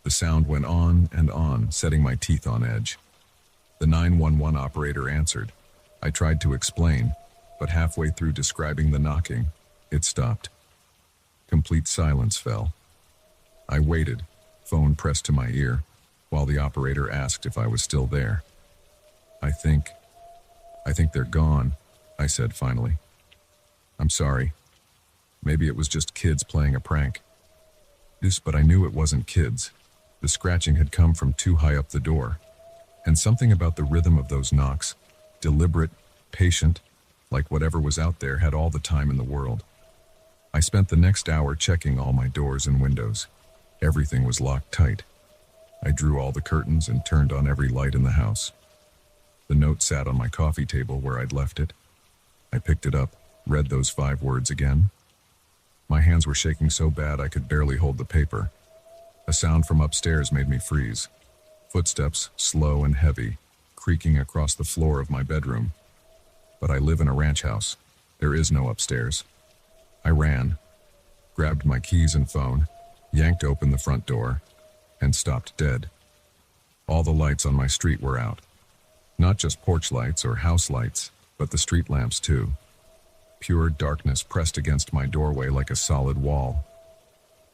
The sound went on and on, setting my teeth on edge. The 911 operator answered. I tried to explain, but halfway through describing the knocking, it stopped. Complete silence fell. I waited, phone pressed to my ear, while the operator asked if I was still there. I think they're gone, I said finally. I'm sorry. Maybe it was just kids playing a prank. But I knew it wasn't kids. The scratching had come from too high up the door. And something about the rhythm of those knocks, deliberate, patient, like whatever was out there had all the time in the world. I spent the next hour checking all my doors and windows. Everything was locked tight. I drew all the curtains and turned on every light in the house. The note sat on my coffee table where I'd left it. I picked it up, read those 5 words again. My hands were shaking so bad I could barely hold the paper. A sound from upstairs made me freeze. Footsteps, slow and heavy, creaking across the floor of my bedroom. But I live in a ranch house. There is no upstairs. I ran, grabbed my keys and phone, yanked open the front door, and stopped dead. All the lights on my street were out. Not just porch lights or house lights, but the street lamps too. Pure darkness pressed against my doorway like a solid wall.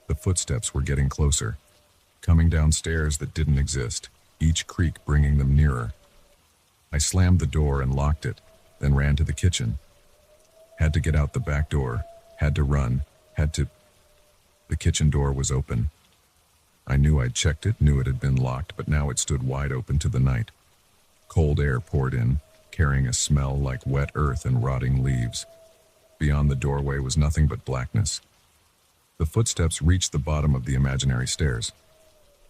The footsteps were getting closer, coming down stairs that didn't exist, each creak bringing them nearer. I slammed the door and locked it, then ran to the kitchen. Had to get out the back door, had to run, The kitchen door was open. I knew I'd checked it, knew it had been locked, but now it stood wide open to the night. Cold air poured in, carrying a smell like wet earth and rotting leaves. Beyond the doorway was nothing but blackness. The footsteps reached the bottom of the imaginary stairs.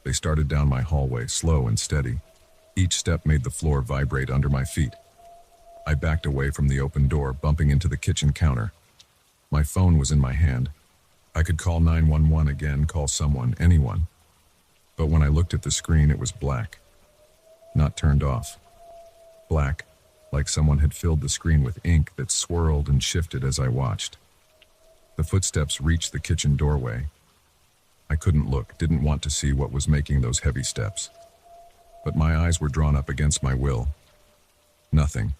They started down my hallway, slow and steady. Each step made the floor vibrate under my feet. I backed away from the open door, bumping into the kitchen counter. My phone was in my hand. I could call 911 again, call someone, anyone. But when I looked at the screen, it was black. Not turned off. Black, like someone had filled the screen with ink that swirled and shifted as I watched. The footsteps reached the kitchen doorway. I couldn't look, didn't want to see what was making those heavy steps. But my eyes were drawn up against my will. Nothing.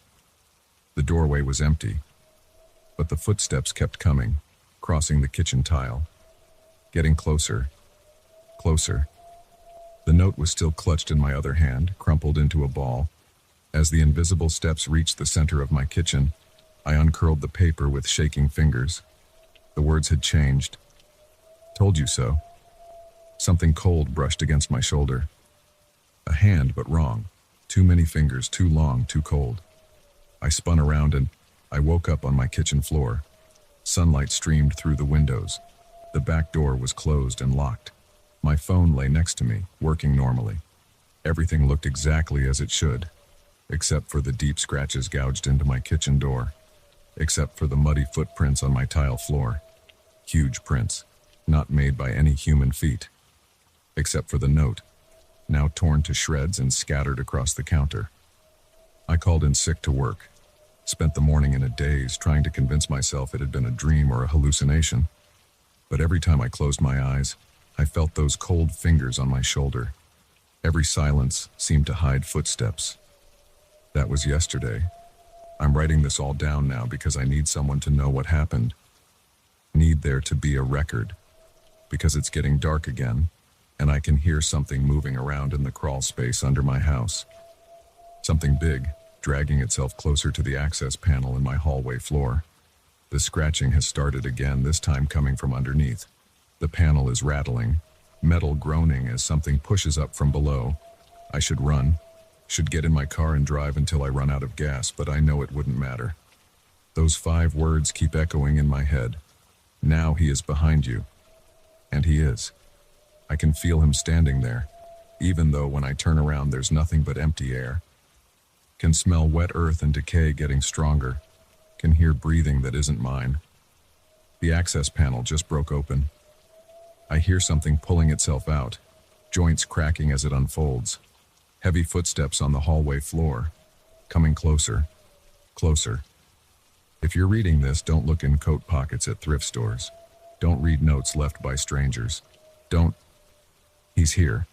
The doorway was empty. But the footsteps kept coming, crossing the kitchen tile. Getting closer. Closer. The note was still clutched in my other hand, crumpled into a ball. As the invisible steps reached the center of my kitchen, I uncurled the paper with shaking fingers. The words had changed. Told you so. Something cold brushed against my shoulder. A hand, but wrong. Too many fingers, too long, too cold. I spun around and I woke up on my kitchen floor. Sunlight streamed through the windows. The back door was closed and locked. My phone lay next to me, working normally. Everything looked exactly as it should, except for the deep scratches gouged into my kitchen door, except for the muddy footprints on my tile floor. Huge prints, not made by any human feet, except for the note, now torn to shreds and scattered across the counter. I called in sick to work, spent the morning in a daze trying to convince myself it had been a dream or a hallucination. But every time I closed my eyes, I felt those cold fingers on my shoulder. Every silence seemed to hide footsteps. That was yesterday. I'm writing this all down now because I need someone to know what happened. Need there to be a record. Because it's getting dark again, and I can hear something moving around in the crawl space under my house. Something big, dragging itself closer to the access panel in my hallway floor. The scratching has started again, this time coming from underneath. The panel is rattling, metal groaning as something pushes up from below. I should run, should get in my car and drive until I run out of gas, but I know it wouldn't matter. Those 5 words keep echoing in my head. Now he is behind you. And he is. I can feel him standing there, even though when I turn around there's nothing but empty air. Can smell wet earth and decay getting stronger. Can hear breathing that isn't mine. The access panel just broke open. I hear something pulling itself out, joints cracking as it unfolds. Heavy footsteps on the hallway floor. coming closer, closer. If you're reading this, don't look in coat pockets at thrift stores. Don't read notes left by strangers. Don't. He's here.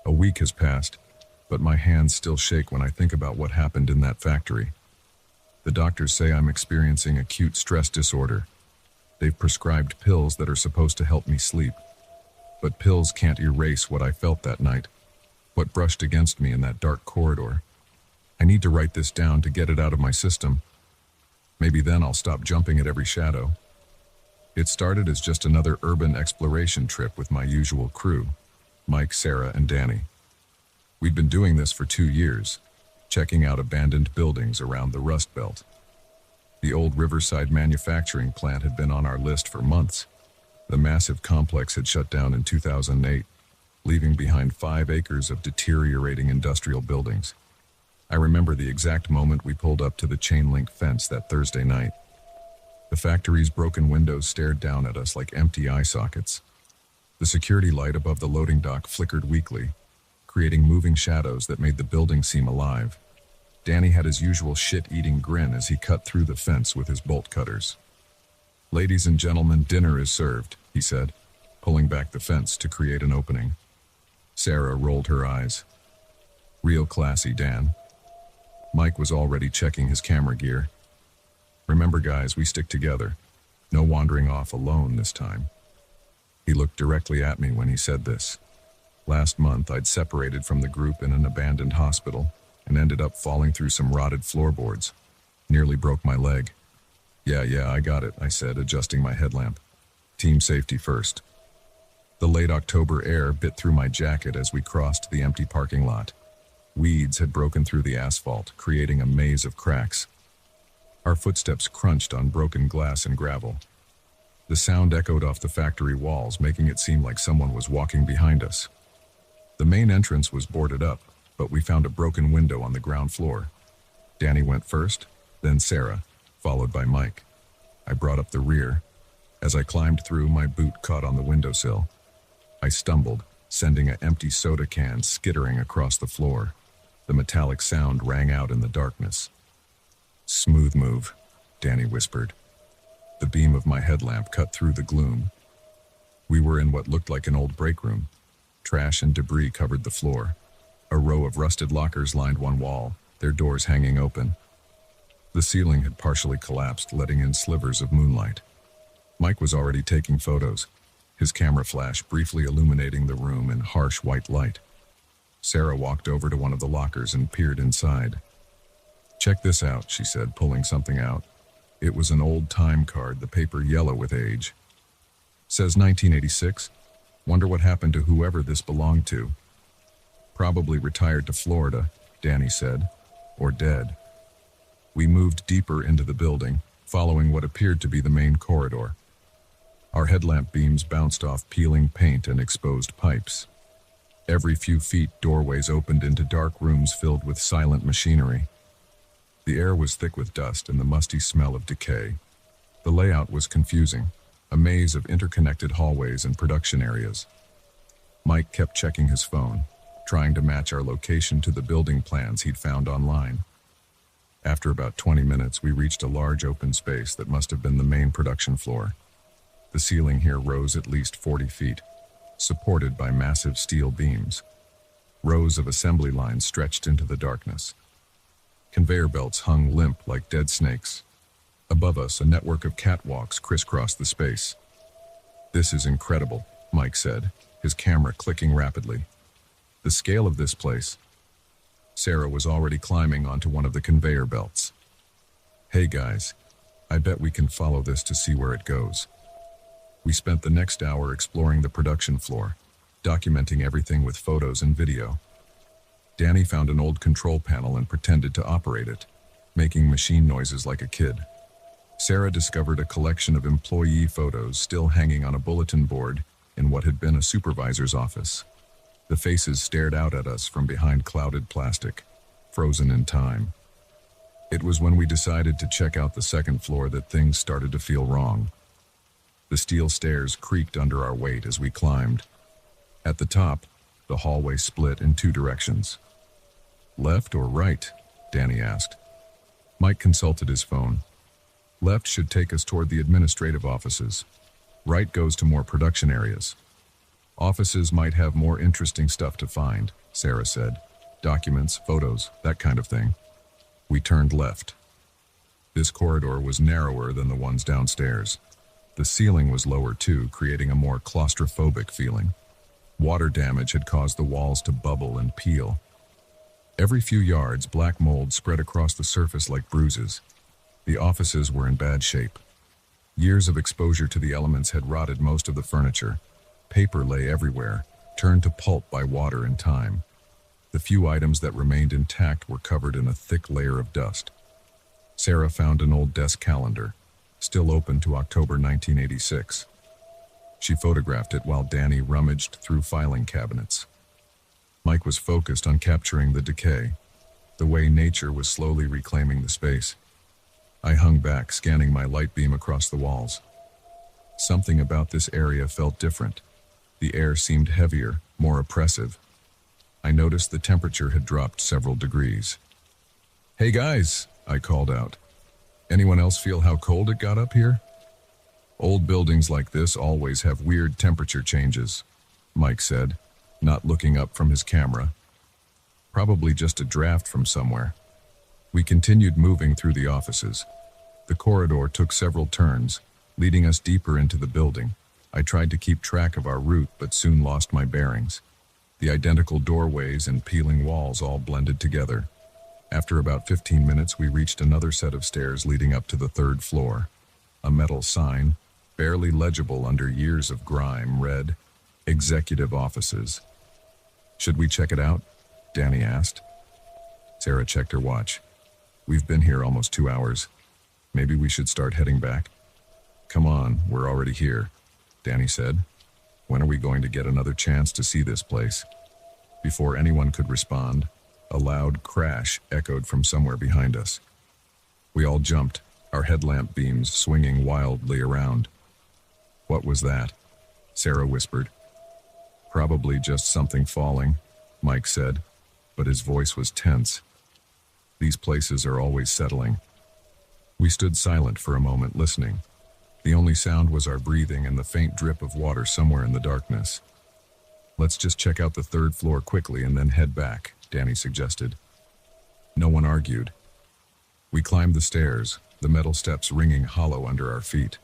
A week has passed, but my hands still shake when I think about what happened in that factory. The doctors say I'm experiencing acute stress disorder. They've prescribed pills that are supposed to help me sleep. But pills can't erase what I felt that night, what brushed against me in that dark corridor. I need to write this down to get it out of my system. Maybe then I'll stop jumping at every shadow. It started as just another urban exploration trip with my usual crew, Mike, Sarah, and Danny. We'd been doing this for 2 years, checking out abandoned buildings around the Rust Belt. The old Riverside manufacturing plant had been on our list for months. The massive complex had shut down in 2008, leaving behind 5 acres of deteriorating industrial buildings. I remember the exact moment we pulled up to the chain-link fence that Thursday night. The factory's broken windows stared down at us like empty eye sockets. The security light above the loading dock flickered weakly, creating moving shadows that made the building seem alive. Danny had his usual shit-eating grin as he cut through the fence with his bolt cutters. "Ladies and gentlemen, dinner is served," he said, pulling back the fence to create an opening. Sarah rolled her eyes. "Real classy, Dan." Mike was already checking his camera gear. "Remember, guys, we stick together. No wandering off alone this time." He looked directly at me when he said this. Last month, I'd separated from the group in an abandoned hospital and ended up falling through some rotted floorboards. Nearly broke my leg. Yeah, I got it," I said, adjusting my headlamp. "Team safety first." The late October air bit through my jacket as we crossed the empty parking lot. Weeds had broken through the asphalt, creating a maze of cracks. Our footsteps crunched on broken glass and gravel. The sound echoed off the factory walls, making it seem like someone was walking behind us. The main entrance was boarded up, but we found a broken window on the ground floor. Danny went first, then Sarah, followed by Mike. I brought up the rear. As I climbed through, my boot caught on the windowsill. I stumbled, sending an empty soda can skittering across the floor. The metallic sound rang out in the darkness. "Smooth move," Danny whispered. The beam of my headlamp cut through the gloom. We were in what looked like an old break room. Trash and debris covered the floor. A row of rusted lockers lined one wall, their doors hanging open. The ceiling had partially collapsed, letting in slivers of moonlight. Mike was already taking photos, his camera flash briefly illuminating the room in harsh white light. Sarah walked over to one of the lockers and peered inside. "Check this out," she said, pulling something out. It was an old time card, the paper yellow with age. "Says 1986. Wonder what happened to whoever this belonged to." "Probably retired to Florida," Danny said. "Or dead." We moved deeper into the building, following what appeared to be the main corridor. Our headlamp beams bounced off peeling paint and exposed pipes. Every few feet, doorways opened into dark rooms filled with silent machinery. The air was thick with dust and the musty smell of decay. The layout was confusing, a maze of interconnected hallways and production areas. Mike kept checking his phone, trying to match our location to the building plans he'd found online. After about 20 minutes, we reached a large open space that must have been the main production floor. The ceiling here rose at least 40 feet, supported by massive steel beams. Rows of assembly lines stretched into the darkness. Conveyor belts hung limp like dead snakes. Above us, a network of catwalks crisscrossed the space. "This is incredible," Mike said, his camera clicking rapidly. "The scale of this place." Sarah was already climbing onto one of the conveyor belts. "Hey guys, I bet we can follow this to see where it goes." We spent the next hour exploring the production floor, documenting everything with photos and video. Danny found an old control panel and pretended to operate it, making machine noises like a kid. Sarah discovered a collection of employee photos still hanging on a bulletin board in what had been a supervisor's office. The faces stared out at us from behind clouded plastic, frozen in time. It was when we decided to check out the second floor that things started to feel wrong. The steel stairs creaked under our weight as we climbed. At the top, the hallway split in two directions. Left or right? Danny asked. Mike consulted his phone. Left should take us toward the administrative offices. Right goes to more production areas. Offices might have more interesting stuff to find, Sarah said. Documents, photos, that kind of thing. We turned left. This corridor was narrower than the ones downstairs. The ceiling was lower too, creating a more claustrophobic feeling. Water damage had caused the walls to bubble and peel. Every few yards, black mold spread across the surface like bruises. The offices were in bad shape. Years of exposure to the elements had rotted most of the furniture. Paper lay everywhere, turned to pulp by water and time. The few items that remained intact were covered in a thick layer of dust. Sarah found an old desk calendar, still open to October 1986. She photographed it while Danny rummaged through filing cabinets. Mike was focused on capturing the decay, the way nature was slowly reclaiming the space. I hung back, scanning my light beam across the walls. Something about this area felt different. The air seemed heavier, more oppressive. I noticed the temperature had dropped several degrees. "Hey guys," I called out. "Anyone else feel how cold it got up here?" "Old buildings like this always have weird temperature changes," Mike said, not looking up from his camera. "Probably just a draft from somewhere." We continued moving through the offices. The corridor took several turns, leading us deeper into the building. I tried to keep track of our route, but soon lost my bearings. The identical doorways and peeling walls all blended together. After about 15 minutes, we reached another set of stairs leading up to the third floor. A metal sign, barely legible under years of grime, read, "Executive Offices." "Should we check it out?" Danny asked. Sarah checked her watch. "We've been here almost 2 hours. Maybe we should start heading back." "Come on, we're already here," Danny said. "When are we going to get another chance to see this place?" Before anyone could respond, a loud crash echoed from somewhere behind us. We all jumped, our headlamp beams swinging wildly around. "What was that?" Sarah whispered. "Probably just something falling," Mike said, but his voice was tense. "These places are always settling." We stood silent for a moment, listening. The only sound was our breathing and the faint drip of water somewhere in the darkness. "Let's just check out the third floor quickly and then head back," Danny suggested. No one argued. We climbed the stairs, the metal steps ringing hollow under our feet.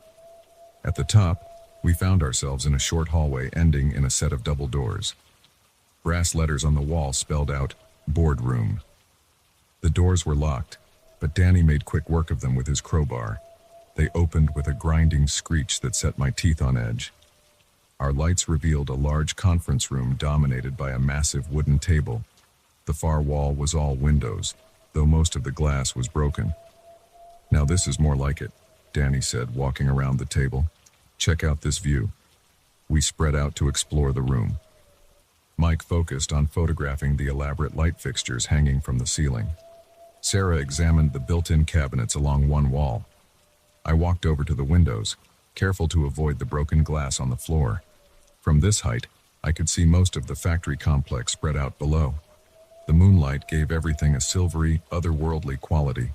At the top, we found ourselves in a short hallway ending in a set of double doors. Brass letters on the wall spelled out, "Boardroom." The doors were locked, but Danny made quick work of them with his crowbar. They opened with a grinding screech that set my teeth on edge. Our lights revealed a large conference room dominated by a massive wooden table. The far wall was all windows, though most of the glass was broken. "Now this is more like it," Danny said, walking around the table. "Check out this view." We spread out to explore the room. Mike focused on photographing the elaborate light fixtures hanging from the ceiling. Sarah examined the built-in cabinets along one wall. I walked over to the windows, careful to avoid the broken glass on the floor. From this height, I could see most of the factory complex spread out below. The moonlight gave everything a silvery, otherworldly quality.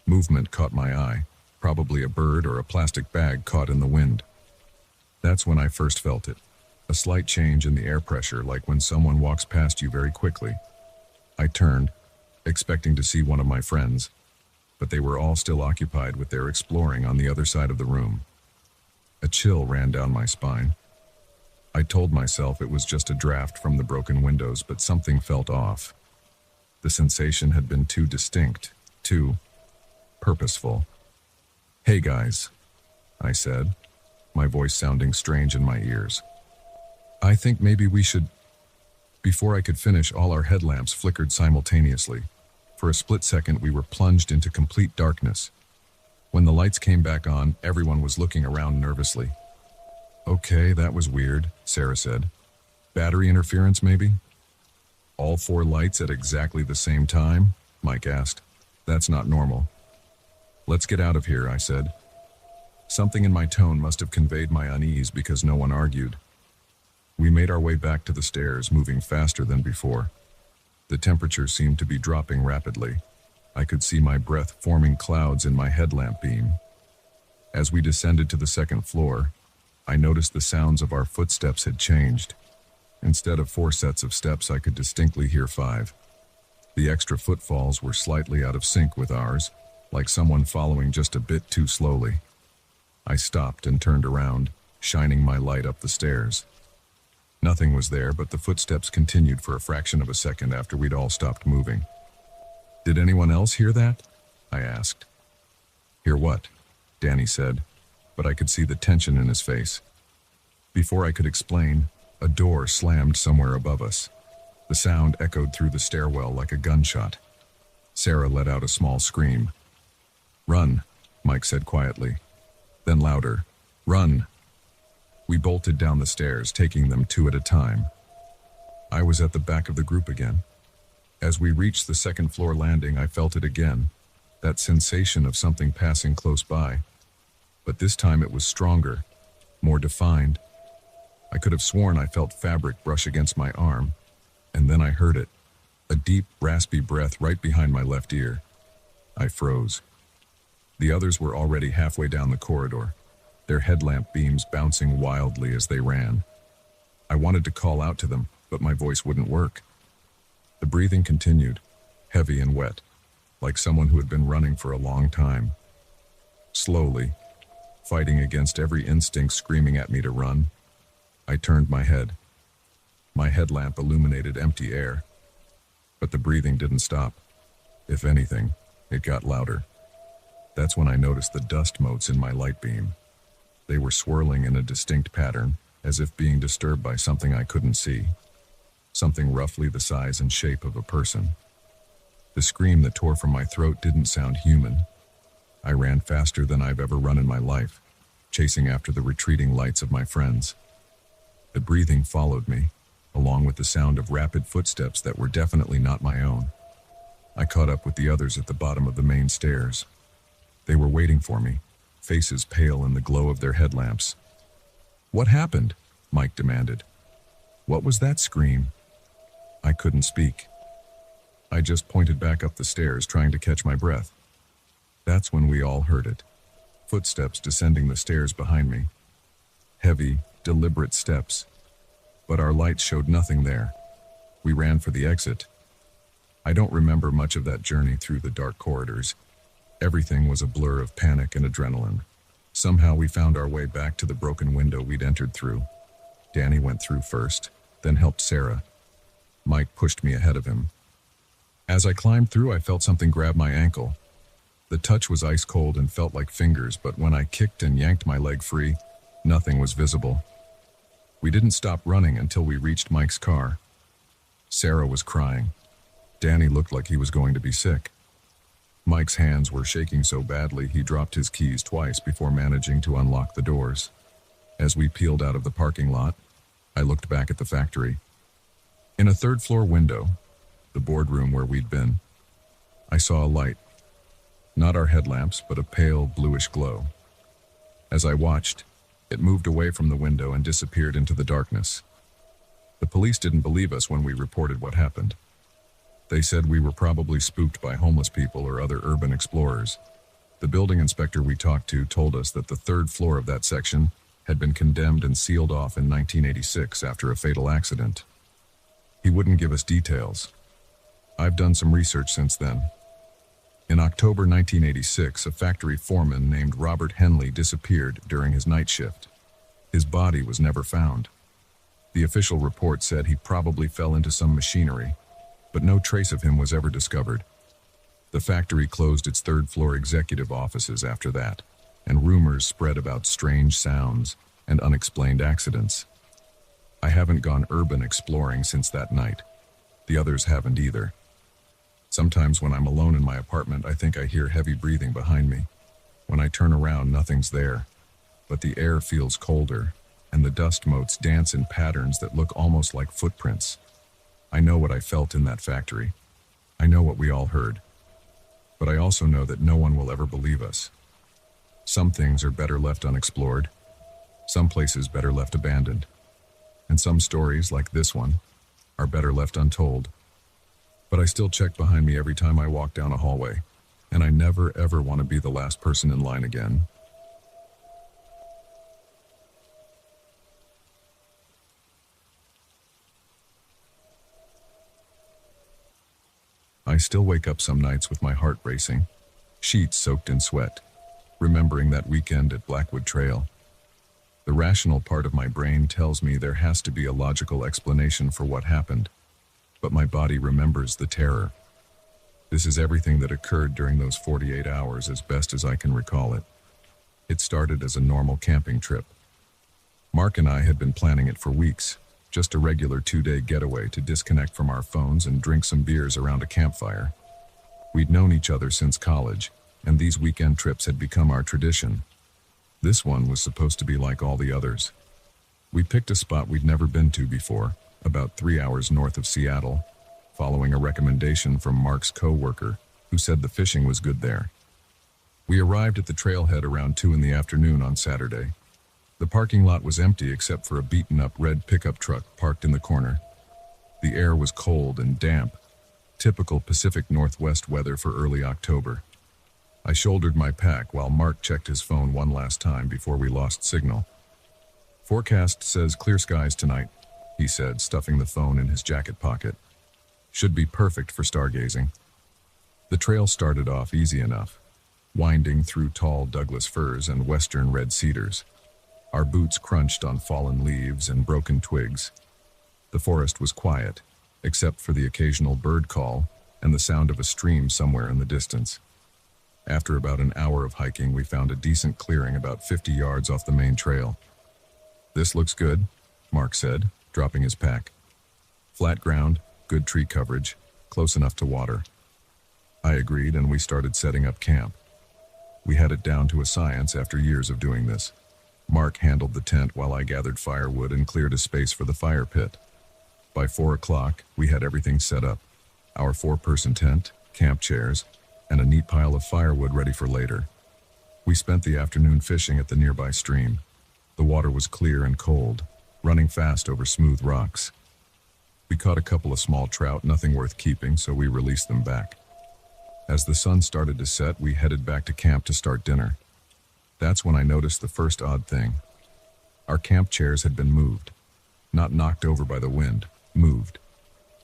Movement caught my eye, probably a bird or a plastic bag caught in the wind. That's when I first felt it. A slight change in the air pressure, like when someone walks past you very quickly. I turned, expecting to see one of my friends, but they were all still occupied with their exploring on the other side of the room. A chill ran down my spine. I told myself it was just a draft from the broken windows, but something felt off. The sensation had been too distinct, too purposeful. "Hey guys," I said, my voice sounding strange in my ears. "I think maybe we should..." Before I could finish, all our headlamps flickered simultaneously. For a split second, we were plunged into complete darkness. When the lights came back on, everyone was looking around nervously. "Okay, that was weird," Sarah said. "Battery interference, maybe?" "All 4 lights at exactly the same time?" Mike asked. "That's not normal." "Let's get out of here," I said. Something in my tone must have conveyed my unease because no one argued. We made our way back to the stairs, moving faster than before. The temperature seemed to be dropping rapidly. I could see my breath forming clouds in my headlamp beam. As we descended to the second floor, I noticed the sounds of our footsteps had changed. Instead of 4 sets of steps, I could distinctly hear 5. The extra footfalls were slightly out of sync with ours, like someone following just a bit too slowly. I stopped and turned around, shining my light up the stairs. Nothing was there, but the footsteps continued for a fraction of a second after we'd all stopped moving. "Did anyone else hear that?" I asked. "Hear what?" Danny said, but I could see the tension in his face. Before I could explain, a door slammed somewhere above us. The sound echoed through the stairwell like a gunshot. Sarah let out a small scream. "Run," Mike said quietly. Then louder, "Run." We bolted down the stairs, taking them 2 at a time. I was at the back of the group again. As we reached the second floor landing, I felt it again, that sensation of something passing close by. But this time it was stronger, more defined. I could have sworn I felt fabric brush against my arm, and then I heard it, a deep, raspy breath right behind my left ear. I froze. The others were already halfway down the corridor, their headlamp beams bouncing wildly as they ran. I wanted to call out to them, but my voice wouldn't work. The breathing continued, heavy and wet, like someone who had been running for a long time. Slowly, fighting against every instinct screaming at me to run, I turned my head. My headlamp illuminated empty air, but the breathing didn't stop. If anything, it got louder. That's when I noticed the dust motes in my light beam. They were swirling in a distinct pattern, as if being disturbed by something I couldn't see. Something roughly the size and shape of a person. The scream that tore from my throat didn't sound human. I ran faster than I've ever run in my life, chasing after the retreating lights of my friends. The breathing followed me, along with the sound of rapid footsteps that were definitely not my own. I caught up with the others at the bottom of the main stairs. They were waiting for me, faces pale in the glow of their headlamps. "What happened?" Mike demanded. "What was that scream?" I couldn't speak. I just pointed back up the stairs, trying to catch my breath. That's when we all heard it. Footsteps descending the stairs behind me. Heavy, deliberate steps. But our lights showed nothing there. We ran for the exit. I don't remember much of that journey through the dark corridors. Everything was a blur of panic and adrenaline. Somehow we found our way back to the broken window we'd entered through. Danny went through first, then helped Sarah. Mike pushed me ahead of him. As I climbed through, I felt something grab my ankle. The touch was ice cold and felt like fingers, but when I kicked and yanked my leg free, nothing was visible. We didn't stop running until we reached Mike's car. Sarah was crying. Danny looked like he was going to be sick. Mike's hands were shaking so badly he dropped his keys twice before managing to unlock the doors. As we peeled out of the parking lot, I looked back at the factory. In a third-floor window, the boardroom where we'd been, I saw a light. Not our headlamps, but a pale, bluish glow. As I watched, it moved away from the window and disappeared into the darkness. The police didn't believe us when we reported what happened. They said we were probably spooked by homeless people or other urban explorers. The building inspector we talked to told us that the third floor of that section had been condemned and sealed off in 1986 after a fatal accident. He wouldn't give us details. I've done some research since then. In October 1986, a factory foreman named Robert Henley disappeared during his night shift. His body was never found. The official report said he probably fell into some machinery, but no trace of him was ever discovered. The factory closed its third-floor executive offices after that, and rumors spread about strange sounds and unexplained accidents. I haven't gone urban exploring since that night. The others haven't either. Sometimes when I'm alone in my apartment, I think I hear heavy breathing behind me. When I turn around, nothing's there, but the air feels colder, and the dust motes dance in patterns that look almost like footprints. I know what I felt in that factory. I know what we all heard. But I also know that no one will ever believe us. Some things are better left unexplored, some places better left abandoned, and some stories, like this one, are better left untold. But I still check behind me every time I walk down a hallway, and I never ever want to be the last person in line again. I still wake up some nights with my heart racing, sheets soaked in sweat, remembering that weekend at Blackwood Trail. The rational part of my brain tells me there has to be a logical explanation for what happened, but my body remembers the terror. This is everything that occurred during those 48 hours as best as I can recall it. It started as a normal camping trip. Mark and I had been planning it for weeks, just a regular 2-day getaway to disconnect from our phones and drink some beers around a campfire. We'd known each other since college, and these weekend trips had become our tradition. This one was supposed to be like all the others. We picked a spot we'd never been to before, about 3 hours north of Seattle, following a recommendation from Mark's co-worker, who said the fishing was good there. We arrived at the trailhead around 2 in the afternoon on Saturday. The parking lot was empty except for a beaten-up red pickup truck parked in the corner. The air was cold and damp, typical Pacific Northwest weather for early October. I shouldered my pack while Mark checked his phone one last time before we lost signal. "Forecast says clear skies tonight," he said, stuffing the phone in his jacket pocket. "Should be perfect for stargazing." The trail started off easy enough, winding through tall Douglas firs and western red cedars. Our boots crunched on fallen leaves and broken twigs. The forest was quiet, except for the occasional bird call and the sound of a stream somewhere in the distance. After about an hour of hiking, we found a decent clearing about 50 yards off the main trail. "This looks good," Mark said, dropping his pack. "Flat ground, good tree coverage, close enough to water." I agreed, and we started setting up camp. We had it down to a science after years of doing this. Mark handled the tent while I gathered firewood and cleared a space for the fire pit. By 4 o'clock, we had everything set up. Our 4-person tent, camp chairs, and a neat pile of firewood ready for later. We spent the afternoon fishing at the nearby stream. The water was clear and cold, running fast over smooth rocks. We caught a couple of small trout, nothing worth keeping, so we released them back. As the sun started to set, we headed back to camp to start dinner. That's when I noticed the first odd thing. Our camp chairs had been moved. Not knocked over by the wind, moved.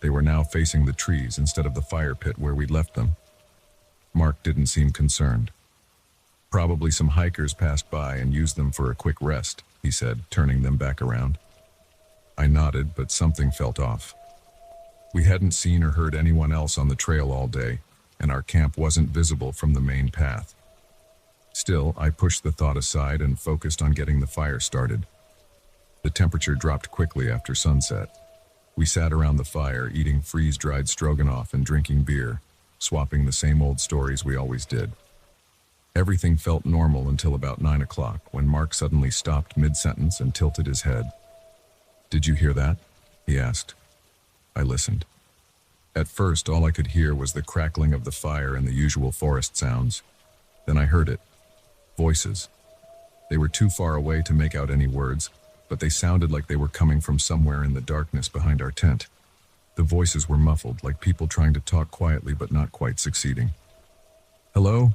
They were now facing the trees instead of the fire pit where we'd left them. Mark didn't seem concerned. "Probably some hikers passed by and used them for a quick rest," he said, turning them back around. I nodded, but something felt off. We hadn't seen or heard anyone else on the trail all day, and our camp wasn't visible from the main path. Still, I pushed the thought aside and focused on getting the fire started. The temperature dropped quickly after sunset. We sat around the fire, eating freeze-dried stroganoff and drinking beer, swapping the same old stories we always did. Everything felt normal until about 9 o'clock, when Mark suddenly stopped mid-sentence and tilted his head. "Did you hear that?" he asked. I listened. At first, all I could hear was the crackling of the fire and the usual forest sounds. Then I heard it. Voices. They were too far away to make out any words, but they sounded like they were coming from somewhere in the darkness behind our tent. The voices were muffled, like people trying to talk quietly but not quite succeeding. "Hello?"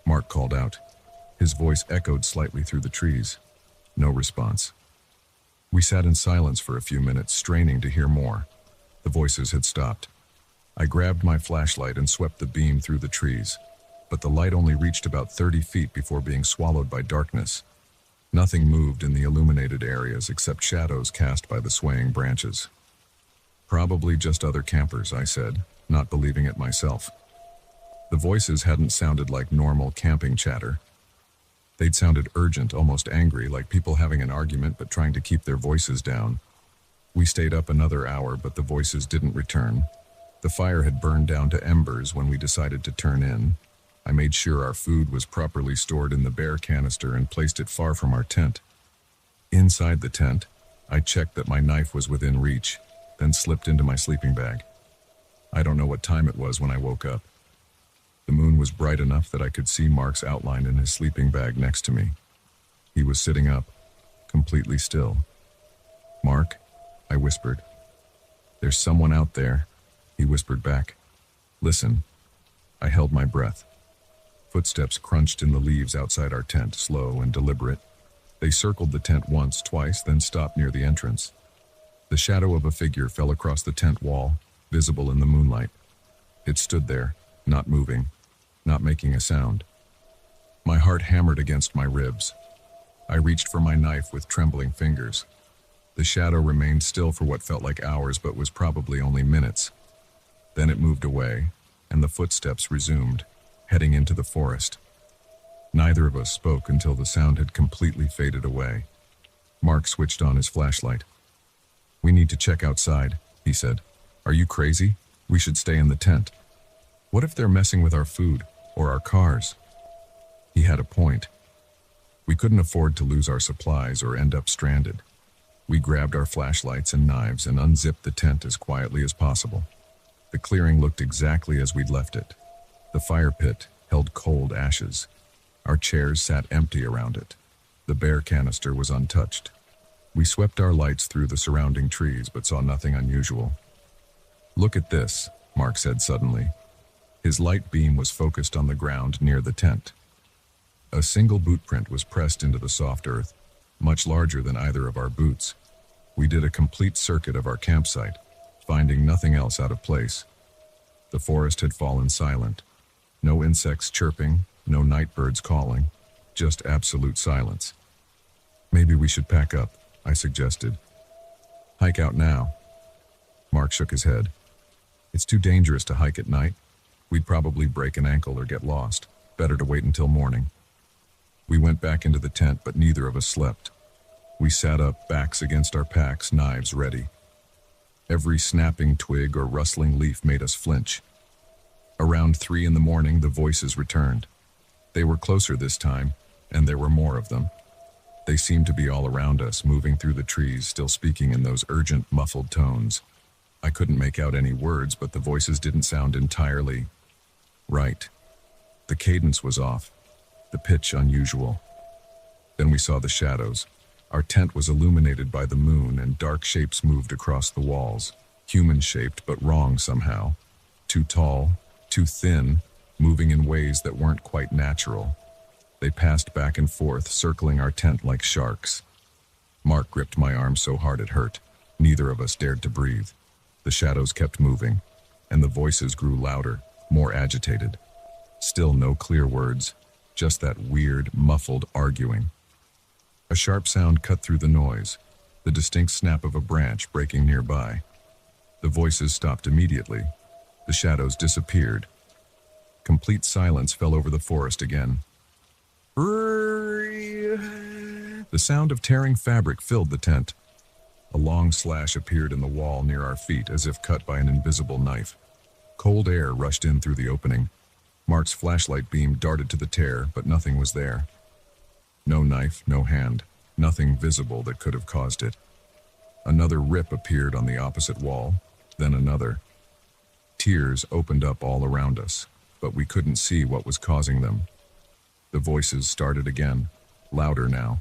Mark called out. His voice echoed slightly through the trees. No response. We sat in silence for a few minutes, straining to hear more. The voices had stopped. I grabbed my flashlight and swept the beam through the trees, but the light only reached about 30 feet before being swallowed by darkness. Nothing moved in the illuminated areas except shadows cast by the swaying branches. "Probably just other campers," I said, not believing it myself. The voices hadn't sounded like normal camping chatter. They'd sounded urgent, almost angry, like people having an argument but trying to keep their voices down. We stayed up another hour, but the voices didn't return. The fire had burned down to embers when we decided to turn in. I made sure our food was properly stored in the bear canister and placed it far from our tent. Inside the tent, I checked that my knife was within reach, then slipped into my sleeping bag. I don't know what time it was when I woke up. The moon was bright enough that I could see Mark's outline in his sleeping bag next to me. He was sitting up, completely still. "Mark," I whispered. "There's someone out there," he whispered back. "Listen." I held my breath. Footsteps crunched in the leaves outside our tent, slow and deliberate. They circled the tent once, twice, then stopped near the entrance. The shadow of a figure fell across the tent wall, visible in the moonlight. It stood there, not moving, not making a sound. My heart hammered against my ribs. I reached for my knife with trembling fingers. The shadow remained still for what felt like hours, but was probably only minutes. Then it moved away, and the footsteps resumed, heading into the forest. Neither of us spoke until the sound had completely faded away. Mark switched on his flashlight. "We need to check outside," he said. "Are you crazy? We should stay in the tent. What if they're messing with our food or our cars?" He had a point. We couldn't afford to lose our supplies or end up stranded. We grabbed our flashlights and knives and unzipped the tent as quietly as possible. The clearing looked exactly as we'd left it. The fire pit held cold ashes. Our chairs sat empty around it. The bear canister was untouched. We swept our lights through the surrounding trees but saw nothing unusual. "Look at this," Mark said suddenly. His light beam was focused on the ground near the tent. A single boot print was pressed into the soft earth, much larger than either of our boots. We did a complete circuit of our campsite, finding nothing else out of place. The forest had fallen silent. No insects chirping, no night birds calling, just absolute silence. "Maybe we should pack up," I suggested. "Hike out now." Mark shook his head. "It's too dangerous to hike at night. We'd probably break an ankle or get lost. Better to wait until morning." We went back into the tent, but neither of us slept. We sat up, backs against our packs, knives ready. Every snapping twig or rustling leaf made us flinch. Around 3 in the morning, the voices returned. They were closer this time, and there were more of them. They seemed to be all around us, moving through the trees, still speaking in those urgent, muffled tones. I couldn't make out any words, but the voices didn't sound entirely right. The cadence was off, the pitch unusual. Then we saw the shadows. Our tent was illuminated by the moon, and dark shapes moved across the walls, human-shaped but wrong somehow. Too tall, too thin, moving in ways that weren't quite natural. They passed back and forth, circling our tent like sharks. Mark gripped my arm so hard it hurt. Neither of us dared to breathe. The shadows kept moving, and the voices grew louder, more agitated. Still no clear words, just that weird, muffled arguing. A sharp sound cut through the noise, the distinct snap of a branch breaking nearby. The voices stopped immediately. The shadows disappeared. Complete silence fell over the forest again. The sound of tearing fabric filled the tent. A long slash appeared in the wall near our feet, as if cut by an invisible knife. Cold air rushed in through the opening. Mark's flashlight beam darted to the tear, but nothing was there. No knife, no hand, nothing visible that could have caused it. Another rip appeared on the opposite wall, then another. Tears opened up all around us, but we couldn't see what was causing them. The voices started again, louder now,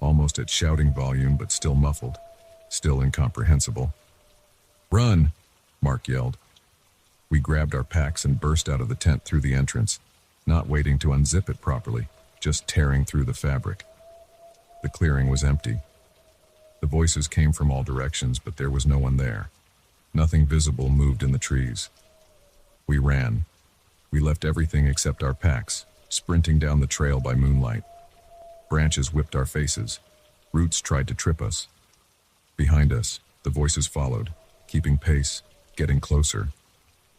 almost at shouting volume, but still muffled, still incomprehensible. "Run!" Mark yelled. We grabbed our packs and burst out of the tent through the entrance, not waiting to unzip it properly, just tearing through the fabric. The clearing was empty. The voices came from all directions, but there was no one there. Nothing visible moved in the trees. We ran. We left everything except our packs, sprinting down the trail by moonlight. Branches whipped our faces. Roots tried to trip us. Behind us, the voices followed, keeping pace, getting closer.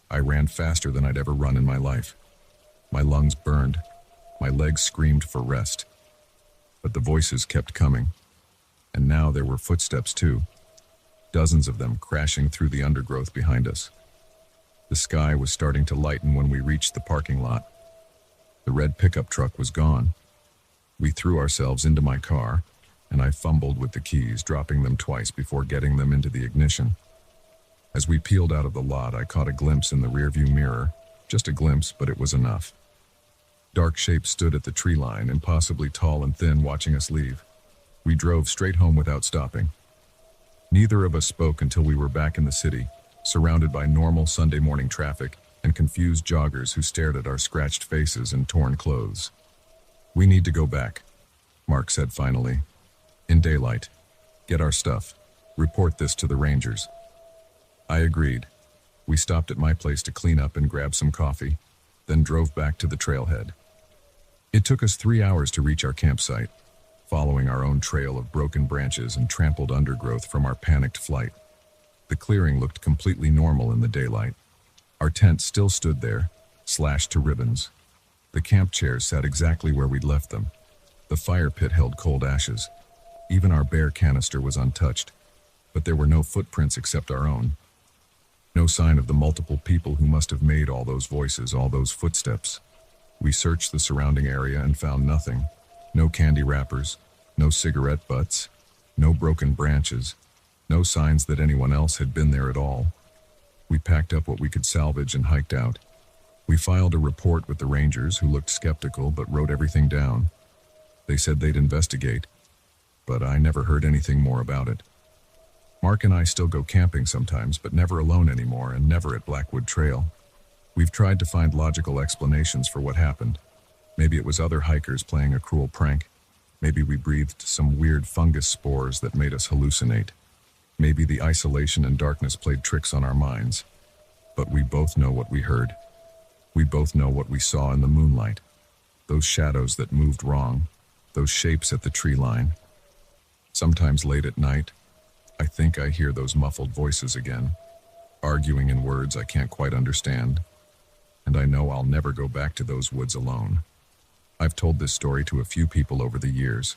I ran faster than I'd ever run in my life. My lungs burned. My legs screamed for rest. But the voices kept coming. And now there were footsteps too. Dozens of them crashing through the undergrowth behind us. The sky was starting to lighten when we reached the parking lot. The red pickup truck was gone. We threw ourselves into my car, and I fumbled with the keys, dropping them twice before getting them into the ignition. As we peeled out of the lot, I caught a glimpse in the rearview mirror, Just a glimpse, but it was enough. Dark shapes stood at the tree line, impossibly tall and thin, watching us leave. We drove straight home without stopping. Neither of us spoke until we were back in the city, surrounded by normal Sunday morning traffic and confused joggers who stared at our scratched faces and torn clothes. "We need to go back," Mark said finally. "In daylight. Get our stuff. Report this to the Rangers." I agreed. We stopped at my place to clean up and grab some coffee, then drove back to the trailhead. It took us 3 hours to reach our campsite, following our own trail of broken branches and trampled undergrowth from our panicked flight. The clearing looked completely normal in the daylight. Our tent still stood there, slashed to ribbons. The camp chairs sat exactly where we'd left them. The fire pit held cold ashes. Even our bear canister was untouched, but there were no footprints except our own. No sign of the multiple people who must have made all those voices, all those footsteps. We searched the surrounding area and found nothing. No candy wrappers, no cigarette butts, no broken branches, no signs that anyone else had been there at all. We packed up what we could salvage and hiked out. We filed a report with the Rangers, who looked skeptical but wrote everything down. They said they'd investigate, but I never heard anything more about it. Mark and I still go camping sometimes, but never alone anymore, and never at Blackwood Trail. We've tried to find logical explanations for what happened. Maybe it was other hikers playing a cruel prank. Maybe we breathed some weird fungus spores that made us hallucinate. Maybe the isolation and darkness played tricks on our minds. But we both know what we heard. We both know what we saw in the moonlight. Those shadows that moved wrong. Those shapes at the tree line. Sometimes late at night, I think I hear those muffled voices again, arguing in words I can't quite understand. And I know I'll never go back to those woods alone. I've told this story to a few people over the years.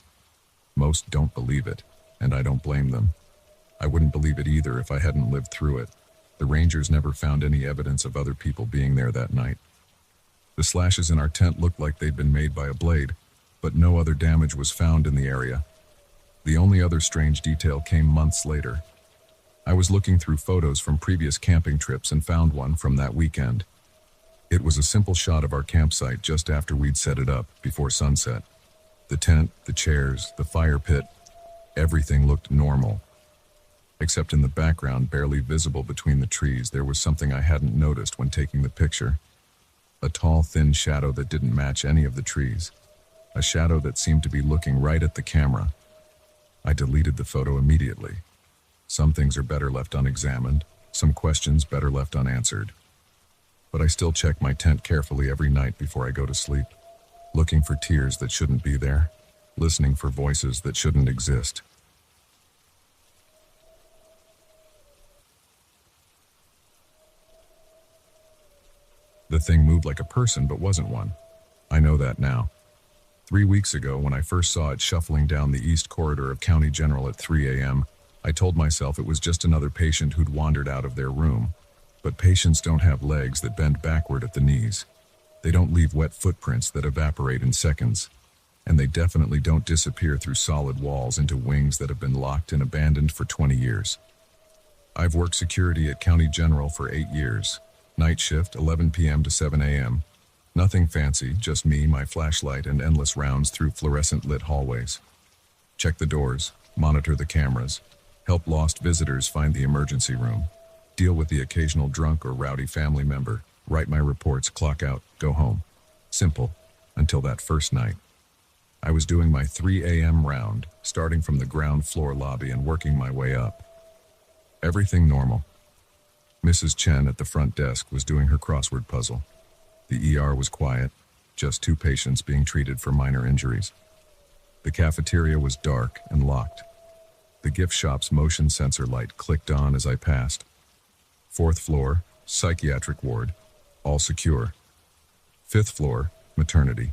Most don't believe it, and I don't blame them. I wouldn't believe it either if I hadn't lived through it. The Rangers never found any evidence of other people being there that night. The slashes in our tent looked like they'd been made by a blade, but no other damage was found in the area. The only other strange detail came months later. I was looking through photos from previous camping trips and found one from that weekend. It was a simple shot of our campsite just after we'd set it up, before sunset. The tent, the chairs, the fire pit, everything looked normal. Except in the background, barely visible between the trees, there was something I hadn't noticed when taking the picture. A tall, thin shadow that didn't match any of the trees. A shadow that seemed to be looking right at the camera. I deleted the photo immediately. Some things are better left unexamined, some questions better left unanswered. But I still check my tent carefully every night before I go to sleep, looking for tears that shouldn't be there, listening for voices that shouldn't exist. The thing moved like a person but wasn't one. I know that now. 3 weeks ago, when I first saw it shuffling down the east corridor of County General at 3 a.m., I told myself it was just another patient who'd wandered out of their room. But patients don't have legs that bend backward at the knees. They don't leave wet footprints that evaporate in seconds. And they definitely don't disappear through solid walls into wings that have been locked and abandoned for 20 years. I've worked security at County General for 8 years. Night shift, 11 p.m. to 7 a.m. Nothing fancy, just me, my flashlight, and endless rounds through fluorescent-lit hallways. Check the doors, monitor the cameras, help lost visitors find the emergency room, deal with the occasional drunk or rowdy family member, write my reports, clock out, go home. Simple, until that first night. I was doing my 3 a.m. round, starting from the ground floor lobby and working my way up. Everything normal. Mrs. Chen at the front desk was doing her crossword puzzle. The ER was quiet, just 2 patients being treated for minor injuries. The cafeteria was dark and locked. The gift shop's motion sensor light clicked on as I passed. 4th floor, psychiatric ward, all secure. 5th floor, maternity.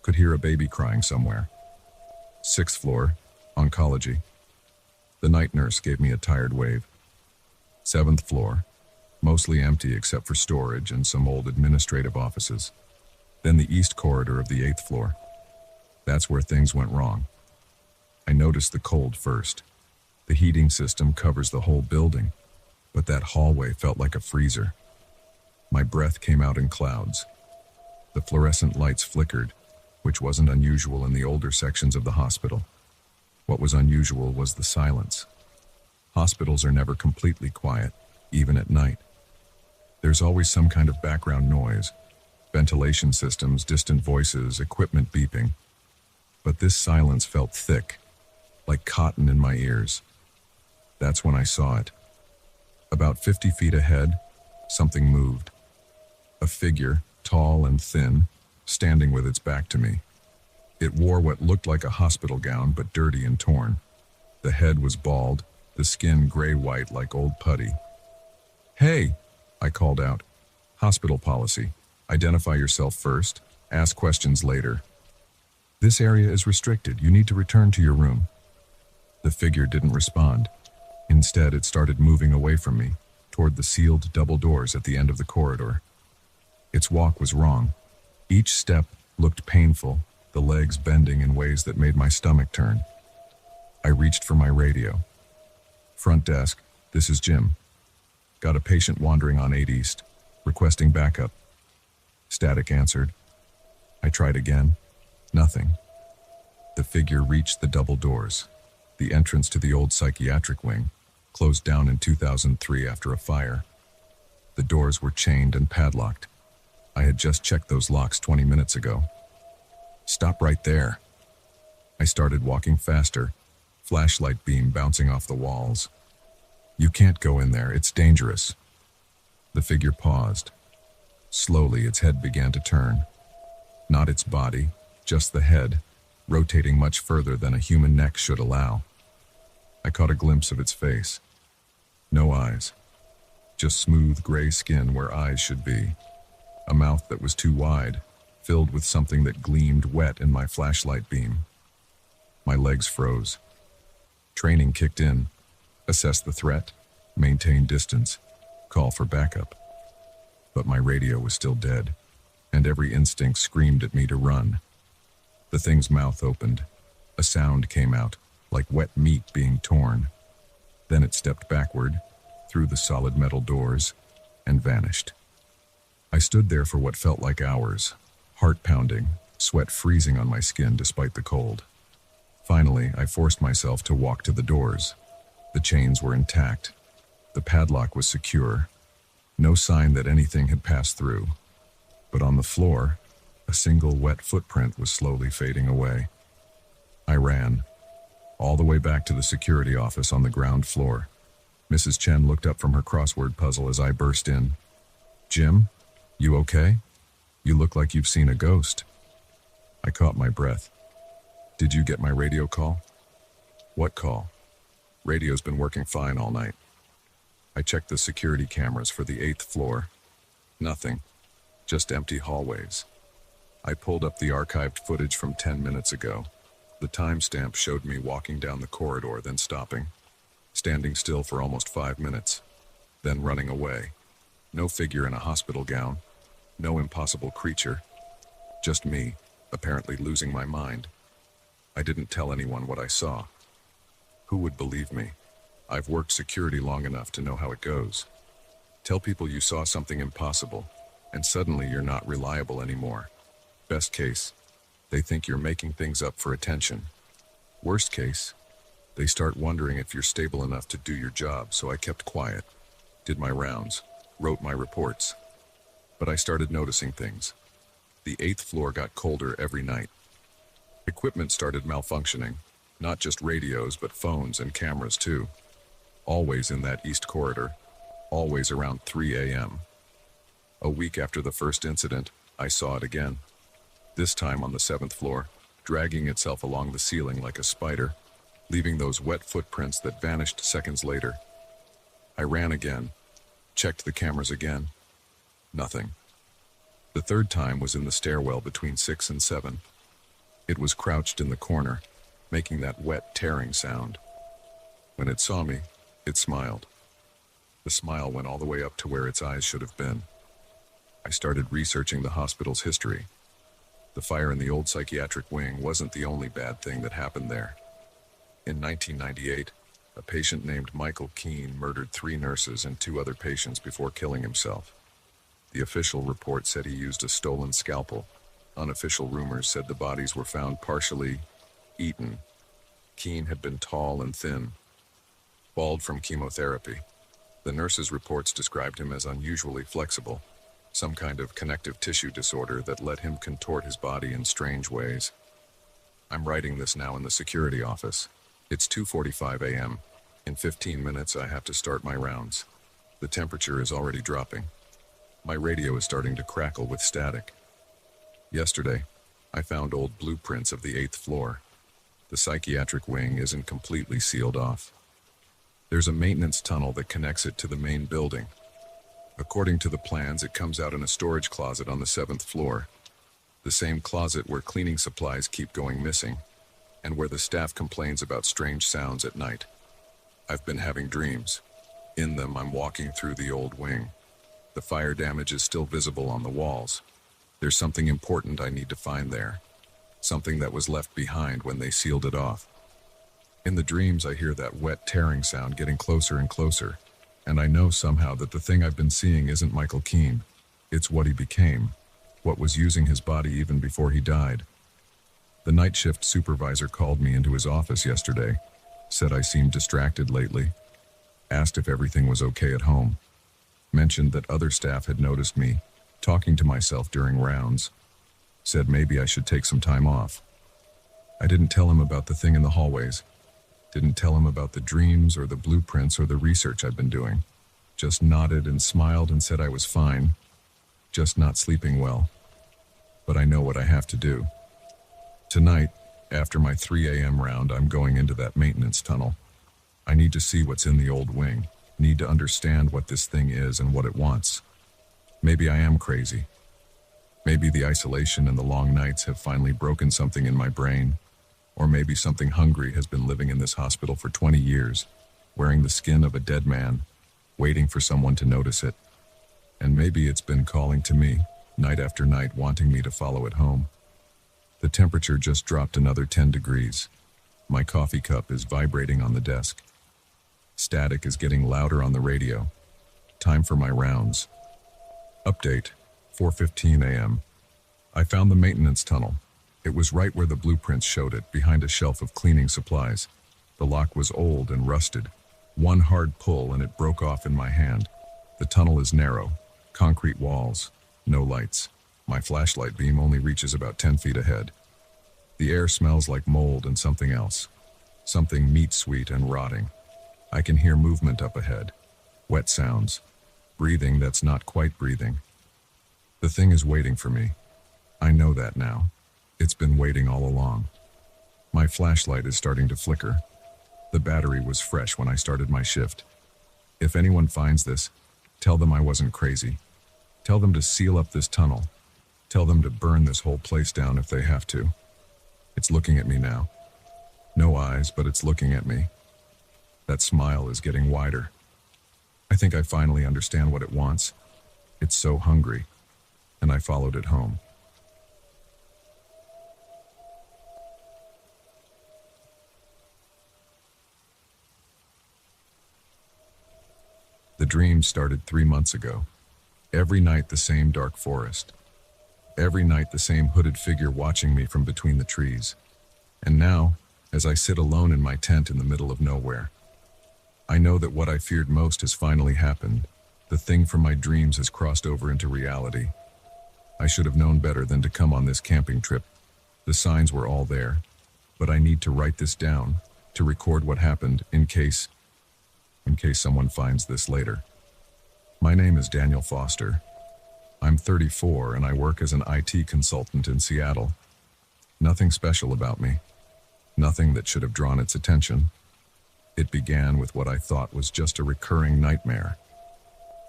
Could hear a baby crying somewhere. 6th floor, oncology. The night nurse gave me a tired wave. 7th floor, mostly empty except for storage and some old administrative offices. Then the east corridor of the 8th floor. That's where things went wrong. I noticed the cold first. The heating system covers the whole building, but that hallway felt like a freezer. My breath came out in clouds. The fluorescent lights flickered, which wasn't unusual in the older sections of the hospital. What was unusual was the silence. Hospitals are never completely quiet, even at night. There's always some kind of background noise, ventilation systems, distant voices, equipment beeping. But this silence felt thick, like cotton in my ears. That's when I saw it. About 50 feet ahead, something moved. A figure, tall and thin, standing with its back to me. It wore what looked like a hospital gown, but dirty and torn. The head was bald, the skin gray-white like old putty. "Hey," I called out. "Hospital policy. Identify yourself first, ask questions later. This area is restricted. You need to return to your room." The figure didn't respond. Instead, it started moving away from me, toward the sealed double doors at the end of the corridor. Its walk was wrong. Each step looked painful, the legs bending in ways that made my stomach turn. I reached for my radio. "Front desk, this is Jim. Got a patient wandering on 8 East, requesting backup." Static answered. I tried again. Nothing. The figure reached the double doors. The entrance to the old psychiatric wing, closed down in 2003 after a fire. The doors were chained and padlocked. I had just checked those locks 20 minutes ago. "Stop right there." I started walking faster, flashlight beam bouncing off the walls. "You can't go in there, it's dangerous." The figure paused. Slowly, its head began to turn. Not its body, just the head, rotating much further than a human neck should allow. I caught a glimpse of its face. No eyes. Just smooth gray skin where eyes should be. A mouth that was too wide, filled with something that gleamed wet in my flashlight beam. My legs froze. Training kicked in. Assess the threat, maintain distance, call for backup. But my radio was still dead, and every instinct screamed at me to run. The thing's mouth opened. A sound came out, like wet meat being torn. Then it stepped backward, through the solid metal doors, and vanished. I stood there for what felt like hours, heart pounding, sweat freezing on my skin despite the cold. Finally, I forced myself to walk to the doors. The chains were intact. The padlock was secure. No sign that anything had passed through. But on the floor, a single wet footprint was slowly fading away. I ran, all the way back to the security office on the ground floor. Mrs. Chen looked up from her crossword puzzle as I burst in. "Jim, you okay? You look like you've seen a ghost." I caught my breath. "Did you get my radio call?" "What call?" "Radio's been working fine all night." I checked the security cameras for the 8th floor. Nothing. Just empty hallways. I pulled up the archived footage from 10 minutes ago. The timestamp showed me walking down the corridor, then stopping. Standing still for almost 5 minutes. Then running away. No figure in a hospital gown. No impossible creature. Just me, apparently losing my mind. I didn't tell anyone what I saw. Who would believe me? I've worked security long enough to know how it goes. Tell people you saw something impossible, and suddenly you're not reliable anymore. Best case, they think you're making things up for attention. Worst case, they start wondering if you're stable enough to do your job, so I kept quiet, did my rounds, wrote my reports. But I started noticing things. The 8th floor got colder every night. Equipment started malfunctioning, not just radios, but phones and cameras too. Always in that east corridor, always around 3 a.m. A week after the first incident, I saw it again. This time on the 7th floor, dragging itself along the ceiling like a spider, leaving those wet footprints that vanished seconds later. I ran again, checked the cameras again. Nothing. The third time was in the stairwell between 6 and 7. It was crouched in the corner, making that wet, tearing sound. When it saw me, it smiled. The smile went all the way up to where its eyes should have been. I started researching the hospital's history. The fire in the old psychiatric wing wasn't the only bad thing that happened there. In 1998, a patient named Michael Keene murdered 3 nurses and 2 other patients before killing himself. The official report said he used a stolen scalpel. Unofficial rumors said the bodies were found partially eaten. Keane had been tall and thin, bald from chemotherapy. The nurse's reports described him as unusually flexible, some kind of connective tissue disorder that let him contort his body in strange ways. I'm writing this now in the security office. It's 2:45 a.m. In 15 minutes, I have to start my rounds. The temperature is already dropping. My radio is starting to crackle with static. Yesterday, I found old blueprints of the 8th floor. The psychiatric wing isn't completely sealed off. There's a maintenance tunnel that connects it to the main building. According to the plans, it comes out in a storage closet on the 7th floor. The same closet where cleaning supplies keep going missing, and where the staff complains about strange sounds at night. I've been having dreams. In them, I'm walking through the old wing. The fire damage is still visible on the walls. There's something important I need to find there. Something that was left behind when they sealed it off. In the dreams, I hear that wet tearing sound getting closer and closer, and I know somehow that the thing I've been seeing isn't Michael Keane. It's what he became, what was using his body even before he died. The night shift supervisor called me into his office yesterday, said I seemed distracted lately, asked if everything was okay at home, mentioned that other staff had noticed me talking to myself during rounds, said maybe I should take some time off. I didn't tell him about the thing in the hallways, didn't tell him about the dreams or the blueprints or the research I've been doing, just nodded and smiled and said I was fine, just not sleeping well. But I know what I have to do. Tonight, after my 3 a.m. round, I'm going into that maintenance tunnel. I need to see what's in the old wing, need to understand what this thing is and what it wants. Maybe I am crazy. Maybe the isolation and the long nights have finally broken something in my brain, or maybe something hungry has been living in this hospital for 20 years, wearing the skin of a dead man, waiting for someone to notice it. And maybe it's been calling to me, night after night, wanting me to follow it home. The temperature just dropped another 10 degrees. My coffee cup is vibrating on the desk. Static is getting louder on the radio. Time for my rounds. Update, 4:15 a.m. I found the maintenance tunnel. It was right where the blueprints showed it, behind a shelf of cleaning supplies. The lock was old and rusted. One hard pull and it broke off in my hand. The tunnel is narrow, concrete walls, no lights. My flashlight beam only reaches about 10 feet ahead. The air smells like mold and something else. Something meat-sweet and rotting. I can hear movement up ahead. Wet sounds. Breathing that's not quite breathing. The thing is waiting for me. I know that now. It's been waiting all along. My flashlight is starting to flicker. The battery was fresh when I started my shift. If anyone finds this, tell them I wasn't crazy. Tell them to seal up this tunnel. Tell them to burn this whole place down if they have to. It's looking at me now. No eyes, but it's looking at me. That smile is getting wider. I think I finally understand what it wants. It's so hungry, and I followed it home. The dream started 3 months ago. Every night the same dark forest. Every night the same hooded figure watching me from between the trees. And now, as I sit alone in my tent in the middle of nowhere, I know that what I feared most has finally happened. The thing from my dreams has crossed over into reality. I should have known better than to come on this camping trip. The signs were all there, but I need to write this down, to record what happened in case someone finds this later. My name is Daniel Foster. I'm 34 and I work as an IT consultant in Seattle. Nothing special about me. Nothing that should have drawn its attention. It began with what I thought was just a recurring nightmare.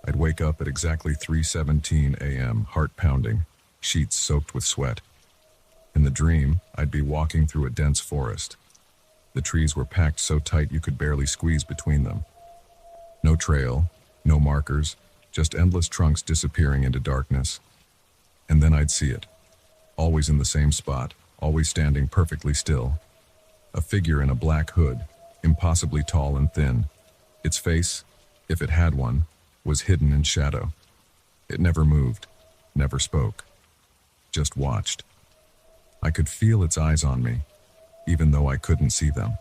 I'd wake up at exactly 3:17 a.m., heart pounding, sheets soaked with sweat. In the dream, I'd be walking through a dense forest. The trees were packed so tight you could barely squeeze between them. No trail, no markers, just endless trunks disappearing into darkness. And then I'd see it. Always in the same spot, always standing perfectly still. A figure in a black hood, impossibly tall and thin. Its face, if it had one, was hidden in shadow. It never moved, never spoke, just watched. I could feel its eyes on me, even though I couldn't see them.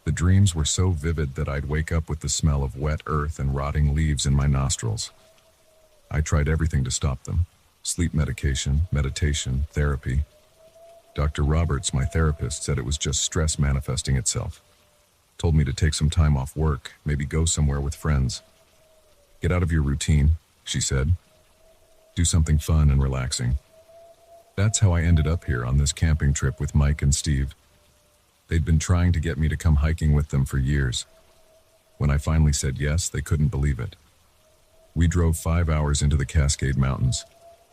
The dreams were so vivid that I'd wake up with the smell of wet earth and rotting leaves in my nostrils. I tried everything to stop them: sleep medication, meditation, therapy. Dr. Roberts, my therapist, said it was just stress manifesting itself. Told me to take some time off work, maybe go somewhere with friends. Get out of your routine, she said. Do something fun and relaxing. That's how I ended up here on this camping trip with Mike and Steve. They'd been trying to get me to come hiking with them for years. When I finally said yes, they couldn't believe it. We drove 5 hours into the Cascade Mountains,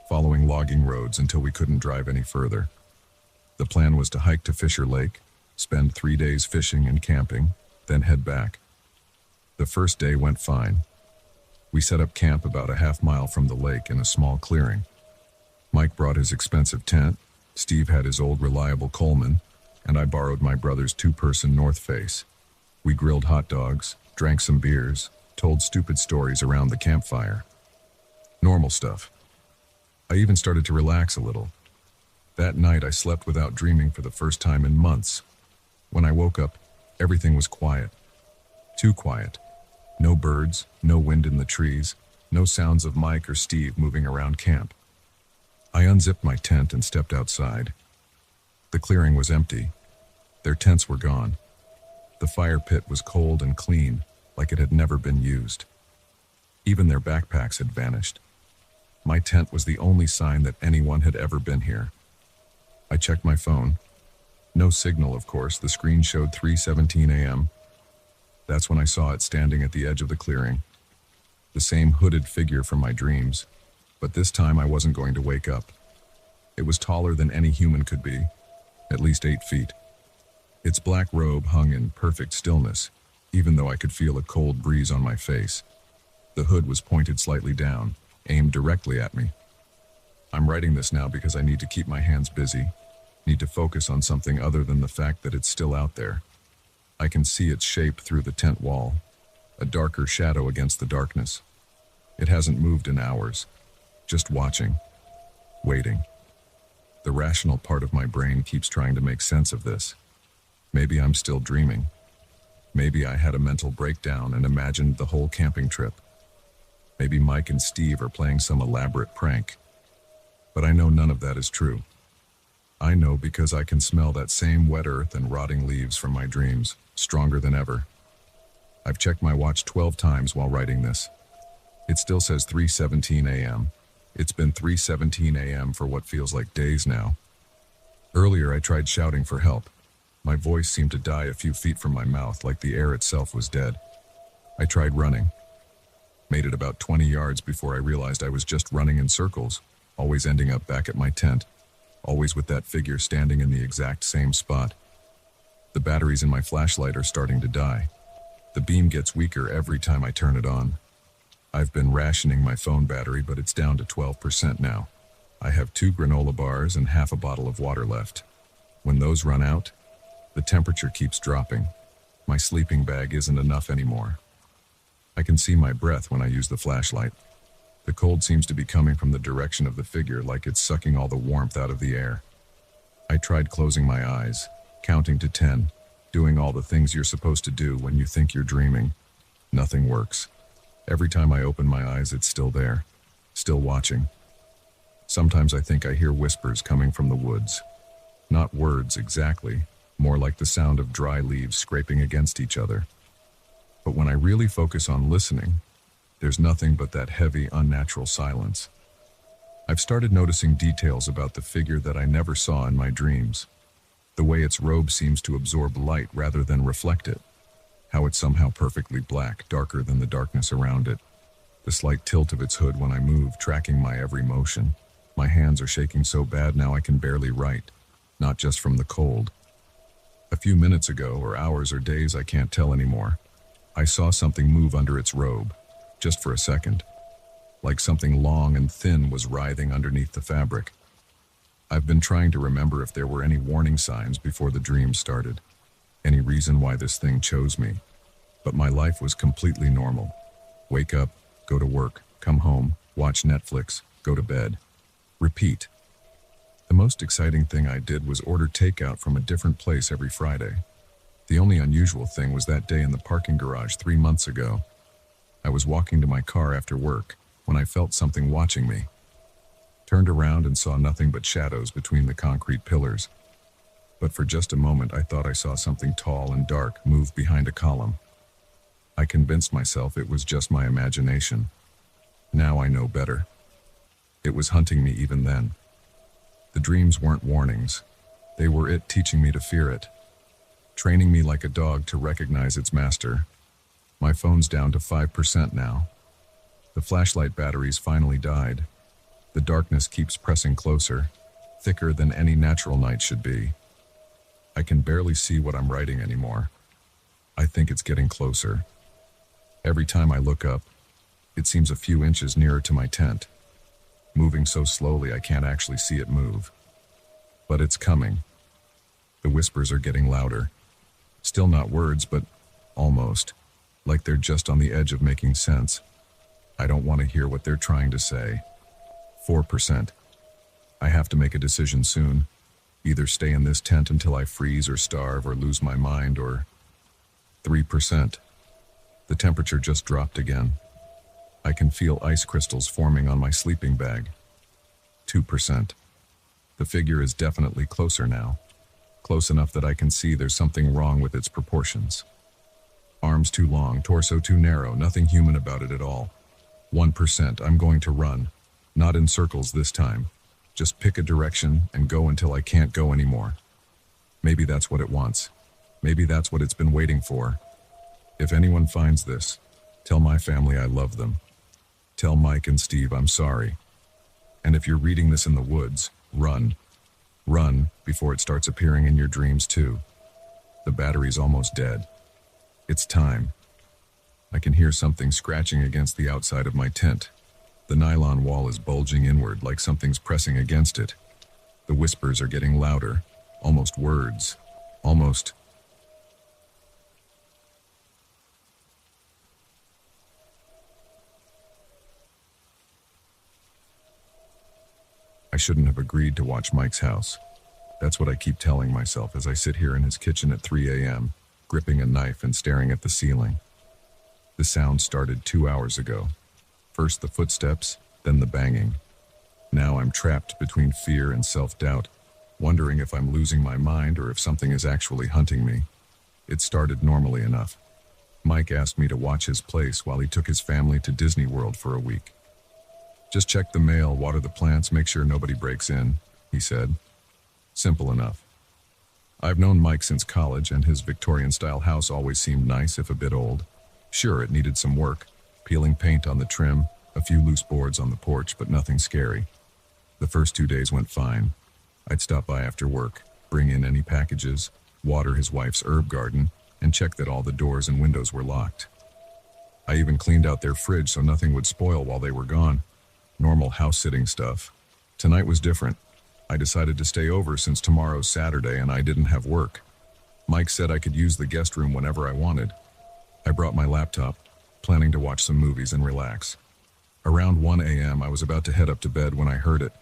following logging roads until we couldn't drive any further. The plan was to hike to Fisher Lake, spend 3 days fishing and camping, then head back. The first day went fine. We set up camp about a half-mile from the lake in a small clearing. Mike brought his expensive tent, Steve had his old reliable Coleman, and I borrowed my brother's 2-person North Face. We grilled hot dogs, drank some beers, told stupid stories around the campfire. Normal stuff. I even started to relax a little. That night I slept without dreaming for the first time in months. When I woke up, everything was quiet. Too quiet. No birds, no wind in the trees, no sounds of Mike or Steve moving around camp. I unzipped my tent and stepped outside. The clearing was empty. Their tents were gone. The fire pit was cold and clean, like it had never been used. Even their backpacks had vanished. My tent was the only sign that anyone had ever been here. I checked my phone. No signal, of course. The screen showed 3:17 a.m. That's when I saw it standing at the edge of the clearing. The same hooded figure from my dreams. But this time I wasn't going to wake up. It was taller than any human could be, at least 8 feet. Its black robe hung in perfect stillness, even though I could feel a cold breeze on my face. The hood was pointed slightly down, aimed directly at me. I'm writing this now because I need to keep my hands busy, need to focus on something other than the fact that it's still out there. I can see its shape through the tent wall, a darker shadow against the darkness. It hasn't moved in hours. Just watching, waiting. The rational part of my brain keeps trying to make sense of this. Maybe I'm still dreaming. Maybe I had a mental breakdown and imagined the whole camping trip. Maybe Mike and Steve are playing some elaborate prank. But I know none of that is true. I know because I can smell that same wet earth and rotting leaves from my dreams, stronger than ever. I've checked my watch 12 times while writing this. It still says 3:17 a.m. It's been 3:17 a.m. for what feels like days now. Earlier I tried shouting for help. My voice seemed to die a few feet from my mouth, like the air itself was dead. I tried running. Made it about 20 yards before I realized I was just running in circles, always ending up back at my tent, always with that figure standing in the exact same spot. The batteries in my flashlight are starting to die. The beam gets weaker every time I turn it on. I've been rationing my phone battery, but it's down to 12% now. I have 2 granola bars and half a bottle of water left. When those run out, the temperature keeps dropping. My sleeping bag isn't enough anymore. I can see my breath when I use the flashlight. The cold seems to be coming from the direction of the figure, like it's sucking all the warmth out of the air. I tried closing my eyes, counting to 10, doing all the things you're supposed to do when you think you're dreaming. Nothing works. Every time I open my eyes, it's still there, still watching. Sometimes I think I hear whispers coming from the woods. Not words exactly, more like the sound of dry leaves scraping against each other. But when I really focus on listening, there's nothing but that heavy, unnatural silence. I've started noticing details about the figure that I never saw in my dreams. The way its robe seems to absorb light rather than reflect it. How it's somehow perfectly black, darker than the darkness around it. The slight tilt of its hood when I move, tracking my every motion. My hands are shaking so bad now I can barely write, not just from the cold. A few minutes ago, or hours or days, I can't tell anymore. I saw something move under its robe, just for a second. Like something long and thin was writhing underneath the fabric. I've been trying to remember if there were any warning signs before the dream started. Any reason why this thing chose me. But my life was completely normal. Wake up, go to work, come home, watch Netflix, go to bed. Repeat. The most exciting thing I did was order takeout from a different place every Friday. The only unusual thing was that day in the parking garage 3 months ago. I was walking to my car after work when I felt something watching me. Turned around and saw nothing but shadows between the concrete pillars. But for just a moment I thought I saw something tall and dark move behind a column. I convinced myself it was just my imagination. Now I know better. It was hunting me even then. The dreams weren't warnings. They were it teaching me to fear it. Training me like a dog to recognize its master. My phone's down to 5% now. The flashlight batteries finally died. The darkness keeps pressing closer, thicker than any natural night should be. I can barely see what I'm writing anymore. I think it's getting closer. Every time I look up, it seems a few inches nearer to my tent, moving so slowly I can't actually see it move. But it's coming. The whispers are getting louder. Still not words, but almost, like they're just on the edge of making sense. I don't want to hear what they're trying to say. 4%. I have to make a decision soon. Either stay in this tent until I freeze or starve or lose my mind, or 3%. The temperature just dropped again. I can feel ice crystals forming on my sleeping bag. 2%. The figure is definitely closer now. Close enough that I can see there's something wrong with its proportions. Arms too long, torso too narrow, nothing human about it at all. 1%. I'm going to run. Not in circles this time. Just pick a direction and go until I can't go anymore. Maybe that's what it wants. Maybe that's what it's been waiting for. If anyone finds this, tell my family I love them. Tell Mike and Steve I'm sorry. And if you're reading this in the woods, run. Run before it starts appearing in your dreams too. The battery's almost dead. It's time. I can hear something scratching against the outside of my tent. The nylon wall is bulging inward like something's pressing against it. The whispers are getting louder, almost words, almost. I shouldn't have agreed to watch Mike's house. That's what I keep telling myself as I sit here in his kitchen at 3 a.m., gripping a knife and staring at the ceiling. The sound started 2 hours ago. First the footsteps, then the banging. Now I'm trapped between fear and self-doubt, wondering if I'm losing my mind or if something is actually hunting me. It started normally enough. Mike asked me to watch his place while he took his family to Disney World for a week. Just check the mail, water the plants, make sure nobody breaks in, he said. Simple enough. I've known Mike since college, and his Victorian-style house always seemed nice, if a bit old. Sure, it needed some work, peeling paint on the trim, a few loose boards on the porch, but nothing scary. The first 2 days went fine. I'd stop by after work, bring in any packages, water his wife's herb garden, and check that all the doors and windows were locked. I even cleaned out their fridge so nothing would spoil while they were gone. Normal house-sitting stuff. Tonight was different. I decided to stay over since tomorrow's Saturday and I didn't have work. Mike said I could use the guest room whenever I wanted. I brought my laptop, planning to watch some movies and relax. Around 1 a.m. I was about to head up to bed when I heard it.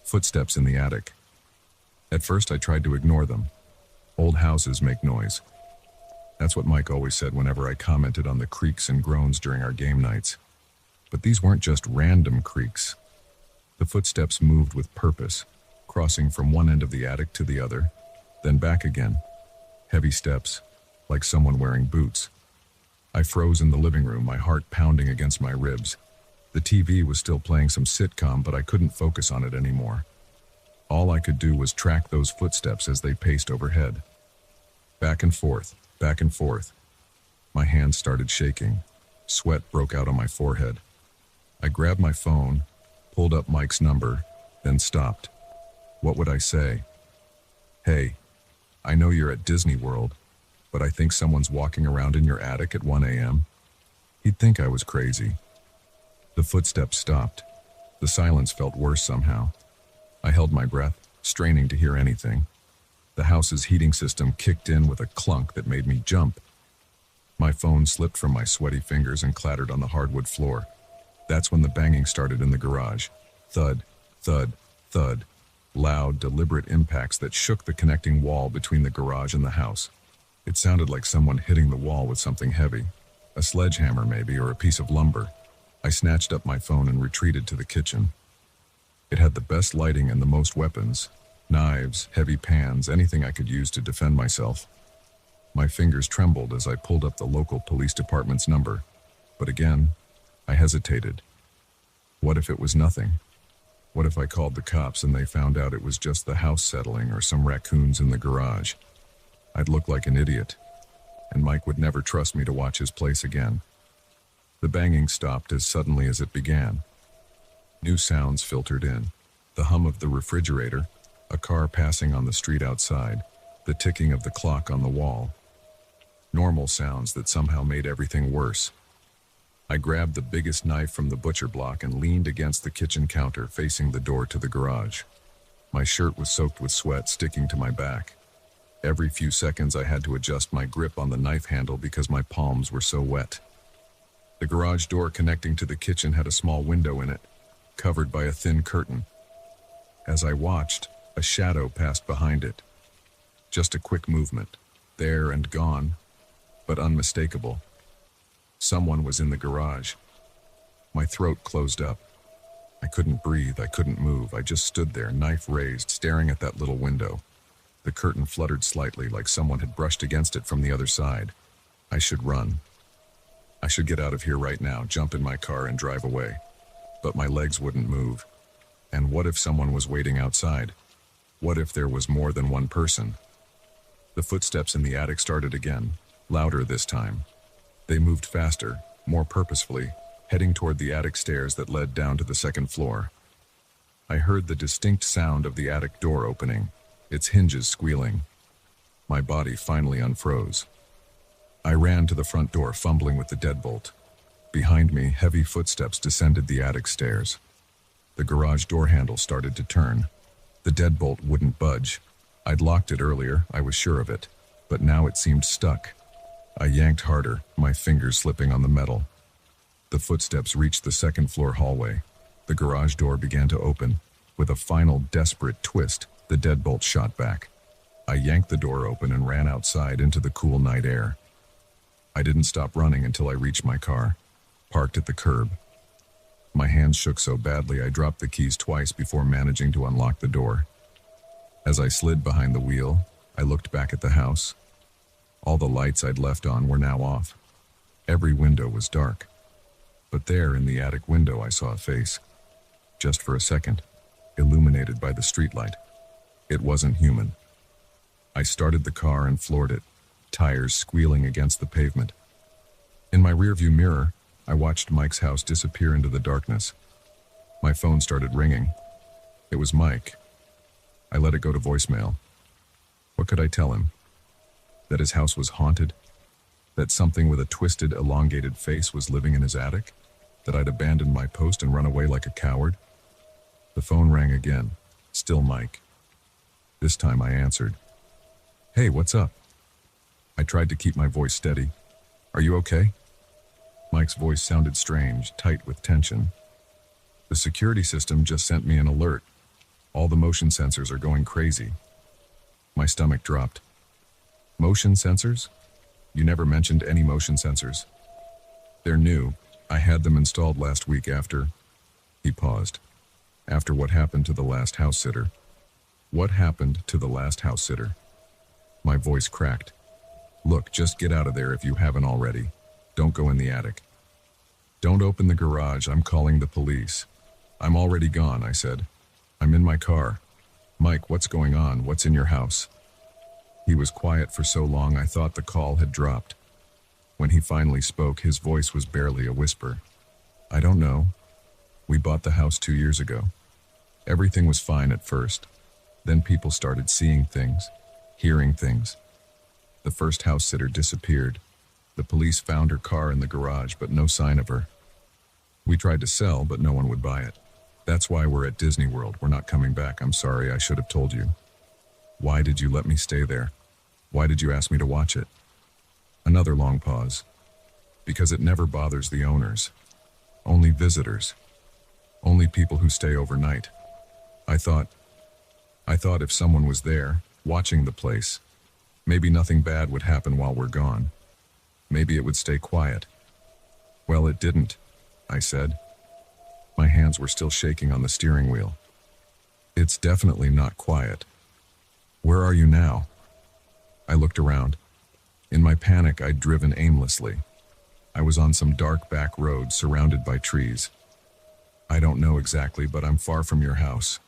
Footsteps in the attic. At first I tried to ignore them. Old houses make noise. That's what Mike always said whenever I commented on the creaks and groans during our game nights. But these weren't just random creaks. The footsteps moved with purpose, crossing from one end of the attic to the other, then back again. Heavy steps, like someone wearing boots. I froze in the living room, my heart pounding against my ribs. The TV was still playing some sitcom, but I couldn't focus on it anymore. All I could do was track those footsteps as they paced overhead. Back and forth, back and forth. My hands started shaking. Sweat broke out on my forehead. I grabbed my phone, pulled up Mike's number, then stopped. What would I say? Hey, I know you're at Disney World, but I think someone's walking around in your attic at 1 a.m. He'd think I was crazy. The footsteps stopped. The silence felt worse somehow. I held my breath, straining to hear anything. The house's heating system kicked in with a clunk that made me jump. My phone slipped from my sweaty fingers and clattered on the hardwood floor. That's when the banging started in the garage. Thud, thud, thud. Loud, deliberate impacts that shook the connecting wall between the garage and the house. It sounded like someone hitting the wall with something heavy. A sledgehammer maybe, or a piece of lumber. I snatched up my phone and retreated to the kitchen. It had the best lighting and the most weapons. Knives, heavy pans, anything I could use to defend myself. My fingers trembled as I pulled up the local police department's number. But again, I hesitated. What if it was nothing? What if I called the cops and they found out it was just the house settling or some raccoons in the garage? I'd look like an idiot, and Mike would never trust me to watch his place again. The banging stopped as suddenly as it began. New sounds filtered in. The hum of the refrigerator, a car passing on the street outside, the ticking of the clock on the wall. Normal sounds that somehow made everything worse. I grabbed the biggest knife from the butcher block and leaned against the kitchen counter facing the door to the garage. My shirt was soaked with sweat sticking to my back. Every few seconds I had to adjust my grip on the knife handle because my palms were so wet. The garage door connecting to the kitchen had a small window in it, covered by a thin curtain. As I watched, a shadow passed behind it. Just a quick movement, there and gone, but unmistakable. Someone was in the garage. My throat closed up. I couldn't breathe, I couldn't move. I just stood there, knife raised, staring at that little window. The curtain fluttered slightly, like someone had brushed against it from the other side. I should run. I should get out of here right now, jump in my car and drive away. But my legs wouldn't move. And what if someone was waiting outside? What if there was more than one person? The footsteps in the attic started again, louder this time. They moved faster, more purposefully, heading toward the attic stairs that led down to the second floor. I heard the distinct sound of the attic door opening, its hinges squealing. My body finally unfroze. I ran to the front door, fumbling with the deadbolt. Behind me, heavy footsteps descended the attic stairs. The garage door handle started to turn. The deadbolt wouldn't budge. I'd locked it earlier, I was sure of it, but now it seemed stuck. I yanked harder, my fingers slipping on the metal. The footsteps reached the second floor hallway. The garage door began to open. With a final desperate twist, the deadbolt shot back. I yanked the door open and ran outside into the cool night air. I didn't stop running until I reached my car, parked at the curb. My hands shook so badly I dropped the keys twice before managing to unlock the door. As I slid behind the wheel, I looked back at the house. All the lights I'd left on were now off. Every window was dark. But there in the attic window I saw a face. Just for a second, illuminated by the streetlight. It wasn't human. I started the car and floored it, tires squealing against the pavement. In my rearview mirror, I watched Mike's house disappear into the darkness. My phone started ringing. It was Mike. I let it go to voicemail. What could I tell him? That his house was haunted? That something with a twisted, elongated face was living in his attic? That I'd abandoned my post and run away like a coward? The phone rang again. Still Mike. This time I answered. Hey, what's up? I tried to keep my voice steady. Are you okay? Mike's voice sounded strange, tight with tension. The security system just sent me an alert. All the motion sensors are going crazy. My stomach dropped. Motion sensors? You never mentioned any motion sensors. They're new. I had them installed last week after... He paused. After what happened to the last house sitter. What happened to the last house sitter? My voice cracked. Look, just get out of there if you haven't already. Don't go in the attic. Don't open the garage, I'm calling the police. I'm already gone, I said. I'm in my car. Mike, what's going on? What's in your house? He was quiet for so long I thought the call had dropped. When he finally spoke, his voice was barely a whisper. I don't know. We bought the house 2 years ago. Everything was fine at first. Then people started seeing things, hearing things. The first house sitter disappeared. The police found her car in the garage, but no sign of her. We tried to sell, but no one would buy it. That's why we're at Disney World. We're not coming back. I'm sorry, I should have told you. Why did you let me stay there? Why did you ask me to watch it? Another long pause. Because it never bothers the owners. Only visitors. Only people who stay overnight. I thought if someone was there, watching the place, maybe nothing bad would happen while we're gone. Maybe it would stay quiet. Well, it didn't, I said. My hands were still shaking on the steering wheel. It's definitely not quiet. Where are you now? I looked around. In my panic, I'd driven aimlessly. I was on some dark back road surrounded by trees. I don't know exactly, but I'm far from your house.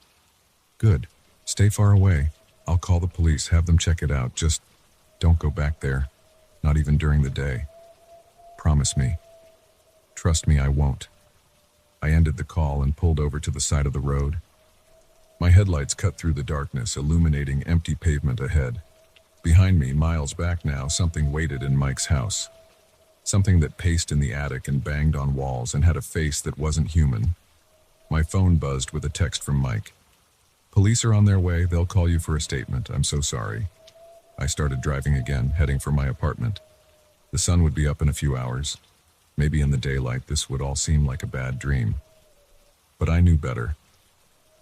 Good. Stay far away. I'll call the police, have them check it out. Just don't go back there. Not even during the day. Promise me. Trust me, I won't. I ended the call and pulled over to the side of the road. My headlights cut through the darkness, illuminating empty pavement ahead. Behind me, miles back now, something waited in Mike's house. Something that paced in the attic and banged on walls and had a face that wasn't human. My phone buzzed with a text from Mike. Police are on their way. They'll call you for a statement. I'm so sorry. I started driving again, heading for my apartment. The sun would be up in a few hours. Maybe in the daylight this would all seem like a bad dream. But I knew better.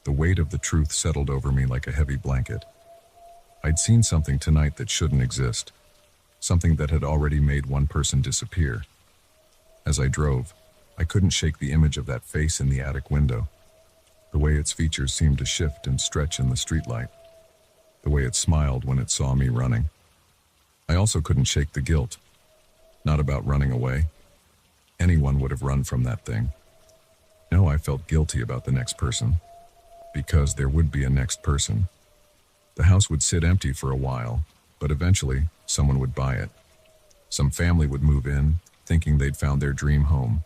The weight of the truth settled over me like a heavy blanket. I'd seen something tonight that shouldn't exist. Something that had already made one person disappear. As I drove, I couldn't shake the image of that face in the attic window. The way its features seemed to shift and stretch in the streetlight. The way it smiled when it saw me running. I also couldn't shake the guilt. Not about running away. Anyone would have run from that thing. No, I felt guilty about the next person. Because there would be a next person. The house would sit empty for a while, but eventually someone would buy it. Some family would move in, thinking they'd found their dream home.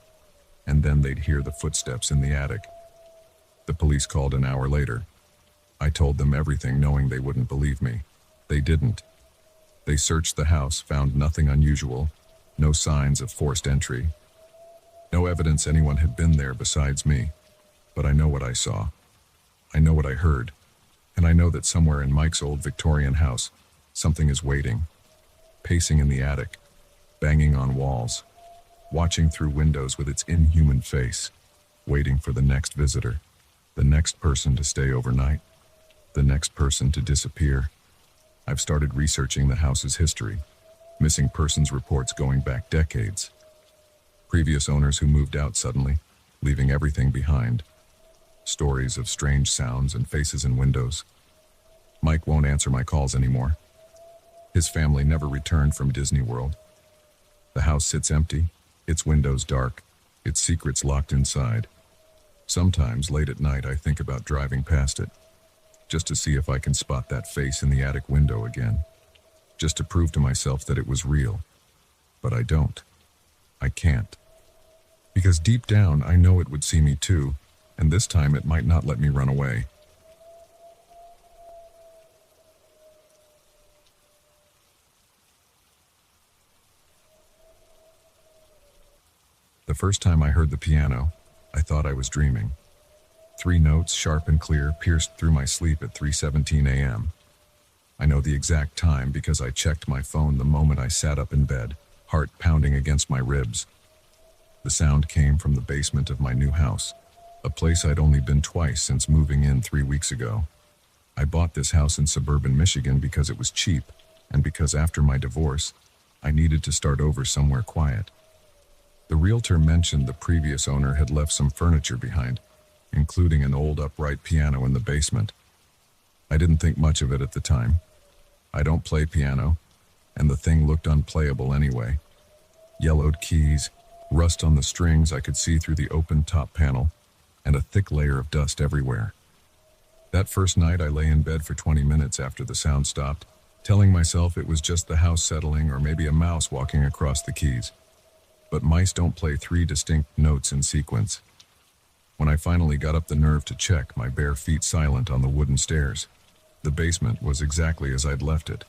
And then they'd hear the footsteps in the attic. The police called an hour later. I told them everything, knowing they wouldn't believe me. They didn't. They searched the house, found nothing unusual, no signs of forced entry. No evidence anyone had been there besides me. But I know what I saw. I know what I heard. And I know that somewhere in Mike's old Victorian house, something is waiting. Pacing in the attic, banging on walls, watching through windows with its inhuman face, waiting for the next visitor, the next person to stay overnight, the next person to disappear. I've started researching the house's history, missing persons reports going back decades. Previous owners who moved out suddenly, leaving everything behind. Stories of strange sounds and faces in windows. Mike won't answer my calls anymore. His family never returned from Disney World. The house sits empty, its windows dark, its secrets locked inside. Sometimes, late at night, I think about driving past it, just to see if I can spot that face in the attic window again, just to prove to myself that it was real. But I don't. I can't. Because deep down, I know it would see me too, and this time it might not let me run away. The first time I heard the piano, I thought I was dreaming. 3 notes, sharp and clear, pierced through my sleep at 3:17 a.m. I know the exact time because I checked my phone the moment I sat up in bed, heart pounding against my ribs. The sound came from the basement of my new house, a place I'd only been twice since moving in 3 weeks ago. I bought this house in suburban Michigan because it was cheap, and because after my divorce, I needed to start over somewhere quiet. The realtor mentioned the previous owner had left some furniture behind, including an old upright piano in the basement. I didn't think much of it at the time. I don't play piano, and the thing looked unplayable anyway. Yellowed keys, rust on the strings I could see through the open top panel, and a thick layer of dust everywhere. That first night I lay in bed for 20 minutes after the sound stopped, telling myself it was just the house settling or maybe a mouse walking across the keys. But mice don't play 3 distinct notes in sequence. When I finally got up the nerve to check, my bare feet silent on the wooden stairs, the basement was exactly as I'd left it.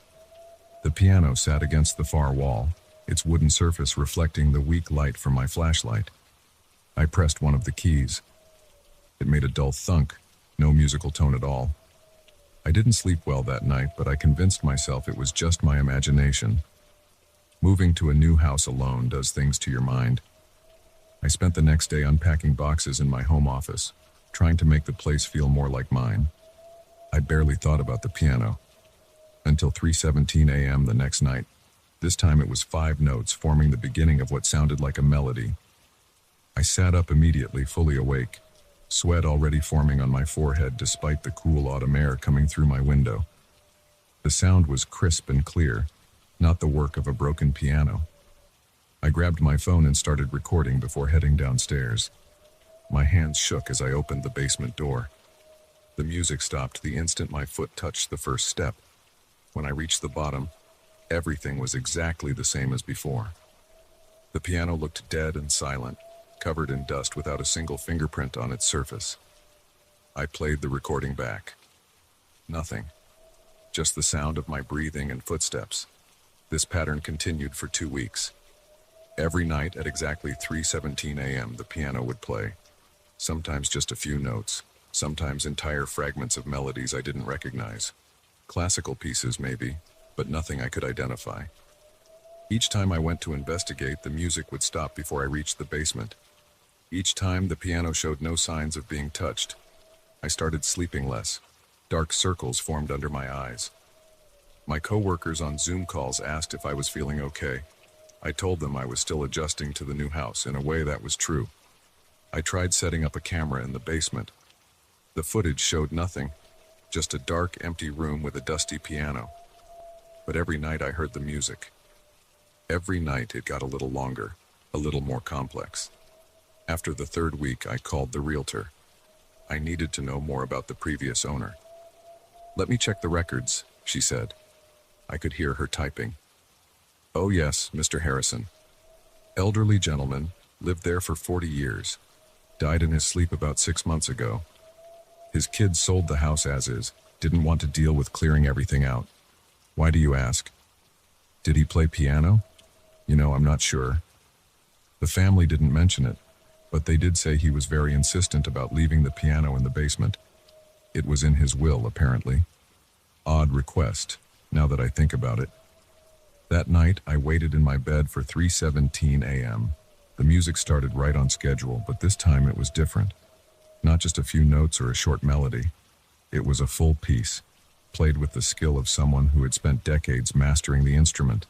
The piano sat against the far wall, its wooden surface reflecting the weak light from my flashlight. I pressed one of the keys. It made a dull thunk, no musical tone at all. I didn't sleep well that night, but I convinced myself it was just my imagination. Moving to a new house alone does things to your mind. I spent the next day unpacking boxes in my home office, trying to make the place feel more like mine. I barely thought about the piano until 3:17 a.m. the next night. This time it was 5 notes forming the beginning of what sounded like a melody. I sat up immediately, fully awake, sweat already forming on my forehead despite the cool autumn air coming through my window. The sound was crisp and clear, not the work of a broken piano. I grabbed my phone and started recording before heading downstairs. My hands shook as I opened the basement door. The music stopped the instant my foot touched the first step. When I reached the bottom, everything was exactly the same as before. The piano looked dead and silent, covered in dust without a single fingerprint on its surface. I played the recording back. Nothing. Just the sound of my breathing and footsteps. This pattern continued for 2 weeks. Every night at exactly 3:17 a.m. the piano would play. Sometimes just a few notes, sometimes entire fragments of melodies I didn't recognize. Classical pieces maybe, but nothing I could identify. Each time I went to investigate, the music would stop before I reached the basement. Each time the piano showed no signs of being touched. I started sleeping less. Dark circles formed under my eyes. My coworkers on Zoom calls asked if I was feeling okay. I told them I was still adjusting to the new house. In a way, that was true. I tried setting up a camera in the basement. The footage showed nothing, just a dark, empty room with a dusty piano. But every night I heard the music. Every night it got a little longer, a little more complex. After the 3rd week, I called the realtor. I needed to know more about the previous owner. "Let me check the records," she said. I could hear her typing. "Oh yes, Mr. Harrison. Elderly gentleman, lived there for 40 years. Died in his sleep about 6 months ago. His kids sold the house as is, didn't want to deal with clearing everything out. Why do you ask? Did he play piano? I'm not sure. The family didn't mention it, but they did say he was very insistent about leaving the piano in the basement. It was in his will, apparently. Odd request, now that I think about it." That night, I waited in my bed for 3:17 a.m. The music started right on schedule, but this time it was different. Not just a few notes or a short melody. It was a full piece, played with the skill of someone who had spent decades mastering the instrument.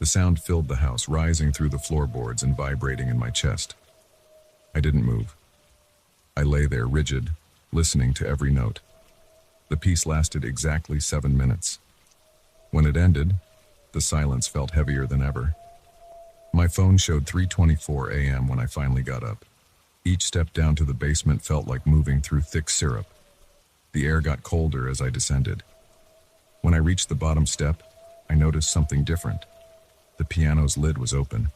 The sound filled the house, rising through the floorboards and vibrating in my chest. I didn't move. I lay there rigid, listening to every note. The piece lasted exactly 7 minutes. When it ended, the silence felt heavier than ever. My phone showed 3:24 a.m. when I finally got up. Each step down to the basement felt like moving through thick syrup. The air got colder as I descended. When I reached the bottom step, I noticed something different. The piano's lid was open.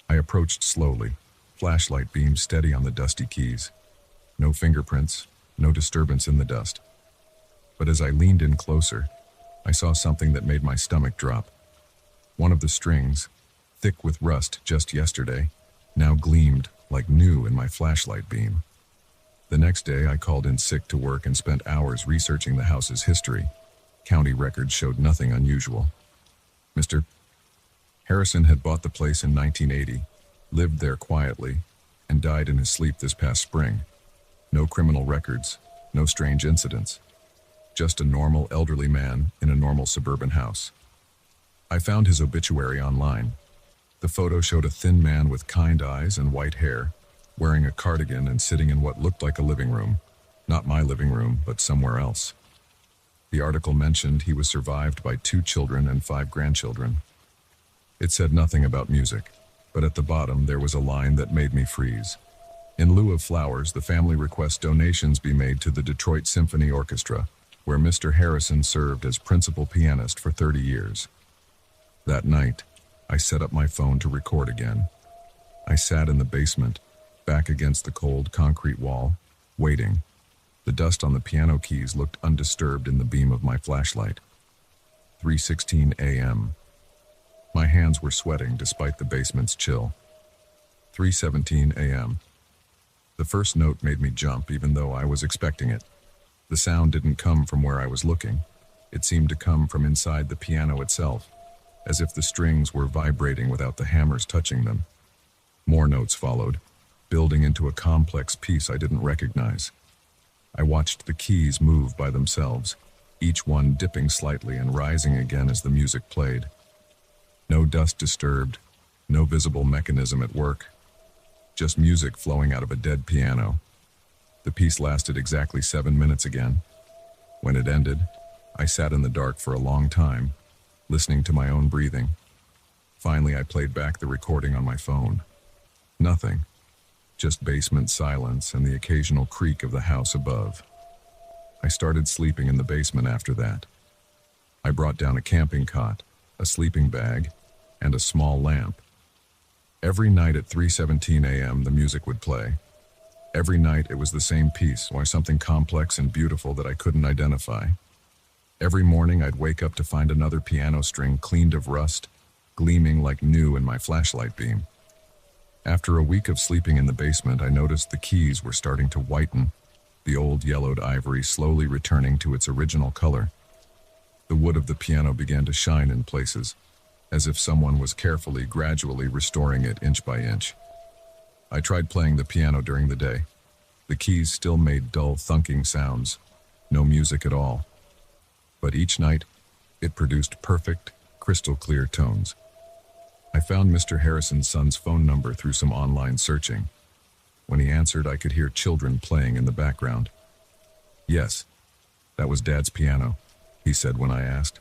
I approached slowly, flashlight beam steady on the dusty keys. No fingerprints, no disturbance in the dust. But as I leaned in closer, I saw something that made my stomach drop. One of the strings, thick with rust just yesterday, now gleamed like new in my flashlight beam. The next day, I called in sick to work and spent hours researching the house's history. County records showed nothing unusual. Mr. Harrison had bought the place in 1980, lived there quietly, and died in his sleep this past spring. No criminal records, no strange incidents. Just a normal elderly man in a normal suburban house. I found his obituary online. The photo showed a thin man with kind eyes and white hair, wearing a cardigan and sitting in what looked like a living room. Not my living room, but somewhere else. The article mentioned he was survived by 2 children and 5 grandchildren. It said nothing about music, but at the bottom there was a line that made me freeze. In lieu of flowers, the family requests donations be made to the Detroit Symphony Orchestra, where Mr. Harrison served as principal pianist for 30 years. That night, I set up my phone to record again. I sat in the basement, back against the cold concrete wall, waiting. The dust on the piano keys looked undisturbed in the beam of my flashlight. 3:16 a.m. My hands were sweating despite the basement's chill. 3:17 a.m. The first note made me jump even though I was expecting it. The sound didn't come from where I was looking. It seemed to come from inside the piano itself, as if the strings were vibrating without the hammers touching them. More notes followed, building into a complex piece I didn't recognize. I watched the keys move by themselves, each one dipping slightly and rising again as the music played. No dust disturbed, no visible mechanism at work, just music flowing out of a dead piano. The piece lasted exactly 7 minutes again. When it ended, I sat in the dark for a long time, listening to my own breathing. Finally, I played back the recording on my phone. Nothing, just basement silence and the occasional creak of the house above. I started sleeping in the basement after that. I brought down a camping cot, a sleeping bag, and a small lamp. Every night at 3:17 a.m. the music would play. Every night it was the same piece, or something complex and beautiful that I couldn't identify. Every morning I'd wake up to find another piano string cleaned of rust, gleaming like new in my flashlight beam. After a week of sleeping in the basement, I noticed the keys were starting to whiten, the old yellowed ivory slowly returning to its original color. The wood of the piano began to shine in places, as if someone was carefully, gradually restoring it inch by inch. I tried playing the piano during the day. The keys still made dull, thunking sounds, no music at all. But each night, it produced perfect, crystal-clear tones. I found Mr. Harrison's son's phone number through some online searching. When he answered, I could hear children playing in the background. "Yes, that was Dad's piano," he said when I asked.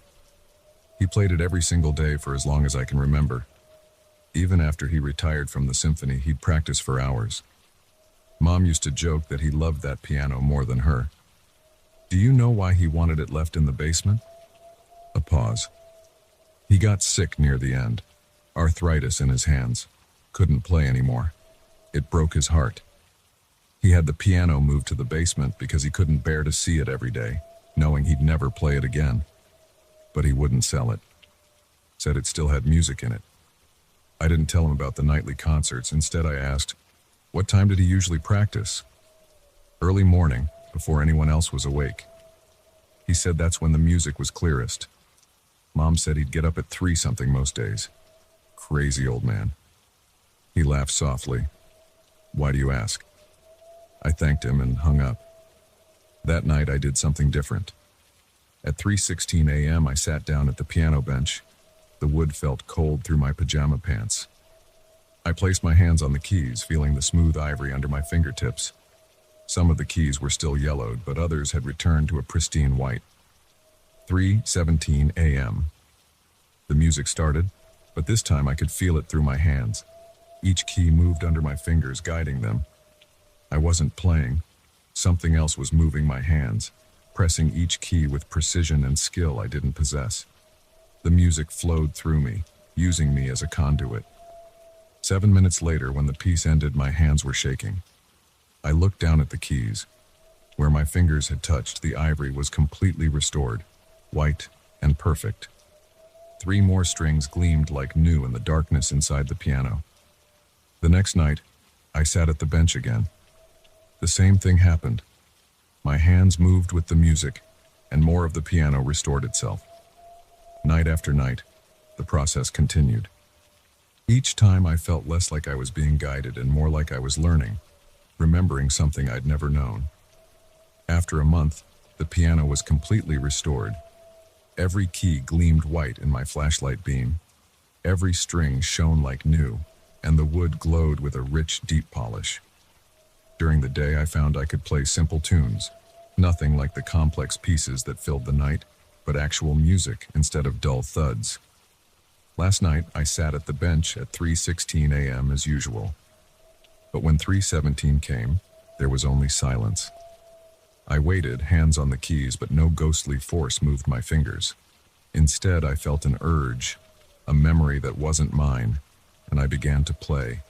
He played it every single day for as long as I can remember. Even after he retired from the symphony, he'd practice for hours. Mom used to joke that he loved that piano more than her. "Do you know why he wanted it left in the basement?" A pause. "He got sick near the end. Arthritis in his hands. Couldn't play anymore. It broke his heart. He had the piano moved to the basement because he couldn't bear to see it every day, knowing he'd never play it again. But he wouldn't sell it. Said it still had music in it. I didn't tell him about the nightly concerts. Instead, I asked, what time did he usually practice? Early morning, before anyone else was awake. He said that's when the music was clearest. Mom said he'd get up at 3-something most days. Crazy old man." He laughed softly. "Why do you ask?" I thanked him and hung up. That night I did something different. At 3:16 a.m. I sat down at the piano bench. The wood felt cold through my pajama pants. I placed my hands on the keys, feeling the smooth ivory under my fingertips. Some of the keys were still yellowed, but others had returned to a pristine white. 3:17 a.m. The music started, but this time I could feel it through my hands. Each key moved under my fingers, guiding them. I wasn't playing. Something else was moving my hands, pressing each key with precision and skill I didn't possess. The music flowed through me, using me as a conduit. 7 minutes later, when the piece ended, my hands were shaking. I looked down at the keys. Where my fingers had touched, the ivory was completely restored, white and perfect. 3 more strings gleamed like new in the darkness inside the piano. The next night, I sat at the bench again. The same thing happened. My hands moved with the music, and more of the piano restored itself. Night after night, the process continued. Each time I felt less like I was being guided and more like I was learning, remembering something I'd never known. After a month, the piano was completely restored. Every key gleamed white in my flashlight beam. Every string shone like new, and the wood glowed with a rich, deep polish. During the day, I found I could play simple tunes, nothing like the complex pieces that filled the night, but actual music instead of dull thuds. Last night, I sat at the bench at 3:16 a.m. as usual. But when 3:17 came, there was only silence. I waited, hands on the keys, but no ghostly force moved my fingers. Instead, I felt an urge, a memory that wasn't mine, and I began to play.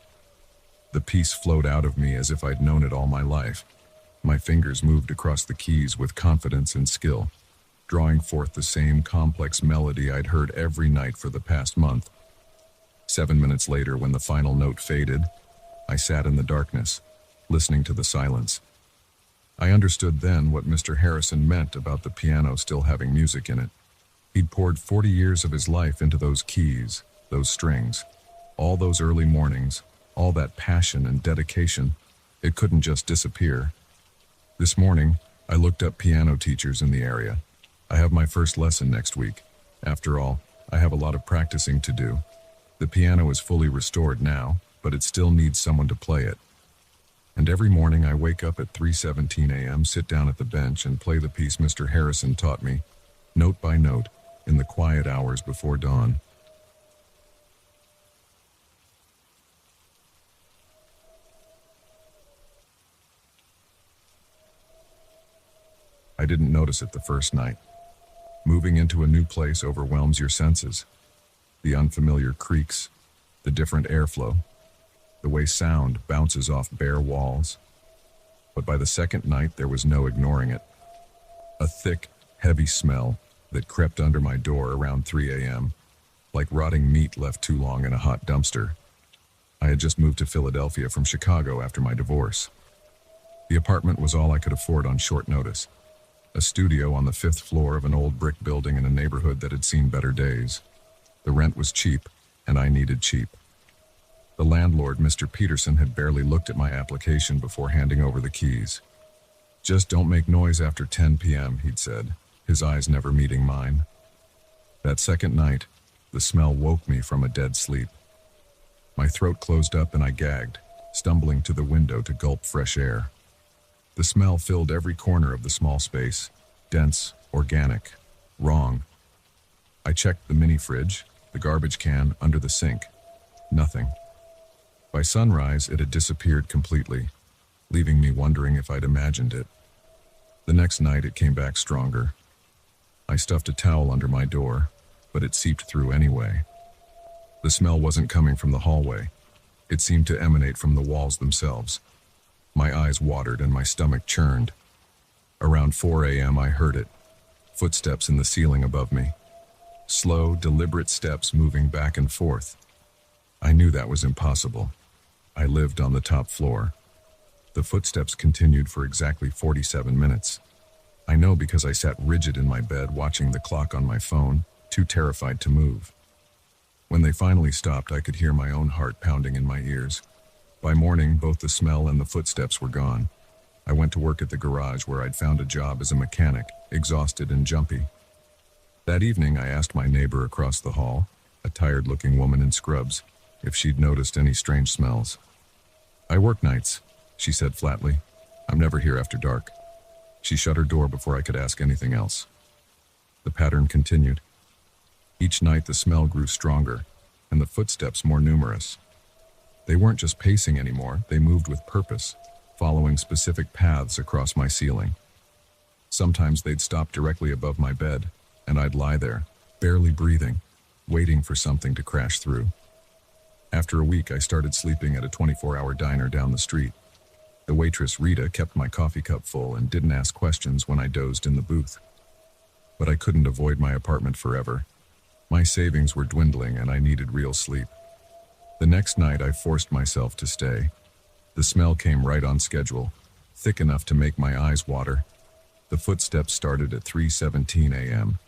The piece flowed out of me as if I'd known it all my life. My fingers moved across the keys with confidence and skill, drawing forth the same complex melody I'd heard every night for the past month. 7 minutes later, when the final note faded, I sat in the darkness, listening to the silence. I understood then what Mr. Harrison meant about the piano still having music in it. He'd poured 40 years of his life into those keys, those strings, all those early mornings, All that passion and dedication, it couldn't just disappear. This morning, I looked up piano teachers in the area. I have my first lesson next week. After all, I have a lot of practicing to do. The piano is fully restored now, but it still needs someone to play it. And every morning I wake up at 3:17 a.m., sit down at the bench and play the piece Mr. Harrison taught me, note by note, in the quiet hours before dawn. I didn't notice it the first night. Moving into a new place overwhelms your senses. The unfamiliar creaks, the different airflow, the way sound bounces off bare walls. But by the second night, there was no ignoring it. A thick, heavy smell that crept under my door around 3 a.m., like rotting meat left too long in a hot dumpster. I had just moved to Philadelphia from Chicago after my divorce. The apartment was all I could afford on short notice. A studio on the 5th floor of an old brick building in a neighborhood that had seen better days. The rent was cheap, and I needed cheap. The landlord, Mr. Peterson, had barely looked at my application before handing over the keys. "Just don't make noise after 10 p.m., he'd said, his eyes never meeting mine. That second night, the smell woke me from a dead sleep. My throat closed up and I gagged, stumbling to the window to gulp fresh air. The smell filled every corner of the small space, dense, organic, wrong. I checked the mini fridge, the garbage can under the sink. Nothing. By sunrise, it had disappeared completely, leaving me wondering if I'd imagined it. The next night, it came back stronger. I stuffed a towel under my door, but it seeped through anyway. The smell wasn't coming from the hallway. It seemed to emanate from the walls themselves. My eyes watered and my stomach churned. Around 4 a.m. I heard it. Footsteps in the ceiling above me. Slow, deliberate steps moving back and forth. I knew that was impossible. I lived on the top floor. The footsteps continued for exactly 47 minutes. I know because I sat rigid in my bed watching the clock on my phone, too terrified to move. When they finally stopped, I could hear my own heart pounding in my ears. By morning, both the smell and the footsteps were gone. I went to work at the garage where I'd found a job as a mechanic, exhausted and jumpy. That evening, I asked my neighbor across the hall, a tired-looking woman in scrubs, if she'd noticed any strange smells. "I work nights," she said flatly. "I'm never here after dark." She shut her door before I could ask anything else. The pattern continued. Each night the smell grew stronger, and the footsteps more numerous. They weren't just pacing anymore, they moved with purpose, following specific paths across my ceiling. Sometimes they'd stop directly above my bed, and I'd lie there, barely breathing, waiting for something to crash through. After a week, I started sleeping at a 24-hour diner down the street. The waitress, Rita, kept my coffee cup full and didn't ask questions when I dozed in the booth. But I couldn't avoid my apartment forever. My savings were dwindling and I needed real sleep. The next night, I forced myself to stay. The smell came right on schedule, thick enough to make my eyes water. The footsteps started at 3:17 a.m.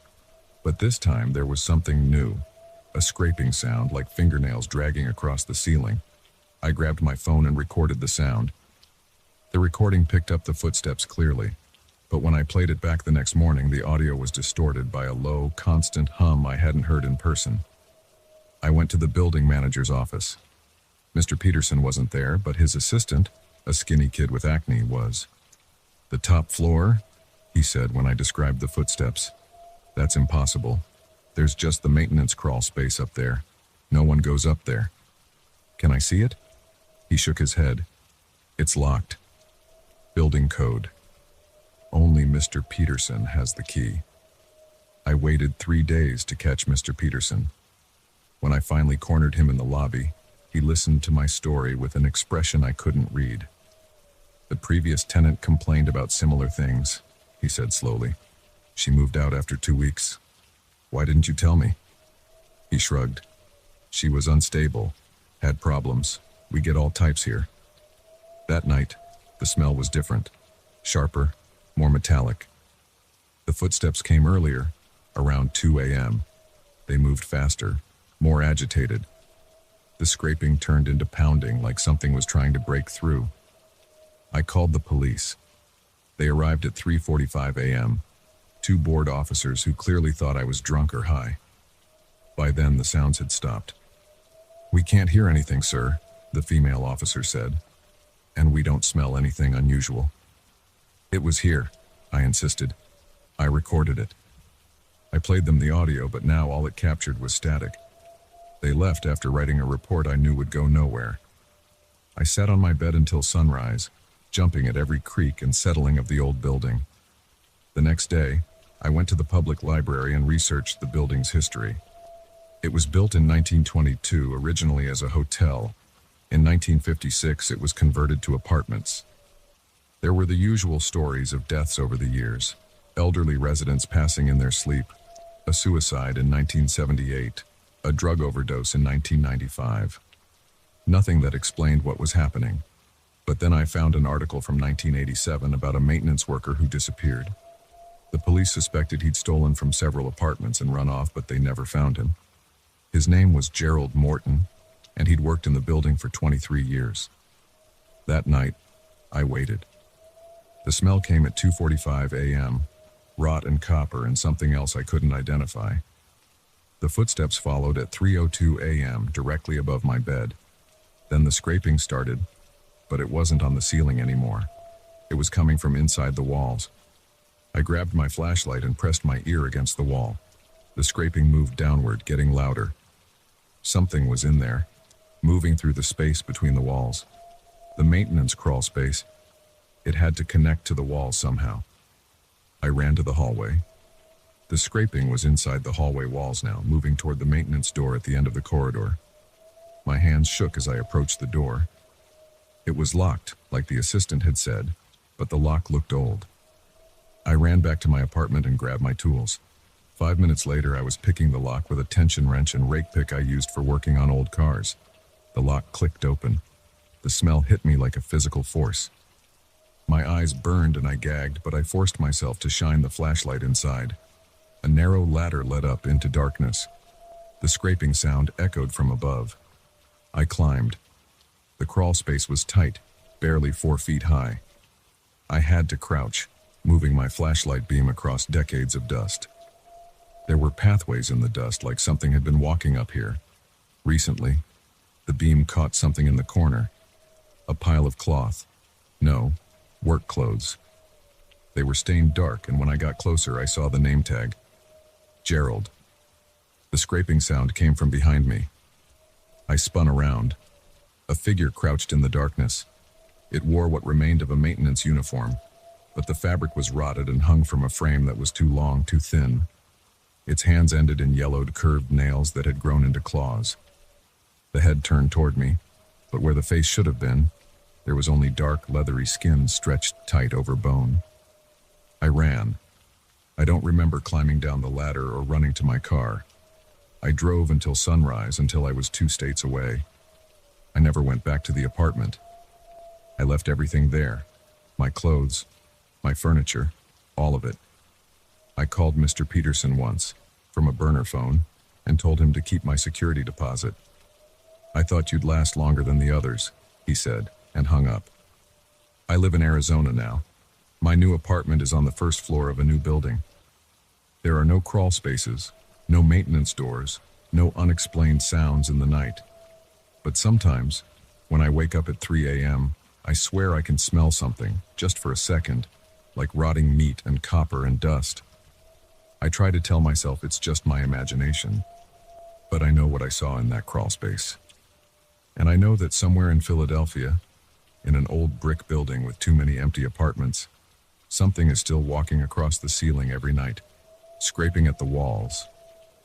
But this time, there was something new. A scraping sound like fingernails dragging across the ceiling. I grabbed my phone and recorded the sound. The recording picked up the footsteps clearly, but when I played it back the next morning, the audio was distorted by a low, constant hum I hadn't heard in person. I went to the building manager's office. Mr. Peterson wasn't there, but his assistant, a skinny kid with acne, was. "The top floor?" he said when I described the footsteps. "That's impossible. There's just the maintenance crawl space up there. No one goes up there." "Can I see it?" He shook his head. "It's locked. Building code. Only Mr. Peterson has the key." I waited 3 days to catch Mr. Peterson. When I finally cornered him in the lobby, he listened to my story with an expression I couldn't read. "The previous tenant complained about similar things," he said slowly. "She moved out after 2 weeks. Why didn't you tell me?" He shrugged. "She was unstable, had problems. We get all types here." That night, the smell was different, sharper, more metallic. The footsteps came earlier, around 2 a.m. They moved faster, more agitated. The The scraping turned into pounding, like something was trying to break through. I called the police. They arrived at 3:45 a.m., two bored officers who clearly thought I was drunk or high. By then, the sounds had stopped. "We can't hear anything, sir," the female officer said, "and we don't smell anything unusual." "It was here," I insisted. "I recorded it." I played them the audio, but now all it captured was static. They left after writing a report I knew would go nowhere. I sat on my bed until sunrise, jumping at every creak and settling of the old building. The next day, I went to the public library and researched the building's history. It was built in 1922, originally as a hotel. In 1956, it was converted to apartments. There were the usual stories of deaths over the years: elderly residents passing in their sleep, a suicide in 1978, a drug overdose in 1995. Nothing that explained what was happening. But then I found an article from 1987 about a maintenance worker who disappeared. The police suspected he'd stolen from several apartments and run off, but they never found him. His name was Gerald Morton, and he'd worked in the building for 23 years. That night, I waited. The smell came at 2:45 a.m., rot and copper and something else I couldn't identify. The footsteps followed at 3:02 a.m., directly above my bed. Then the scraping started, but it wasn't on the ceiling anymore. It was coming from inside the walls. I grabbed my flashlight and pressed my ear against the wall. The scraping moved downward, getting louder. Something was in there, moving through the space between the walls. The maintenance crawl space. It had to connect to the wall somehow. I ran to the hallway. The scraping was inside the hallway walls now, moving toward the maintenance door at the end of the corridor. My hands shook as I approached the door. It was locked, like the assistant had said, but the lock looked old. I ran back to my apartment and grabbed my tools. 5 minutes later, I was picking the lock with a tension wrench and rake pick I used for working on old cars. The lock clicked open. The smell hit me like a physical force. My eyes burned and I gagged, but I forced myself to shine the flashlight inside. A narrow ladder led up into darkness. The scraping sound echoed from above. I climbed. The crawl space was tight, barely 4 feet high. I had to crouch, moving my flashlight beam across decades of dust. There were pathways in the dust, like something had been walking up here. Recently, the beam caught something in the corner. A pile of cloth. No, work clothes. They were stained dark, and when I got closer, I saw the name tag. Gerald. The scraping sound came from behind me. I spun around. A figure crouched in the darkness. It wore what remained of a maintenance uniform, but the fabric was rotted and hung from a frame that was too long, too thin. Its hands ended in yellowed, curved nails that had grown into claws. The head turned toward me, but where the face should have been, there was only dark, leathery skin stretched tight over bone. I ran. I don't remember climbing down the ladder or running to my car. I drove until sunrise, until I was 2 states away. I never went back to the apartment. I left everything there. My clothes, my furniture, all of it. I called Mr. Peterson once, from a burner phone, and told him to keep my security deposit. "I thought you'd last longer than the others," he said, and hung up. I live in Arizona now. My new apartment is on the first floor of a new building. There are no crawl spaces, no maintenance doors, no unexplained sounds in the night. But sometimes, when I wake up at 3 a.m., I swear I can smell something, just for a second, like rotting meat and copper and dust. I try to tell myself it's just my imagination, but I know what I saw in that crawl space. And I know that somewhere in Philadelphia, in an old brick building with too many empty apartments, something is still walking across the ceiling every night, scraping at the walls,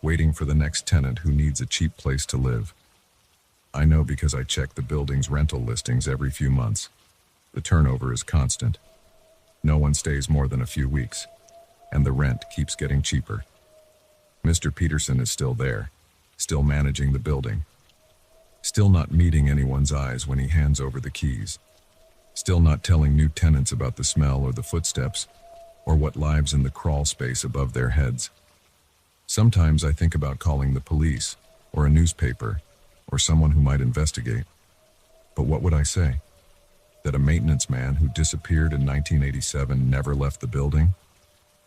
waiting for the next tenant who needs a cheap place to live. I know because I check the building's rental listings every few months. The turnover is constant. No one stays more than a few weeks, and the rent keeps getting cheaper. Mr. Peterson is still there, still managing the building, still not meeting anyone's eyes when he hands over the keys, still not telling new tenants about the smell or the footsteps, or what lives in the crawl space above their heads. Sometimes I think about calling the police, or a newspaper, or someone who might investigate. But what would I say? That a maintenance man who disappeared in 1987 never left the building?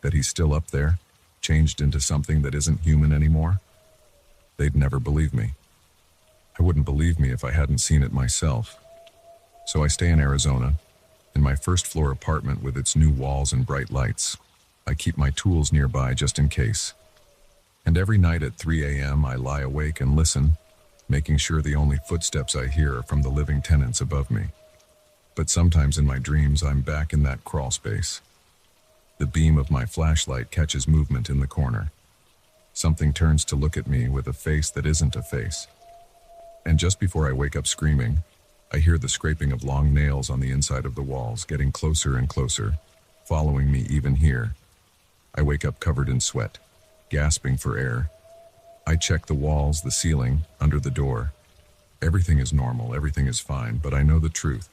That he's still up there, changed into something that isn't human anymore? They'd never believe me. I wouldn't believe me if I hadn't seen it myself. So I stay in Arizona, in my first-floor apartment with its new walls and bright lights. I keep my tools nearby just in case. And every night at 3 a.m. I lie awake and listen, making sure the only footsteps I hear are from the living tenants above me. But sometimes in my dreams I'm back in that crawl space. The beam of my flashlight catches movement in the corner. Something turns to look at me with a face that isn't a face. And just before I wake up screaming, I hear the scraping of long nails on the inside of the walls, getting closer and closer, following me even here. I wake up covered in sweat, gasping for air. I check the walls, the ceiling, under the door. Everything is normal, everything is fine, but I know the truth.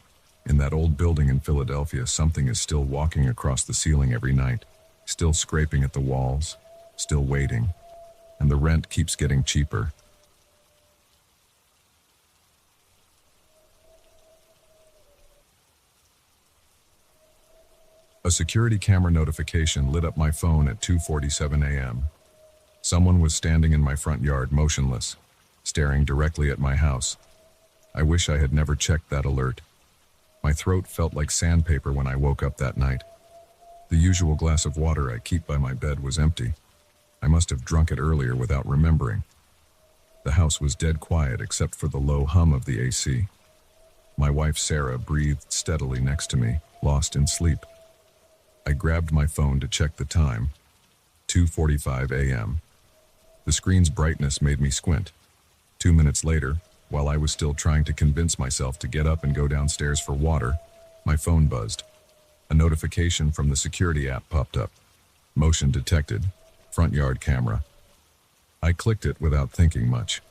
In that old building in Philadelphia, something is still walking across the ceiling every night, still scraping at the walls, still waiting. And the rent keeps getting cheaper. A security camera notification lit up my phone at 2:47 a.m. Someone was standing in my front yard, motionless, staring directly at my house. I wish I had never checked that alert. My throat felt like sandpaper when I woke up that night. The usual glass of water I keep by my bed was empty. I must have drunk it earlier without remembering. The house was dead quiet except for the low hum of the AC. My wife Sarah breathed steadily next to me, lost in sleep. I grabbed my phone to check the time. 2:45 a.m. The screen's brightness made me squint. 2 minutes later, while I was still trying to convince myself to get up and go downstairs for water, my phone buzzed. A notification from the security app popped up. Motion detected. Front yard camera. I clicked it without thinking much.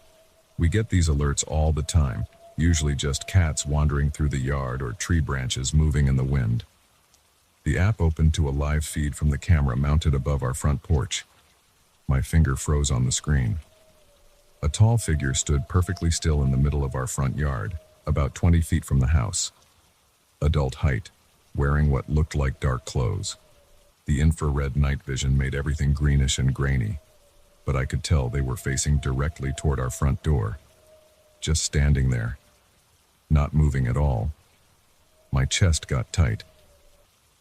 We get these alerts all the time, usually just cats wandering through the yard or tree branches moving in the wind. The app opened to a live feed from the camera mounted above our front porch. My finger froze on the screen. A tall figure stood perfectly still in the middle of our front yard, about 20 feet from the house. Adult height, wearing what looked like dark clothes. The infrared night vision made everything greenish and grainy, but I could tell they were facing directly toward our front door. Just standing there, not moving at all. My chest got tight.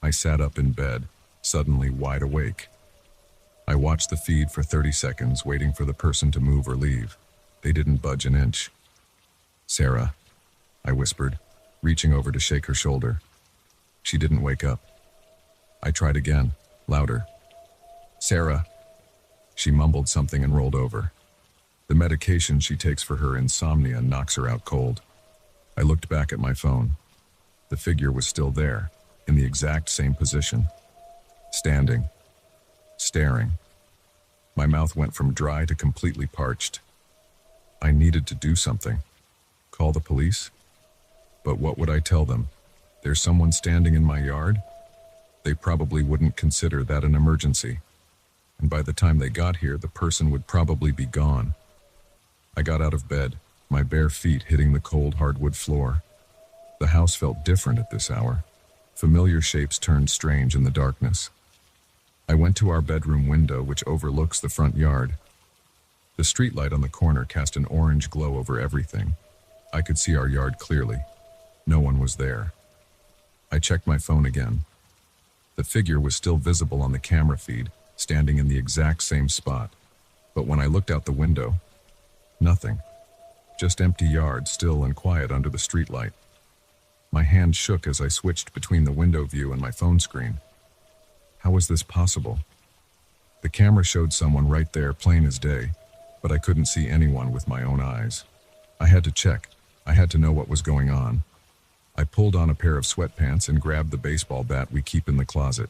I sat up in bed, suddenly wide awake. I watched the feed for 30 seconds, waiting for the person to move or leave. They didn't budge an inch. "Sarah," I whispered, reaching over to shake her shoulder. She didn't wake up. I tried again, louder. "Sarah." She mumbled something and rolled over. The medication she takes for her insomnia knocks her out cold. I looked back at my phone. The figure was still there, in the exact same position. Standing. Staring. My mouth went from dry to completely parched. I needed to do something. Call the police? But what would I tell them? There's someone standing in my yard? They probably wouldn't consider that an emergency. And by the time they got here, the person would probably be gone. I got out of bed, my bare feet hitting the cold hardwood floor. The house felt different at this hour. Familiar shapes turned strange in the darkness. I went to our bedroom window, which overlooks the front yard. The streetlight on the corner cast an orange glow over everything. I could see our yard clearly. No one was there. I checked my phone again. The figure was still visible on the camera feed, standing in the exact same spot. But when I looked out the window, nothing. Just empty yard, still and quiet under the streetlight. My hand shook as I switched between the window view and my phone screen. How was this possible? The camera showed someone right there, plain as day, but I couldn't see anyone with my own eyes. I had to check. I had to know what was going on. I pulled on a pair of sweatpants and grabbed the baseball bat we keep in the closet.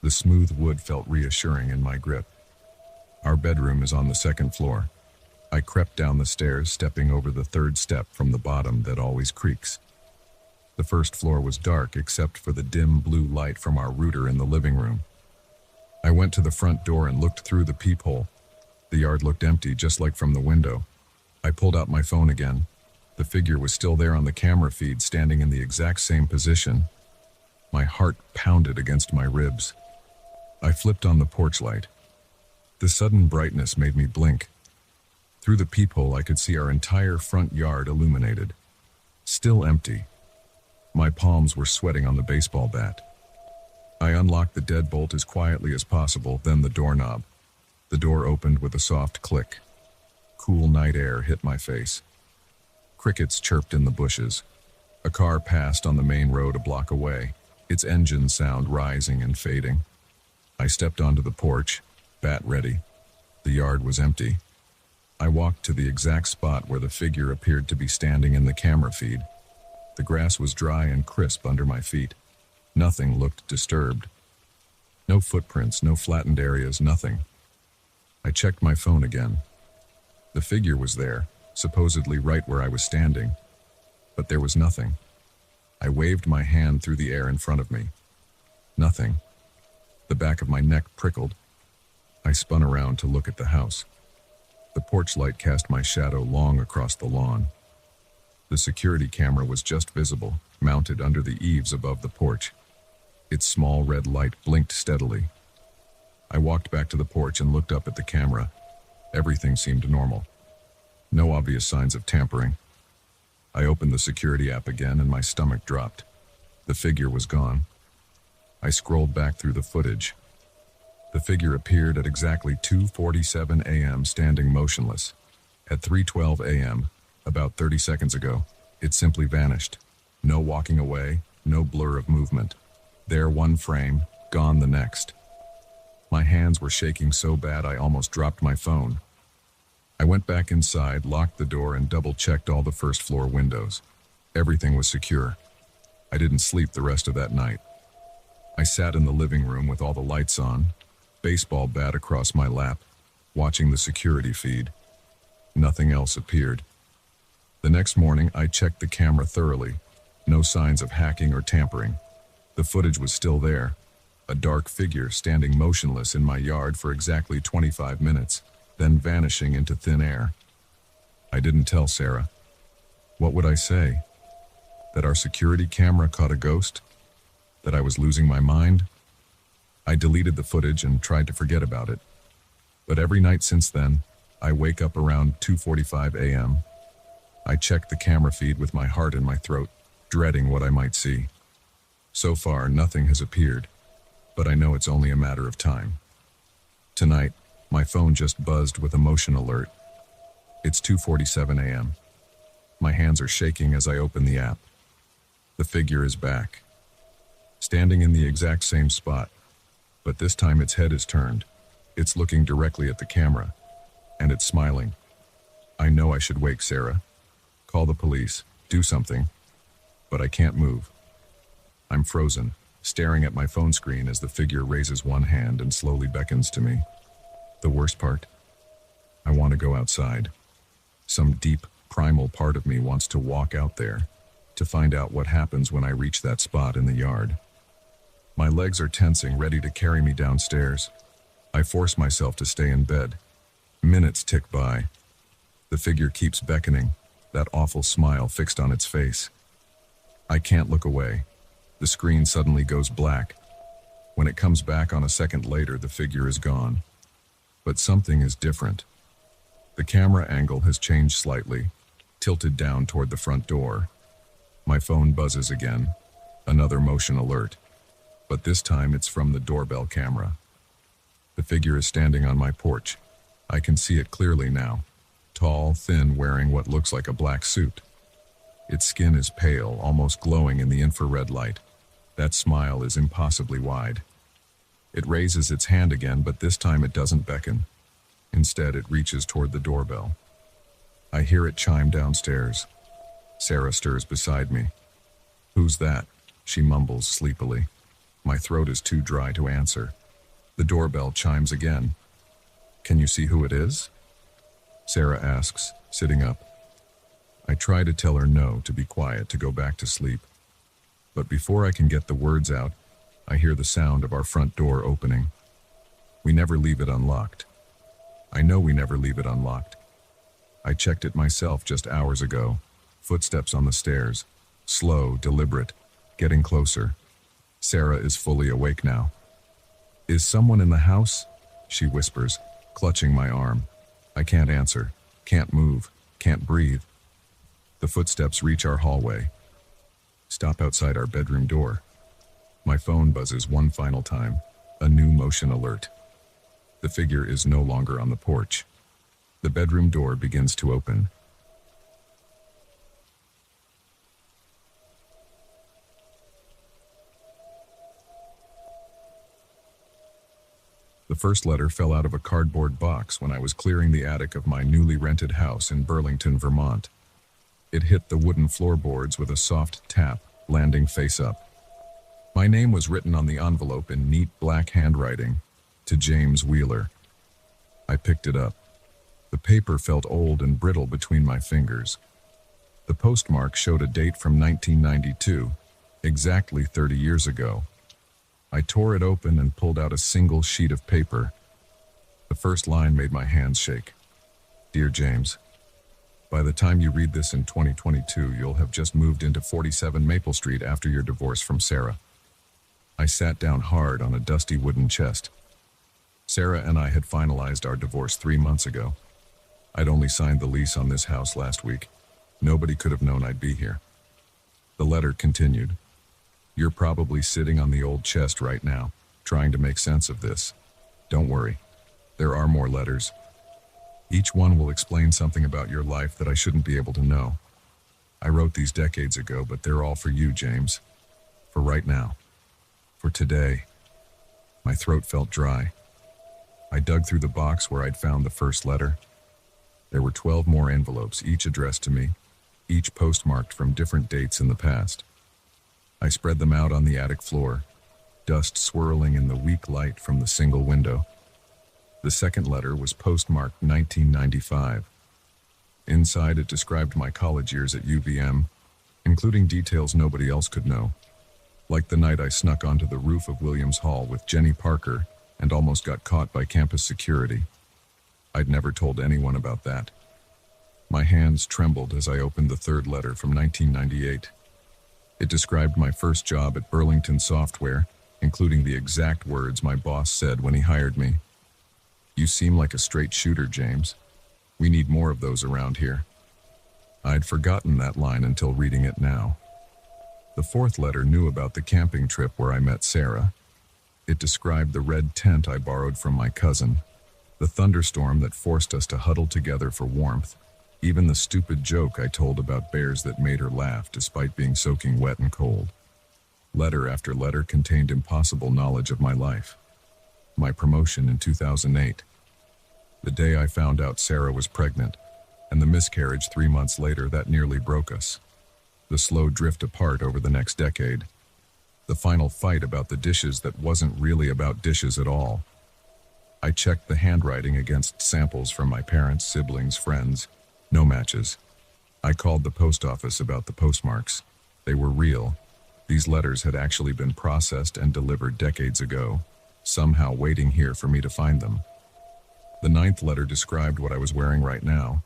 The smooth wood felt reassuring in my grip. Our bedroom is on the second floor. I crept down the stairs, stepping over the third step from the bottom that always creaks. The first floor was dark except for the dim blue light from our router in the living room. I went to the front door and looked through the peephole. The yard looked empty, just like from the window. I pulled out my phone again. The figure was still there on the camera feed, standing in the exact same position. My heart pounded against my ribs. I flipped on the porch light. The sudden brightness made me blink. Through the peephole, I could see our entire front yard illuminated. Still empty. My palms were sweating on the baseball bat. I unlocked the deadbolt as quietly as possible, then the doorknob. The door opened with a soft click. Cool night air hit my face. Crickets chirped in the bushes. A car passed on the main road a block away, its engine sound rising and fading. I stepped onto the porch, bat ready. The yard was empty. I walked to the exact spot where the figure appeared to be standing in the camera feed. The grass was dry and crisp under my feet. Nothing looked disturbed. No footprints, no flattened areas, nothing. I checked my phone again. The figure was there, supposedly right where I was standing. But there was nothing. I waved my hand through the air in front of me. Nothing. The back of my neck prickled. I spun around to look at the house. The porch light cast my shadow long across the lawn. The security camera was just visible, mounted under the eaves above the porch. Its small red light blinked steadily. I walked back to the porch and looked up at the camera. Everything seemed normal. No obvious signs of tampering. I opened the security app again and my stomach dropped. The figure was gone. I scrolled back through the footage. The figure appeared at exactly 2:47 a.m. standing motionless. At 3:12 a.m., about 30 seconds ago, it simply vanished. No walking away, no blur of movement. There one frame, gone the next. My hands were shaking so bad I almost dropped my phone. I went back inside, locked the door, and double-checked all the first-floor windows. Everything was secure. I didn't sleep the rest of that night. I sat in the living room with all the lights on, baseball bat across my lap, watching the security feed. Nothing else appeared. The next morning, I checked the camera thoroughly. No signs of hacking or tampering. The footage was still there. A dark figure standing motionless in my yard for exactly 25 minutes, then vanishing into thin air. I didn't tell Sarah. What would I say? That our security camera caught a ghost? That I was losing my mind? I deleted the footage and tried to forget about it. But every night since then, I wake up around 2:45 a.m. I check the camera feed with my heart in my throat, dreading what I might see. So far, nothing has appeared, but I know it's only a matter of time. Tonight, my phone just buzzed with a motion alert. It's 2:47 a.m. My hands are shaking as I open the app. The figure is back, standing in the exact same spot, but this time its head is turned. It's looking directly at the camera, and it's smiling. I know I should wake Sarah, call the police, do something, but I can't move. I'm frozen, staring at my phone screen as the figure raises one hand and slowly beckons to me. The worst part? I want to go outside. Some deep, primal part of me wants to walk out there, to find out what happens when I reach that spot in the yard. My legs are tensing, ready to carry me downstairs. I force myself to stay in bed. Minutes tick by. The figure keeps beckoning, that awful smile fixed on its face. I can't look away. The screen suddenly goes black. When it comes back on a second later, the figure is gone. But something is different. The camera angle has changed slightly, tilted down toward the front door. My phone buzzes again. Another motion alert. But this time it's from the doorbell camera. The figure is standing on my porch. I can see it clearly now. Tall, thin, wearing what looks like a black suit. Its skin is pale, almost glowing in the infrared light. That smile is impossibly wide. It raises its hand again, but this time it doesn't beckon. Instead, it reaches toward the doorbell. I hear it chime downstairs. Sarah stirs beside me. "Who's that?" she mumbles sleepily. My throat is too dry to answer. The doorbell chimes again. "Can you see who it is?" Sarah asks, sitting up. I try to tell her no, to be quiet, to go back to sleep. But before I can get the words out, I hear the sound of our front door opening. We never leave it unlocked. I know we never leave it unlocked. I checked it myself just hours ago. Footsteps on the stairs. Slow, deliberate, getting closer. Sarah is fully awake now. "Is someone in the house?" she whispers, clutching my arm. I can't answer, can't move, can't breathe. The footsteps reach our hallway. Stop outside our bedroom door. My phone buzzes one final time, a new motion alert. The figure is no longer on the porch. The bedroom door begins to open. The first letter fell out of a cardboard box when I was clearing the attic of my newly rented house in Burlington, Vermont. It hit the wooden floorboards with a soft tap, landing face up. My name was written on the envelope in neat black handwriting, to James Wheeler. I picked it up. The paper felt old and brittle between my fingers. The postmark showed a date from 1992, exactly 30 years ago. I tore it open and pulled out a single sheet of paper. The first line made my hands shake. "Dear James, by the time you read this in 2022, you'll have just moved into 47 Maple Street after your divorce from Sarah." I sat down hard on a dusty wooden chest. Sarah and I had finalized our divorce 3 months ago. I'd only signed the lease on this house last week. Nobody could have known I'd be here. The letter continued. "You're probably sitting on the old chest right now, trying to make sense of this. Don't worry. There are more letters. Each one will explain something about your life that I shouldn't be able to know. I wrote these decades ago, but they're all for you, James. For right now. For today." My throat felt dry. I dug through the box where I'd found the first letter. There were 12 more envelopes, each addressed to me, each postmarked from different dates in the past. I spread them out on the attic floor, dust swirling in the weak light from the single window. The second letter was postmarked 1995. Inside, it described my college years at UVM, including details nobody else could know. Like the night I snuck onto the roof of Williams Hall with Jenny Parker and almost got caught by campus security. I'd never told anyone about that. My hands trembled as I opened the third letter from 1998. It described my first job at Burlington Software, including the exact words my boss said when he hired me. "You seem like a straight shooter, James. We need more of those around here." I'd forgotten that line until reading it now. The fourth letter knew about the camping trip where I met Sarah. It described the red tent I borrowed from my cousin, the thunderstorm that forced us to huddle together for warmth, even the stupid joke I told about bears that made her laugh despite being soaking wet and cold. Letter after letter contained impossible knowledge of my life. My promotion in 2008. The day I found out Sarah was pregnant, and the miscarriage 3 months later that nearly broke us. The slow drift apart over the next decade. The final fight about the dishes that wasn't really about dishes at all. I checked the handwriting against samples from my parents, siblings, friends. No matches. I called the post office about the postmarks. They were real. These letters had actually been processed and delivered decades ago, somehow waiting here for me to find them. The ninth letter described what I was wearing right now.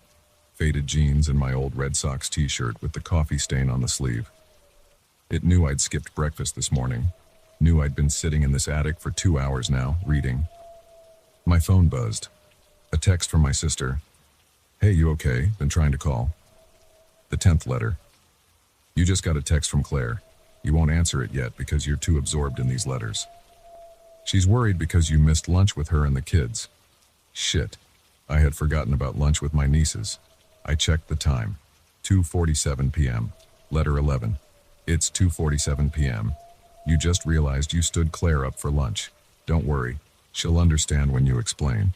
Faded jeans and my old Red Sox t-shirt with the coffee stain on the sleeve. It knew I'd skipped breakfast this morning. Knew I'd been sitting in this attic for 2 hours now, reading. My phone buzzed. A text from my sister. "Hey, you okay? Been trying to call." The 10th letter. "You just got a text from Claire. You won't answer it yet because you're too absorbed in these letters. She's worried because you missed lunch with her and the kids." Shit. I had forgotten about lunch with my nieces. I checked the time. 2:47 p.m. Letter 11. "It's 2:47 p.m. You just realized you stood Claire up for lunch. Don't worry. She'll understand when you explain."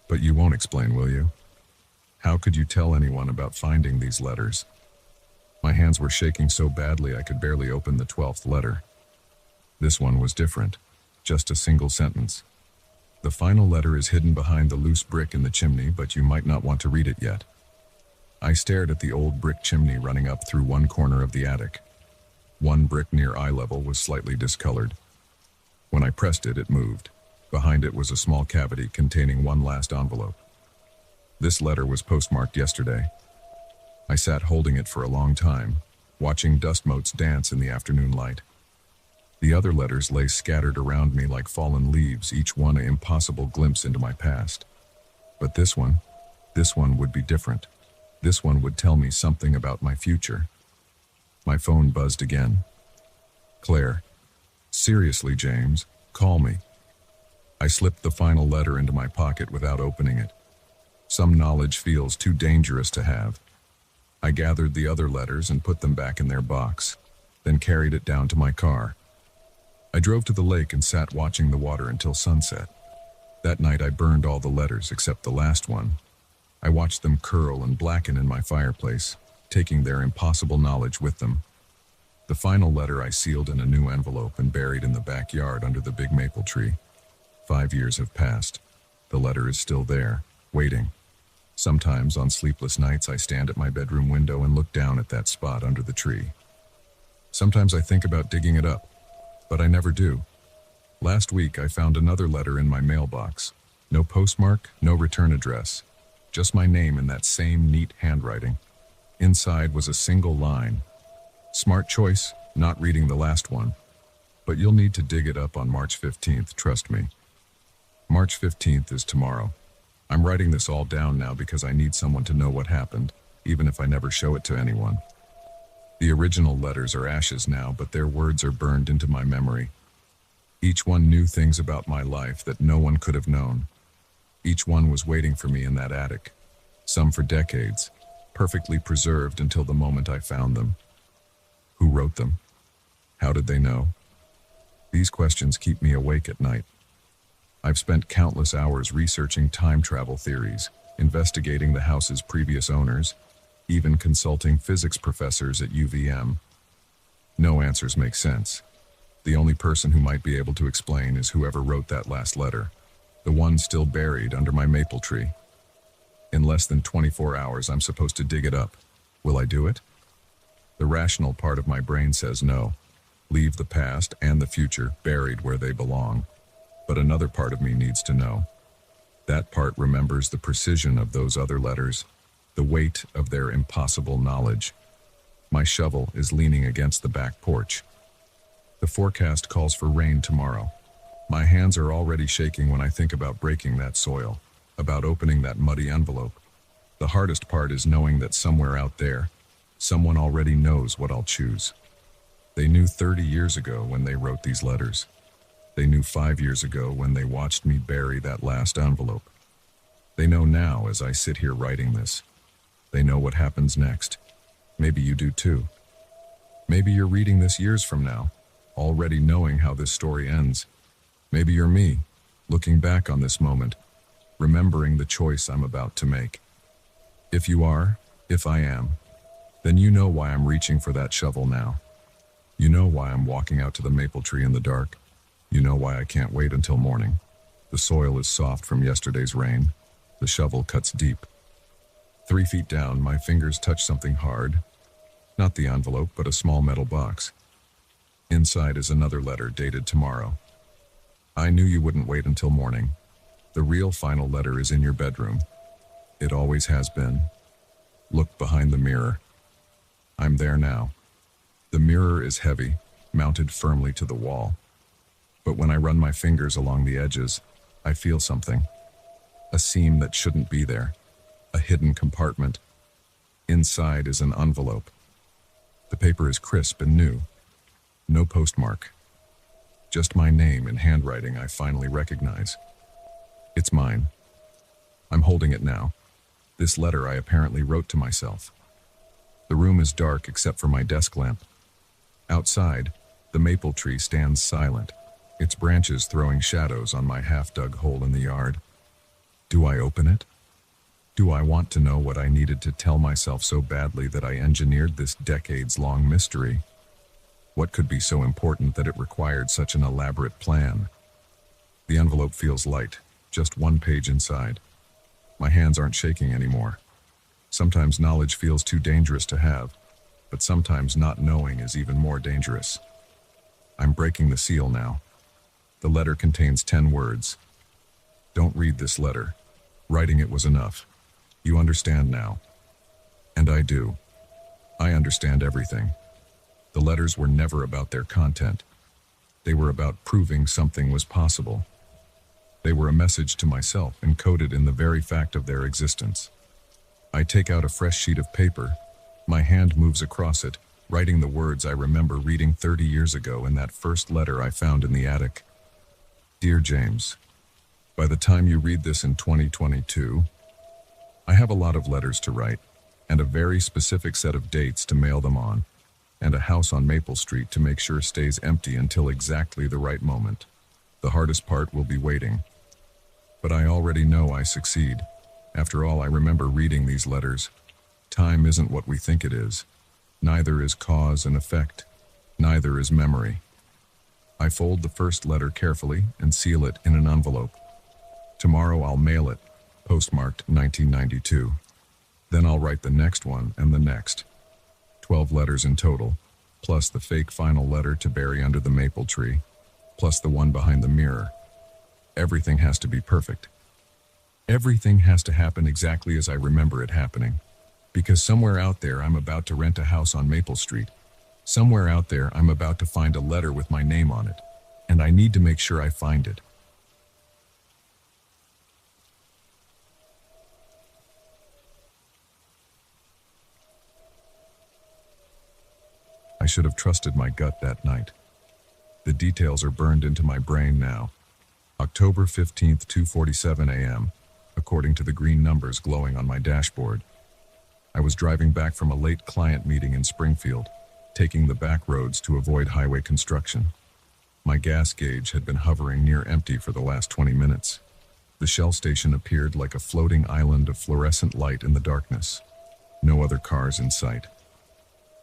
But you won't explain, will you? How could you tell anyone about finding these letters? My hands were shaking so badly I could barely open the 12th letter. This one was different. Just a single sentence. "The final letter is hidden behind the loose brick in the chimney, but you might not want to read it yet." I stared at the old brick chimney running up through one corner of the attic. One brick near eye level was slightly discolored. When I pressed it, it moved. Behind it was a small cavity containing one last envelope. This letter was postmarked yesterday. I sat holding it for a long time, watching dust motes dance in the afternoon light. The other letters lay scattered around me like fallen leaves, each one an impossible glimpse into my past. But this one would be different. This one would tell me something about my future. My phone buzzed again. Claire. Seriously, James, call me. I slipped the final letter into my pocket without opening it. Some knowledge feels too dangerous to have. I gathered the other letters and put them back in their box, then carried it down to my car. I drove to the lake and sat watching the water until sunset. That night I burned all the letters except the last one. I watched them curl and blacken in my fireplace, taking their impossible knowledge with them. The final letter I sealed in a new envelope and buried in the backyard under the big maple tree. 5 years have passed. The letter is still there, waiting. Sometimes on sleepless nights I stand at my bedroom window and look down at that spot under the tree. Sometimes I think about digging it up, but I never do. Last week I found another letter in my mailbox. No postmark, no return address. Just my name in that same neat handwriting. Inside was a single line. Smart choice, not reading the last one. But you'll need to dig it up on March 15th, trust me. March 15th is tomorrow. I'm writing this all down now because I need someone to know what happened, even if I never show it to anyone. The original letters are ashes now, but their words are burned into my memory. Each one knew things about my life that no one could have known. Each one was waiting for me in that attic, some for decades, perfectly preserved until the moment I found them. Who wrote them? How did they know? These questions keep me awake at night. I've spent countless hours researching time travel theories, investigating the house's previous owners, even consulting physics professors at UVM. No answers make sense. The only person who might be able to explain is whoever wrote that last letter, the one still buried under my maple tree. In less than 24 hours, I'm supposed to dig it up. Will I do it? The rational part of my brain says no. Leave the past and the future buried where they belong. But another part of me needs to know. That part remembers the precision of those other letters, the weight of their impossible knowledge. My shovel is leaning against the back porch. The forecast calls for rain tomorrow. My hands are already shaking when I think about breaking that soil, about opening that muddy envelope. The hardest part is knowing that somewhere out there, someone already knows what I'll choose. They knew 30 years ago when they wrote these letters. They knew 5 years ago when they watched me bury that last envelope. They know now as I sit here writing this. They know what happens next. Maybe you do too. Maybe you're reading this years from now, already knowing how this story ends. Maybe you're me, looking back on this moment, remembering the choice I'm about to make. If you are, if I am, then you know why I'm reaching for that shovel now. You know why I'm walking out to the maple tree in the dark. You know why I can't wait until morning. The soil is soft from yesterday's rain. The shovel cuts deep. 3 feet down, my fingers touch something hard. Not the envelope, but a small metal box. Inside is another letter dated tomorrow. I knew you wouldn't wait until morning. The real final letter is in your bedroom. It always has been. Look behind the mirror. I'm there now. The mirror is heavy, mounted firmly to the wall. But when I run my fingers along the edges, I feel something. A seam that shouldn't be there. A hidden compartment. Inside is an envelope. The paper is crisp and new. No postmark. Just my name in handwriting I finally recognize. It's mine. I'm holding it now. This letter I apparently wrote to myself. The room is dark except for my desk lamp. Outside, the maple tree stands silent, its branches throwing shadows on my half-dug hole in the yard. Do I open it? Do I want to know what I needed to tell myself so badly that I engineered this decades-long mystery? What could be so important that it required such an elaborate plan? The envelope feels light, just one page inside. My hands aren't shaking anymore. Sometimes knowledge feels too dangerous to have, but sometimes not knowing is even more dangerous. I'm breaking the seal now. The letter contains 10 words. Don't read this letter. Writing it was enough. You understand now. And I do. I understand everything. The letters were never about their content. They were about proving something was possible. They were a message to myself encoded in the very fact of their existence. I take out a fresh sheet of paper. My hand moves across it, writing the words I remember reading 30 years ago in that first letter I found in the attic. Dear James, by the time you read this in 2022, I have a lot of letters to write, and a very specific set of dates to mail them on, and a house on Maple Street to make sure stays empty until exactly the right moment. The hardest part will be waiting. But I already know I succeed. After all, I remember reading these letters. Time isn't what we think it is. Neither is cause and effect. Neither is memory. I fold the first letter carefully and seal it in an envelope. Tomorrow I'll mail it, postmarked 1992. Then I'll write the next one and the next. 12 letters in total, plus the fake final letter to bury under the maple tree, plus the one behind the mirror. Everything has to be perfect. Everything has to happen exactly as I remember it happening. Because somewhere out there I'm about to rent a house on Maple Street. Somewhere out there I'm about to find a letter with my name on it. And I need to make sure I find it. I should have trusted my gut that night. The details are burned into my brain now. October 15th, 2:47 a.m., according to the green numbers glowing on my dashboard. I was driving back from a late client meeting in Springfield, taking the back roads to avoid highway construction. My gas gauge had been hovering near empty for the last 20 minutes. The Shell station appeared like a floating island of fluorescent light in the darkness. No other cars in sight.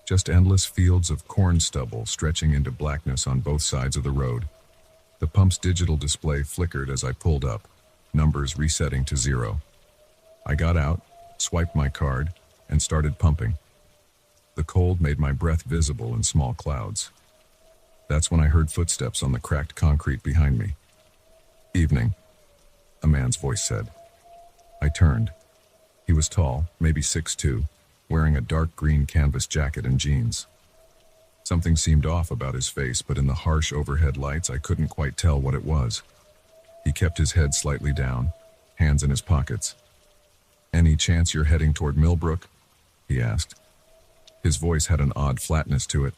Just endless fields of corn stubble stretching into blackness on both sides of the road. The pump's digital display flickered as I pulled up, numbers resetting to 0. I got out, swiped my card, and started pumping. The cold made my breath visible in small clouds. That's when I heard footsteps on the cracked concrete behind me. "Evening," a man's voice said. I turned. He was tall, maybe 6'2", wearing a dark green canvas jacket and jeans. Something seemed off about his face, but in the harsh overhead lights I couldn't quite tell what it was. He kept his head slightly down, hands in his pockets. "Any chance you're heading toward Millbrook?" he asked. His voice had an odd flatness to it.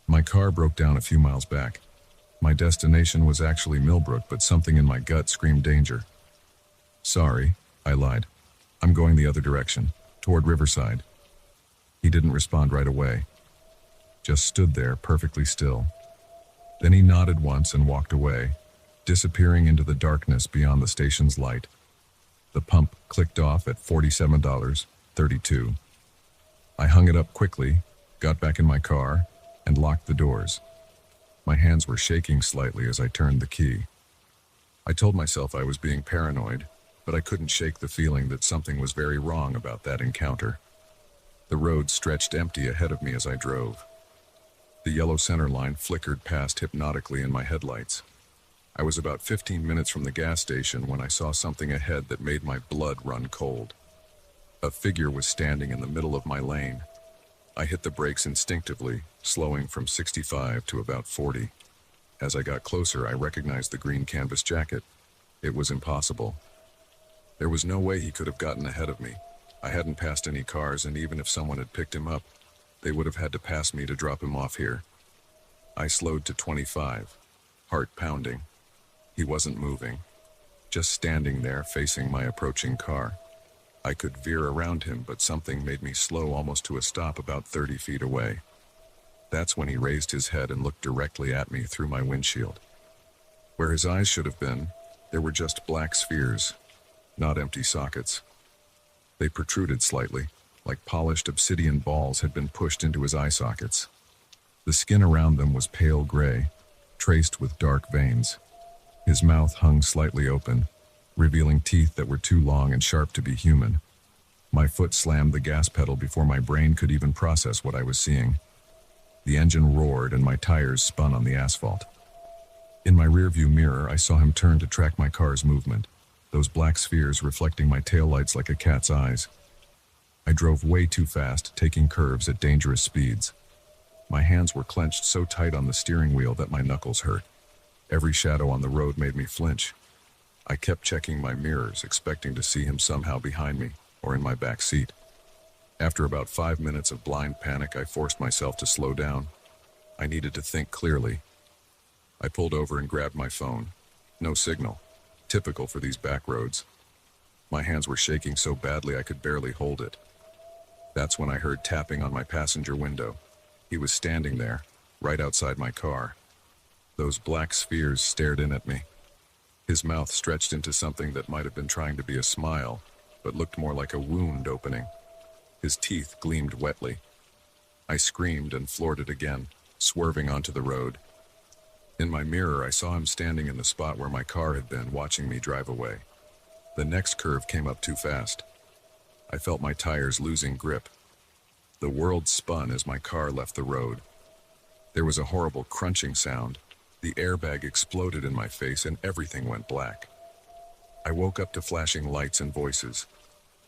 My car broke down a few miles back. My destination was actually Millbrook, but something in my gut screamed danger. "Sorry," I lied. "I'm going the other direction, toward Riverside." He didn't respond right away. Just stood there, perfectly still. Then he nodded once and walked away, disappearing into the darkness beyond the station's light. The pump clicked off at $47.32. I hung it up quickly, got back in my car, and locked the doors. My hands were shaking slightly as I turned the key. I told myself I was being paranoid, but I couldn't shake the feeling that something was very wrong about that encounter. The road stretched empty ahead of me as I drove. The yellow center line flickered past hypnotically in my headlights. I was about 15 minutes from the gas station when I saw something ahead that made my blood run cold. A figure was standing in the middle of my lane. I hit the brakes instinctively, slowing from 65 to about 40. As I got closer, I recognized the green canvas jacket. It was impossible. There was no way he could have gotten ahead of me. I hadn't passed any cars, and even if someone had picked him up, they would have had to pass me to drop him off here. I slowed to 25, heart pounding. He wasn't moving, just standing there facing my approaching car. I could veer around him, but something made me slow almost to a stop about 30 feet away. That's when he raised his head and looked directly at me through my windshield. Where his eyes should have been, there were just black spheres, not empty sockets. They protruded slightly, like polished obsidian balls had been pushed into his eye sockets. The skin around them was pale gray, traced with dark veins. His mouth hung slightly open, revealing teeth that were too long and sharp to be human. My foot slammed the gas pedal before my brain could even process what I was seeing. The engine roared and my tires spun on the asphalt. In my rearview mirror, I saw him turn to track my car's movement. those black spheres reflecting my taillights like a cat's eyes. I drove way too fast, taking curves at dangerous speeds. My hands were clenched so tight on the steering wheel that my knuckles hurt. Every shadow on the road made me flinch. I kept checking my mirrors, expecting to see him somehow behind me or in my back seat. After about 5 minutes of blind panic, I forced myself to slow down. I needed to think clearly. I pulled over and grabbed my phone. No signal. Typical for these back roads. My hands were shaking so badly I could barely hold it. That's when I heard tapping on my passenger window. He was standing there, right outside my car. Those black spheres stared in at me. His mouth stretched into something that might have been trying to be a smile, but looked more like a wound opening. His teeth gleamed wetly. I screamed and floored it again, swerving onto the road. In my mirror, I saw him standing in the spot where my car had been, watching me drive away. The next curve came up too fast. I felt my tires losing grip. The world spun as my car left the road. There was a horrible crunching sound. The airbag exploded in my face and everything went black. I woke up to flashing lights and voices.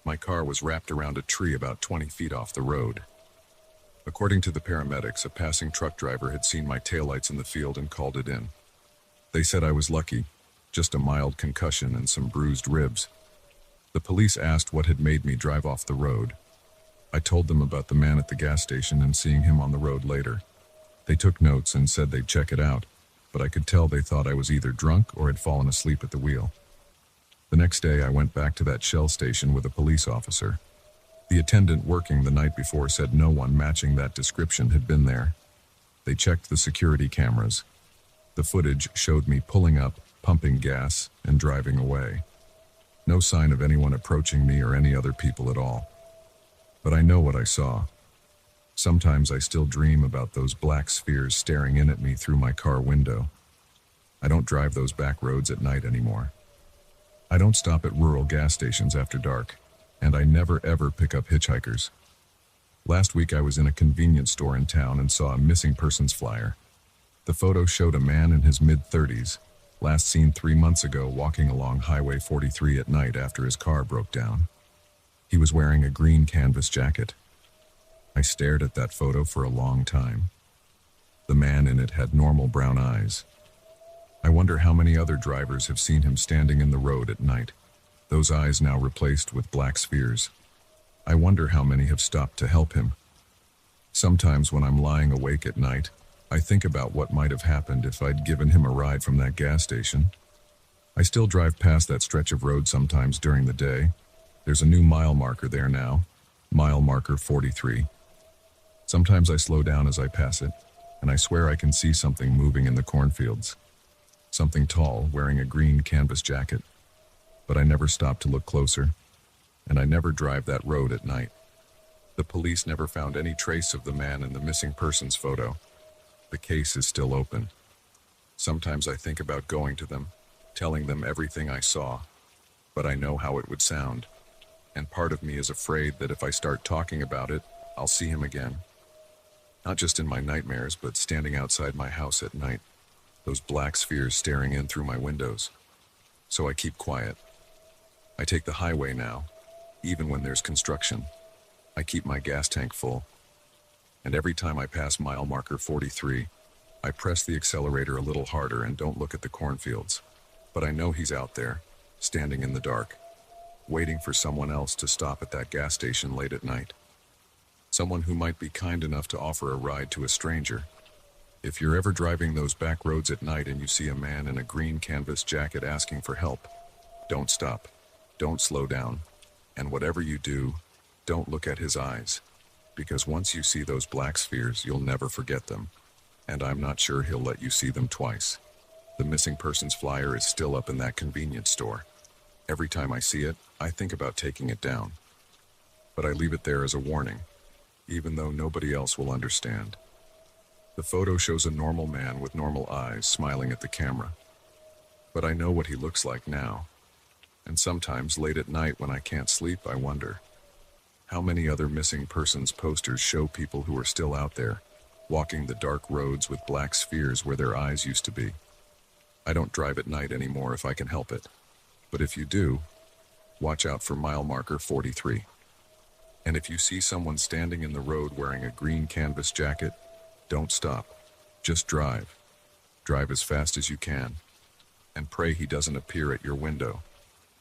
My car was wrapped around a tree about 20 feet off the road. According to the paramedics, a passing truck driver had seen my taillights in the field and called it in. They said I was lucky, just a mild concussion and some bruised ribs. The police asked what had made me drive off the road. I told them about the man at the gas station and seeing him on the road later. They took notes and said they'd check it out, but I could tell they thought I was either drunk or had fallen asleep at the wheel. The next day, I went back to that Shell station with a police officer. The attendant working the night before said no one matching that description had been there. They checked the security cameras. The footage showed me pulling up, pumping gas, and driving away. No sign of anyone approaching me or any other people at all. But I know what I saw. Sometimes I still dream about those black spheres staring in at me through my car window. I don't drive those back roads at night anymore. I don't stop at rural gas stations after dark, and I never ever pick up hitchhikers. Last week I was in a convenience store in town and saw a missing persons flyer. The photo showed a man in his mid-30s, last seen 3 months ago walking along Highway 43 at night after his car broke down. He was wearing a green canvas jacket. I stared at that photo for a long time. The man in it had normal brown eyes. I wonder how many other drivers have seen him standing in the road at night, those eyes now replaced with black spheres. I wonder how many have stopped to help him. Sometimes when I'm lying awake at night, I think about what might have happened if I'd given him a ride from that gas station. I still drive past that stretch of road sometimes during the day. There's a new mile marker there now, mile marker 43. Sometimes I slow down as I pass it, and I swear I can see something moving in the cornfields. Something tall, wearing a green canvas jacket. But I never stop to look closer, and I never drive that road at night. The police never found any trace of the man in the missing persons photo. The case is still open. Sometimes I think about going to them, telling them everything I saw, but I know how it would sound, and part of me is afraid that if I start talking about it, I'll see him again. Not just in my nightmares, but standing outside my house at night, those black spheres staring in through my windows. So I keep quiet. I take the highway now, even when there's construction. I keep my gas tank full. And every time I pass mile marker 43, I press the accelerator a little harder and don't look at the cornfields. But I know he's out there, standing in the dark, waiting for someone else to stop at that gas station late at night. Someone who might be kind enough to offer a ride to a stranger. If you're ever driving those back roads at night and you see a man in a green canvas jacket asking for help, don't stop, don't slow down, and whatever you do, don't look at his eyes, because once you see those black spheres, you'll never forget them, and I'm not sure he'll let you see them twice. The missing persons flyer is still up in that convenience store. Every time I see it, I think about taking it down. But I leave it there as a warning, even though nobody else will understand. The photo shows a normal man with normal eyes smiling at the camera. But I know what he looks like now. And sometimes late at night when I can't sleep, I wonder, how many other missing persons posters show people who are still out there, walking the dark roads with black spheres where their eyes used to be? I don't drive at night anymore if I can help it. But if you do, watch out for mile marker 43. And if you see someone standing in the road wearing a green canvas jacket, don't stop. Just drive. Drive as fast as you can. And pray he doesn't appear at your window.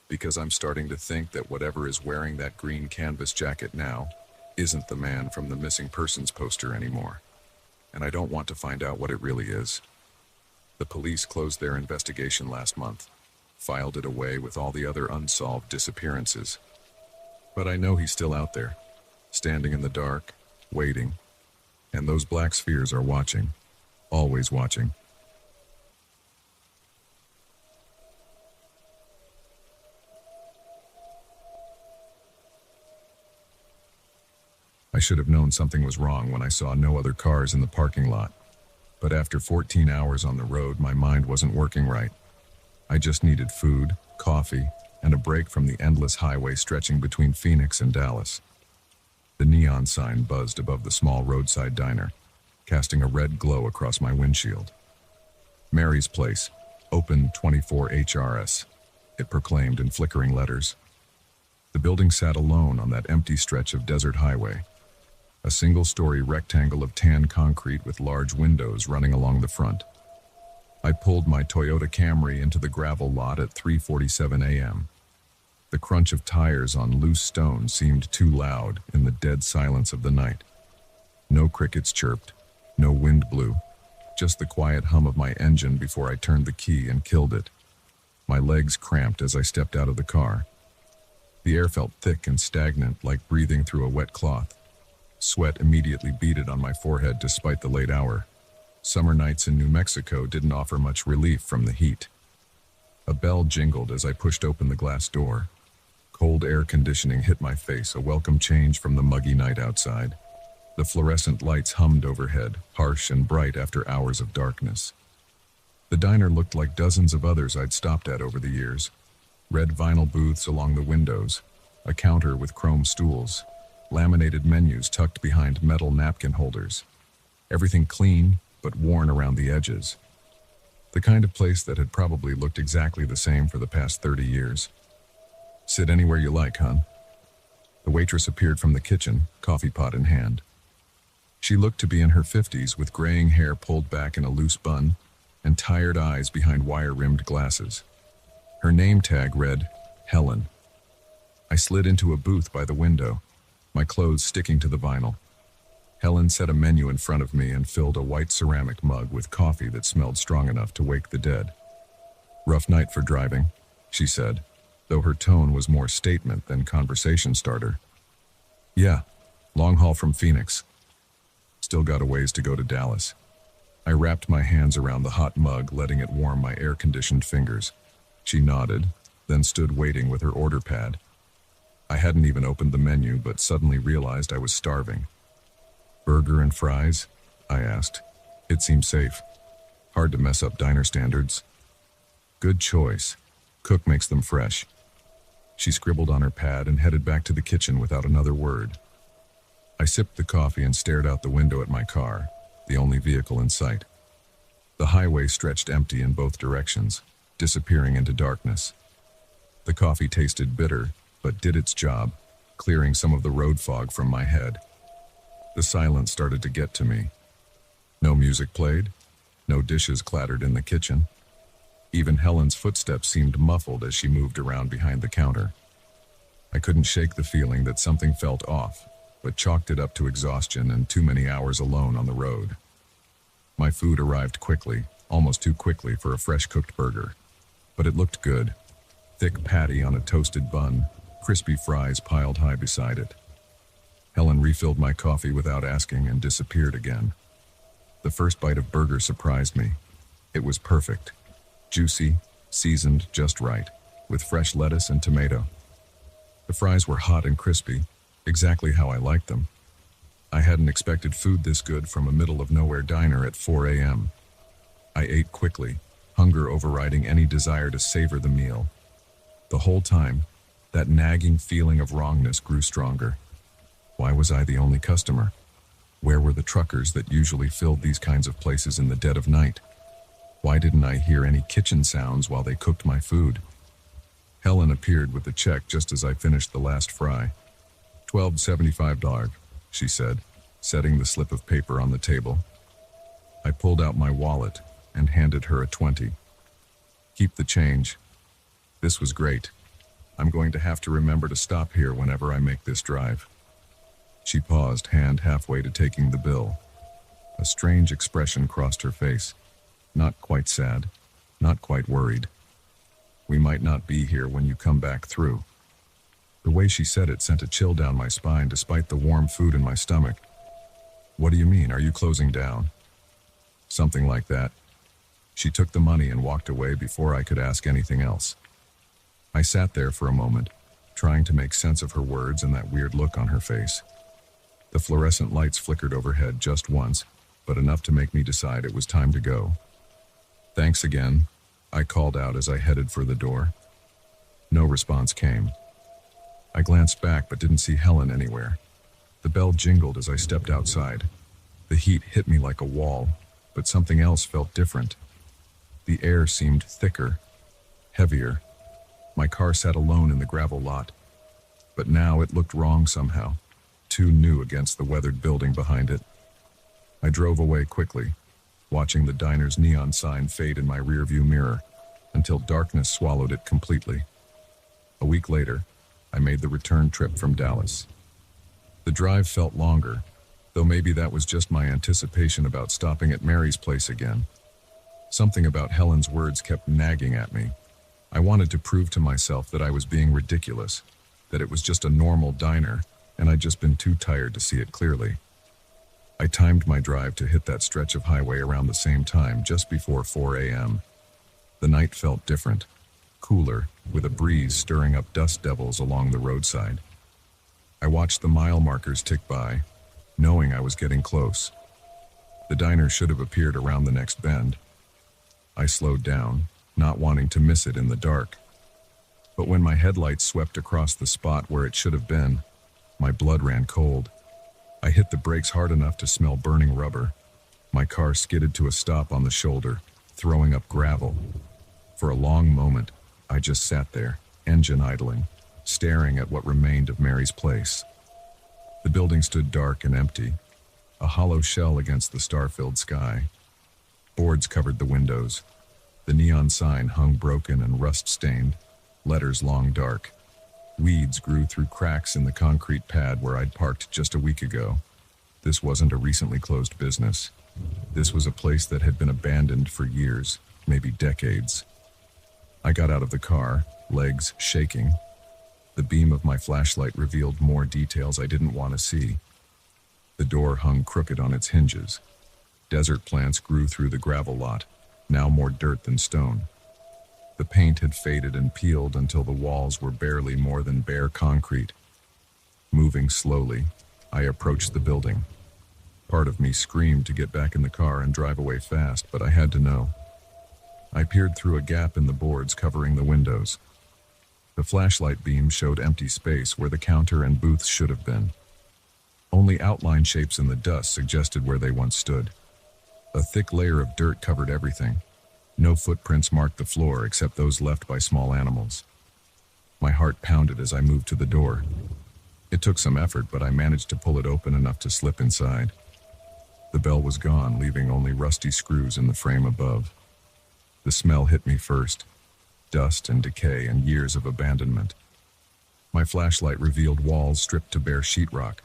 Because I'm starting to think that whatever is wearing that green canvas jacket now isn't the man from the missing persons poster anymore. And I don't want to find out what it really is. The police closed their investigation last month, filed it away with all the other unsolved disappearances. But I know he's still out there, standing in the dark, waiting. And those black spheres are watching, always watching. I should have known something was wrong when I saw no other cars in the parking lot. But after 14 hours on the road, my mind wasn't working right. I just needed food, coffee, and a break from the endless highway stretching between Phoenix and Dallas. The neon sign buzzed above the small roadside diner, casting a red glow across my windshield. Mary's Place, open 24 HRS, it proclaimed in flickering letters. The building sat alone on that empty stretch of desert highway. A single-story rectangle of tan concrete with large windows running along the front. I pulled my Toyota Camry into the gravel lot at 3:47 a.m. The crunch of tires on loose stone seemed too loud in the dead silence of the night. No crickets chirped, no wind blew, just the quiet hum of my engine before I turned the key and killed it. My legs cramped as I stepped out of the car. The air felt thick and stagnant, like breathing through a wet cloth. Sweat immediately beaded on my forehead despite the late hour. Summer nights in New Mexico didn't offer much relief from the heat. A bell jingled as I pushed open the glass door. Cold air conditioning hit my face, a welcome change from the muggy night outside. The fluorescent lights hummed overhead, harsh and bright after hours of darkness. The diner looked like dozens of others I'd stopped at over the years. Red vinyl booths along the windows, a counter with chrome stools, laminated menus tucked behind metal napkin holders. Everything clean, but worn around the edges. The kind of place that had probably looked exactly the same for the past 30 years. Sit anywhere you like, hon. The waitress appeared from the kitchen, coffee pot in hand. She looked to be in her 50s with graying hair pulled back in a loose bun and tired eyes behind wire-rimmed glasses. Her name tag read, Helen. I slid into a booth by the window, my clothes sticking to the vinyl. Helen set a menu in front of me and filled a white ceramic mug with coffee that smelled strong enough to wake the dead. Rough night for driving, she said, though her tone was more statement than conversation starter. Yeah, long haul from Phoenix. Still got a ways to go to Dallas. I wrapped my hands around the hot mug, letting it warm my air-conditioned fingers. She nodded, then stood waiting with her order pad. I hadn't even opened the menu, but suddenly realized I was starving. Burger and fries? I asked. It seemed safe. Hard to mess up diner standards. Good choice. Cook makes them fresh. She scribbled on her pad and headed back to the kitchen without another word. I sipped the coffee and stared out the window at my car, the only vehicle in sight. The highway stretched empty in both directions, disappearing into darkness. The coffee tasted bitter, but did its job, clearing some of the road fog from my head. The silence started to get to me. No music played, no dishes clattered in the kitchen. Even Helen's footsteps seemed muffled as she moved around behind the counter. I couldn't shake the feeling that something felt off, but chalked it up to exhaustion and too many hours alone on the road. My food arrived quickly, almost too quickly for a fresh-cooked burger. But it looked good. Thick patty on a toasted bun, crispy fries piled high beside it. Helen refilled my coffee without asking and disappeared again. The first bite of burger surprised me. It was perfect. Juicy, seasoned just right, with fresh lettuce and tomato. The fries were hot and crispy, exactly how I liked them. I hadn't expected food this good from a middle-of-nowhere diner at 4 a.m. I ate quickly, hunger overriding any desire to savor the meal. The whole time, that nagging feeling of wrongness grew stronger. Why was I the only customer? Where were the truckers that usually filled these kinds of places in the dead of night? Why didn't I hear any kitchen sounds while they cooked my food? Helen appeared with the check just as I finished the last fry. $12.75, she said, setting the slip of paper on the table. I pulled out my wallet and handed her a 20. Keep the change. This was great. I'm going to have to remember to stop here whenever I make this drive. She paused, hand halfway to taking the bill. A strange expression crossed her face. Not quite sad, not quite worried. We might not be here when you come back through. The way she said it sent a chill down my spine despite the warm food in my stomach. What do you mean, are you closing down? Something like that. She took the money and walked away before I could ask anything else. I sat there for a moment, trying to make sense of her words and that weird look on her face. The fluorescent lights flickered overhead just once, but enough to make me decide it was time to go. Thanks again, I called out as I headed for the door. No response came. I glanced back but didn't see Helen anywhere. The bell jingled as I stepped outside. The heat hit me like a wall, but something else felt different. The air seemed thicker, heavier. My car sat alone in the gravel lot, but now it looked wrong somehow, too new against the weathered building behind it. I drove away quickly, watching the diner's neon sign fade in my rearview mirror until darkness swallowed it completely. A week later, I made the return trip from Dallas. The drive felt longer, though maybe that was just my anticipation about stopping at Mary's place again. Something about Helen's words kept nagging at me. I wanted to prove to myself that I was being ridiculous, that it was just a normal diner, and I'd just been too tired to see it clearly. I timed my drive to hit that stretch of highway around the same time, just before 4 a.m. The night felt different, cooler, with a breeze stirring up dust devils along the roadside. I watched the mile markers tick by, knowing I was getting close. The diner should have appeared around the next bend. I slowed down, not wanting to miss it in the dark. But when my headlights swept across the spot where it should have been, my blood ran cold. I hit the brakes hard enough to smell burning rubber. My car skidded to a stop on the shoulder, throwing up gravel. For a long moment, I just sat there, engine idling, staring at what remained of Mary's place. The building stood dark and empty, a hollow shell against the star-filled sky. Boards covered the windows. The neon sign hung broken and rust-stained, letters long dark. Weeds grew through cracks in the concrete pad where I'd parked just a week ago. This wasn't a recently closed business. This was a place that had been abandoned for years, maybe decades. I got out of the car, legs shaking. The beam of my flashlight revealed more details I didn't want to see. The door hung crooked on its hinges. Desert plants grew through the gravel lot, now more dirt than stone. The paint had faded and peeled until the walls were barely more than bare concrete. Moving slowly, I approached the building. Part of me screamed to get back in the car and drive away fast, but I had to know. I peered through a gap in the boards covering the windows. The flashlight beam showed empty space where the counter and booths should have been. Only outline shapes in the dust suggested where they once stood. A thick layer of dirt covered everything. No footprints marked the floor except those left by small animals. My heart pounded as I moved to the door. It took some effort, but I managed to pull it open enough to slip inside. The bell was gone, leaving only rusty screws in the frame above. The smell hit me first. Dust and decay and years of abandonment. My flashlight revealed walls stripped to bare sheetrock,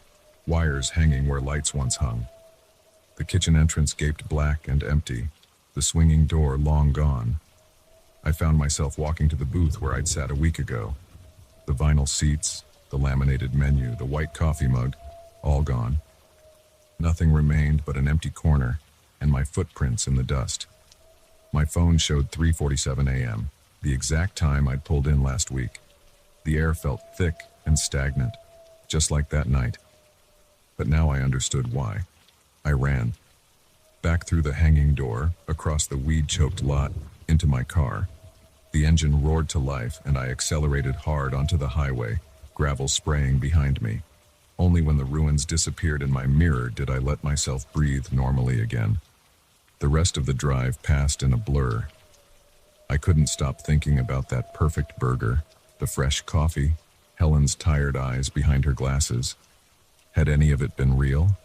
wires hanging where lights once hung. The kitchen entrance gaped black and empty, the swinging door long gone. I found myself walking to the booth where I'd sat a week ago. The vinyl seats, the laminated menu, the white coffee mug, all gone. Nothing remained but an empty corner and my footprints in the dust. My phone showed 3:47 a.m., the exact time I'd pulled in last week. The air felt thick and stagnant, just like that night. But now I understood why. I ran. Back through the hanging door, across the weed-choked lot, into my car. The engine roared to life, and I accelerated hard onto the highway, gravel spraying behind me. Only when the ruins disappeared in my mirror did I let myself breathe normally again. The rest of the drive passed in a blur. I couldn't stop thinking about that perfect burger, The fresh coffee, Helen's tired eyes behind her glasses. Had any of it been real?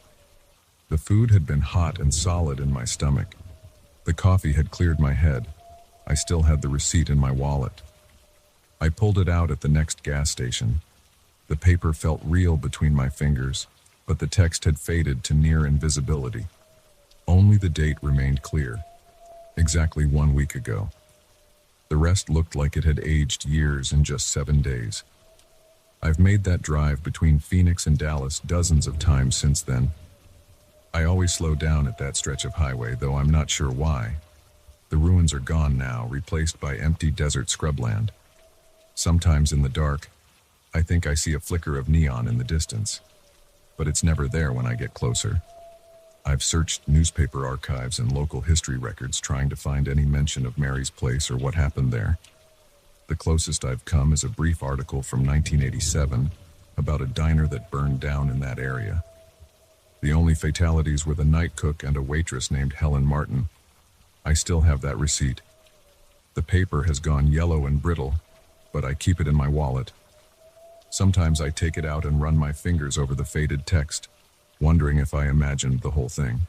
The food had been hot and solid in my stomach. The coffee had cleared my head. I still had the receipt in my wallet. I pulled it out at the next gas station. The paper felt real between my fingers, but the text had faded to near invisibility. Only the date remained clear. Exactly 1 week ago. The rest looked like it had aged years in just 7 days. I've made that drive between Phoenix and Dallas dozens of times since then. I always slow down at that stretch of highway, though I'm not sure why. The ruins are gone now, replaced by empty desert scrubland. Sometimes in the dark, I think I see a flicker of neon in the distance, but it's never there when I get closer. I've searched newspaper archives and local history records trying to find any mention of Mary's place or what happened there. The closest I've come is a brief article from 1987 about a diner that burned down in that area. The only fatalities were the night cook and a waitress named Helen Martin. I still have that receipt. The paper has gone yellow and brittle, but I keep it in my wallet. Sometimes I take it out and run my fingers over the faded text, wondering if I imagined the whole thing.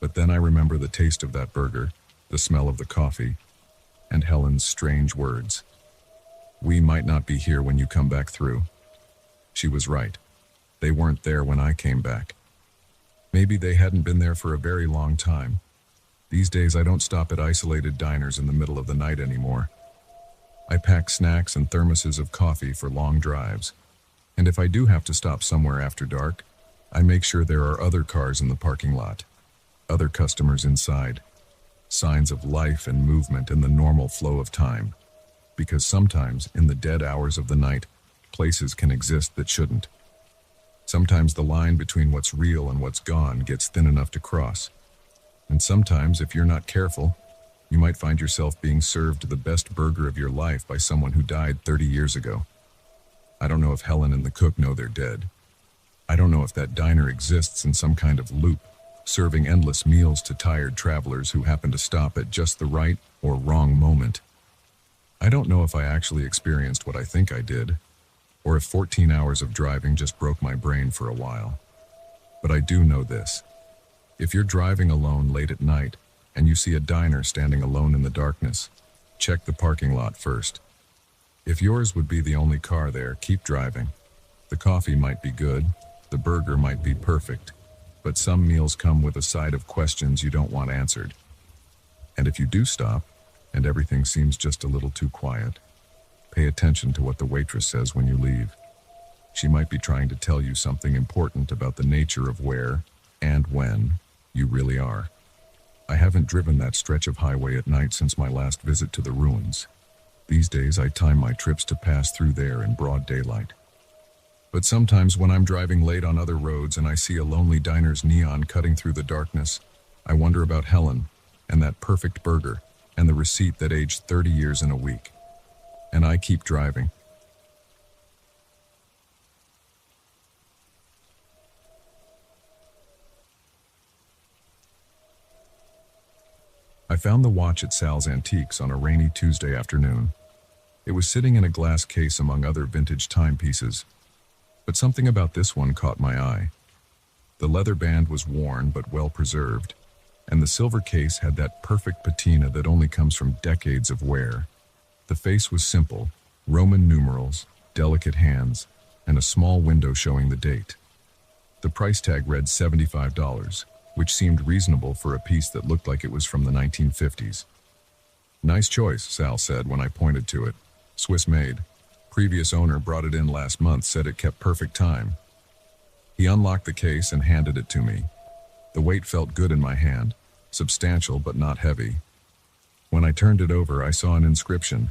But then I remember the taste of that burger, the smell of the coffee, and Helen's strange words. "We might not be here when you come back through." She was right. They weren't there when I came back. Maybe they hadn't been there for a very long time. These days I don't stop at isolated diners in the middle of the night anymore. I pack snacks and thermoses of coffee for long drives. And if I do have to stop somewhere after dark, I make sure there are other cars in the parking lot, other customers inside, signs of life and movement in the normal flow of time. Because sometimes, in the dead hours of the night, places can exist that shouldn't. Sometimes the line between what's real and what's gone gets thin enough to cross. And sometimes, if you're not careful, you might find yourself being served the best burger of your life by someone who died 30 years ago. I don't know if Helen and the cook know they're dead. I don't know if that diner exists in some kind of loop, serving endless meals to tired travelers who happen to stop at just the right or wrong moment. I don't know if I actually experienced what I think I did, or if 14 hours of driving just broke my brain for a while. But I do know this. If you're driving alone late at night and you see a diner standing alone in the darkness, check the parking lot first. If yours would be the only car there, keep driving. The coffee might be good, the burger might be perfect, but some meals come with a side of questions you don't want answered. And if you do stop, and everything seems just a little too quiet, pay attention to what the waitress says when you leave. She might be trying to tell you something important about the nature of where and when you really are. I haven't driven that stretch of highway at night since my last visit to the ruins. These days I time my trips to pass through there in broad daylight. But sometimes when I'm driving late on other roads and I see a lonely diner's neon cutting through the darkness, I wonder about Helen and that perfect burger and the receipt that aged 30 years in a week. And I keep driving. I found the watch at Sal's Antiques on a rainy Tuesday afternoon. It was sitting in a glass case among other vintage timepieces, but something about this one caught my eye. The leather band was worn but well preserved, and the silver case had that perfect patina that only comes from decades of wear. The face was simple, Roman numerals, delicate hands, and a small window showing the date. The price tag read $75, which seemed reasonable for a piece that looked like it was from the 1950s. "Nice choice," Sal said when I pointed to it. "Swiss made. Previous owner brought it in last month, said it kept perfect time." He unlocked the case and handed it to me. The weight felt good in my hand, substantial but not heavy. When I turned it over, I saw an inscription,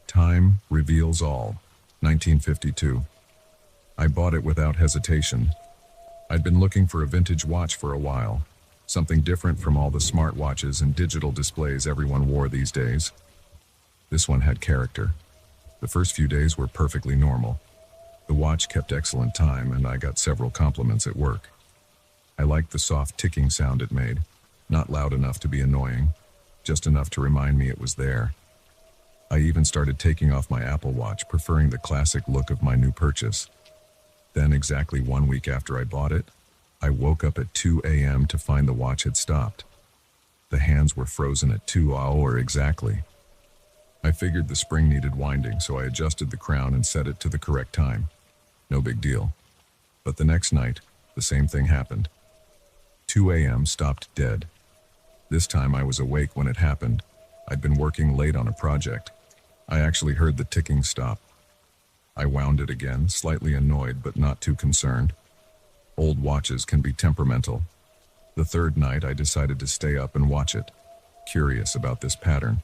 "Time reveals all, 1952. I bought it without hesitation. I'd been looking for a vintage watch for a while, something different from all the smart watches and digital displays everyone wore these days. This one had character. The first few days were perfectly normal. The watch kept excellent time, and I got several compliments at work. I liked the soft ticking sound it made, not loud enough to be annoying, just enough to remind me it was there. I even started taking off my Apple Watch, preferring the classic look of my new purchase. Then, exactly 1 week after I bought it, I woke up at 2 a.m. to find the watch had stopped. The hands were frozen at 2 hours exactly. I figured the spring needed winding, so I adjusted the crown and set it to the correct time. No big deal. But the next night, the same thing happened. 2 a.m. stopped dead. This time I was awake when it happened. I'd been working late on a project. I actually heard the ticking stop. I wound it again, slightly annoyed but not too concerned. Old watches can be temperamental. The third night I decided to stay up and watch it, curious about this pattern.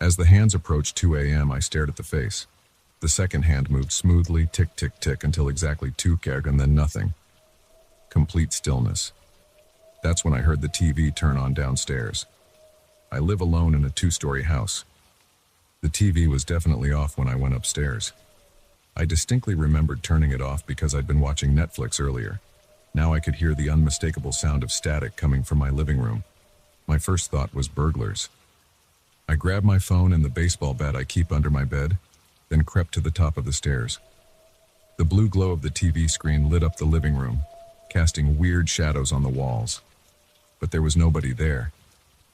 As the hands approached 2 a.m., I stared at the face. The second hand moved smoothly, tick, tick, tick, until exactly 2 kg and then nothing. Complete stillness. That's when I heard the TV turn on downstairs. I live alone in a 2-story house. The TV was definitely off when I went upstairs. I distinctly remembered turning it off because I'd been watching Netflix earlier. Now I could hear the unmistakable sound of static coming from my living room. My first thought was burglars. I grabbed my phone and the baseball bat I keep under my bed, then crept to the top of the stairs. The blue glow of the TV screen lit up the living room, casting weird shadows on the walls. But there was nobody there,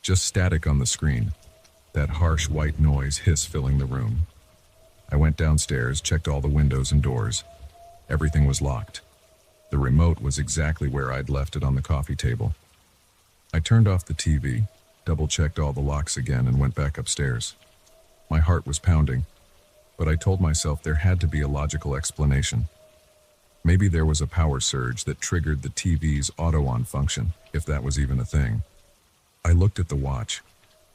just static on the screen, that harsh white noise hiss filling the room. I went downstairs, checked all the windows and doors. Everything was locked. The remote was exactly where I'd left it on the coffee table. I turned off the TV, double-checked all the locks again, and went back upstairs. My heart was pounding, but I told myself there had to be a logical explanation. Maybe there was a power surge that triggered the TV's auto-on function, if that was even a thing. I looked at the watch,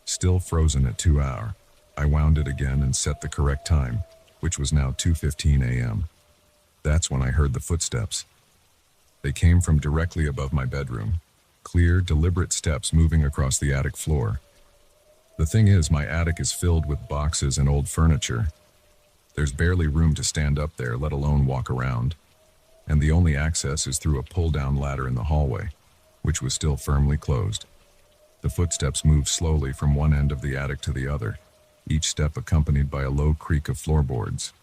still frozen at 2 hours. I wound it again and set the correct time, which was now 2:15 a.m. That's when I heard the footsteps. They came from directly above my bedroom. Clear, deliberate steps moving across the attic floor. The thing is, my attic is filled with boxes and old furniture. There's barely room to stand up there, let alone walk around. And the only access is through a pull-down ladder in the hallway, which was still firmly closed. The footsteps moved slowly from one end of the attic to the other, each step accompanied by a low creak of floorboards.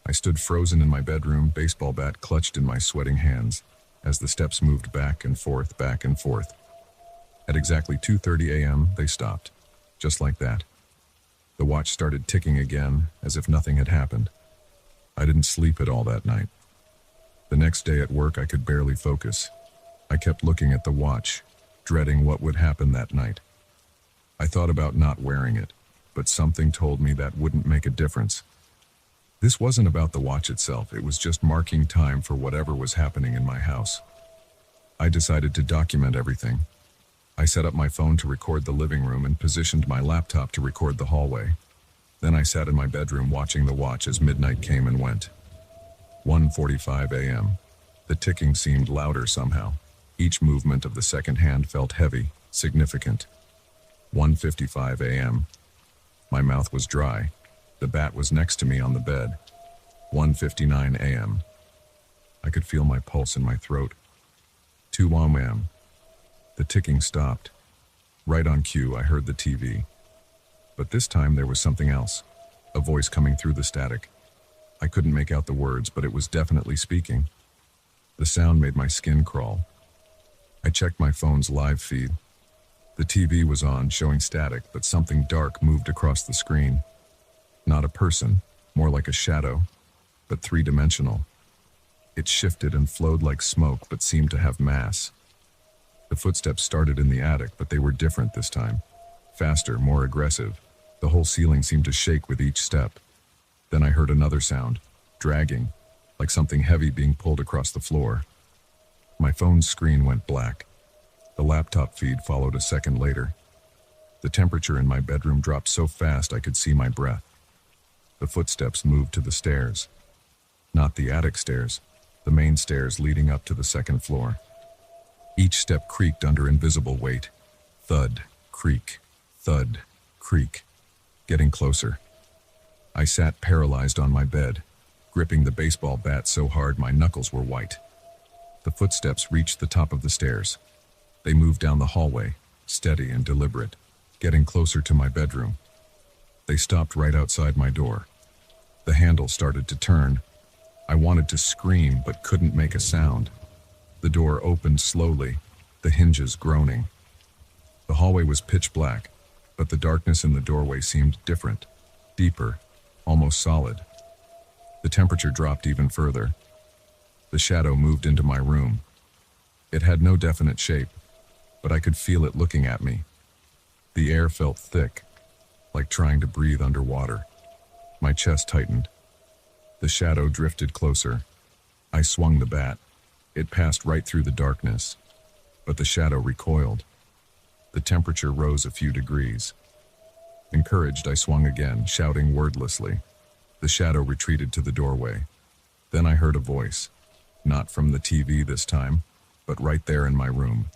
I stood frozen in my bedroom, baseball bat clutched in my sweating hands, as the steps moved back and forth, back and forth. At exactly 2:30 a.m., they stopped, just like that. The watch started ticking again, as if nothing had happened. I didn't sleep at all that night. The next day at work, I could barely focus. I kept looking at the watch, dreading what would happen that night. I thought about not wearing it, but something told me that wouldn't make a difference. This wasn't about the watch itself, it was just marking time for whatever was happening in my house. I decided to document everything. I set up my phone to record the living room and positioned my laptop to record the hallway. Then I sat in my bedroom watching the watch as midnight came and went. 1:45 a.m. The ticking seemed louder somehow. Each movement of the second hand felt heavy, significant. 1:55 a.m. My mouth was dry. The bat was next to me on the bed. 1:59 a.m. I could feel my pulse in my throat. 2 a.m. The ticking stopped. Right on cue, I heard the TV. But this time there was something else. A voice coming through the static. I couldn't make out the words, but it was definitely speaking. The sound made my skin crawl. I checked my phone's live feed. The TV was on, showing static, but something dark moved across the screen. Not a person, more like a shadow, but 3-dimensional. It shifted and flowed like smoke, but seemed to have mass. The footsteps started in the attic, but they were different this time. Faster, more aggressive. The whole ceiling seemed to shake with each step. Then I heard another sound, dragging, like something heavy being pulled across the floor. My phone's screen went black. The laptop feed followed a second later. The temperature in my bedroom dropped so fast I could see my breath. The footsteps moved to the stairs. Not the attic stairs, the main stairs leading up to the second floor. Each step creaked under invisible weight. Thud, creak, thud, creak. Getting closer. I sat paralyzed on my bed, gripping the baseball bat so hard my knuckles were white. The footsteps reached the top of the stairs. They moved down the hallway, steady and deliberate, getting closer to my bedroom. They stopped right outside my door. The handle started to turn. I wanted to scream but couldn't make a sound. The door opened slowly, the hinges groaning. The hallway was pitch black, but the darkness in the doorway seemed different, deeper, almost solid. The temperature dropped even further. The shadow moved into my room. It had no definite shape, but I could feel it looking at me. The air felt thick, like trying to breathe underwater. My chest tightened. The shadow drifted closer. I swung the bat. It passed right through the darkness, but the shadow recoiled. The temperature rose a few degrees. Encouraged, I swung again, shouting wordlessly. The shadow retreated to the doorway. Then I heard a voice, not from the TV this time, but right there in my room.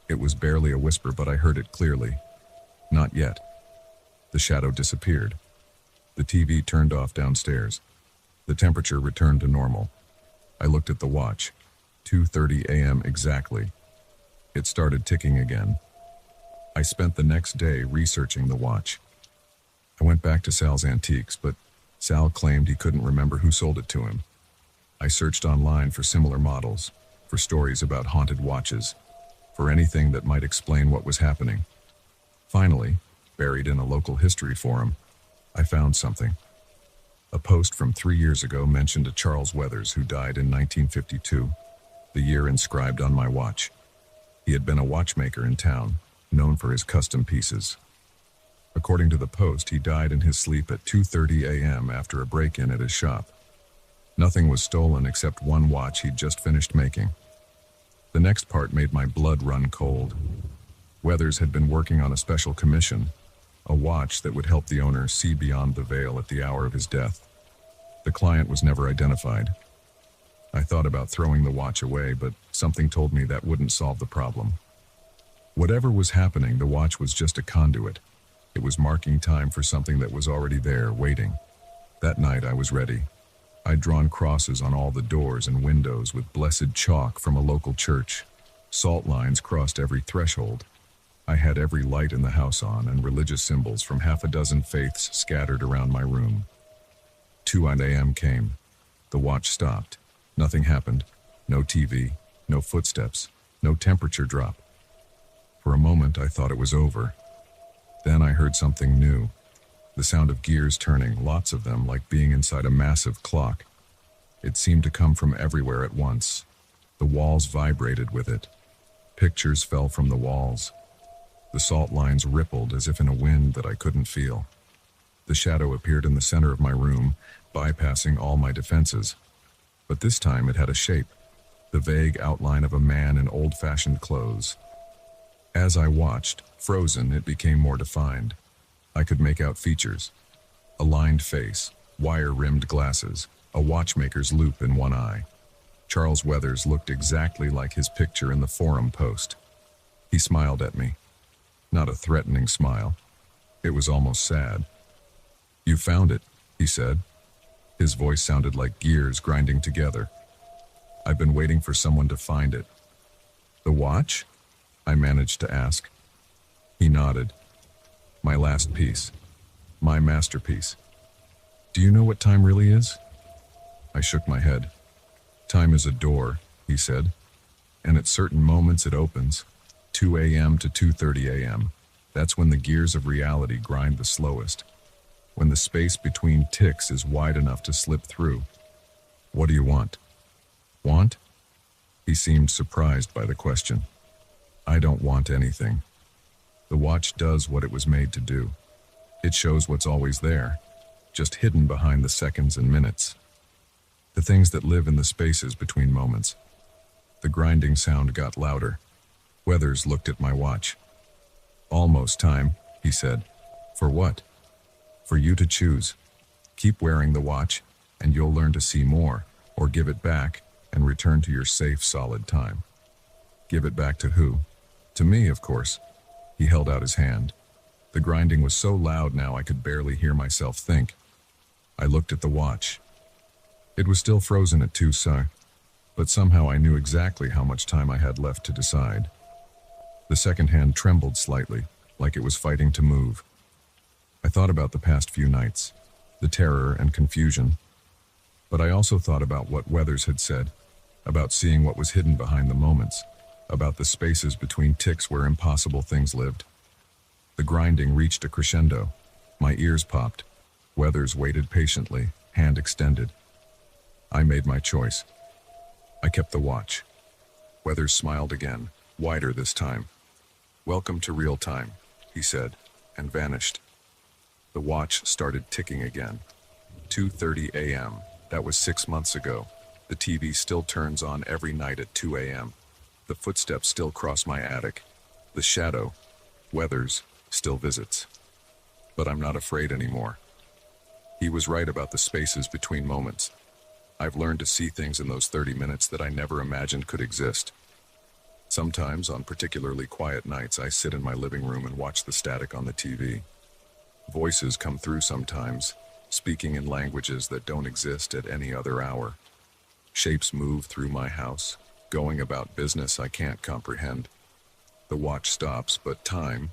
It was barely a whisper, but I heard it clearly. Not yet. The shadow disappeared. The TV turned off downstairs. The temperature returned to normal. I looked at the watch. 2:30 a.m. exactly. It started ticking again. I spent the next day researching the watch. I went back to Sal's Antiques, but Sal claimed he couldn't remember who sold it to him. I searched online for similar models, for stories about haunted watches, for anything that might explain what was happening. Finally, buried in a local history forum, I found something. A post from 3 years ago mentioned a Charles Weathers who died in 1952, the year inscribed on my watch. He had been a watchmaker in town, known for his custom pieces. According to the post, he died in his sleep at 2:30 a.m. after a break-in at his shop. Nothing was stolen except one watch he'd just finished making. The next part made my blood run cold. Weathers had been working on a special commission, a watch that would help the owner see beyond the veil at the hour of his death. The client was never identified. I thought about throwing the watch away, but something told me that wouldn't solve the problem. Whatever was happening, the watch was just a conduit. It was marking time for something that was already there, waiting. That night I was ready. I'd drawn crosses on all the doors and windows with blessed chalk from a local church. Salt lines crossed every threshold. I had every light in the house on and religious symbols from half a dozen faiths scattered around my room. 2 a.m. came. The watch stopped. Nothing happened. No TV, no footsteps, no temperature drop. For a moment I thought it was over. Then I heard something new. The sound of gears turning, lots of them, like being inside a massive clock. It seemed to come from everywhere at once. The walls vibrated with it. Pictures fell from the walls. The salt lines rippled as if in a wind that I couldn't feel. The shadow appeared in the center of my room, bypassing all my defenses. But this time it had a shape, the vague outline of a man in old-fashioned clothes. As I watched, frozen, it became more defined. I could make out features. A lined face, wire-rimmed glasses, a watchmaker's loop in one eye. Charles Weathers looked exactly like his picture in the forum post. He smiled at me. Not a threatening smile. It was almost sad. "You found it," he said. His voice sounded like gears grinding together. "I've been waiting for someone to find it." "The watch?" I managed to ask. He nodded. "My last piece. My masterpiece. Do you know what time really is?" I shook my head. "Time is a door," he said, "and at certain moments it opens. 2 a.m. to 2:30 a.m. That's when the gears of reality grind the slowest. When the space between ticks is wide enough to slip through. What do you want?" "Want?" He seemed surprised by the question. "I don't want anything. The watch does what it was made to do. It shows what's always there, just hidden behind the seconds and minutes. The things that live in the spaces between moments." The grinding sound got louder. Weathers looked at my watch. "Almost time," he said. "For what?" "For you to choose. Keep wearing the watch, and you'll learn to see more, or give it back and return to your safe, solid time." "Give it back to who?" "To me, of course." He held out his hand. The grinding was so loud now I could barely hear myself think. I looked at the watch. It was still frozen at 2 so, but somehow I knew exactly how much time I had left to decide. The second hand trembled slightly, like it was fighting to move. I thought about the past few nights, the terror and confusion, but I also thought about what Weathers had said, about seeing what was hidden behind the moments, about the spaces between ticks where impossible things lived. The grinding reached a crescendo. My ears popped. Weathers waited patiently, hand extended. I made my choice. I kept the watch. Weathers smiled again, wider this time. "Welcome to real time," he said, and vanished. The watch started ticking again. 2:30 a.m. That was 6 months ago. The TV still turns on every night at 2 a.m. The footsteps still cross my attic. The shadow, Weathers, still visits. But I'm not afraid anymore. He was right about the spaces between moments. I've learned to see things in those 30 minutes that I never imagined could exist. Sometimes, on particularly quiet nights, I sit in my living room and watch the static on the TV. Voices come through sometimes, speaking in languages that don't exist at any other hour. Shapes move through my house, going about business I can't comprehend. The watch stops, but time,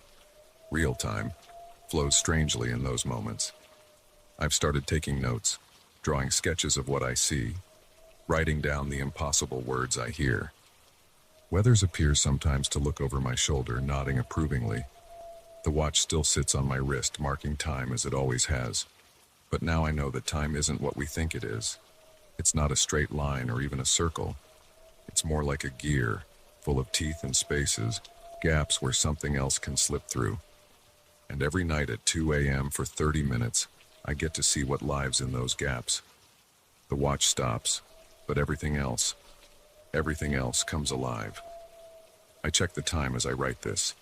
real time, flows strangely in those moments. I've started taking notes, drawing sketches of what I see, writing down the impossible words I hear. Weathers appears sometimes to look over my shoulder, nodding approvingly. The watch still sits on my wrist, marking time as it always has. But now I know that time isn't what we think it is. It's not a straight line or even a circle. It's more like a gear, full of teeth and spaces, gaps where something else can slip through. And every night at 2 a.m. for 30 minutes, I get to see what lives in those gaps. The watch stops, but everything else comes alive. I check the time as I write this.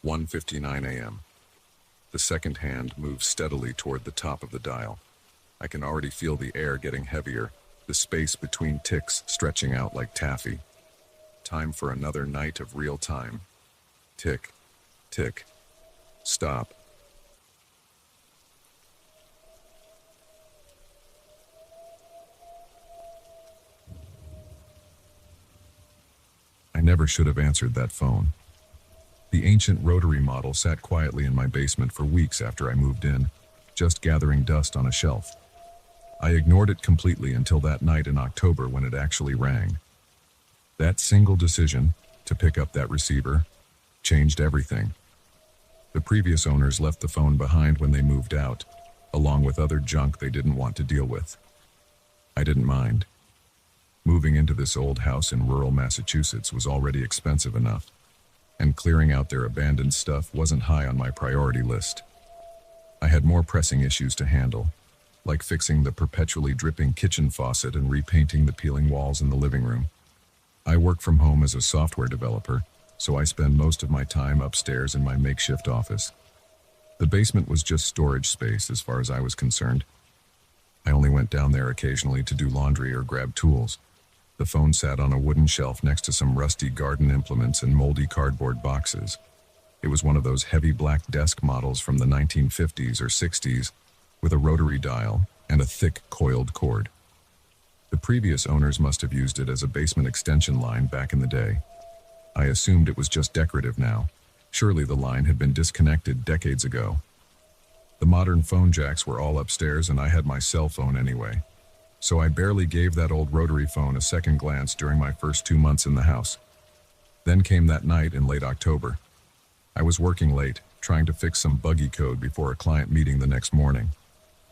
1:59 a.m. The second hand moves steadily toward the top of the dial. I can already feel the air getting heavier, the space between ticks stretching out like taffy. Time for another night of real time. Tick, tick, stop. I never should have answered that phone. The ancient rotary model sat quietly in my basement for weeks after I moved in, just gathering dust on a shelf. I ignored it completely until that night in October when it actually rang. That single decision, to pick up that receiver, changed everything. The previous owners left the phone behind when they moved out, along with other junk they didn't want to deal with. I didn't mind. Moving into this old house in rural Massachusetts was already expensive enough, and clearing out their abandoned stuff wasn't high on my priority list. I had more pressing issues to handle, like fixing the perpetually dripping kitchen faucet and repainting the peeling walls in the living room. I work from home as a software developer, so I spend most of my time upstairs in my makeshift office. The basement was just storage space as far as I was concerned. I only went down there occasionally to do laundry or grab tools. The phone sat on a wooden shelf next to some rusty garden implements and moldy cardboard boxes. It was one of those heavy black desk models from the 1950s or 60s, with a rotary dial and a thick coiled cord. The previous owners must have used it as a basement extension line back in the day. I assumed it was just decorative now. Surely the line had been disconnected decades ago. The modern phone jacks were all upstairs and I had my cell phone anyway. So I barely gave that old rotary phone a second glance during my first 2 months in the house. Then came that night in late October. I was working late, trying to fix some buggy code before a client meeting the next morning.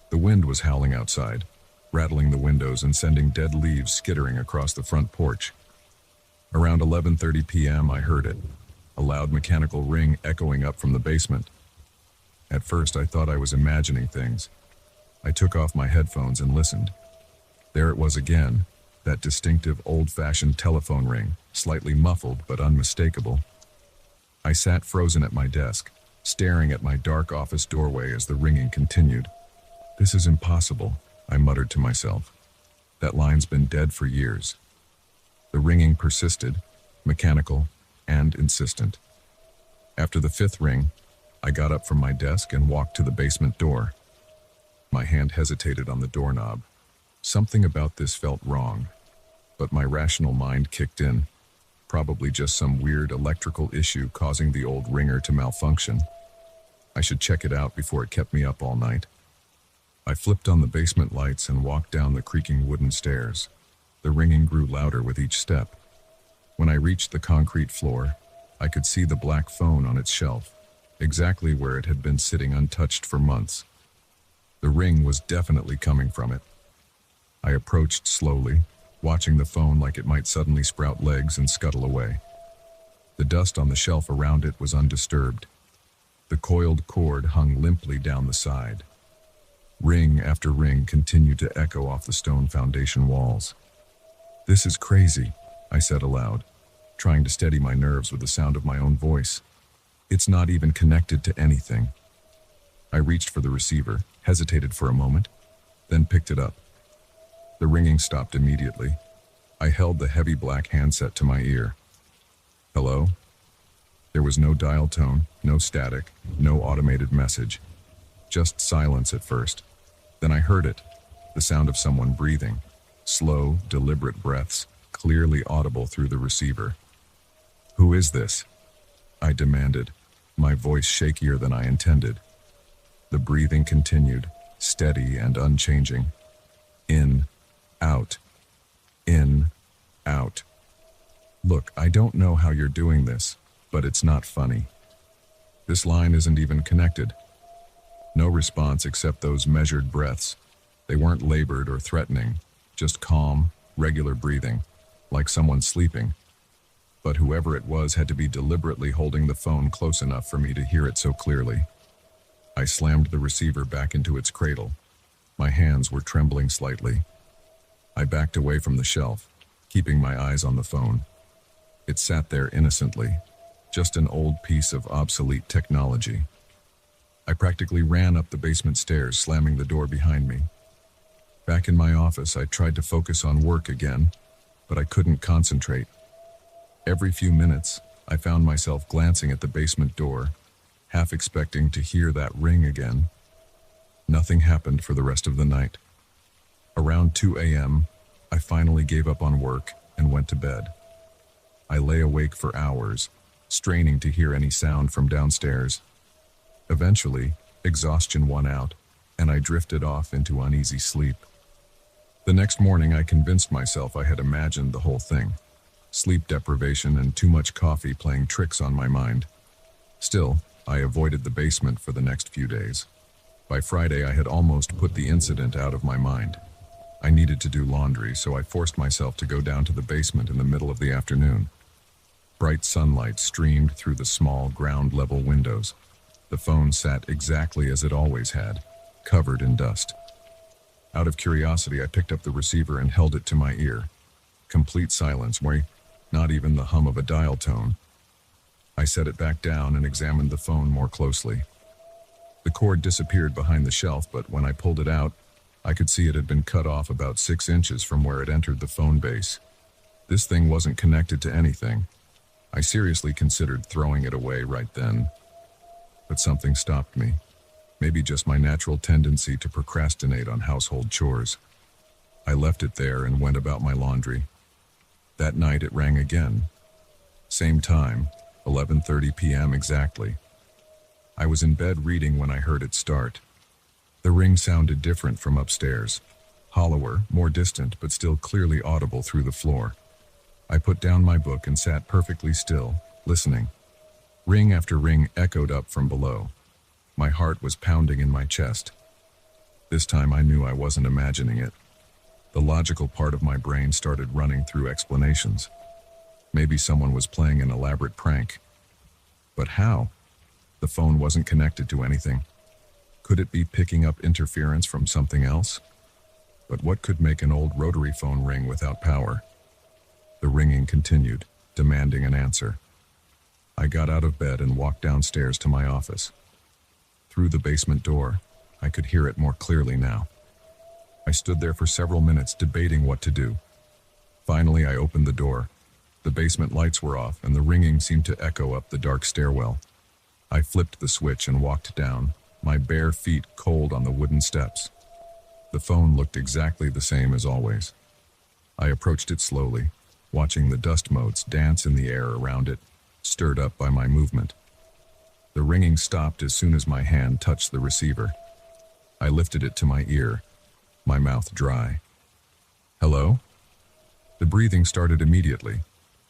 The wind was howling outside, rattling the windows and sending dead leaves skittering across the front porch. Around 11:30 p.m. I heard it, a loud mechanical ring echoing up from the basement. At first I thought I was imagining things. I took off my headphones and listened. There it was again, that distinctive old-fashioned telephone ring, slightly muffled but unmistakable. I sat frozen at my desk, staring at my dark office doorway as the ringing continued. "This is impossible," I muttered to myself. "That line's been dead for years." The ringing persisted, mechanical and insistent. After the fifth ring, I got up from my desk and walked to the basement door. My hand hesitated on the doorknob. Something about this felt wrong, but my rational mind kicked in. Probably just some weird electrical issue causing the old ringer to malfunction. I should check it out before it kept me up all night. I flipped on the basement lights and walked down the creaking wooden stairs. The ringing grew louder with each step. When I reached the concrete floor, I could see the black phone on its shelf, exactly where it had been sitting untouched for months. The ring was definitely coming from it. I approached slowly, watching the phone like it might suddenly sprout legs and scuttle away. The dust on the shelf around it was undisturbed. The coiled cord hung limply down the side. Ring after ring continued to echo off the stone foundation walls. "This is crazy," I said aloud, trying to steady my nerves with the sound of my own voice. "It's not even connected to anything." I reached for the receiver, hesitated for a moment, then picked it up. The ringing stopped immediately. I held the heavy black handset to my ear. "Hello?" There was no dial tone, no static, no automated message. Just silence at first. Then I heard it, the sound of someone breathing. Slow, deliberate breaths, clearly audible through the receiver. "Who is this?" I demanded, my voice shakier than I intended. The breathing continued, steady and unchanging. In, out. In, out. "Look, I don't know how you're doing this, but it's not funny. This line isn't even connected." No response except those measured breaths. They weren't labored or threatening, just calm, regular breathing, like someone sleeping. But whoever it was had to be deliberately holding the phone close enough for me to hear it so clearly. I slammed the receiver back into its cradle. My hands were trembling slightly. I backed away from the shelf, keeping my eyes on the phone. It sat there innocently, just an old piece of obsolete technology. I practically ran up the basement stairs, slamming the door behind me. Back in my office, I tried to focus on work again, but I couldn't concentrate. Every few minutes, I found myself glancing at the basement door, half expecting to hear that ring again. Nothing happened for the rest of the night. Around 2 a.m., I finally gave up on work and went to bed. I lay awake for hours, straining to hear any sound from downstairs. Eventually, exhaustion won out, and I drifted off into uneasy sleep. The next morning, I convinced myself I had imagined the whole thing. Sleep deprivation and too much coffee playing tricks on my mind. Still, I avoided the basement for the next few days. By Friday, I had almost put the incident out of my mind. I needed to do laundry, so I forced myself to go down to the basement in the middle of the afternoon. Bright sunlight streamed through the small ground-level windows. The phone sat exactly as it always had, covered in dust. Out of curiosity, I picked up the receiver and held it to my ear. Complete silence, not even the hum of a dial tone. I set it back down and examined the phone more closely. The cord disappeared behind the shelf, but when I pulled it out, I could see it had been cut off about 6 inches from where it entered the phone base. This thing wasn't connected to anything. I seriously considered throwing it away right then. But something stopped me. Maybe just my natural tendency to procrastinate on household chores. I left it there and went about my laundry. That night it rang again. Same time, 11:30 p.m. exactly. I was in bed reading when I heard it start. The ring sounded different from upstairs. Hollower, more distant, but still clearly audible through the floor. I put down my book and sat perfectly still, listening. Ring after ring echoed up from below. My heart was pounding in my chest. This time I knew I wasn't imagining it. The logical part of my brain started running through explanations. Maybe someone was playing an elaborate prank. But how? The phone wasn't connected to anything. Could it be picking up interference from something else? But what could make an old rotary phone ring without power? The ringing continued, demanding an answer. I got out of bed and walked downstairs to my office. Through the basement door, I could hear it more clearly now. I stood there for several minutes debating what to do. Finally, I opened the door. The basement lights were off and the ringing seemed to echo up the dark stairwell. I flipped the switch and walked down, my bare feet cold on the wooden steps. The phone looked exactly the same as always. I approached it slowly, watching the dust motes dance in the air around it, stirred up by my movement. The ringing stopped as soon as my hand touched the receiver. I lifted it to my ear, my mouth dry. Hello? The breathing started immediately.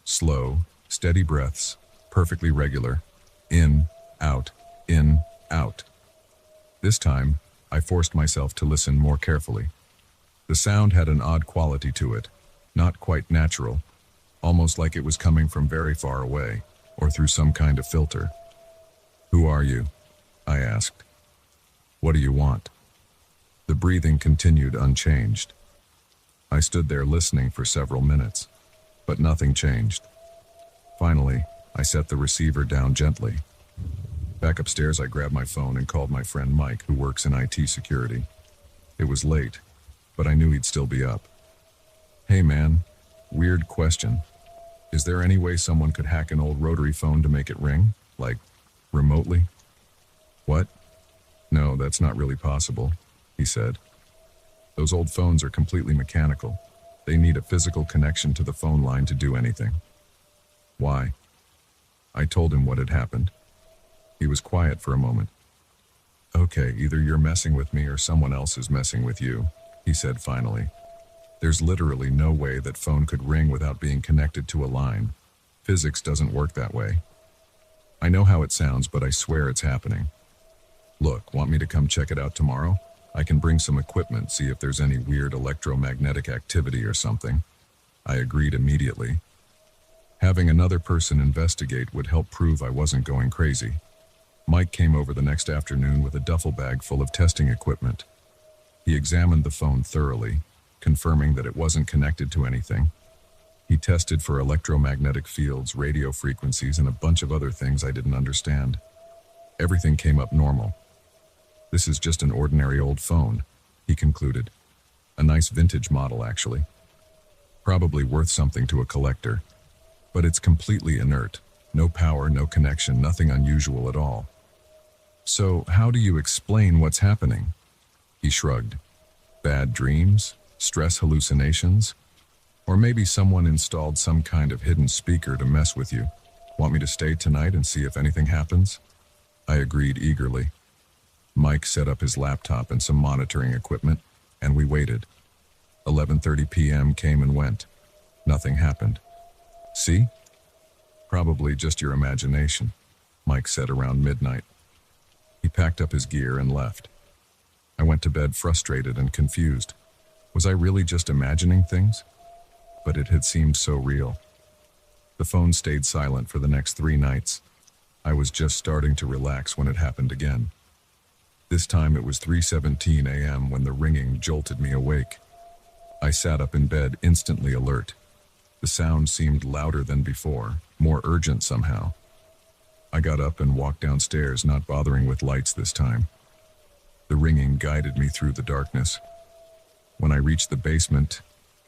Slow, steady breaths, perfectly regular. In, out, in, out. This time, I forced myself to listen more carefully. The sound had an odd quality to it, not quite natural, almost like it was coming from very far away, or through some kind of filter. "Who are you?" I asked. "What do you want?" The breathing continued unchanged. I stood there listening for several minutes, but nothing changed. Finally, I set the receiver down gently. Back upstairs, I grabbed my phone and called my friend Mike, who works in IT security. It was late, but I knew he'd still be up. "Hey man, weird question. Is there any way someone could hack an old rotary phone to make it ring? Like, remotely?" "What? No, that's not really possible," he said. "Those old phones are completely mechanical. They need a physical connection to the phone line to do anything." "Why?" I told him what had happened. He was quiet for a moment. "Okay, either you're messing with me or someone else is messing with you," he said finally. "There's literally no way that phone could ring without being connected to a line. Physics doesn't work that way. I know how it sounds, but I swear it's happening. Look, want me to come check it out tomorrow? I can bring some equipment, see if there's any weird electromagnetic activity or something." I agreed immediately. Having another person investigate would help prove I wasn't going crazy. Mike came over the next afternoon with a duffel bag full of testing equipment. He examined the phone thoroughly, confirming that it wasn't connected to anything. He tested for electromagnetic fields, radio frequencies, and a bunch of other things I didn't understand. Everything came up normal. "This is just an ordinary old phone," he concluded. "A nice vintage model, actually. Probably worth something to a collector. But it's completely inert. No power, no connection, nothing unusual at all." "So, how do you explain what's happening?" He shrugged. "Bad dreams? Stress hallucinations? Or maybe someone installed some kind of hidden speaker to mess with you. Want me to stay tonight and see if anything happens?" I agreed eagerly. Mike set up his laptop and some monitoring equipment, and we waited. 11:30 p.m. came and went. Nothing happened. "See? Probably just your imagination," Mike said around midnight. He packed up his gear and left. I went to bed frustrated and confused. Was I really just imagining things? But it had seemed so real. The phone stayed silent for the next 3 nights. I was just starting to relax when it happened again. This time it was 3:17 a.m. when the ringing jolted me awake. I sat up in bed, instantly alert. The sound seemed louder than before, more urgent somehow. I got up and walked downstairs, not bothering with lights this time. The ringing guided me through the darkness. When I reached the basement,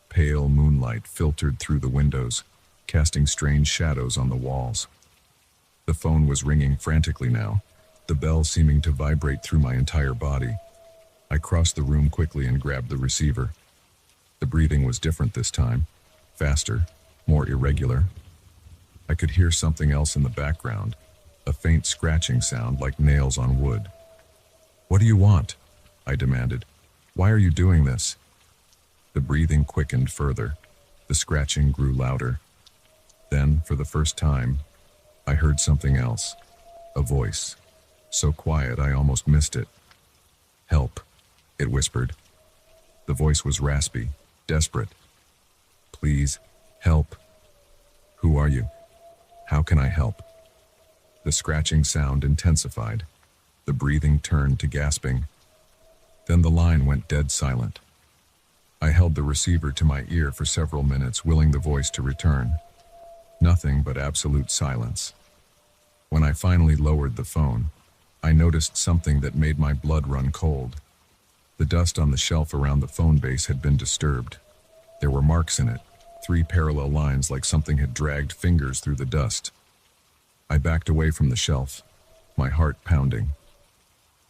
pale moonlight filtered through the windows, casting strange shadows on the walls. The phone was ringing frantically now, the bell seeming to vibrate through my entire body. I crossed the room quickly and grabbed the receiver. The breathing was different this time, faster, more irregular. I could hear something else in the background, a faint scratching sound like nails on wood. "What do you want?" I demanded. "Why are you doing this?" The breathing quickened further. The scratching grew louder. Then, for the first time, I heard something else. A voice. So quiet I almost missed it. "Help," it whispered. The voice was raspy, desperate. "Please, help." "Who are you? How can I help?" The scratching sound intensified. The breathing turned to gasping. Then the line went dead silent. I held the receiver to my ear for several minutes, willing the voice to return. Nothing but absolute silence. When I finally lowered the phone, I noticed something that made my blood run cold. The dust on the shelf around the phone base had been disturbed. There were marks in it, 3 parallel lines like something had dragged fingers through the dust. I backed away from the shelf, my heart pounding.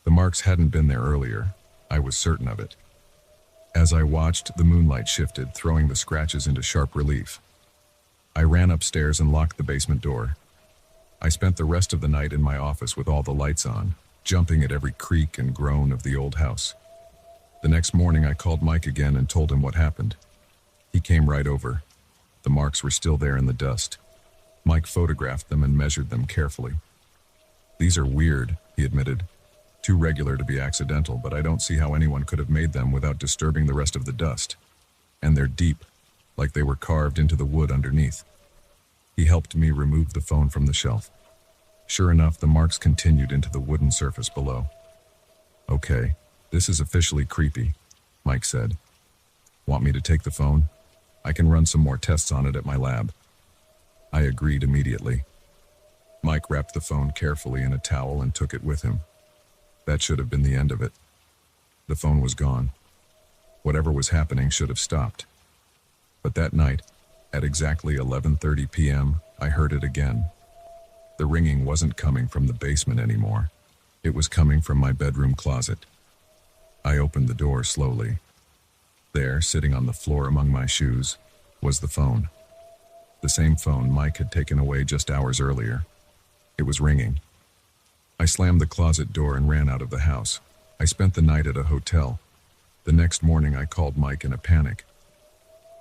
The marks hadn't been there earlier. I was certain of it. As I watched, the moonlight shifted, throwing the scratches into sharp relief. I ran upstairs and locked the basement door. I spent the rest of the night in my office with all the lights on, jumping at every creak and groan of the old house. The next morning I called Mike again and told him what happened. He came right over. The marks were still there in the dust. Mike photographed them and measured them carefully. "These are weird," he admitted. "Too regular to be accidental, but I don't see how anyone could have made them without disturbing the rest of the dust. And they're deep, like they were carved into the wood underneath." He helped me remove the phone from the shelf. Sure enough, the marks continued into the wooden surface below. "Okay, this is officially creepy," Mike said. "Want me to take the phone? I can run some more tests on it at my lab." I agreed immediately. Mike wrapped the phone carefully in a towel and took it with him. That should have been the end of it. The phone was gone. Whatever was happening should have stopped. But that night, at exactly 11:30 p.m., I heard it again. The ringing wasn't coming from the basement anymore. It was coming from my bedroom closet. I opened the door slowly. There, sitting on the floor among my shoes, was the phone. The same phone Mike had taken away just hours earlier. It was ringing. I slammed the closet door and ran out of the house. I spent the night at a hotel. The next morning I called Mike in a panic.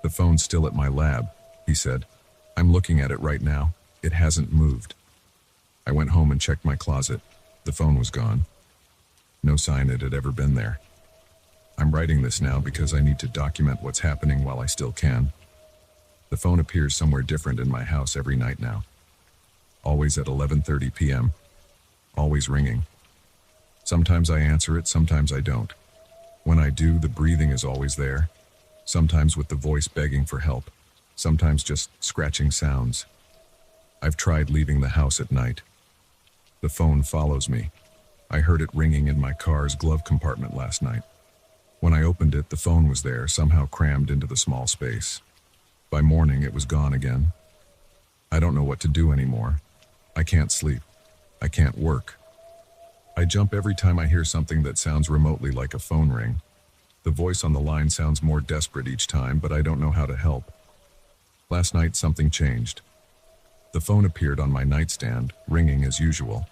"The phone's still at my lab," he said. "I'm looking at it right now. It hasn't moved." I went home and checked my closet. The phone was gone. No sign it had ever been there. I'm writing this now because I need to document what's happening while I still can. The phone appears somewhere different in my house every night now. Always at 11:30 p.m. Always ringing. Sometimes I answer it, sometimes I don't. When I do, the breathing is always there. Sometimes with the voice begging for help. Sometimes just scratching sounds. I've tried leaving the house at night. The phone follows me. I heard it ringing in my car's glove compartment last night. When I opened it, the phone was there, somehow crammed into the small space. By morning, it was gone again. I don't know what to do anymore. I can't sleep. I can't work. I jump every time I hear something that sounds remotely like a phone ring. The voice on the line sounds more desperate each time, but I don't know how to help. Last night, something changed. The phone appeared on my nightstand, ringing as usual.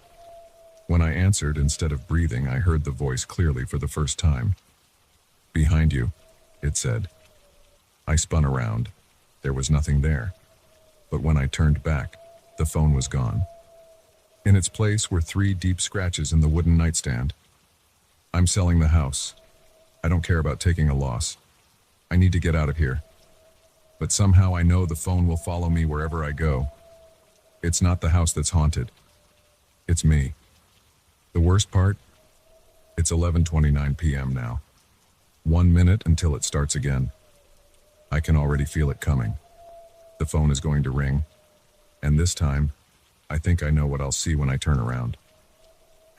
When I answered, instead of breathing, I heard the voice clearly for the first time. "Behind you," it said. I spun around. There was nothing there. But when I turned back, the phone was gone. In its place were 3 deep scratches in the wooden nightstand. "I'm selling the house. I don't care about taking a loss. I need to get out of here. But somehow I know the phone will follow me wherever I go. It's not the house that's haunted. It's me." The worst part? It's 11:29 p.m. now. 1 minute until it starts again. I can already feel it coming. The phone is going to ring. And this time, I think I know what I'll see when I turn around.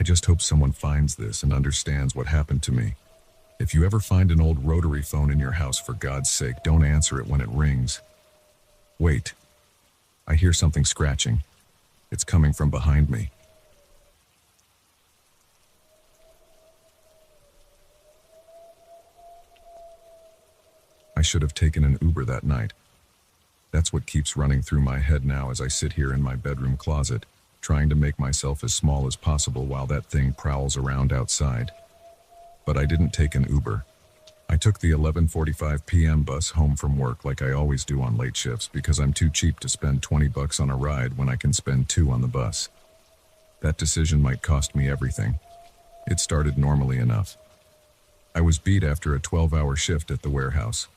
I just hope someone finds this and understands what happened to me. If you ever find an old rotary phone in your house, for God's sake, don't answer it when it rings. Wait. I hear something scratching. It's coming from behind me. I should have taken an Uber that night. That's what keeps running through my head now as I sit here in my bedroom closet, trying to make myself as small as possible while that thing prowls around outside. But I didn't take an Uber. I took the 11:45 p.m. bus home from work like I always do on late shifts because I'm too cheap to spend $20 on a ride when I can spend $2 on the bus. That decision might cost me everything. It started normally enough. I was beat after a 12-hour shift at the warehouse.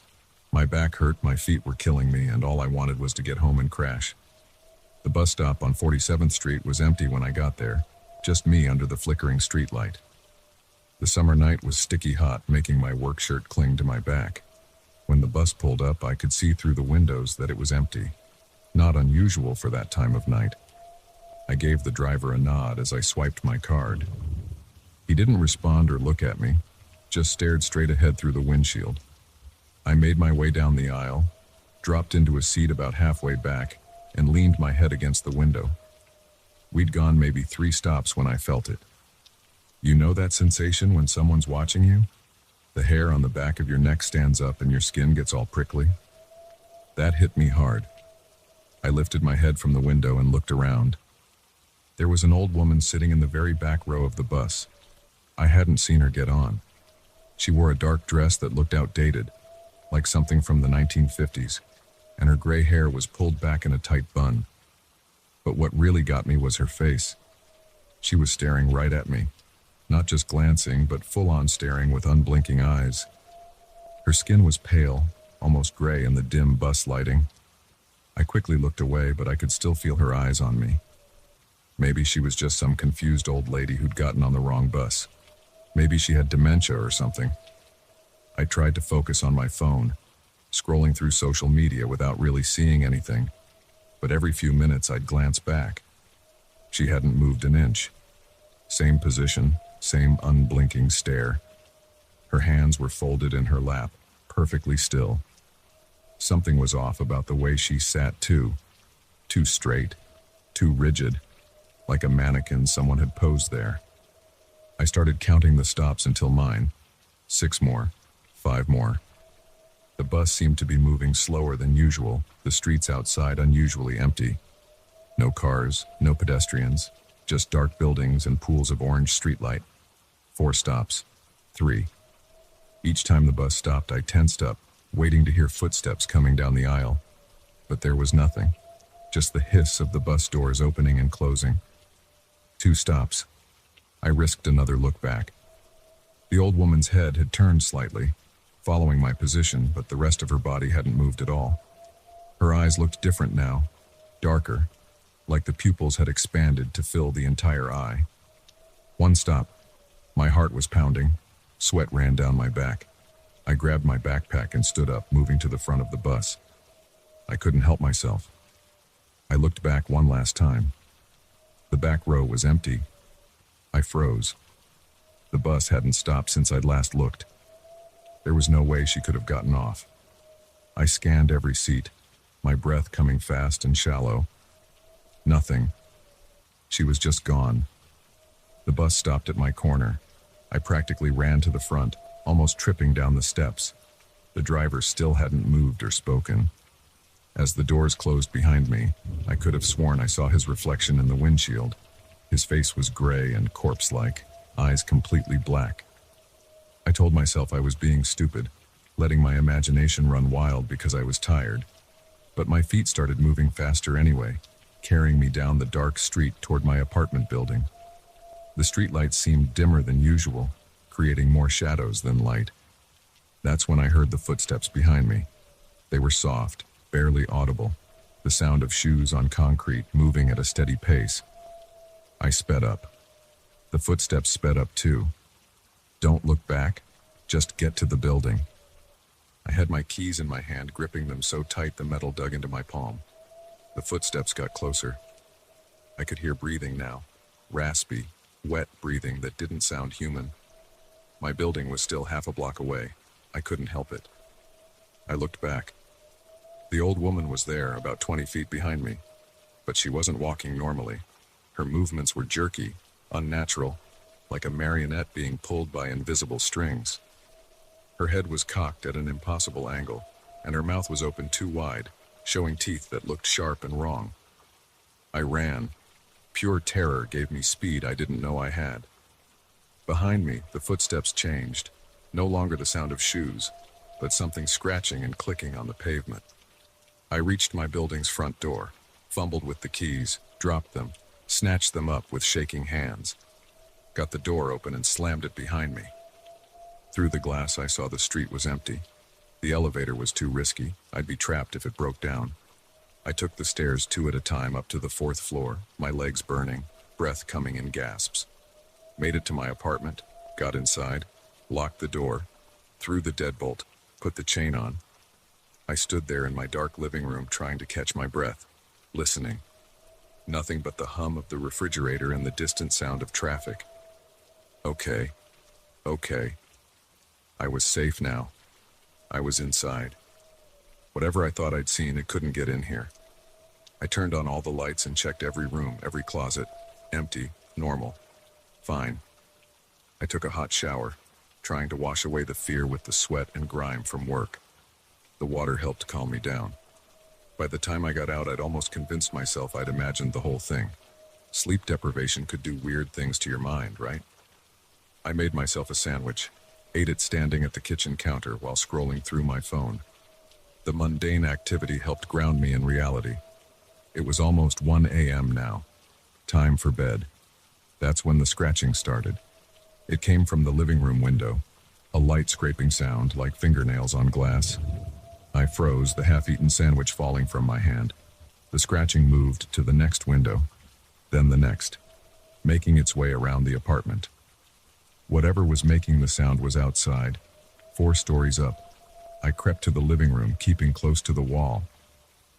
My back hurt, my feet were killing me, and all I wanted was to get home and crash. The bus stop on 47th Street was empty when I got there, just me under the flickering streetlight. The summer night was sticky hot, making my work shirt cling to my back. When the bus pulled up, I could see through the windows that it was empty. Not unusual for that time of night. I gave the driver a nod as I swiped my card. He didn't respond or look at me, just stared straight ahead through the windshield. I made my way down the aisle, dropped into a seat about halfway back, and leaned my head against the window. We'd gone maybe 3 stops when I felt it. You know that sensation when someone's watching you? The hair on the back of your neck stands up and your skin gets all prickly? That hit me hard. I lifted my head from the window and looked around. There was an old woman sitting in the very back row of the bus. I hadn't seen her get on. She wore a dark dress that looked outdated, like something from the 1950s, and her gray hair was pulled back in a tight bun. But what really got me was her face. She was staring right at me, not just glancing, but full-on staring with unblinking eyes. Her skin was pale, almost gray in the dim bus lighting. I quickly looked away, but I could still feel her eyes on me. Maybe she was just some confused old lady who'd gotten on the wrong bus. Maybe she had dementia or something. I tried to focus on my phone, scrolling through social media without really seeing anything, but every few minutes I'd glance back. She hadn't moved an inch. Same position, same unblinking stare. Her hands were folded in her lap, perfectly still. Something was off about the way she sat too. Too straight, too rigid, like a mannequin someone had posed there. I started counting the stops until mine. 6 more, 5 more. The bus seemed to be moving slower than usual, the streets outside unusually empty. No cars, no pedestrians, just dark buildings and pools of orange streetlight. 4 stops. 3. Each time the bus stopped, I tensed up, waiting to hear footsteps coming down the aisle. But there was nothing, just the hiss of the bus doors opening and closing. 2 stops. I risked another look back. The old woman's head had turned slightly, following my position, but the rest of her body hadn't moved at all. Her eyes looked different now, darker, like the pupils had expanded to fill the entire eye. 1 stop. My heart was pounding. Sweat ran down my back. I grabbed my backpack and stood up, moving to the front of the bus. I couldn't help myself. I looked back one last time. The back row was empty. I froze. The bus hadn't stopped since I'd last looked. There was no way she could have gotten off. I scanned every seat, my breath coming fast and shallow. Nothing. She was just gone. The bus stopped at my corner. I practically ran to the front, almost tripping down the steps. The driver still hadn't moved or spoken. As the doors closed behind me, I could have sworn I saw his reflection in the windshield. His face was gray and corpse-like, eyes completely black. I told myself I was being stupid, letting my imagination run wild because I was tired. But my feet started moving faster anyway, carrying me down the dark street toward my apartment building. The streetlights seemed dimmer than usual, creating more shadows than light. That's when I heard the footsteps behind me. They were soft, barely audible, the sound of shoes on concrete moving at a steady pace. I sped up. The footsteps sped up too. Don't look back, just get to the building. I had my keys in my hand, gripping them so tight the metal dug into my palm. The footsteps got closer. I could hear breathing now, raspy, wet breathing that didn't sound human. My building was still half a block away. I couldn't help it. I looked back. The old woman was there, about 20 feet behind me, but she wasn't walking normally. Her movements were jerky, unnatural, like a marionette being pulled by invisible strings. Her head was cocked at an impossible angle, and her mouth was open too wide, showing teeth that looked sharp and wrong. I ran. Pure terror gave me speed I didn't know I had. Behind me, the footsteps changed, no longer the sound of shoes, but something scratching and clicking on the pavement. I reached my building's front door, fumbled with the keys, dropped them, snatched them up with shaking hands, got the door open and slammed it behind me. Through the glass, I saw the street was empty. The elevator was too risky. I'd be trapped if it broke down. I took the stairs 2 at a time up to the 4th floor, my legs burning, breath coming in gasps. Made it to my apartment, got inside, locked the door, threw the deadbolt, put the chain on. I stood there in my dark living room trying to catch my breath, listening. Nothing but the hum of the refrigerator and the distant sound of traffic. Okay. I was safe now. I was inside. Whatever I thought I'd seen, it couldn't get in here. I turned on all the lights and checked every room, every closet. Empty, normal, fine. I took a hot shower, trying to wash away the fear with the sweat and grime from work. The water helped calm me down. By the time I got out, I'd almost convinced myself I'd imagined the whole thing. Sleep deprivation could do weird things to your mind, right? I made myself a sandwich, ate it standing at the kitchen counter while scrolling through my phone. The mundane activity helped ground me in reality. It was almost 1 a.m. now. Time for bed. That's when the scratching started. It came from the living room window, a light scraping sound like fingernails on glass. I froze, the half-eaten sandwich falling from my hand. The scratching moved to the next window, then the next, making its way around the apartment. Whatever was making the sound was outside, 4 stories up. I crept to the living room, keeping close to the wall.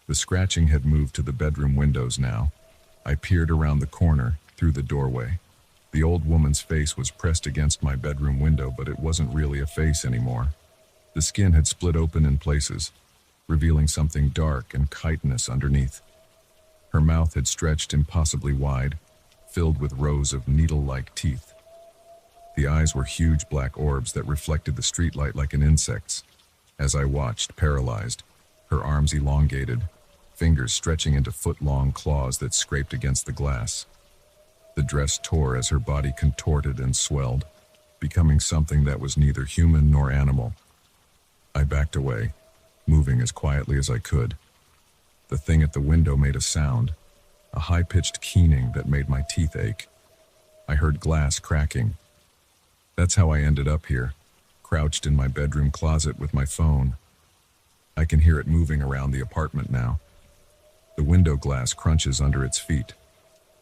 The scratching had moved to the bedroom windows now. I peered around the corner, through the doorway. The old woman's face was pressed against my bedroom window, but it wasn't really a face anymore. The skin had split open in places, revealing something dark and chitinous underneath. Her mouth had stretched impossibly wide, filled with rows of needle-like teeth. The eyes were huge black orbs that reflected the streetlight like an insect's. As I watched, paralyzed, her arms elongated, fingers stretching into foot-long claws that scraped against the glass. The dress tore as her body contorted and swelled, becoming something that was neither human nor animal. I backed away, moving as quietly as I could. The thing at the window made a sound, a high-pitched keening that made my teeth ache. I heard glass cracking. That's how I ended up here, crouched in my bedroom closet with my phone. I can hear it moving around the apartment now. The window glass crunches under its feet.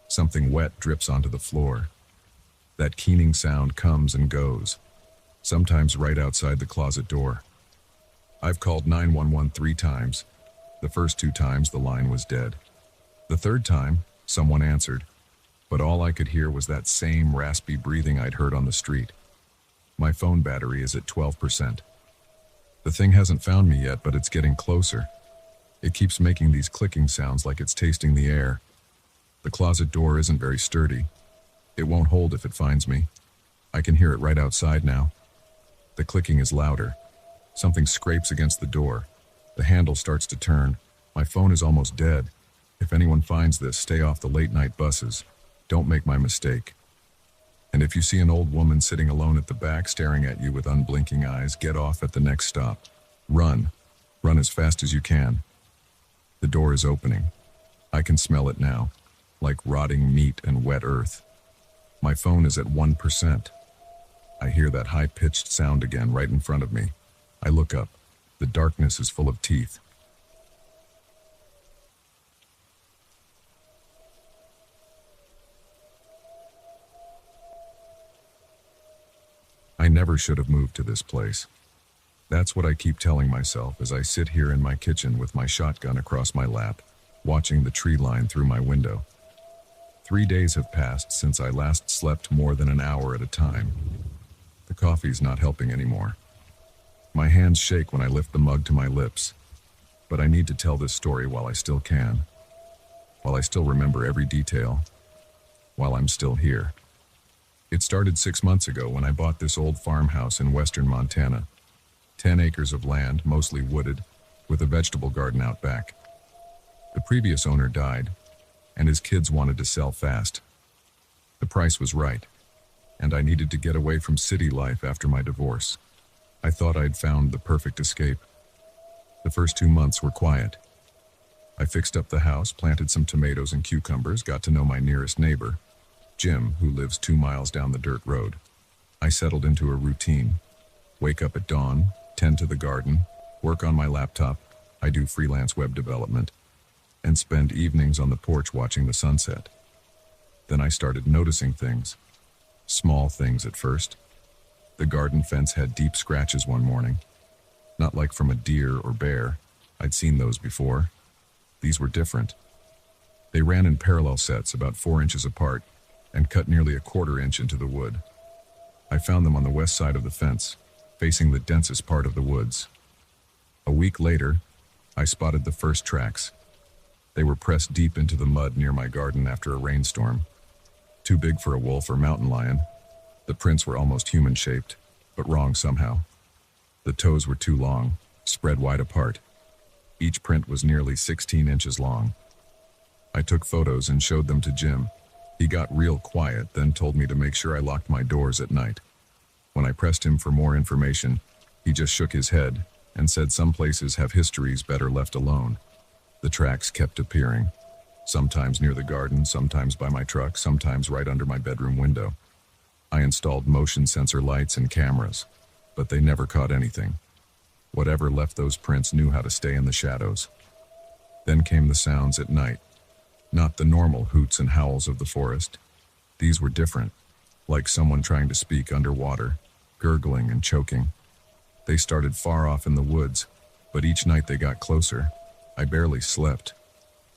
Something wet drips onto the floor. That keening sound comes and goes, sometimes right outside the closet door. I've called 911 3 times. The first 2 times the line was dead. The third time, someone answered, but all I could hear was that same raspy breathing I'd heard on the street. My phone battery is at 12%. The thing hasn't found me yet, but it's getting closer. It keeps making these clicking sounds like it's tasting the air. The closet door isn't very sturdy. It won't hold if it finds me. I can hear it right outside now. The clicking is louder. Something scrapes against the door. The handle starts to turn. My phone is almost dead. If anyone finds this, stay off the late-night buses. Don't make my mistake. And if you see an old woman sitting alone at the back staring at you with unblinking eyes, get off at the next stop. Run. Run as fast as you can. The door is opening. I can smell it now, like rotting meat and wet earth. My phone is at 1%. I hear that high-pitched sound again right in front of me. I look up. The darkness is full of teeth. I never should have moved to this place. That's what I keep telling myself as I sit here in my kitchen with my shotgun across my lap, watching the tree line through my window. 3 days have passed since I last slept more than an hour at a time. The coffee's not helping anymore. My hands shake when I lift the mug to my lips, but I need to tell this story while I still can, while I still remember every detail, while I'm still here. It started 6 months ago when I bought this old farmhouse in western Montana. 10 acres of land, mostly wooded, with a vegetable garden out back. The previous owner died, and his kids wanted to sell fast. The price was right, and I needed to get away from city life after my divorce. I thought I'd found the perfect escape. The first 2 months were quiet. I fixed up the house, planted some tomatoes and cucumbers, got to know my nearest neighbor, Jim, who lives 2 miles down the dirt road. I settled into a routine. Wake up at dawn, tend to the garden, work on my laptop, I do freelance web development, and spend evenings on the porch watching the sunset. Then I started noticing things. Small things at first. The garden fence had deep scratches one morning. Not like from a deer or bear. I'd seen those before. These were different. They ran in parallel sets about 4 inches apart and cut nearly a 1/4 inch into the wood. I found them on the west side of the fence, facing the densest part of the woods. A week later, I spotted the first tracks. They were pressed deep into the mud near my garden after a rainstorm. Too big for a wolf or mountain lion. The prints were almost human-shaped, but wrong somehow. The toes were too long, spread wide apart. Each print was nearly 16 inches long. I took photos and showed them to Jim. He got real quiet, then told me to make sure I locked my doors at night. When I pressed him for more information, he just shook his head and said some places have histories better left alone. The tracks kept appearing, sometimes near the garden, sometimes by my truck, sometimes right under my bedroom window. I installed motion sensor lights and cameras, but they never caught anything. Whatever left those prints knew how to stay in the shadows. Then came the sounds at night. Not the normal hoots and howls of the forest. These were different, like someone trying to speak underwater, gurgling and choking. They started far off in the woods, but each night they got closer. I barely slept.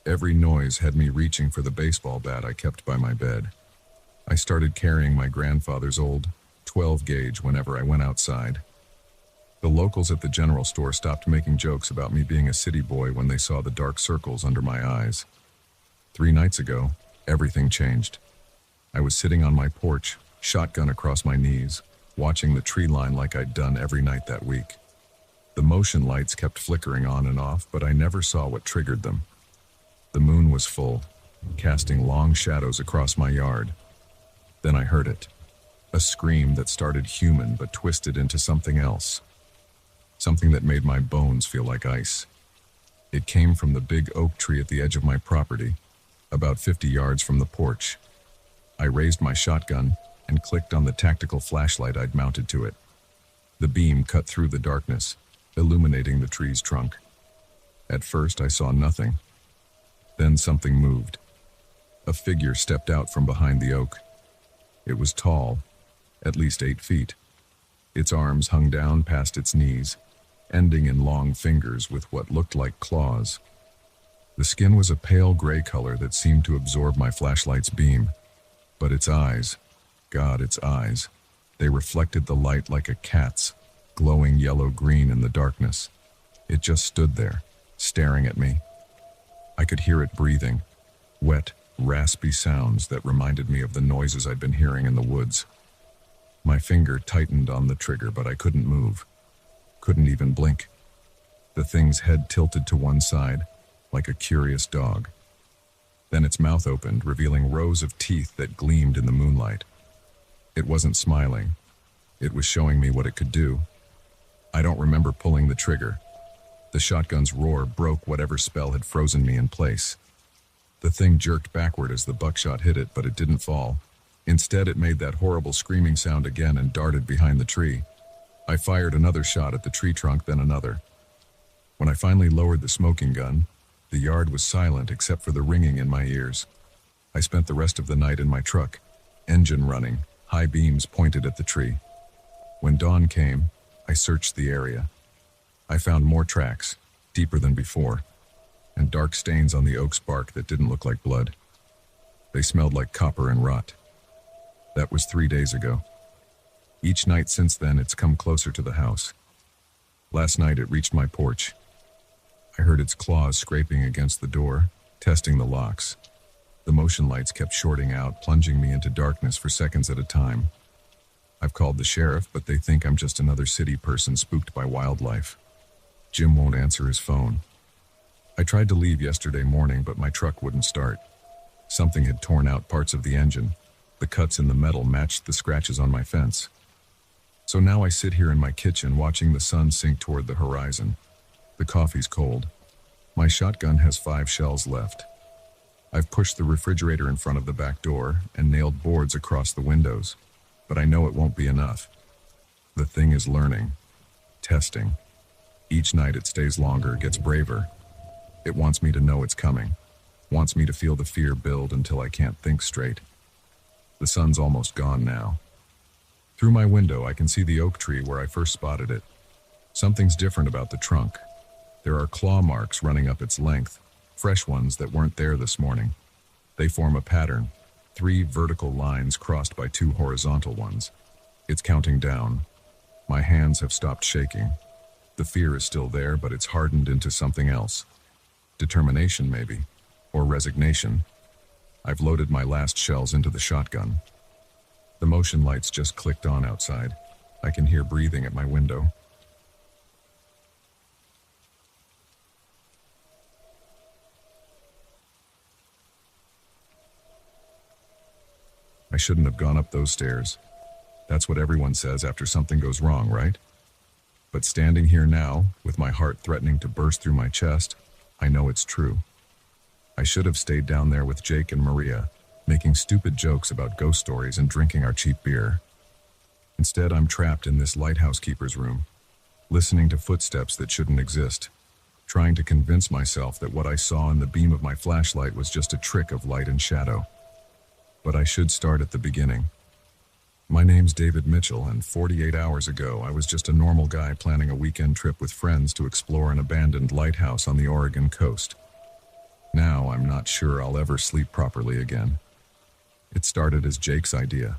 Every noise had me reaching for the baseball bat I kept by my bed. I started carrying my grandfather's old 12-gauge whenever I went outside. The locals at the general store stopped making jokes about me being a city boy when they saw the dark circles under my eyes. 3 nights ago, everything changed. I was sitting on my porch, shotgun across my knees, watching the tree line like I'd done every night that week. The motion lights kept flickering on and off, but I never saw what triggered them. The moon was full, casting long shadows across my yard. Then I heard it. A scream that started human but twisted into something else. Something that made my bones feel like ice. It came from the big oak tree at the edge of my property, about 50 yards from the porch. I raised my shotgun and clicked on the tactical flashlight I'd mounted to it. The beam cut through the darkness, illuminating the tree's trunk. At first I saw nothing. Then something moved. A figure stepped out from behind the oak. It was tall, at least 8 feet. Its arms hung down past its knees, ending in long fingers with what looked like claws. The skin was a pale gray color that seemed to absorb my flashlight's beam. But its eyes, God, its eyes, they reflected the light like a cat's, glowing yellow-green in the darkness. It just stood there, staring at me. I could hear it breathing, wet, raspy sounds that reminded me of the noises I'd been hearing in the woods. My finger tightened on the trigger, but I couldn't move. Couldn't even blink. The thing's head tilted to one side, like a curious dog. Then its mouth opened, revealing rows of teeth that gleamed in the moonlight. It wasn't smiling. It was showing me what it could do. I don't remember pulling the trigger. The shotgun's roar broke whatever spell had frozen me in place. The thing jerked backward as the buckshot hit it, but it didn't fall. Instead, it made that horrible screaming sound again and darted behind the tree. I fired another shot at the tree trunk, then another. When I finally lowered the smoking gun, the yard was silent except for the ringing in my ears. I spent the rest of the night in my truck, engine running, high beams pointed at the tree. When dawn came, I searched the area. I found more tracks, deeper than before, and dark stains on the oak's bark that didn't look like blood. They smelled like copper and rot. That was 3 days ago. Each night since then, it's come closer to the house. Last night, it reached my porch. I heard its claws scraping against the door, testing the locks. The motion lights kept shorting out, plunging me into darkness for seconds at a time. I've called the sheriff, but they think I'm just another city person spooked by wildlife. Jim won't answer his phone. I tried to leave yesterday morning, but my truck wouldn't start. Something had torn out parts of the engine. The cuts in the metal matched the scratches on my fence. So now I sit here in my kitchen watching the sun sink toward the horizon. The coffee's cold. My shotgun has 5 shells left. I've pushed the refrigerator in front of the back door and nailed boards across the windows, but I know it won't be enough. The thing is learning, testing. Each night it stays longer, gets braver. It wants me to know it's coming, wants me to feel the fear build until I can't think straight. The sun's almost gone now. Through my window, I can see the oak tree where I first spotted it. Something's different about the trunk. There are claw marks running up its length, fresh ones that weren't there this morning. They form a pattern, 3 vertical lines crossed by 2 horizontal ones. It's counting down. My hands have stopped shaking. The fear is still there, but it's hardened into something else. Determination, maybe, or resignation. I've loaded my last shells into the shotgun. The motion lights just clicked on outside. I can hear breathing at my window. I shouldn't have gone up those stairs. That's what everyone says after something goes wrong, right? But standing here now, with my heart threatening to burst through my chest, I know it's true. I should have stayed down there with Jake and Maria, making stupid jokes about ghost stories and drinking our cheap beer. Instead, I'm trapped in this lighthouse keeper's room, listening to footsteps that shouldn't exist, trying to convince myself that what I saw in the beam of my flashlight was just a trick of light and shadow. But I should start at the beginning. My name's David Mitchell, and 48 hours ago, I was just a normal guy planning a weekend trip with friends to explore an abandoned lighthouse on the Oregon coast. Now, I'm not sure I'll ever sleep properly again. It started as Jake's idea.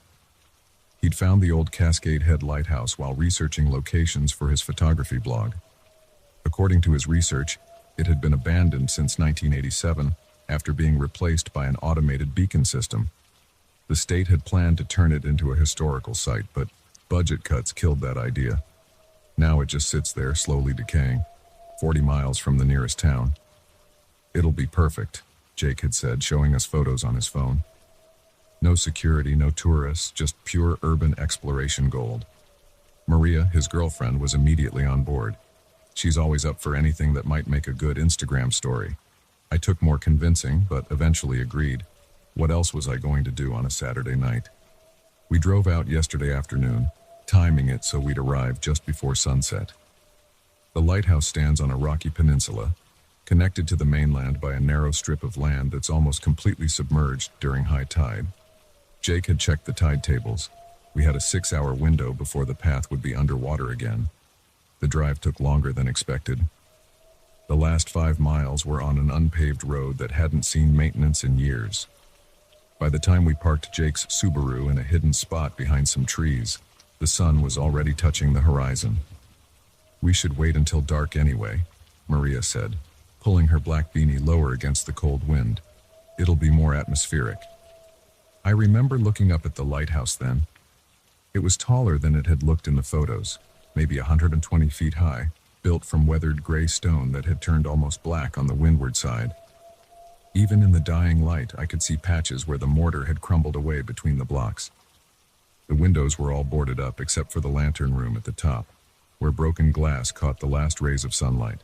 He'd found the old Cascade Head lighthouse while researching locations for his photography blog. According to his research, it had been abandoned since 1987 after being replaced by an automated beacon system. The state had planned to turn it into a historical site, but budget cuts killed that idea. Now it just sits there, slowly decaying, 40 miles from the nearest town. "It'll be perfect," Jake had said, showing us photos on his phone. No security, no tourists, just pure urban exploration gold. Maria, his girlfriend, was immediately on board. She's always up for anything that might make a good Instagram story. I took more convincing, but eventually agreed. What else was I going to do on a Saturday night? We drove out yesterday afternoon, timing it so we'd arrive just before sunset. The lighthouse stands on a rocky peninsula, connected to the mainland by a narrow strip of land that's almost completely submerged during high tide. Jake had checked the tide tables. We had a 6-hour window before the path would be underwater again. The drive took longer than expected. The last 5 miles were on an unpaved road that hadn't seen maintenance in years. By the time we parked Jake's Subaru in a hidden spot behind some trees, the sun was already touching the horizon. "We should wait until dark anyway," Maria said, pulling her black beanie lower against the cold wind. "It'll be more atmospheric." I remember looking up at the lighthouse then. It was taller than it had looked in the photos, maybe 120 feet high, built from weathered gray stone that had turned almost black on the windward side. Even in the dying light, I could see patches where the mortar had crumbled away between the blocks. The windows were all boarded up except for the lantern room at the top, where broken glass caught the last rays of sunlight.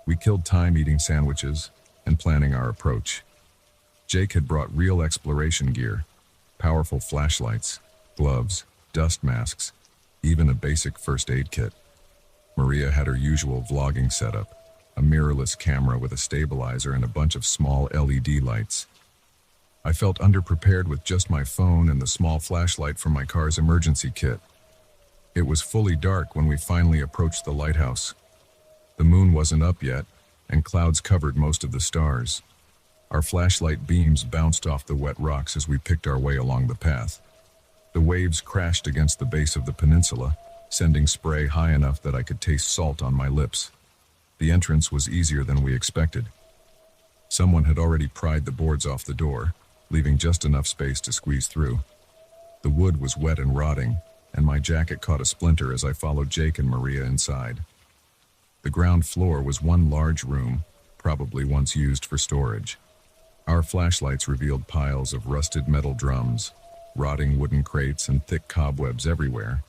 We killed time eating sandwiches and planning our approach. Jake had brought real exploration gear, powerful flashlights, gloves, dust masks, even a basic first aid kit. Maria had her usual vlogging setup, a mirrorless camera with a stabilizer and a bunch of small LED lights. I felt underprepared with just my phone and the small flashlight from my car's emergency kit. It was fully dark when we finally approached the lighthouse. The moon wasn't up yet, and clouds covered most of the stars. Our flashlight beams bounced off the wet rocks as we picked our way along the path. The waves crashed against the base of the peninsula, sending spray high enough that I could taste salt on my lips. The entrance was easier than we expected. Someone had already pried the boards off the door, leaving just enough space to squeeze through. The wood was wet and rotting, and my jacket caught a splinter as I followed Jake and Maria inside. The ground floor was one large room, probably once used for storage. Our flashlights revealed piles of rusted metal drums, rotting wooden crates, and thick cobwebs everywhere.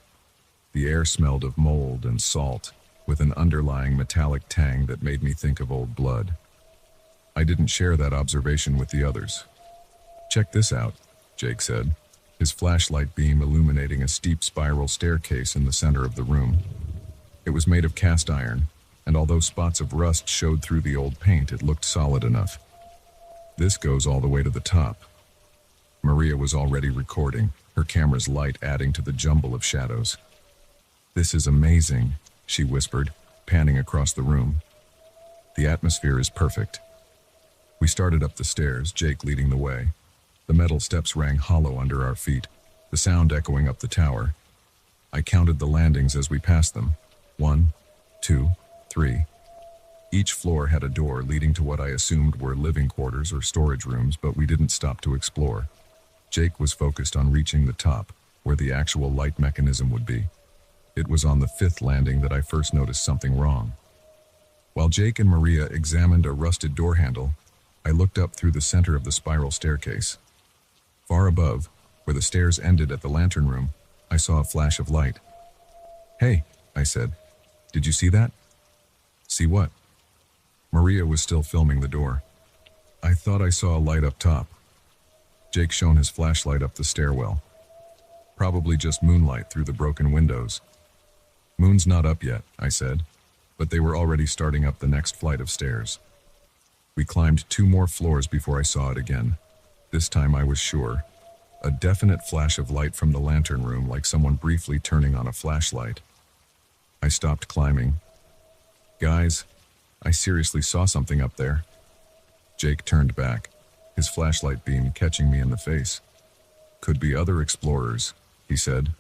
The air smelled of mold and salt, with an underlying metallic tang that made me think of old blood. I didn't share that observation with the others. "Check this out," Jake said, his flashlight beam illuminating a steep spiral staircase in the center of the room. It was made of cast iron, and although spots of rust showed through the old paint, it looked solid enough. "This goes all the way to the top." Maria was already recording, her camera's light adding to the jumble of shadows. "This is amazing," she whispered, panning across the room. "The atmosphere is perfect." We started up the stairs, Jake leading the way. The metal steps rang hollow under our feet, the sound echoing up the tower. I counted the landings as we passed them. 1, 2, 3. Each floor had a door leading to what I assumed were living quarters or storage rooms, but we didn't stop to explore. Jake was focused on reaching the top, where the actual light mechanism would be. It was on the 5th landing that I first noticed something wrong. While Jake and Maria examined a rusted door handle, I looked up through the center of the spiral staircase. Far above, Where the stairs ended at the lantern room, I saw a flash of light. "Hey," I said. "Did you see that?" "See what?" Maria was still filming the door. "I thought I saw a light up top." Jake shone his flashlight up the stairwell. "Probably just moonlight through the broken windows." "Moon's not up yet," I said, but they were already starting up the next flight of stairs. We climbed 2 more floors before I saw it again. This time I was sure. A definite flash of light from the lantern room, like someone briefly turning on a flashlight. I stopped climbing. "Guys, I seriously saw something up there." Jake turned back, his flashlight beam catching me in the face. "Could be other explorers," he said,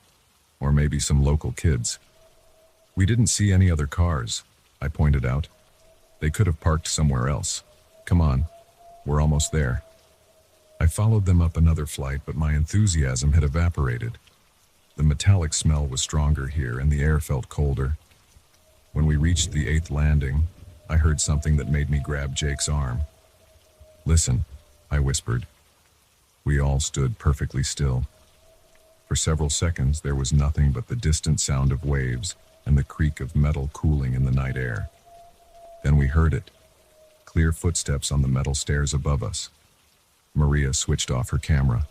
"or maybe some local kids." "We didn't see any other cars," I pointed out. "They could have parked somewhere else. Come on, we're almost there." I followed them up another flight, but my enthusiasm had evaporated. The metallic smell was stronger here, and the air felt colder. When we reached the 8th landing, I heard something that made me grab Jake's arm. "Listen," I whispered. We all stood perfectly still. For several seconds, there was nothing but the distant sound of waves and the creak of metal cooling in the night air. Then we heard it. Clear footsteps on the metal stairs above us. Maria switched off her camera.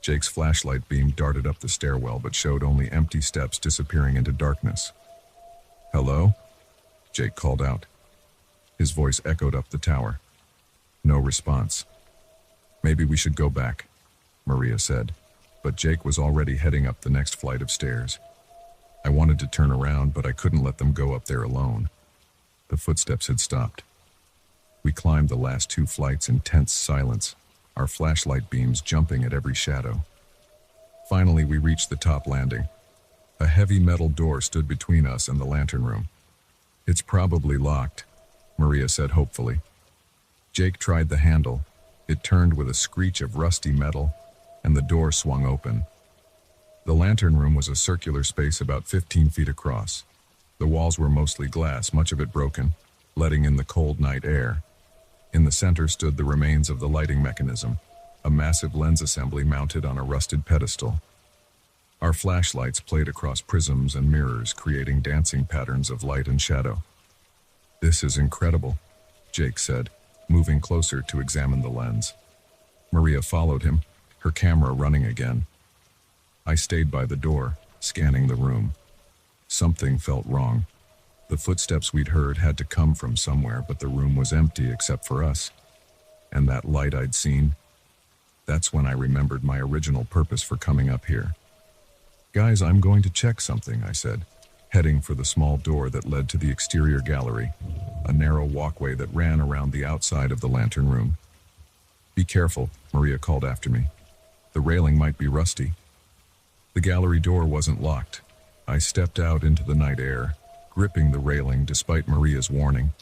Jake's flashlight beam darted up the stairwell but showed only empty steps disappearing into darkness. "Hello?" Jake called out. His voice echoed up the tower. No response. "Maybe we should go back," Maria said, but Jake was already heading up the next flight of stairs. I wanted to turn around, but I couldn't let them go up there alone. The footsteps had stopped. We climbed the last 2 flights in tense silence, our flashlight beams jumping at every shadow. Finally, we reached the top landing. A heavy metal door stood between us and the lantern room. "It's probably locked," Maria said hopefully. Jake tried the handle. It turned with a screech of rusty metal, and the door swung open. The lantern room was a circular space about 15 feet across. The walls were mostly glass, much of it broken, letting in the cold night air. In the center stood the remains of the lighting mechanism, a massive lens assembly mounted on a rusted pedestal. Our flashlights played across prisms and mirrors, creating dancing patterns of light and shadow. "This is incredible," Jake said, moving closer to examine the lens. Maria followed him, her camera running again. I stayed by the door, scanning the room. Something felt wrong. The footsteps we'd heard had to come from somewhere, but the room was empty except for us. And that light I'd seen, that's when I remembered my original purpose for coming up here. "Guys, I'm going to check something," I said, heading for the small door that led to the exterior gallery, a narrow walkway that ran around the outside of the lantern room. "Be careful," Maria called after me. "The railing might be rusty." The gallery door wasn't locked. I stepped out into the night air, gripping the railing despite Maria's warning.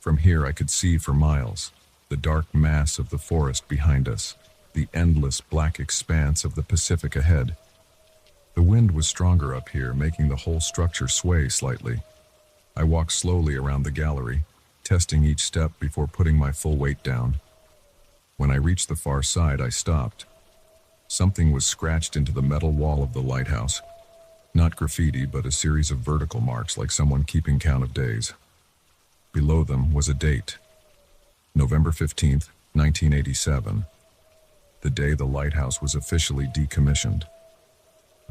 From here I could see for miles, the dark mass of the forest behind us, the endless black expanse of the Pacific ahead. The wind was stronger up here, making the whole structure sway slightly. I walked slowly around the gallery, testing each step before putting my full weight down. When I reached the far side, I stopped. Something was scratched into the metal wall of the lighthouse. Not graffiti, but a series of vertical marks like someone keeping count of days. Below them was a date. November 15th, 1987. The day the lighthouse was officially decommissioned.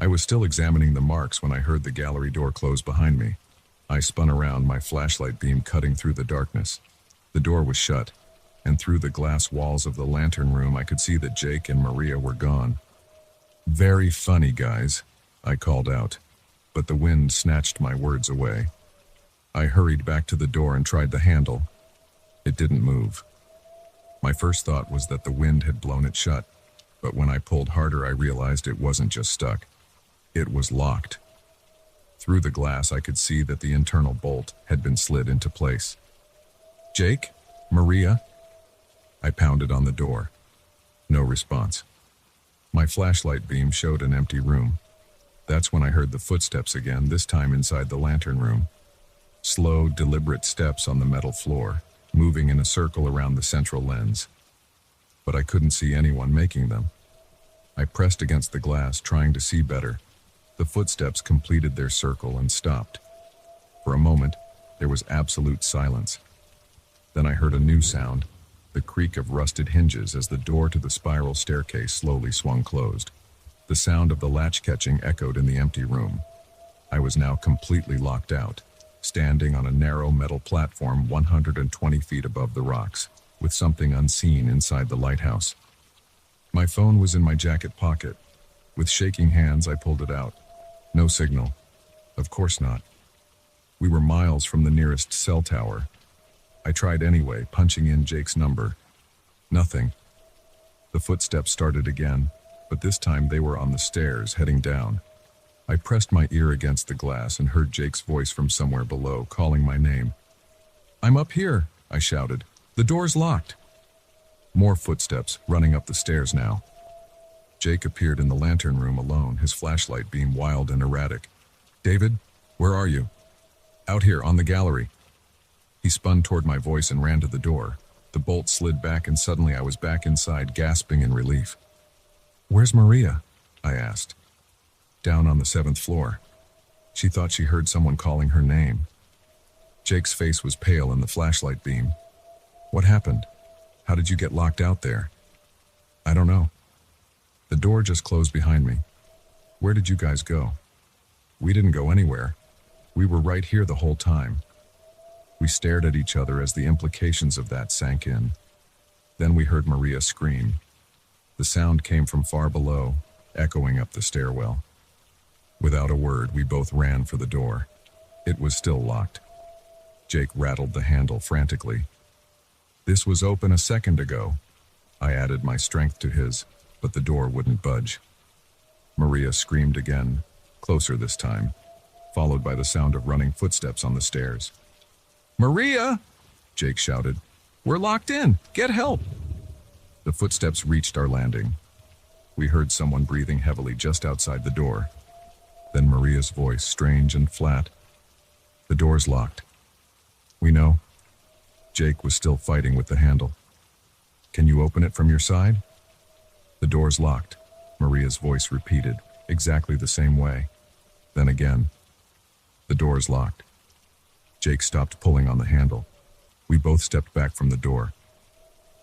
I was still examining the marks when I heard the gallery door close behind me. I spun around, my flashlight beam cutting through the darkness. The door was shut, and through the glass walls of the lantern room I could see that Jake and Maria were gone. "Very funny, guys," I called out, but the wind snatched my words away. I hurried back to the door and tried the handle. It didn't move. My first thought was that the wind had blown it shut, but when I pulled harder I realized it wasn't just stuck. It was locked. Through the glass I could see that the internal bolt had been slid into place. "Jake? Maria?" I pounded on the door. No response. My flashlight beam showed an empty room. That's when I heard the footsteps again, this time inside the lantern room. Slow, deliberate steps on the metal floor, moving in a circle around the central lens. But I couldn't see anyone making them. I pressed against the glass, trying to see better. The footsteps completed their circle and stopped. For a moment, there was absolute silence. Then I heard a new sound, the creak of rusted hinges as the door to the spiral staircase slowly swung closed. The sound of the latch catching echoed in the empty room. I was now completely locked out, standing on a narrow metal platform 120 feet above the rocks, with something unseen inside the lighthouse. My phone was in my jacket pocket. With shaking hands, I pulled it out. No signal. Of course not. We were miles from the nearest cell tower. I tried anyway, punching in Jake's number. Nothing. The footsteps started again, but this time they were on the stairs, heading down. I pressed my ear against the glass and heard Jake's voice from somewhere below, calling my name. "I'm up here," I shouted. "The door's locked." More footsteps, running up the stairs now. Jake appeared in the lantern room alone, his flashlight beam wild and erratic. "David, where are you?" "Out here, on the gallery." He spun toward my voice and ran to the door. The bolt slid back and suddenly I was back inside, gasping in relief. "Where's Maria?" I asked. "Down on the 7th floor. She thought she heard someone calling her name." Jake's face was pale in the flashlight beam. "What happened? How did you get locked out there?" "I don't know. The door just closed behind me." "Where did you guys go?" "We didn't go anywhere. We were right here the whole time." We stared at each other as the implications of that sank in. Then we heard Maria scream. The sound came from far below, echoing up the stairwell. Without a word, we both ran for the door. It was still locked. Jake rattled the handle frantically. "This was open a second ago." I added my strength to his, but the door wouldn't budge. Maria screamed again, closer this time, followed by the sound of running footsteps on the stairs. "Maria!" Jake shouted. "We're locked in! Get help!" The footsteps reached our landing. We heard someone breathing heavily just outside the door. Then Maria's voice, strange and flat. "The door's locked." "We know." Jake was still fighting with the handle. "Can you open it from your side?" "The door's locked," Maria's voice repeated, exactly the same way. Then again, "The door's locked." Jake stopped pulling on the handle. We both stepped back from the door.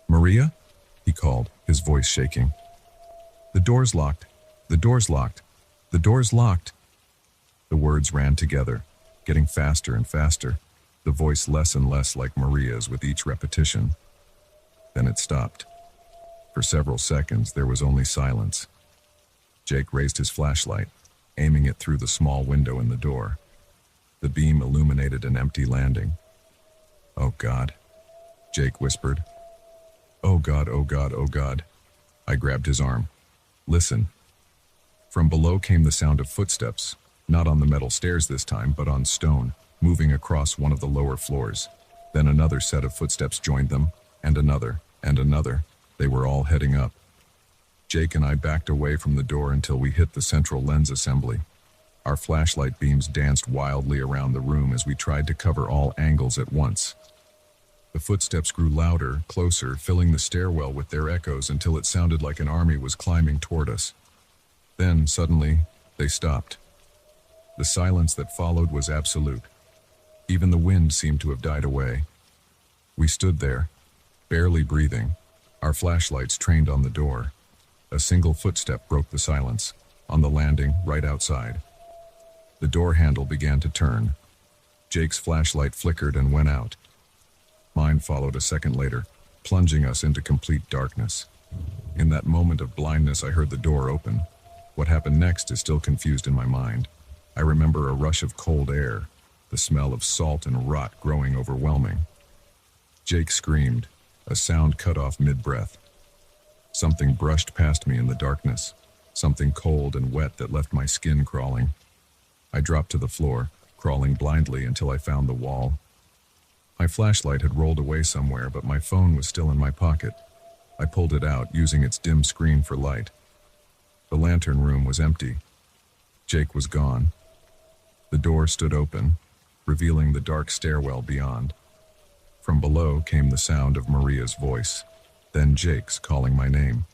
"Maria?" he called, his voice shaking. "The door's locked. The door's locked. The door's locked." The words ran together, getting faster and faster, the voice less and less like Maria's with each repetition. Then it stopped. For several seconds, there was only silence. Jake raised his flashlight, aiming it through the small window in the door. The beam illuminated an empty landing. "Oh God," Jake whispered. "Oh God, oh God, oh God." I grabbed his arm. "Listen." From below came the sound of footsteps, not on the metal stairs this time, but on stone, moving across one of the lower floors. Then another set of footsteps joined them, and another, and another. They were all heading up. Jake and I backed away from the door until we hit the central lens assembly. Our flashlight beams danced wildly around the room as we tried to cover all angles at once. The footsteps grew louder, closer, filling the stairwell with their echoes until it sounded like an army was climbing toward us. Then, suddenly, they stopped. The silence that followed was absolute. Even the wind seemed to have died away. We stood there, barely breathing, our flashlights trained on the door. A single footstep broke the silence, on the landing right outside. The door handle began to turn. Jake's flashlight flickered and went out. Mine followed a second later, plunging us into complete darkness. In that moment of blindness, I heard the door open. What happened next is still confused in my mind. I remember a rush of cold air, the smell of salt and rot growing overwhelming. Jake screamed, a sound cut off mid-breath. Something brushed past me in the darkness, something cold and wet that left my skin crawling. I dropped to the floor, crawling blindly until I found the wall. My flashlight had rolled away somewhere, but my phone was still in my pocket. I pulled it out, using its dim screen for light. The lantern room was empty. Jake was gone. The door stood open, revealing the dark stairwell beyond. From below came the sound of Maria's voice, then Jake's calling my name.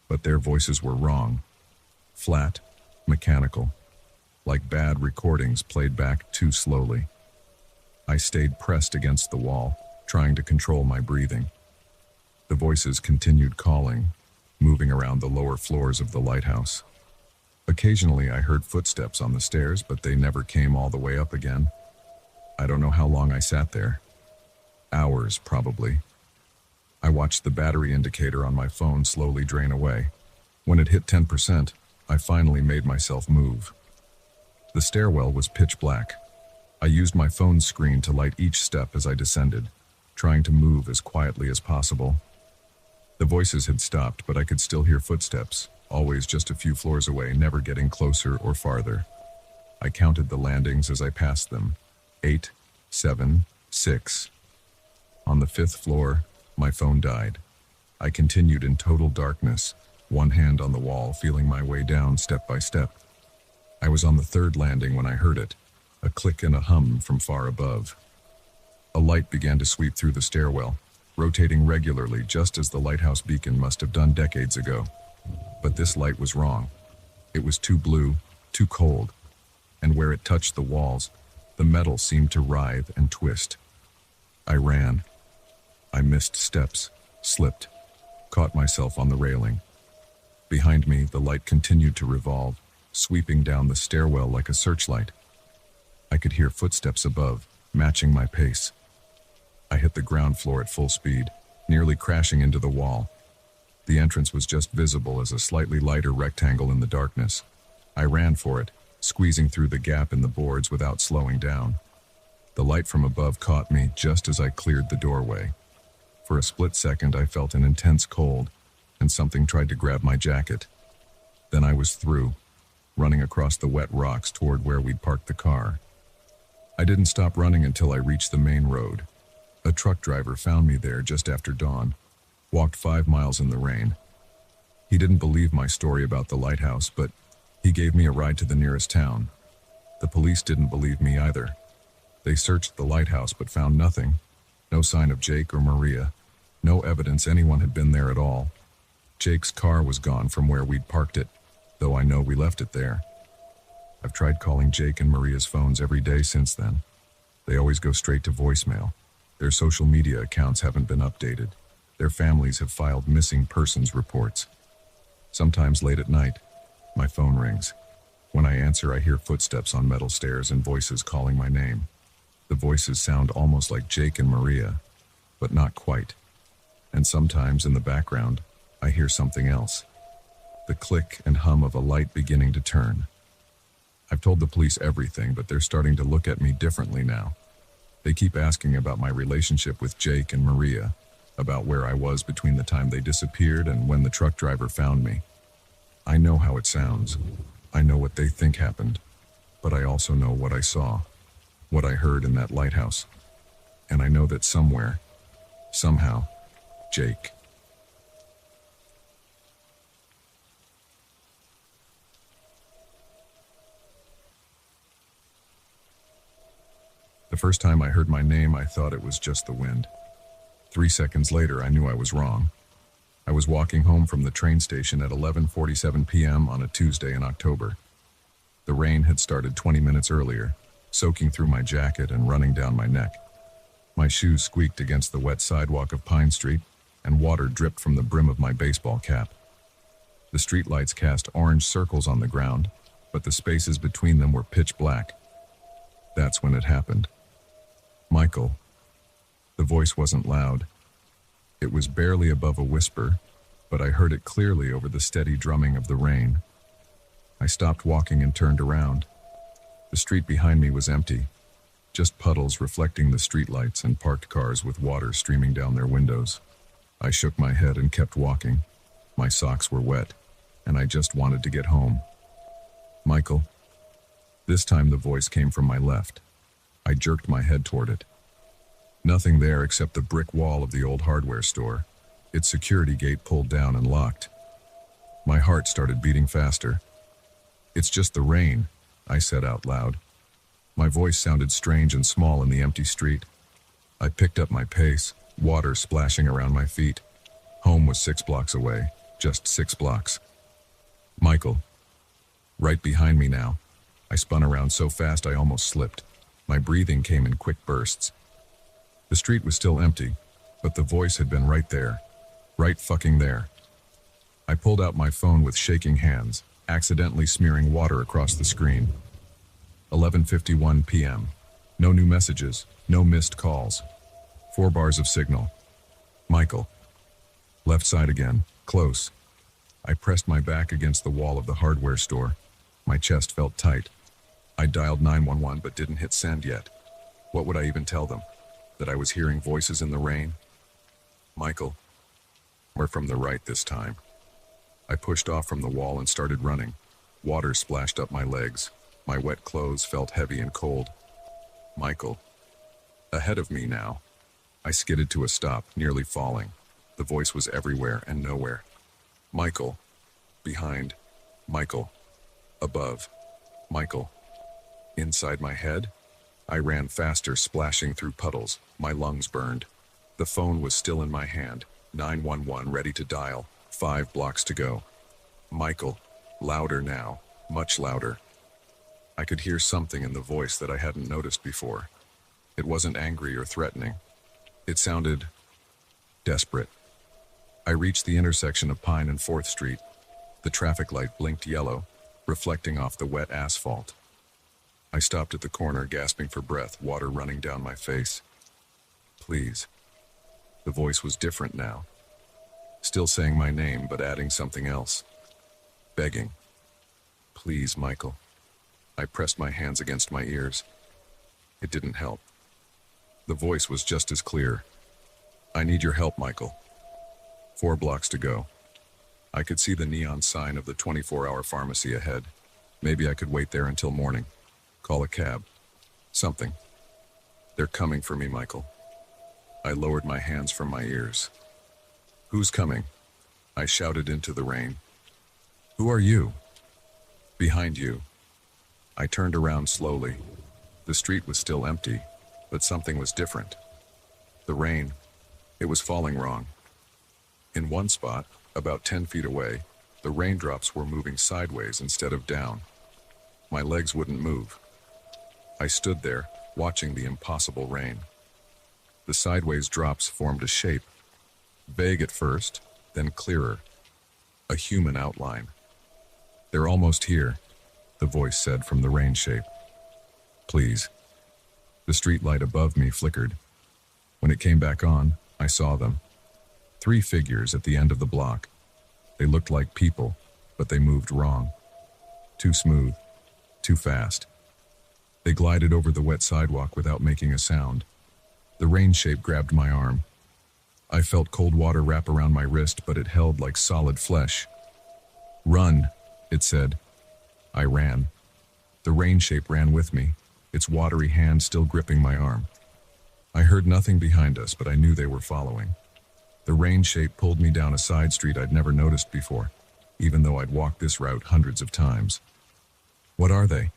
But their voices were wrong. Flat, mechanical, like bad recordings played back too slowly. I stayed pressed against the wall, trying to control my breathing. The voices continued calling, moving around the lower floors of the lighthouse. Occasionally I heard footsteps on the stairs, but they never came all the way up again. I don't know how long I sat there. Hours, probably. I watched the battery indicator on my phone slowly drain away. When it hit 10%, I finally made myself move. The stairwell was pitch black. I used my phone screen to light each step as I descended, trying to move as quietly as possible. The voices had stopped, but I could still hear footsteps, always just a few floors away, never getting closer or farther. I counted the landings as I passed them. 8, 7, 6. On the 5th floor, my phone died. I continued in total darkness, one hand on the wall, feeling my way down step by step. I was on the 3rd landing when I heard it, a click and a hum from far above. A light began to sweep through the stairwell, rotating regularly just as the lighthouse beacon must have done decades ago. But this light was wrong. It was too blue, too cold, and where it touched the walls, the metal seemed to writhe and twist. I ran. I missed steps, slipped, caught myself on the railing. Behind me, the light continued to revolve, sweeping down the stairwell like a searchlight. I could hear footsteps above, matching my pace. I hit the ground floor at full speed, nearly crashing into the wall. The entrance was just visible as a slightly lighter rectangle in the darkness. I ran for it, squeezing through the gap in the boards without slowing down. The light from above caught me just as I cleared the doorway. For a split second, I felt an intense cold, and something tried to grab my jacket. Then I was through, running across the wet rocks toward where we'd parked the car. I didn't stop running until I reached the main road. A truck driver found me there just after dawn, walked 5 miles in the rain. He didn't believe my story about the lighthouse, but he gave me a ride to the nearest town. The police didn't believe me either. They searched the lighthouse but found nothing. No sign of Jake or Maria. No evidence anyone had been there at all. Jake's car was gone from where we'd parked it, though I know we left it there. I've tried calling Jake and Maria's phones every day since then. They always go straight to voicemail. Their social media accounts haven't been updated. Their families have filed missing persons reports. Sometimes late at night, my phone rings. When I answer, I hear footsteps on metal stairs and voices calling my name. The voices sound almost like Jake and Maria, but not quite. And sometimes in the background, I hear something else. The click and hum of a light beginning to turn. I've told the police everything, but they're starting to look at me differently now. They keep asking about my relationship with Jake and Maria, about where I was between the time they disappeared and when the truck driver found me. I know how it sounds. I know what they think happened, but I also know what I saw, what I heard in that lighthouse. And I know that somewhere, somehow, Jake. The first time I heard my name, I thought it was just the wind. 3 seconds later, I knew I was wrong. I was walking home from the train station at 11:47 p.m. on a Tuesday in October. The rain had started 20 minutes earlier, soaking through my jacket and running down my neck. My shoes squeaked against the wet sidewalk of Pine Street, and water dripped from the brim of my baseball cap. The streetlights cast orange circles on the ground, but the spaces between them were pitch black. That's when it happened. Michael. The voice wasn't loud. It was barely above a whisper, but I heard it clearly over the steady drumming of the rain. I stopped walking and turned around. The street behind me was empty, just puddles reflecting the streetlights and parked cars with water streaming down their windows. I shook my head and kept walking. My socks were wet, and I just wanted to get home. Michael. This time the voice came from my left. I jerked my head toward it. Nothing there except the brick wall of the old hardware store, its security gate pulled down and locked. My heart started beating faster. "It's just the rain," I said out loud. My voice sounded strange and small in the empty street. I picked up my pace, water splashing around my feet. Home was 6 blocks away, just 6 blocks. Michael. Right behind me now. I spun around so fast I almost slipped. My breathing came in quick bursts. The street was still empty, but the voice had been right there. Right fucking there. I pulled out my phone with shaking hands, accidentally smearing water across the screen. 11:51 p.m. No new messages, no missed calls. 4 bars of signal. Michael. Left side again, close. I pressed my back against the wall of the hardware store. My chest felt tight. I dialed 911 but didn't hit send yet. What would I even tell them? That I was hearing voices in the rain? Michael. We're from the right this time. I pushed off from the wall and started running. Water splashed up my legs. My wet clothes felt heavy and cold. Michael. Ahead of me now. I skidded to a stop, nearly falling. The voice was everywhere and nowhere. Michael. Behind. Michael. Above. Michael. Inside my head? I ran faster, splashing through puddles. My lungs burned. The phone was still in my hand. 911 ready to dial. 5 blocks to go. Michael. Louder now. Much louder. I could hear something in the voice that I hadn't noticed before. It wasn't angry or threatening. It sounded desperate. I reached the intersection of Pine and 4th Street. The traffic light blinked yellow, reflecting off the wet asphalt. I stopped at the corner, gasping for breath, water running down my face. Please. The voice was different now. Still saying my name, but adding something else. Begging. Please, Michael. I pressed my hands against my ears. It didn't help. The voice was just as clear. I need your help, Michael. 4 blocks to go. I could see the neon sign of the 24-hour pharmacy ahead. Maybe I could wait there until morning. Call a cab. Something. They're coming for me, Michael. I lowered my hands from my ears. Who's coming? I shouted into the rain. Who are you? Behind you. I turned around slowly. The street was still empty, but something was different. The rain. It was falling wrong. In one spot, about 10 feet away, the raindrops were moving sideways instead of down. My legs wouldn't move. I stood there, watching the impossible rain. The sideways drops formed a shape, vague at first, then clearer. A human outline. They're almost here, the voice said from the rain shape. Please. The street light above me flickered. When it came back on, I saw them. 3 figures at the end of the block. They looked like people, but they moved wrong. Too smooth, too fast. They glided over the wet sidewalk without making a sound. The rain shape grabbed my arm. I felt cold water wrap around my wrist, but it held like solid flesh. Run, it said. I ran. The rain shape ran with me, its watery hand still gripping my arm. I heard nothing behind us, but I knew they were following. The rain shape pulled me down a side street I'd never noticed before, even though I'd walked this route hundreds of times. What are they?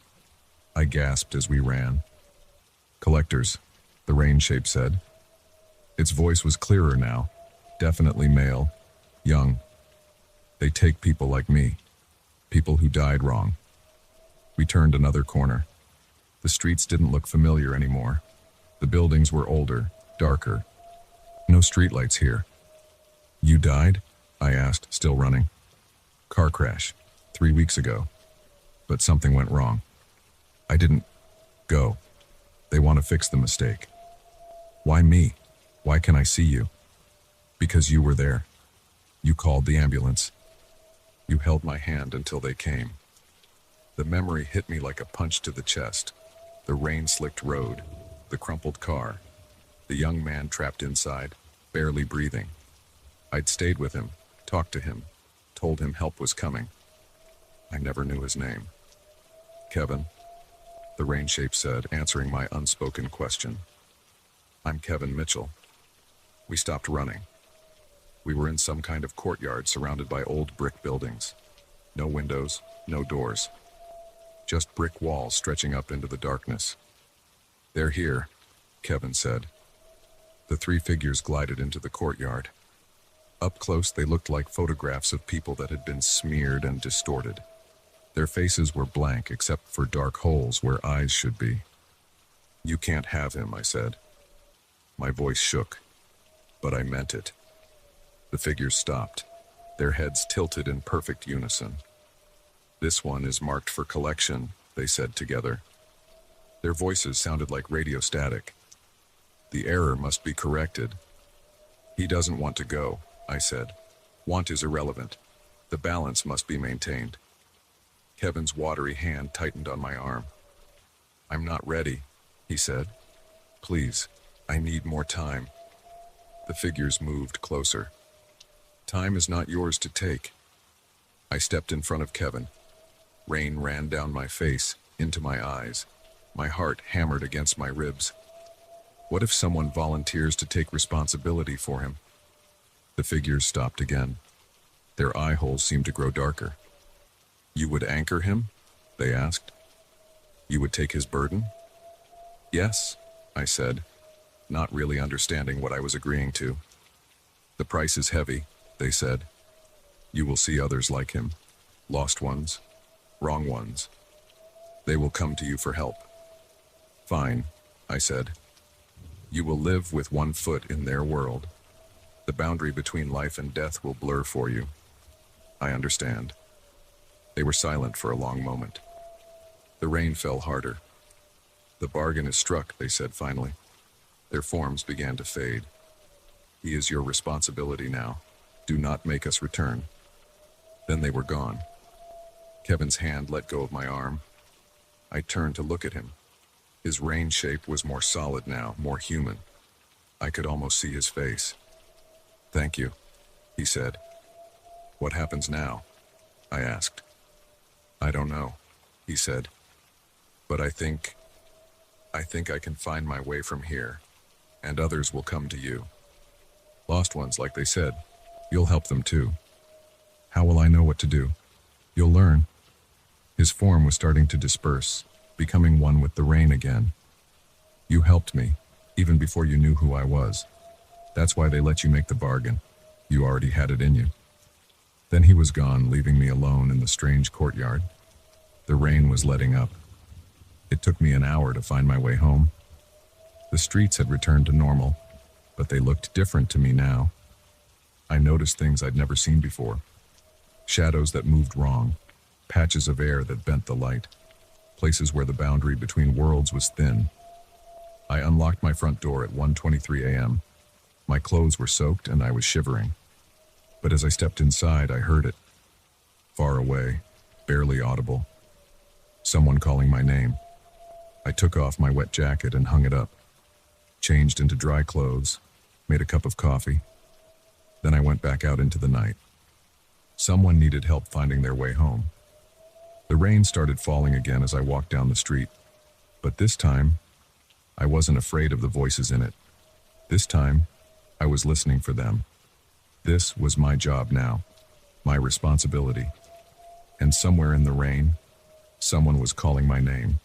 I gasped as we ran. Collectors, the rain shape said. Its voice was clearer now, definitely male, young. They take people like me, people who died wrong. We turned another corner. The streets didn't look familiar anymore. The buildings were older, darker. No streetlights here. You died? I asked, still running. Car crash, 3 weeks ago. But something went wrong. I didn't go. They want to fix the mistake. Why me? Why can I see you? Because you were there. You called the ambulance. You held my hand until they came. The memory hit me like a punch to the chest. The rain-slicked road, the crumpled car, the young man trapped inside, barely breathing. I'd stayed with him, talked to him, told him help was coming. I never knew his name. Kevin, the rain shape said, answering my unspoken question. I'm Kevin Mitchell. We stopped running. We were in some kind of courtyard surrounded by old brick buildings. No windows, no doors. Just brick walls stretching up into the darkness. They're here, Kevin said. The 3 figures glided into the courtyard. Up close, they looked like photographs of people that had been smeared and distorted. Their faces were blank except for dark holes where eyes should be. "You can't have him," I said. My voice shook, but I meant it. The figures stopped, their heads tilted in perfect unison. "This one is marked for collection," they said together. Their voices sounded like radio static. "The error must be corrected." "He doesn't want to go," I said. "Want is irrelevant. The balance must be maintained." Kevin's watery hand tightened on my arm. "I'm not ready," he said. "Please, I need more time." The figures moved closer. "Time is not yours to take." I stepped in front of Kevin. Rain ran down my face, into my eyes. My heart hammered against my ribs. What if someone volunteers to take responsibility for him? The figures stopped again. Their eye holes seemed to grow darker. "You would anchor him?" they asked. "You would take his burden?" "Yes," I said, not really understanding what I was agreeing to. "The price is heavy," they said. "You will see others like him. Lost ones, wrong ones. They will come to you for help." "Fine," I said. "You will live with one foot in their world. The boundary between life and death will blur for you." "I understand." They were silent for a long moment. The rain fell harder. "The bargain is struck," they said finally. Their forms began to fade. "He is your responsibility now. Do not make us return." Then they were gone. Kevin's hand let go of my arm. I turned to look at him. His rain shape was more solid now, more human. I could almost see his face. "Thank you," he said. "What happens now?" I asked. "I don't know," he said. "But I think I can find my way from here, and others will come to you. Lost ones, like they said. You'll help them too." "How will I know what to do?" "You'll learn." His form was starting to disperse, becoming one with the rain again. "You helped me, even before you knew who I was. That's why they let you make the bargain. You already had it in you." Then he was gone, leaving me alone in the strange courtyard. The rain was letting up. It took me an hour to find my way home. The streets had returned to normal, but they looked different to me now. I noticed things I'd never seen before. Shadows that moved wrong, patches of air that bent the light, places where the boundary between worlds was thin. I unlocked my front door at 1:23 a.m. My clothes were soaked and I was shivering. But as I stepped inside, I heard it. Far away, barely audible. Someone calling my name. I took off my wet jacket and hung it up. Changed into dry clothes, made a cup of coffee. Then I went back out into the night. Someone needed help finding their way home. The rain started falling again as I walked down the street. But this time, I wasn't afraid of the voices in it. This time, I was listening for them. This was my job now, my responsibility. And somewhere in the rain, someone was calling my name.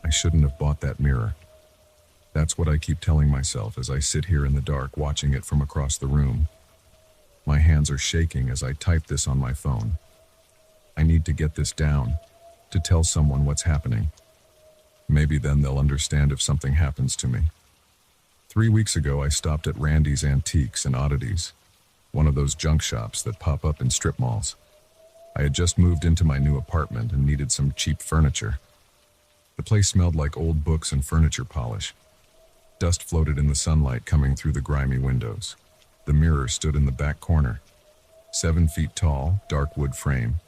I shouldn't have bought that mirror. That's what I keep telling myself as I sit here in the dark watching it from across the room. My hands are shaking as I type this on my phone. I need to get this down, to tell someone what's happening. Maybe then they'll understand if something happens to me. 3 weeks ago, I stopped at Randy's Antiques and Oddities, one of those junk shops that pop up in strip malls. I had just moved into my new apartment and needed some cheap furniture. The place smelled like old books and furniture polish. Dust floated in the sunlight coming through the grimy windows. The mirror stood in the back corner. 7 feet tall, dark wood frame,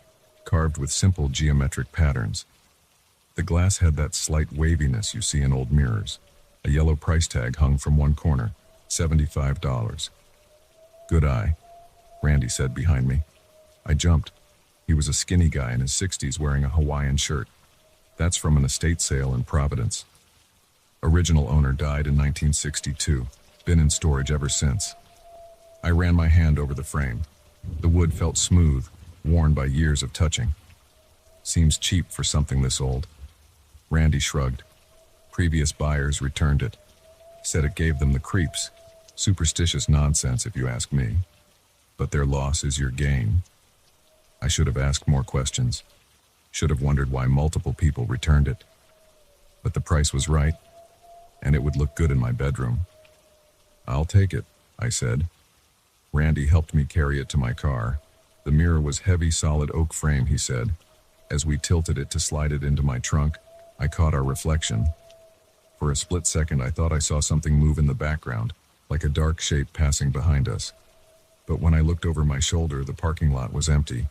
carved with simple geometric patterns. The glass had that slight waviness you see in old mirrors. A yellow price tag hung from one corner, $75. "Good eye," Randy said behind me. I jumped. He was a skinny guy in his 60s wearing a Hawaiian shirt. That's from an estate sale in Providence. Original owner died in 1962. Been in storage ever since. I ran my hand over the frame. The wood felt smooth, worn by years of touching. Seems cheap for something this old. Randy shrugged. Previous buyers returned it. Said it gave them the creeps. Superstitious nonsense if you ask me. But their loss is your gain. I should have asked more questions. Should have wondered why multiple people returned it. But the price was right, and it would look good in my bedroom. I'll take it, I said. Randy helped me carry it to my car. The mirror was heavy, solid oak frame, he said. As we tilted it to slide it into my trunk, I caught our reflection. For a split second, I thought I saw something move in the background, like a dark shape passing behind us. But when I looked over my shoulder, the parking lot was empty.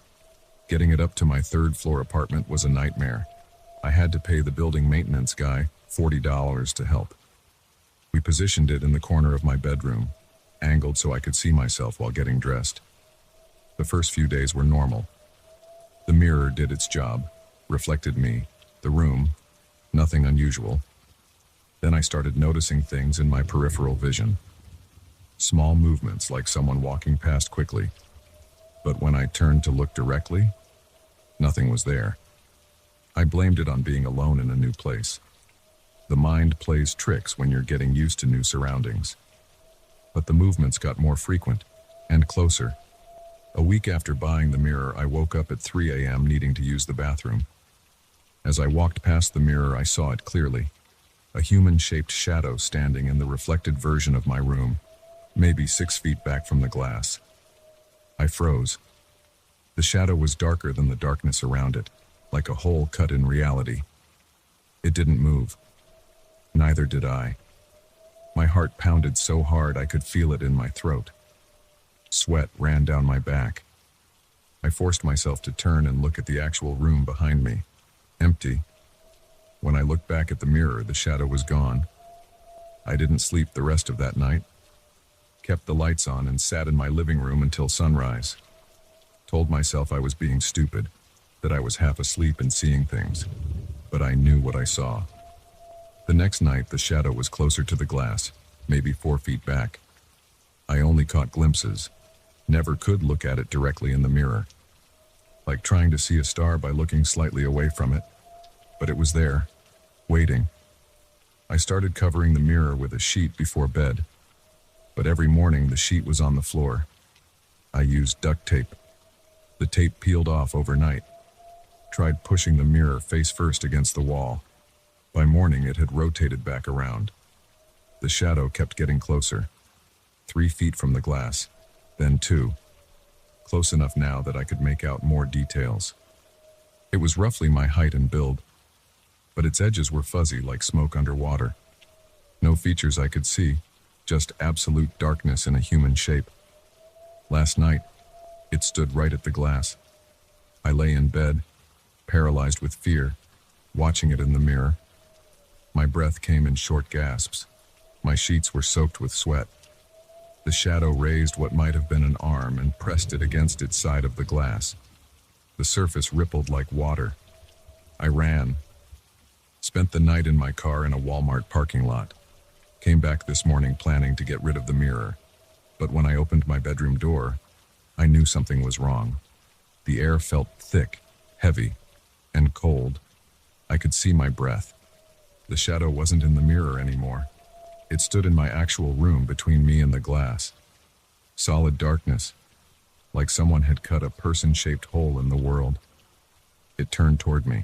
Getting it up to my third-floor apartment was a nightmare. I had to pay the building maintenance guy $40 to help. We positioned it in the corner of my bedroom, angled so I could see myself while getting dressed. The first few days were normal. The mirror did its job, reflected me, the room, nothing unusual. Then I started noticing things in my peripheral vision. Small movements like someone walking past quickly. But when I turned to look directly, nothing was there. I blamed it on being alone in a new place. The mind plays tricks when you're getting used to new surroundings. But the movements got more frequent and closer. A week after buying the mirror, I woke up at 3 a.m. needing to use the bathroom. As I walked past the mirror, I saw it clearly. A human-shaped shadow standing in the reflected version of my room, maybe 6 feet back from the glass. I froze. The shadow was darker than the darkness around it, like a hole cut in reality. It didn't move. Neither did I. My heart pounded so hard I could feel it in my throat. Sweat ran down my back. I forced myself to turn and look at the actual room behind me. Empty. When I looked back at the mirror, the shadow was gone. I didn't sleep the rest of that night. Kept the lights on and sat in my living room until sunrise. Told myself I was being stupid, that I was half asleep and seeing things. But I knew what I saw. The next night, the shadow was closer to the glass, maybe 4 feet back. I only caught glimpses. Never could look at it directly in the mirror. Like trying to see a star by looking slightly away from it. But it was there, waiting. I started covering the mirror with a sheet before bed. But every morning the sheet was on the floor. I used duct tape. The tape peeled off overnight. Tried pushing the mirror face first against the wall. By morning it had rotated back around. The shadow kept getting closer. 3 feet from the glass, then 2. Close enough now that I could make out more details. It was roughly my height and build, but its edges were fuzzy like smoke underwater. No features I could see, just absolute darkness in a human shape. Last night, it stood right at the glass. I lay in bed, paralyzed with fear, watching it in the mirror. My breath came in short gasps. My sheets were soaked with sweat. The shadow raised what might have been an arm and pressed it against its side of the glass. The surface rippled like water. I ran. Spent the night in my car in a Walmart parking lot. Came back this morning planning to get rid of the mirror. But when I opened my bedroom door, I knew something was wrong. The air felt thick, heavy, and cold. I could see my breath. The shadow wasn't in the mirror anymore. It stood in my actual room between me and the glass. Solid darkness, like someone had cut a person-shaped hole in the world. It turned toward me.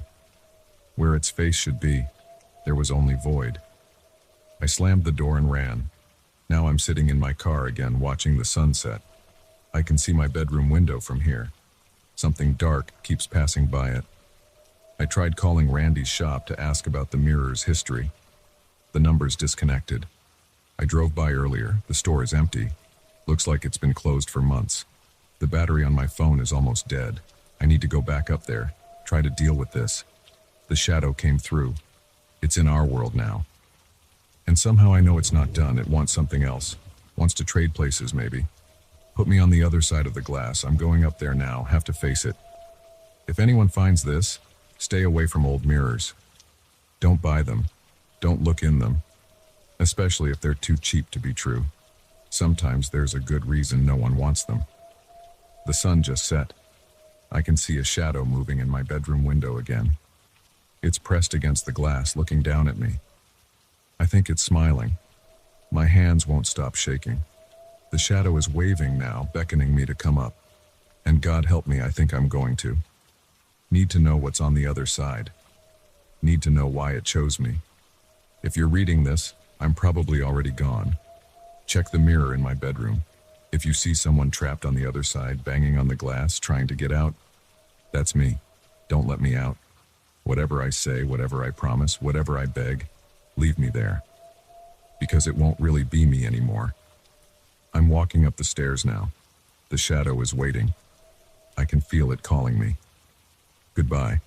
Where its face should be, there was only void. I slammed the door and ran. Now I'm sitting in my car again, watching the sunset. I can see my bedroom window from here. Something dark keeps passing by it. I tried calling Randy's shop to ask about the mirror's history. The number's disconnected. I drove by earlier. The store is empty. Looks like it's been closed for months. The battery on my phone is almost dead. I need to go back up there, try to deal with this. The shadow came through. It's in our world now. And somehow I know it's not done. It wants something else. Wants to trade places, maybe. Put me on the other side of the glass. I'm going up there now. Have to face it. If anyone finds this, stay away from old mirrors. Don't buy them. Don't look in them. Especially if they're too cheap to be true. Sometimes there's a good reason no one wants them. The sun just set. I can see a shadow moving in my bedroom window again. It's pressed against the glass, looking down at me. I think it's smiling. My hands won't stop shaking. The shadow is waving now, beckoning me to come up. And God help me, I think I'm going to. Need to know what's on the other side. Need to know why it chose me. If you're reading this, I'm probably already gone. Check the mirror in my bedroom. If you see someone trapped on the other side, banging on the glass, trying to get out, that's me. Don't let me out. Whatever I say, whatever I promise, whatever I beg, leave me there. Because it won't really be me anymore. I'm walking up the stairs now. The shadow is waiting. I can feel it calling me. Goodbye.